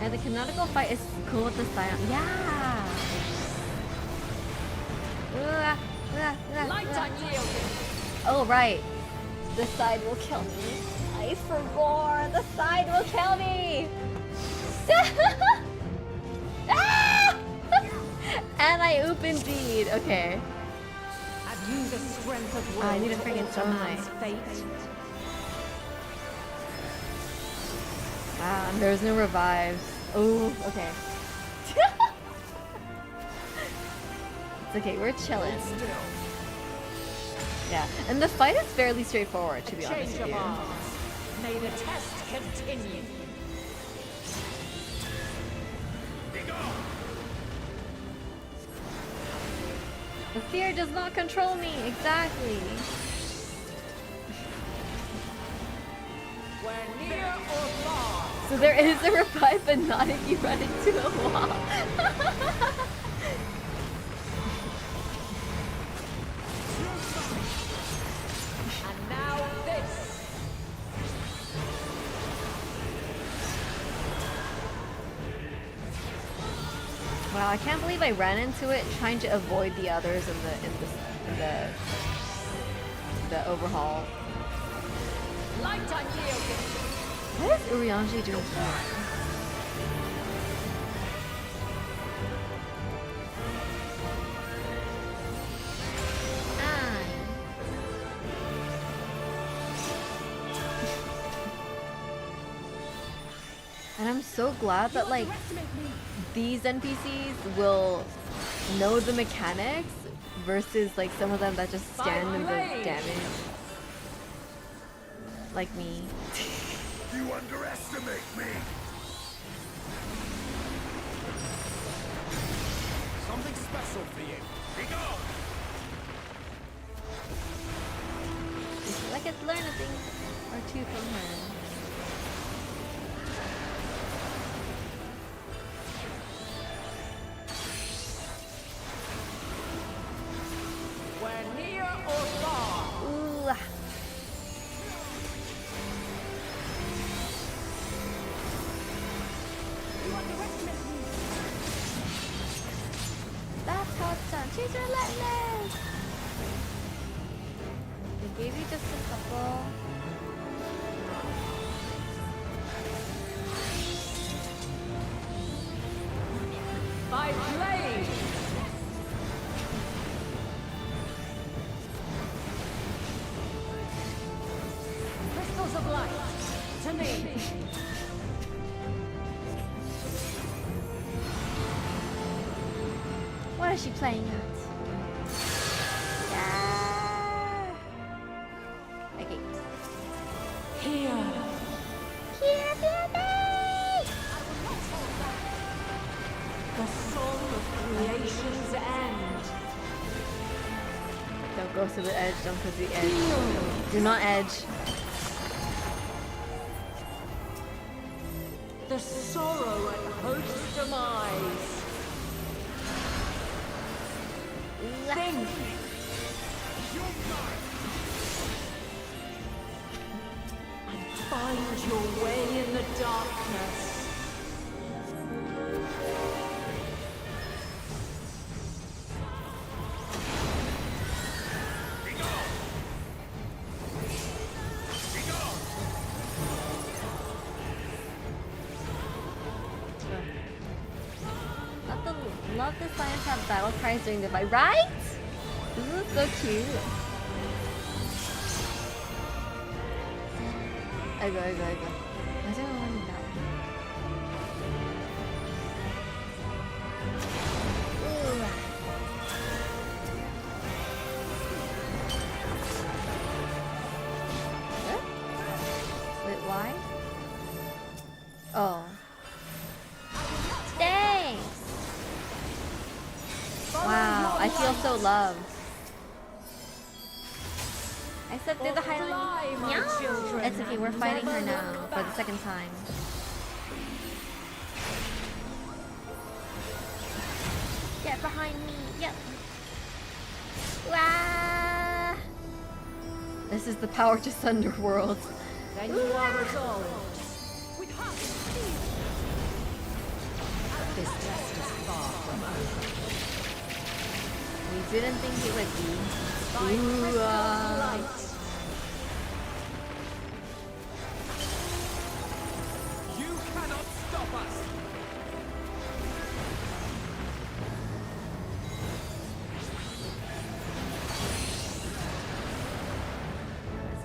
And the canonical fight is cool with the silence. Yeah! Light unyielding. Oh, right. The side will kill me. I forgot. The side will kill me. Ah! And I oop indeed. Okay. Have you the strength of will I need a to friggin' alter man's fate? Ah, there's no revives. Oh, okay. It's okay, we're chilling. Yeah, and the fight is fairly straightforward, to be honest with you. May the test continue. The fear does not control me, exactly. We're near or far. So there is a revive, but not if you run into a wall. And now this. Wow, I can't believe I ran into it trying to avoid the others in the overhaul. Light unyielding. What is Urianger doing here? And I'm so glad that like these NPCs will know the mechanics versus like some of them that just stand in the damage. Like me. You underestimate me! Something special for you. Be gone! I could learn a thing or two from her. We're near or far. Ooh. That's how it's done. She's relentless. They gave you just a couple. By blade. Crystals of light. To me. What is she playing at? Yeah. Okay. Here. Here, baby! The song of creation's end. Don't go to the edge, don't go to the edge. Do not edge. The sorrow at hope's demise. Think. And find your way in the darkness. Love the science have battle cries during the fight, right? This is so cute. I go. I don't want that one. Ooh. What? Wait, why? Oh. Thanks! Wow, I feel so loved. Except they're the Highland. Yeah. It's okay, we're fighting her now for the second time. Get behind me, yep. Wah! This is the power to Thunderworld. Then you are resolved. This test is far from over. We didn't think it would be. Ooh, You cannot stop us!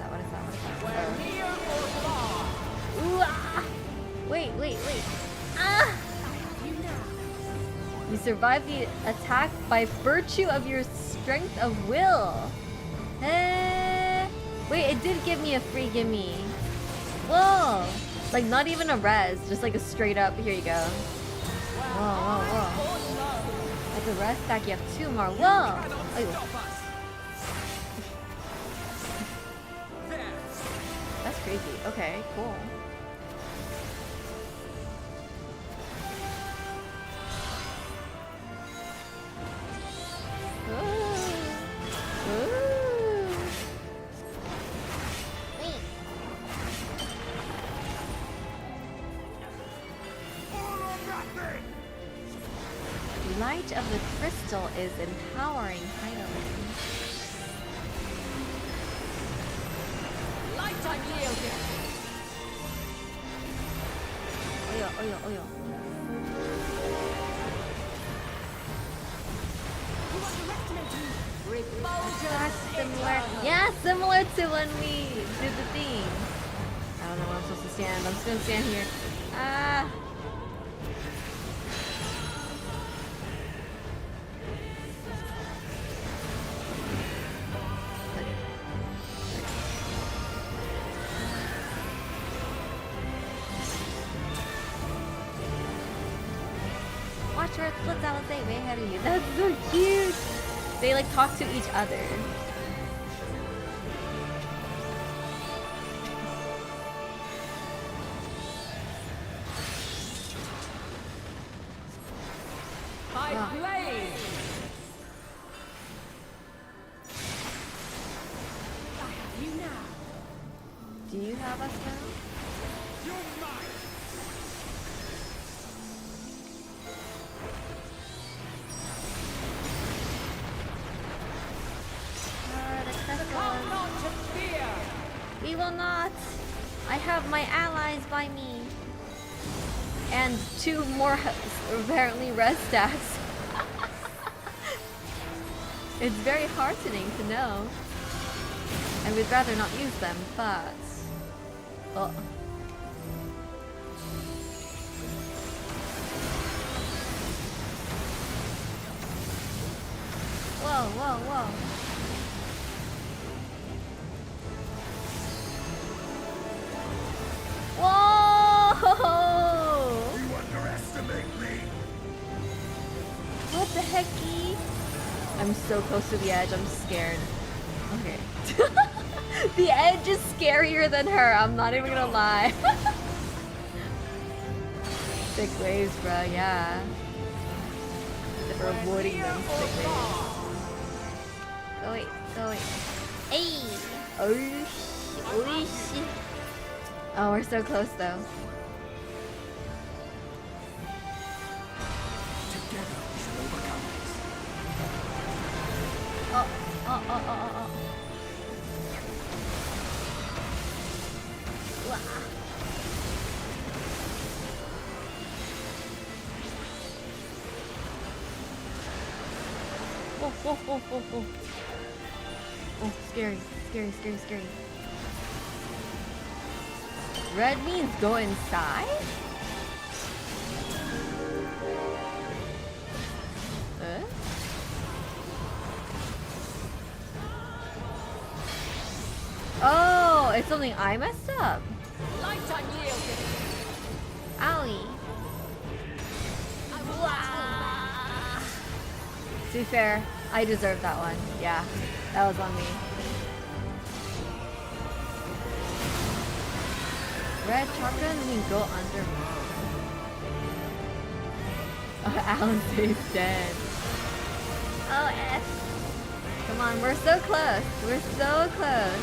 What is that? We're near or far! Ooh, ah! Wait. Ah! You survived the attack by virtue of your strength of will. Wait, it did give me a free gimme. Whoa! Like not even a res, just like a straight up, here you go. Whoa. Like a res stack, you have 2 more. Whoa! Oh. That's crazy. Okay, cool. Light of the crystal is empowering Heidelin. Light unyielding! Oyo. That's similar. Yeah, similar to when we did the thing. I don't know where I'm supposed to stand. I'm just gonna stand here. Ah. Watch where it splits out and say way ahead of you. That's so cute. They like talk to each other. By blade! I have you now. Do you have us now? You're mine! Come not to fear! We will not. I have my allies by me. And 2 more apparently res stacks. It's very heartening to know. I would rather not use them, but... Oh. Whoa. Whoa! You underestimate me! What the hecky? I'm so close to the edge, I'm scared. Okay. The edge is scarier than her, I'm not even gonna lie. Sick waves, bro, yeah. They're avoiding them, sick waves. Go wait. Hey! Oh shit. Oh, we're so close though. Together we shall overcome this. Oh. Wah. Oh, scary, scary, scary, scary. Red means go inside? Oh, it's something I messed up. Light unyielding. Owie. Wah. To be fair, I deserved that one. Yeah, that was on me. Red chakra doesn't mean go under mom. Alan stays dead. Oh, F. Come on, we're so close. We're so close.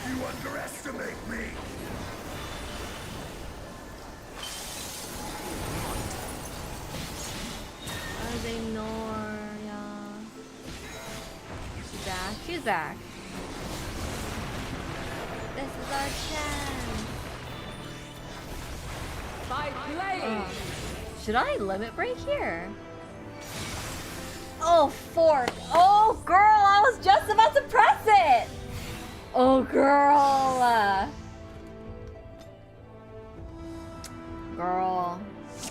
You underestimate me. Oh, they ignore, yeah. She's back. She's back. This is our chance. By blade. Should I limit break here? Oh, fork. Oh, girl, I was just about to press it. Oh, girl. Girl.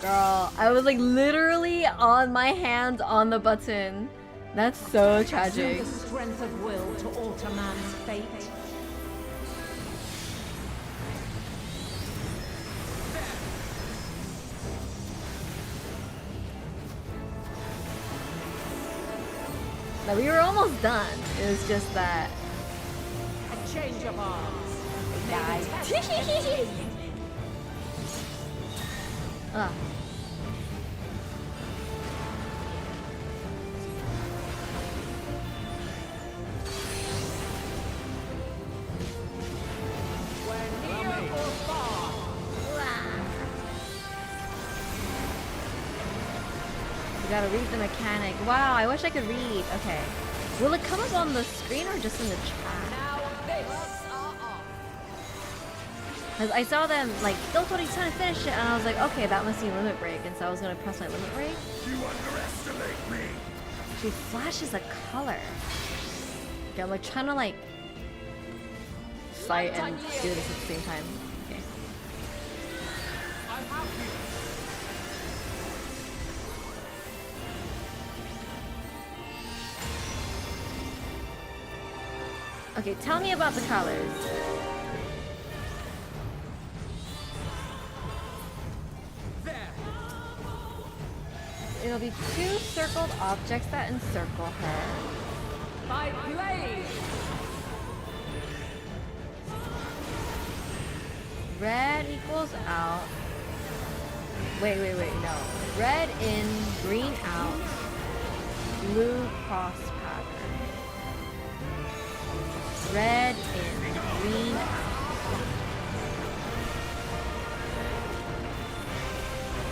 I was like literally on my hands on the button. That's so tragic. The strength of will to alter man's fate. No, we were almost done. It was just that A change of arms. died. Ugh. We're near or far. You gotta read the mechanic. Wow, I wish I could read. Okay. Will it come up on the screen or just in the chat? Now this are off. Because I saw them like, don't trying to finish it, and I was like, okay, that must be limit break, and so I was gonna press my limit break. You underestimate me. She flashes a color. Okay, I'm like trying to like fight and do this at the same time. Okay. I'm happy. Okay, tell me about the colors. There. It'll be 2 circled objects that encircle her. By blade. Red equals out. Wait, no. Red in, green out, blue cross pattern. Red in, green out.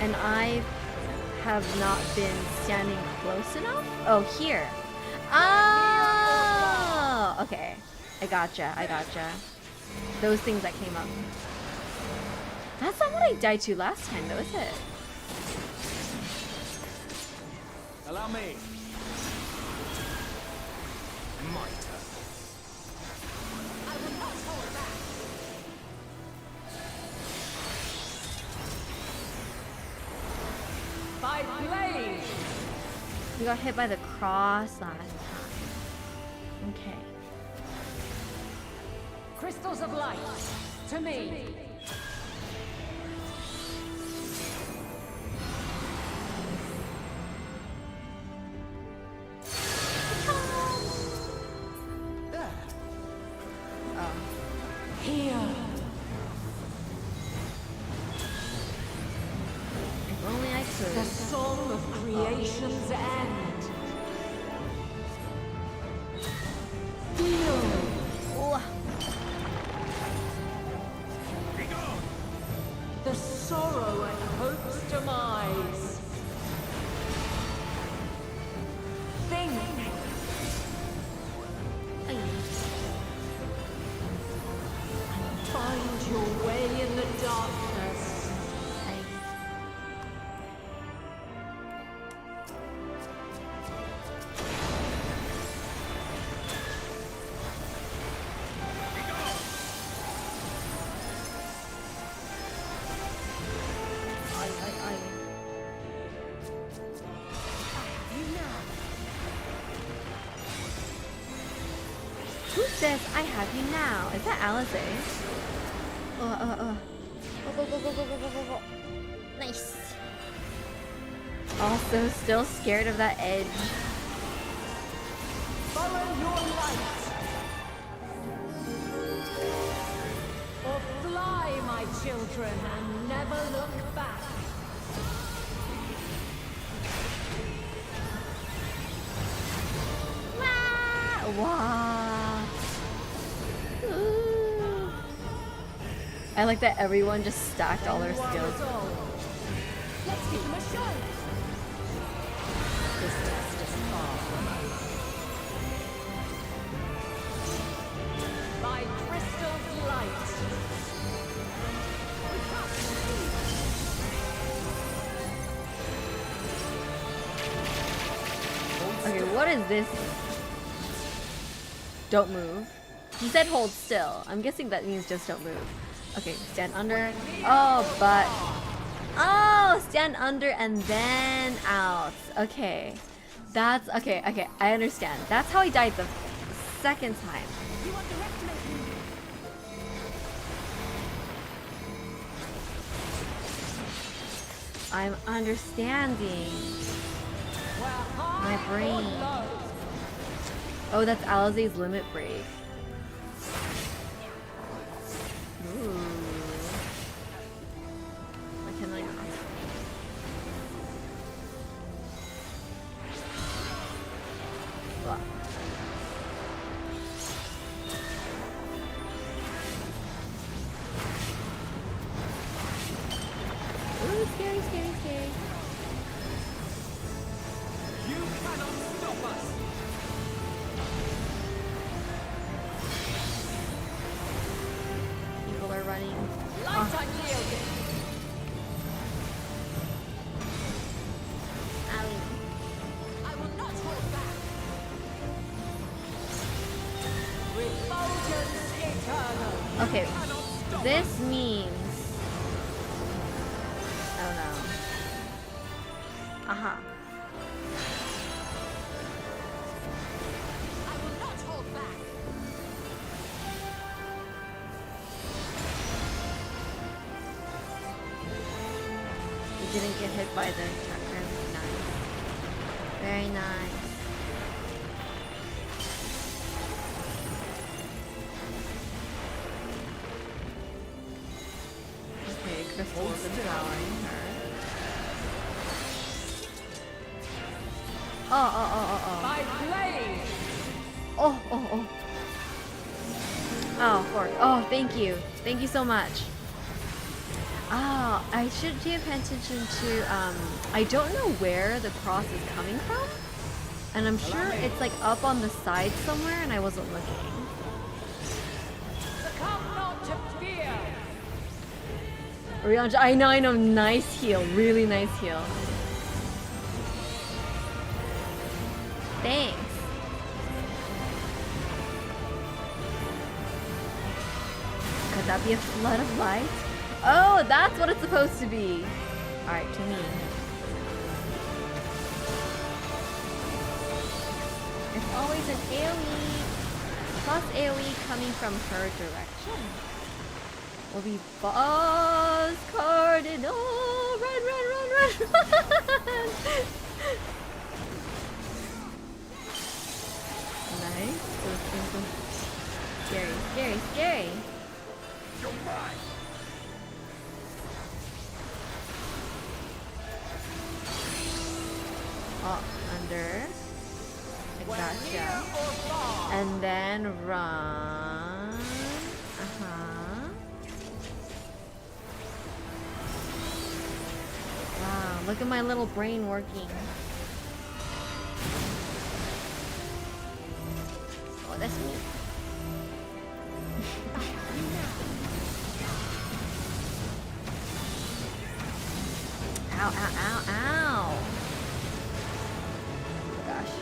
And I have not been standing close enough? Oh, here. Oh! Okay. I gotcha. Those things that came up. That's not what I died to last time, though, is it? Allow me. My turn. I will not hold back. By blade. We got hit by the cross last time. Okay. Crystals of light. To me. Here. If only I could. The song of creation's end. Feel. The sorrow at hope's demise. Think. Find your way in the darkness. Sis, I have you now. Is that Alizé? Go, go, go, go, go, go, go, go, go. Nice. Also, still scared of that edge. Follow your light. Or fly, my children, and never look back. Wow. Ooh. I like that everyone just stacked all their skills. Let's give them a show. This test is far from over. My crystal's light. Okay, what is this? Don't move. He said hold still. I'm guessing that means just don't move. Okay, stand under. Oh, but... Oh, stand under and then out. Okay. That's... Okay, okay, I understand. That's how I died the second time. I'm understanding. My brain. Oh, that's Alizé's limit break. Ooh. I can like... Blah. Ooh, scary, scary, scary. You cannot stop us. People are running. Light unyielding. I will not hold back. Refulgence eternal. Okay, this means... I don't know. Aha. I will not hold back. You didn't get hit by the chakra. Nice. Very nice. Okay, Crystal's empowering her. Oh. My blade. Oh. Oh, fork. Oh, thank you. Thank you so much. Ah, I should pay attention to, I don't know where the cross is coming from. And I'm sure it's like up on the side somewhere and I wasn't looking. Succumb not to fear. Rihanna, I know, nice heal, really nice heal. Thanks. Could that be a flood of light? Oh, that's what it's supposed to be. Alright, to me. It's always an AoE plus AoE coming from her direction. Will be Boss Cardinal! Run! Nice. Scary. You're mine. Oh, under. Gotcha. And then run. Wow, look at my little brain working. Oh, that's me. Ow. Oh gosh.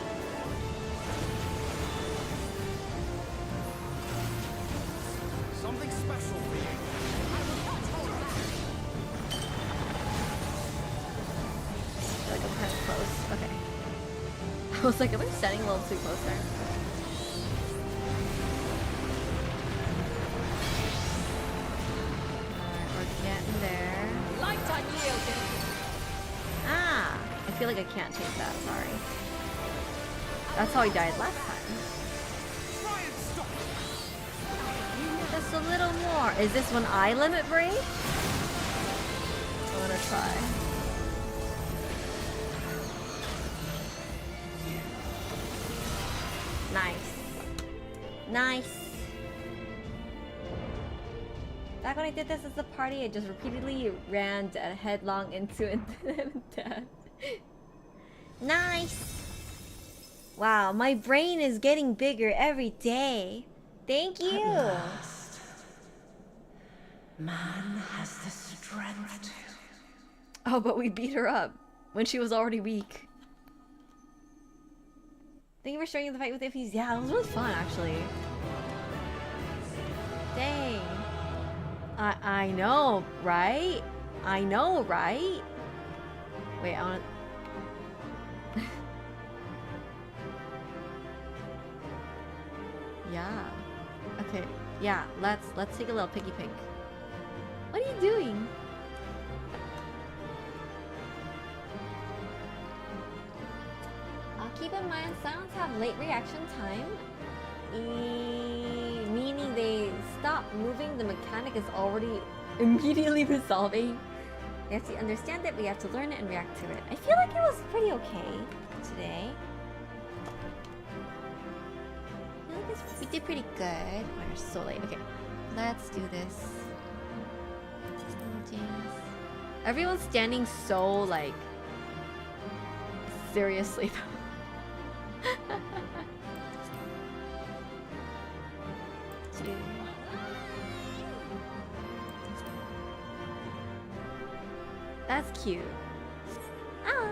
Something special for you. I feel like I'm kind of close. Okay. I was like, am I standing a little too close there? feel like I can't take that, sorry. That's how I died last time. Just a little more. Is this when I limit break? I'm gonna try. Nice. Nice. Back when I did this as a party, I just repeatedly ran headlong into it and dead. Nice! Wow, my brain is getting bigger every day. Thank you! Man has the strength to... Oh, but we beat her up when she was already weak. Thank you for sharing the fight with Iffies. Yeah, it was really fun, actually. Dang. I know, right? I know, right? Wait, I want. Yeah. Okay. Yeah. Let's take a little piggy pig. What are you doing? Keep in mind, sounds have late reaction time. Meaning they stop moving, the mechanic is already immediately resolving. We have to understand it, we have to learn it and react to it. I feel like it was pretty okay today. I feel like we did pretty good. We're so late. Okay, let's do this. Everyone's standing so, like, seriously though. That's cute. Ah.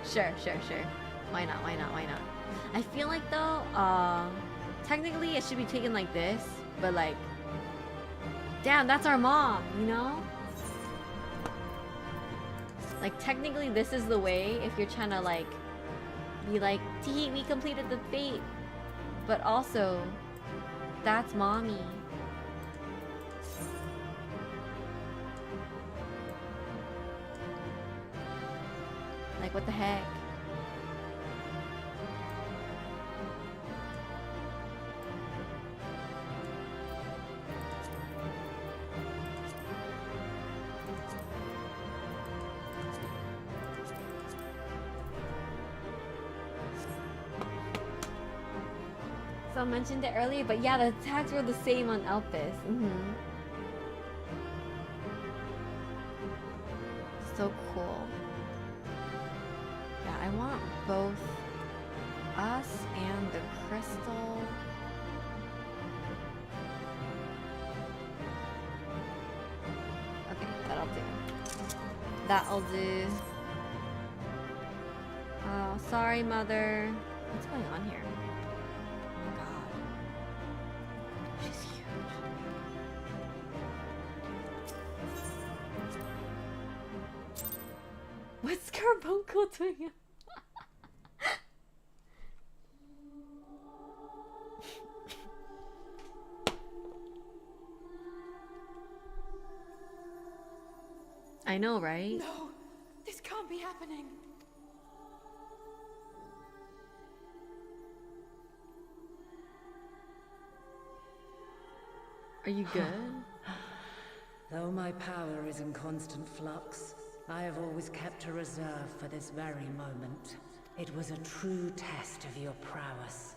Sure. Why not? I feel like though, technically it should be taken like this, but like, damn, that's our mom, you know? Like, technically this is the way if you're trying to like, be like, tee, we completed the fate. But also, that's mommy. Like, what the heck? So I mentioned it earlier, but yeah, the attacks were the same on Elpis. So cool. Yeah, I want both us and the crystal. Okay, that'll do. Oh, sorry, mother. What's going on here? Oh my god. She's huge. What's Carbuncle doing? I know, right? No, this can't be happening. Are you good? Though my power is in constant flux, I have always kept a reserve for this very moment. It was a true test of your prowess.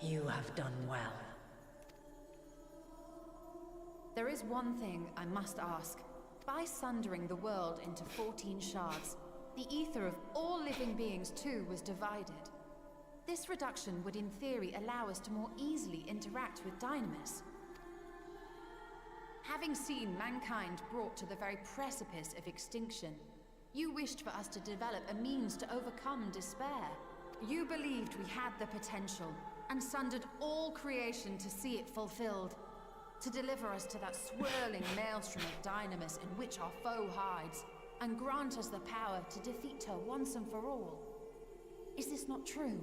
You have done well. There is one thing I must ask. By sundering the world into 14 shards, the ether of all living beings too was divided. This reduction would in theory allow us to more easily interact with Dynamis. Having seen mankind brought to the very precipice of extinction, you wished for us to develop a means to overcome despair. You believed we had the potential, and sundered all creation to see it fulfilled. To deliver us to that swirling maelstrom of Dynamis in which our foe hides, and grant us the power to defeat her once and for all. Is this not true?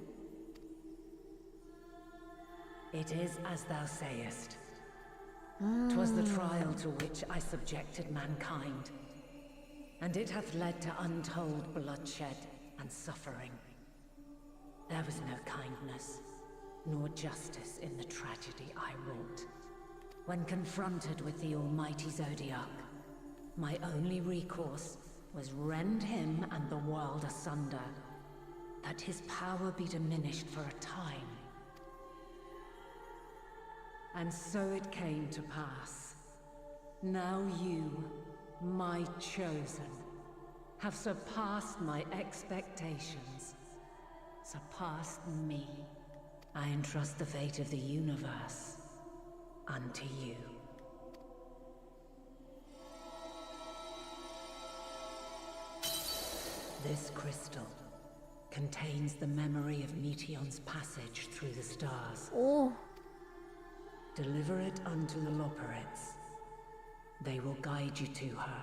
It is as thou sayest. 'Twas the trial to which I subjected mankind, and it hath led to untold bloodshed and suffering. There was no kindness, nor justice in the tragedy I wrought. When confronted with the almighty Zodiac, my only recourse was rend him and the world asunder, that his power be diminished for a time. And so it came to pass. Now you, my chosen, have surpassed my expectations, surpassed me. I entrust the fate of the universe unto you. This crystal contains the memory of Meteion's passage through the stars. Oh. Deliver it unto the Loporrits. They will guide you to her.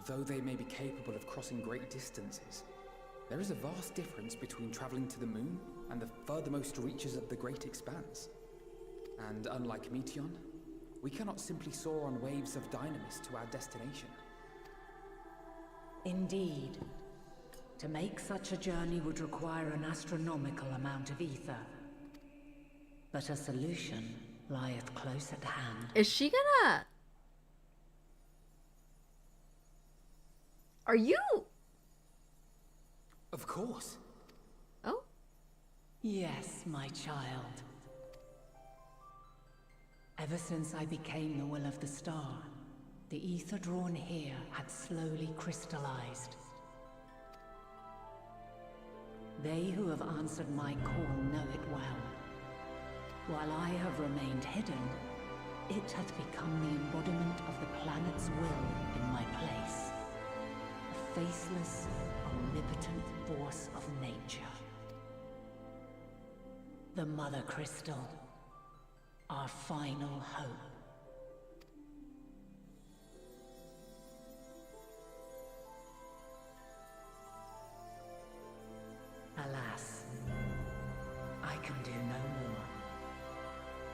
Though they may be capable of crossing great distances, there is a vast difference between traveling to the moon and the furthermost reaches of the great expanse. And unlike Meteion, we cannot simply soar on waves of dynamis to our destination. Indeed. To make such a journey would require an astronomical amount of ether. But a solution lieth close at hand. Is she gonna... Are you? Of course. Oh? Yes, my child. Ever since I became the will of the star, the ether drawn here had slowly crystallized. They who have answered my call know it well. While I have remained hidden, it hath become the embodiment of the planet's will in my place. A faceless, omnipotent force of nature. The Mother Crystal, our final hope. Alas, I can do no more.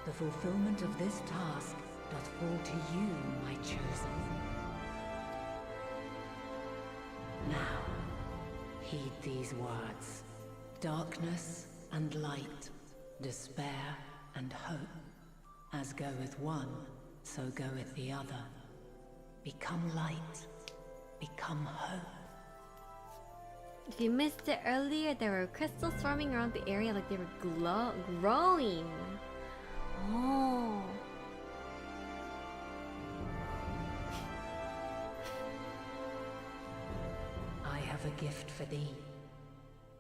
The fulfillment of this task doth fall to you, my chosen. Now, heed these words. Darkness and light, despair and hope. As goeth one, so goeth the other. Become light, become hope. If you missed it earlier, there were crystals forming around the area like they were growing. Oh. I have a gift for thee.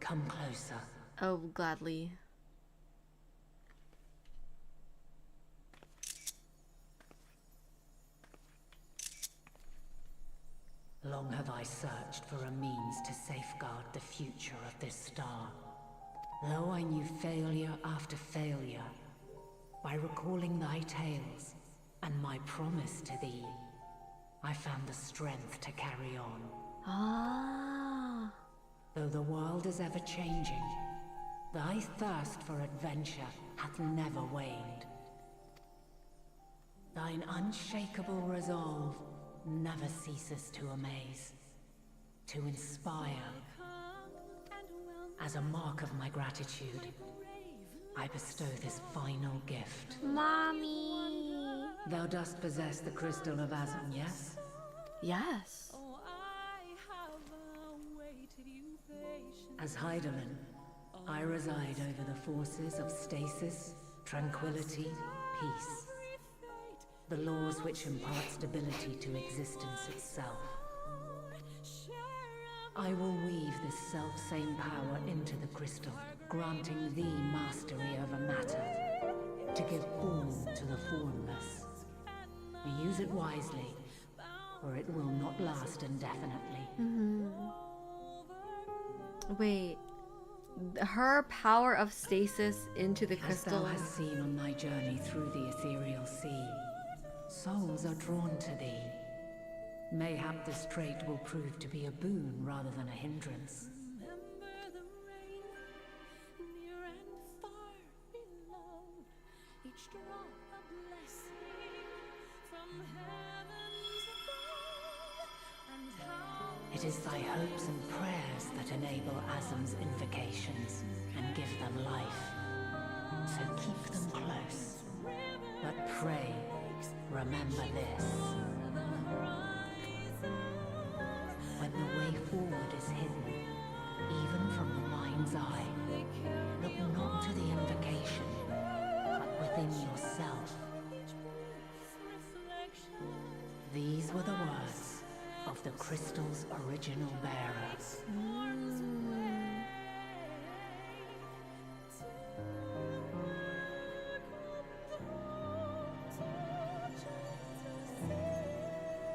Come closer. Oh, gladly. Long have I searched for a means to safeguard the future of this star. Though I knew failure after failure, by recalling thy tales and my promise to thee, I found the strength to carry on. Ah. Though the world is ever changing, thy thirst for adventure hath never waned. Thine unshakable resolve never ceases to amaze, to inspire. As a mark of my gratitude, I bestow this final gift. Mommy! Thou dost possess the crystal of Azan, yes? Yes. As Heidelin, I reside over the forces of stasis, tranquility, peace. The laws which impart stability to existence itself. I will weave this self-same power into the crystal, granting thee mastery over matter, to give form to the formless. Use it wisely, or it will not last indefinitely. Wait, her power of stasis into the crystal. As thou hast seen on thy journey through the ethereal sea, souls are drawn to thee. Mayhap this trait will prove to be a boon rather than a hindrance. It is thy hopes and prayers that enable Azam's invocations and give them life. So keep them close. But pray, remember this. When the way forward is hidden, even from the mind's eye, look not to the invocation, but within yourself. These were the words of the crystal's original bearer.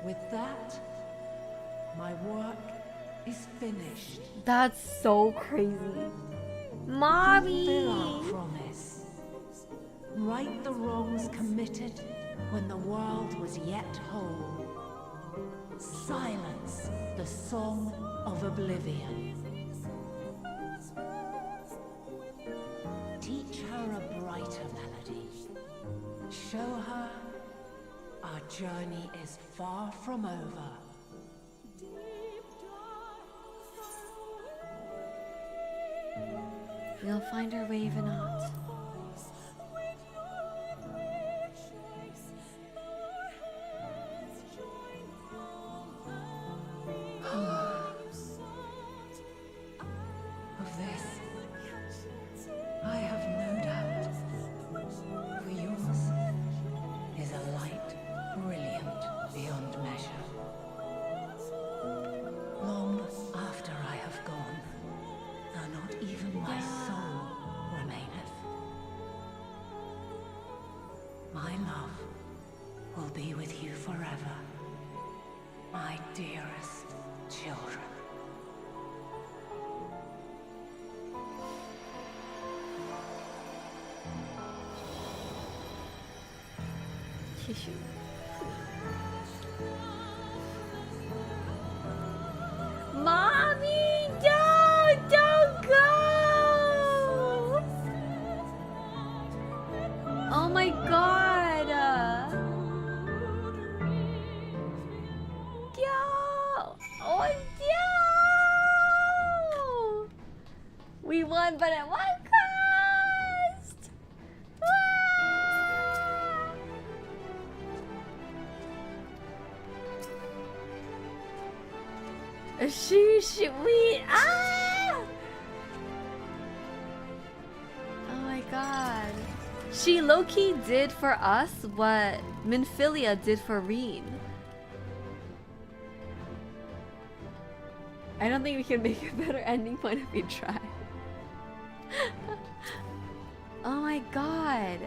With that, my work is finished. That's so crazy. Mommy! Fulfill our promise. Right the wrongs committed when the world was yet whole. Silence the song of oblivion. Teach her a brighter melody. Show her our journey is far from over. We'll find her Ravenot. Of this, I have no doubt. For yours is a light brilliant beyond measure. Long after I have gone, though not even my soul remaineth, my love will be with you forever, my dearest children. Tissue. Mommy, don't go! Oh my god! Yo! Oh no! We won, but at what cost? We Oh my god. She low-key did for us what Minfilia did for Reed. I don't think we can make a better ending point if we try. Oh my god.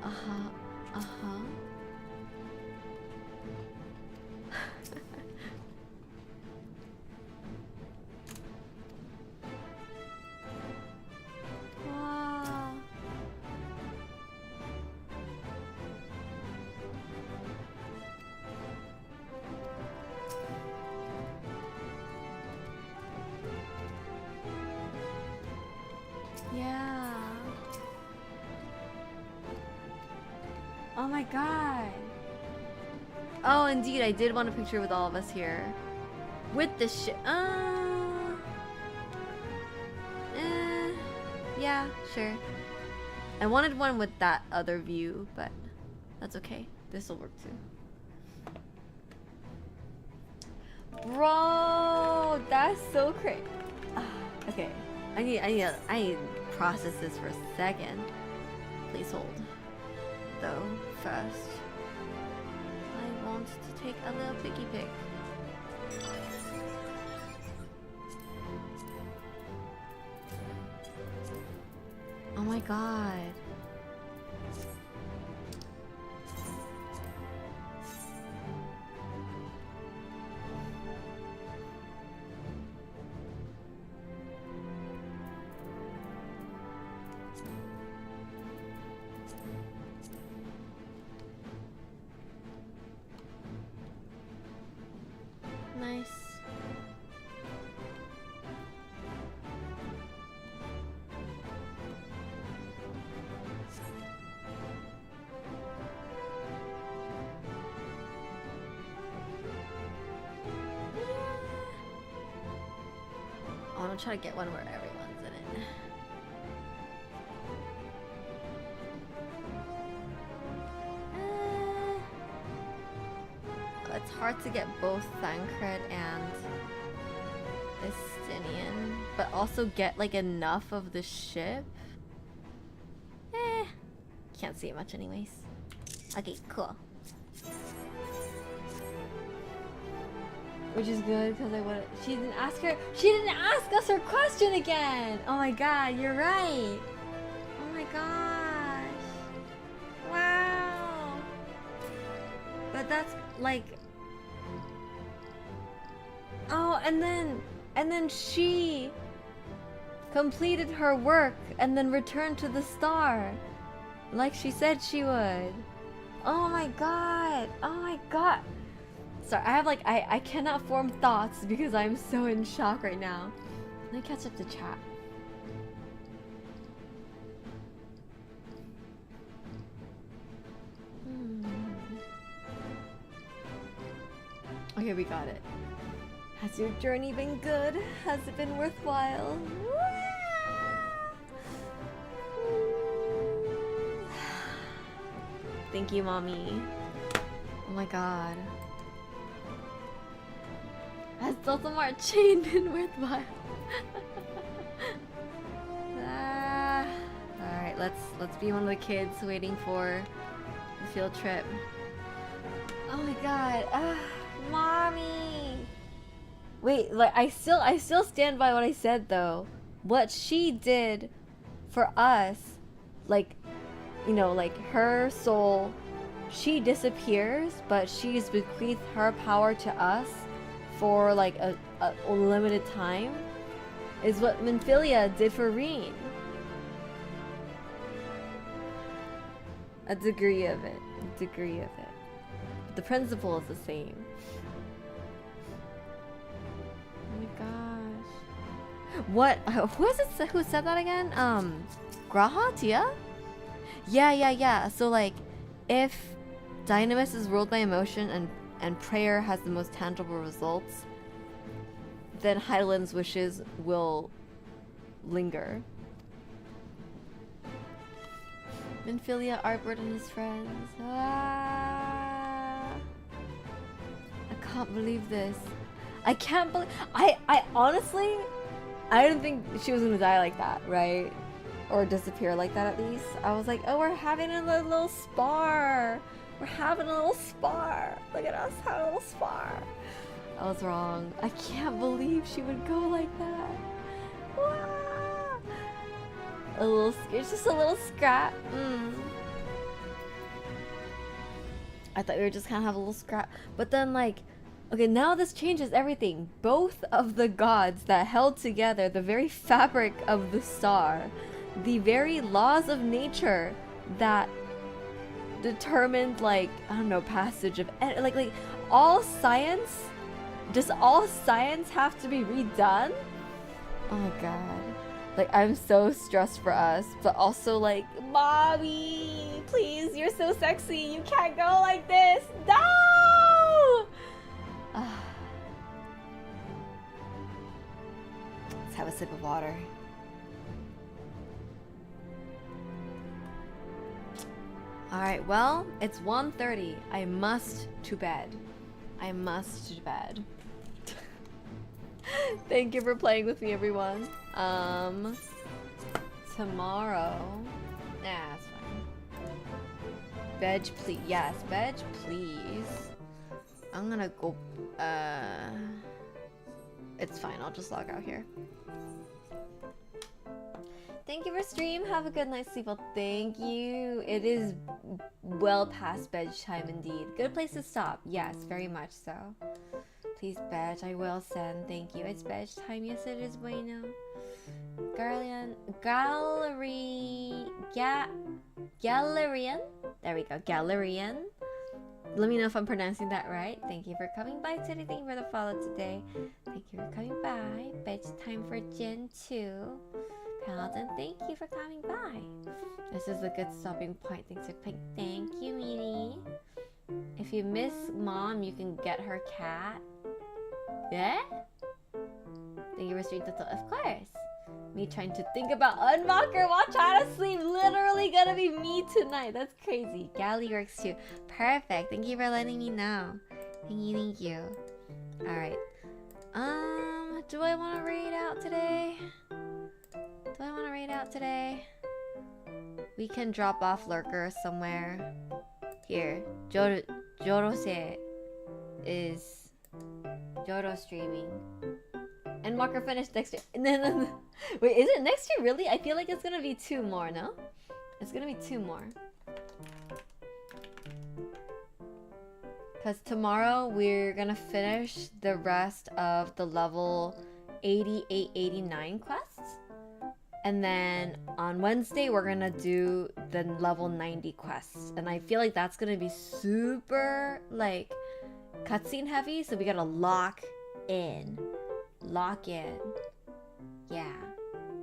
Uh-huh. Uh-huh. Wow. Yeah. Oh my god. Oh, indeed, I did want a picture with all of us here. With the shit. Yeah, sure. I wanted one with that other view, but that's okay. This will work too. Bro, that's so crazy. Okay, I need to process this for a second. Please hold. Though first, I want to take a little picky pick. Oh my god. want to try to get one where everyone's in it. It's hard to get both Thancred and Estinian, but also get like enough of the ship. Can't see it much anyways. Okay, cool. Which is good because I would. She didn't ask us her question again. Oh my god, you're right. Oh my gosh. Wow. But that's like. Oh, and then she completed her work and then returned to the star, like she said she would. Oh my god. Oh my god. Sorry, I have like I cannot form thoughts because I'm so in shock right now. Let me catch up to chat. Okay, we got it. Has your journey been good? Has it been worthwhile? Thank you, mommy. Oh my god. Has Dothamar chain been worthwhile? Alright, let's be one of the kids waiting for the field trip. Oh my god. Mommy. Wait, like I still stand by what I said though. What she did for us, like, you know, like her soul, she disappears, but she's bequeathed her power to us for like a limited time, is what Minfilia did for Reen. A degree of it. A degree of it. But the principle is the same. Oh my gosh. What? Who is it? Who said that again? Graha? Tia? Yeah. So like, if Dynamis is ruled by emotion and prayer has the most tangible results, then Hydaelyn's wishes will linger. Minfilia, Artbird, and his friends. I can't believe this. I can't believe. I honestly, I didn't think she was gonna die like that, right? Or disappear like that at least. I was like, oh, we're having a little spar. We're having a little spar. Look at us having a little spar. I was wrong. I can't believe she would go like that. Wow. A little, it's just a little scrap. I thought we were just gonna have a little scrap. But then like, okay, now this changes everything. Both of the gods that held together the very fabric of the star, the very laws of nature that determined, like, I don't know, passage of like all science. Does all science have to be redone? Oh my god. Like, I'm so stressed for us, but also like, mommy, please, you're so sexy. You can't go like this. No! Let's have a sip of water. Alright, well, it's 1:30. I must to bed. I must to bed. Thank you for playing with me, everyone. Tomorrow. Nah, it's fine. Veg, please. Yes, veg, please. I'm gonna go. It's fine. I'll just log out here. Thank you for stream. Have a good night's sleep. Well, thank you. It is well past bedtime indeed. Good place to stop. Yes, very much so. Please, badge. I will send. Thank you. It's bedtime. Yes, it is. Bueno. Galarian. There we go. Galarian. Let me know if I'm pronouncing that right. Thank you for coming by today. Thank you for the follow today. Thank you for coming by. Bedtime for Gen 2. Paladin, thank you for coming by. This is a good stopping point. Thanks for playing. Thank you, Meanie. If you miss mom, you can get her cat. Yeah? Thank you for streaming Toto. Of course. Me trying to think about Endwalker while trying to sleep. Literally gonna be me tonight. That's crazy. Galley works too. Perfect. Thank you for letting me know. Thank you. Alright. Do I want to raid out today? We can drop off Lurker somewhere. Here. Jorose is Joro streaming. Endwalker finished next year. Wait, is it next year really? I feel like it's gonna be 2 more, no? It's gonna be 2 more. Because tomorrow we're gonna finish the rest of the level 88, 89 quests. And then on Wednesday we're gonna do the level 90 quests. And I feel like that's gonna be super, like, cutscene heavy. So we gotta lock in. Yeah.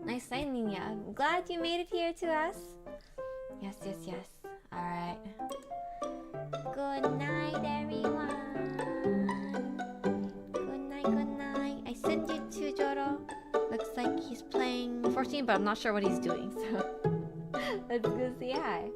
Nice signing ya. I'm glad you made it here to us. Yes. Alright. Good night, everyone. Good night. I sent you to Joro. Looks like he's playing 14, but I'm not sure what he's doing, so let's go say hi.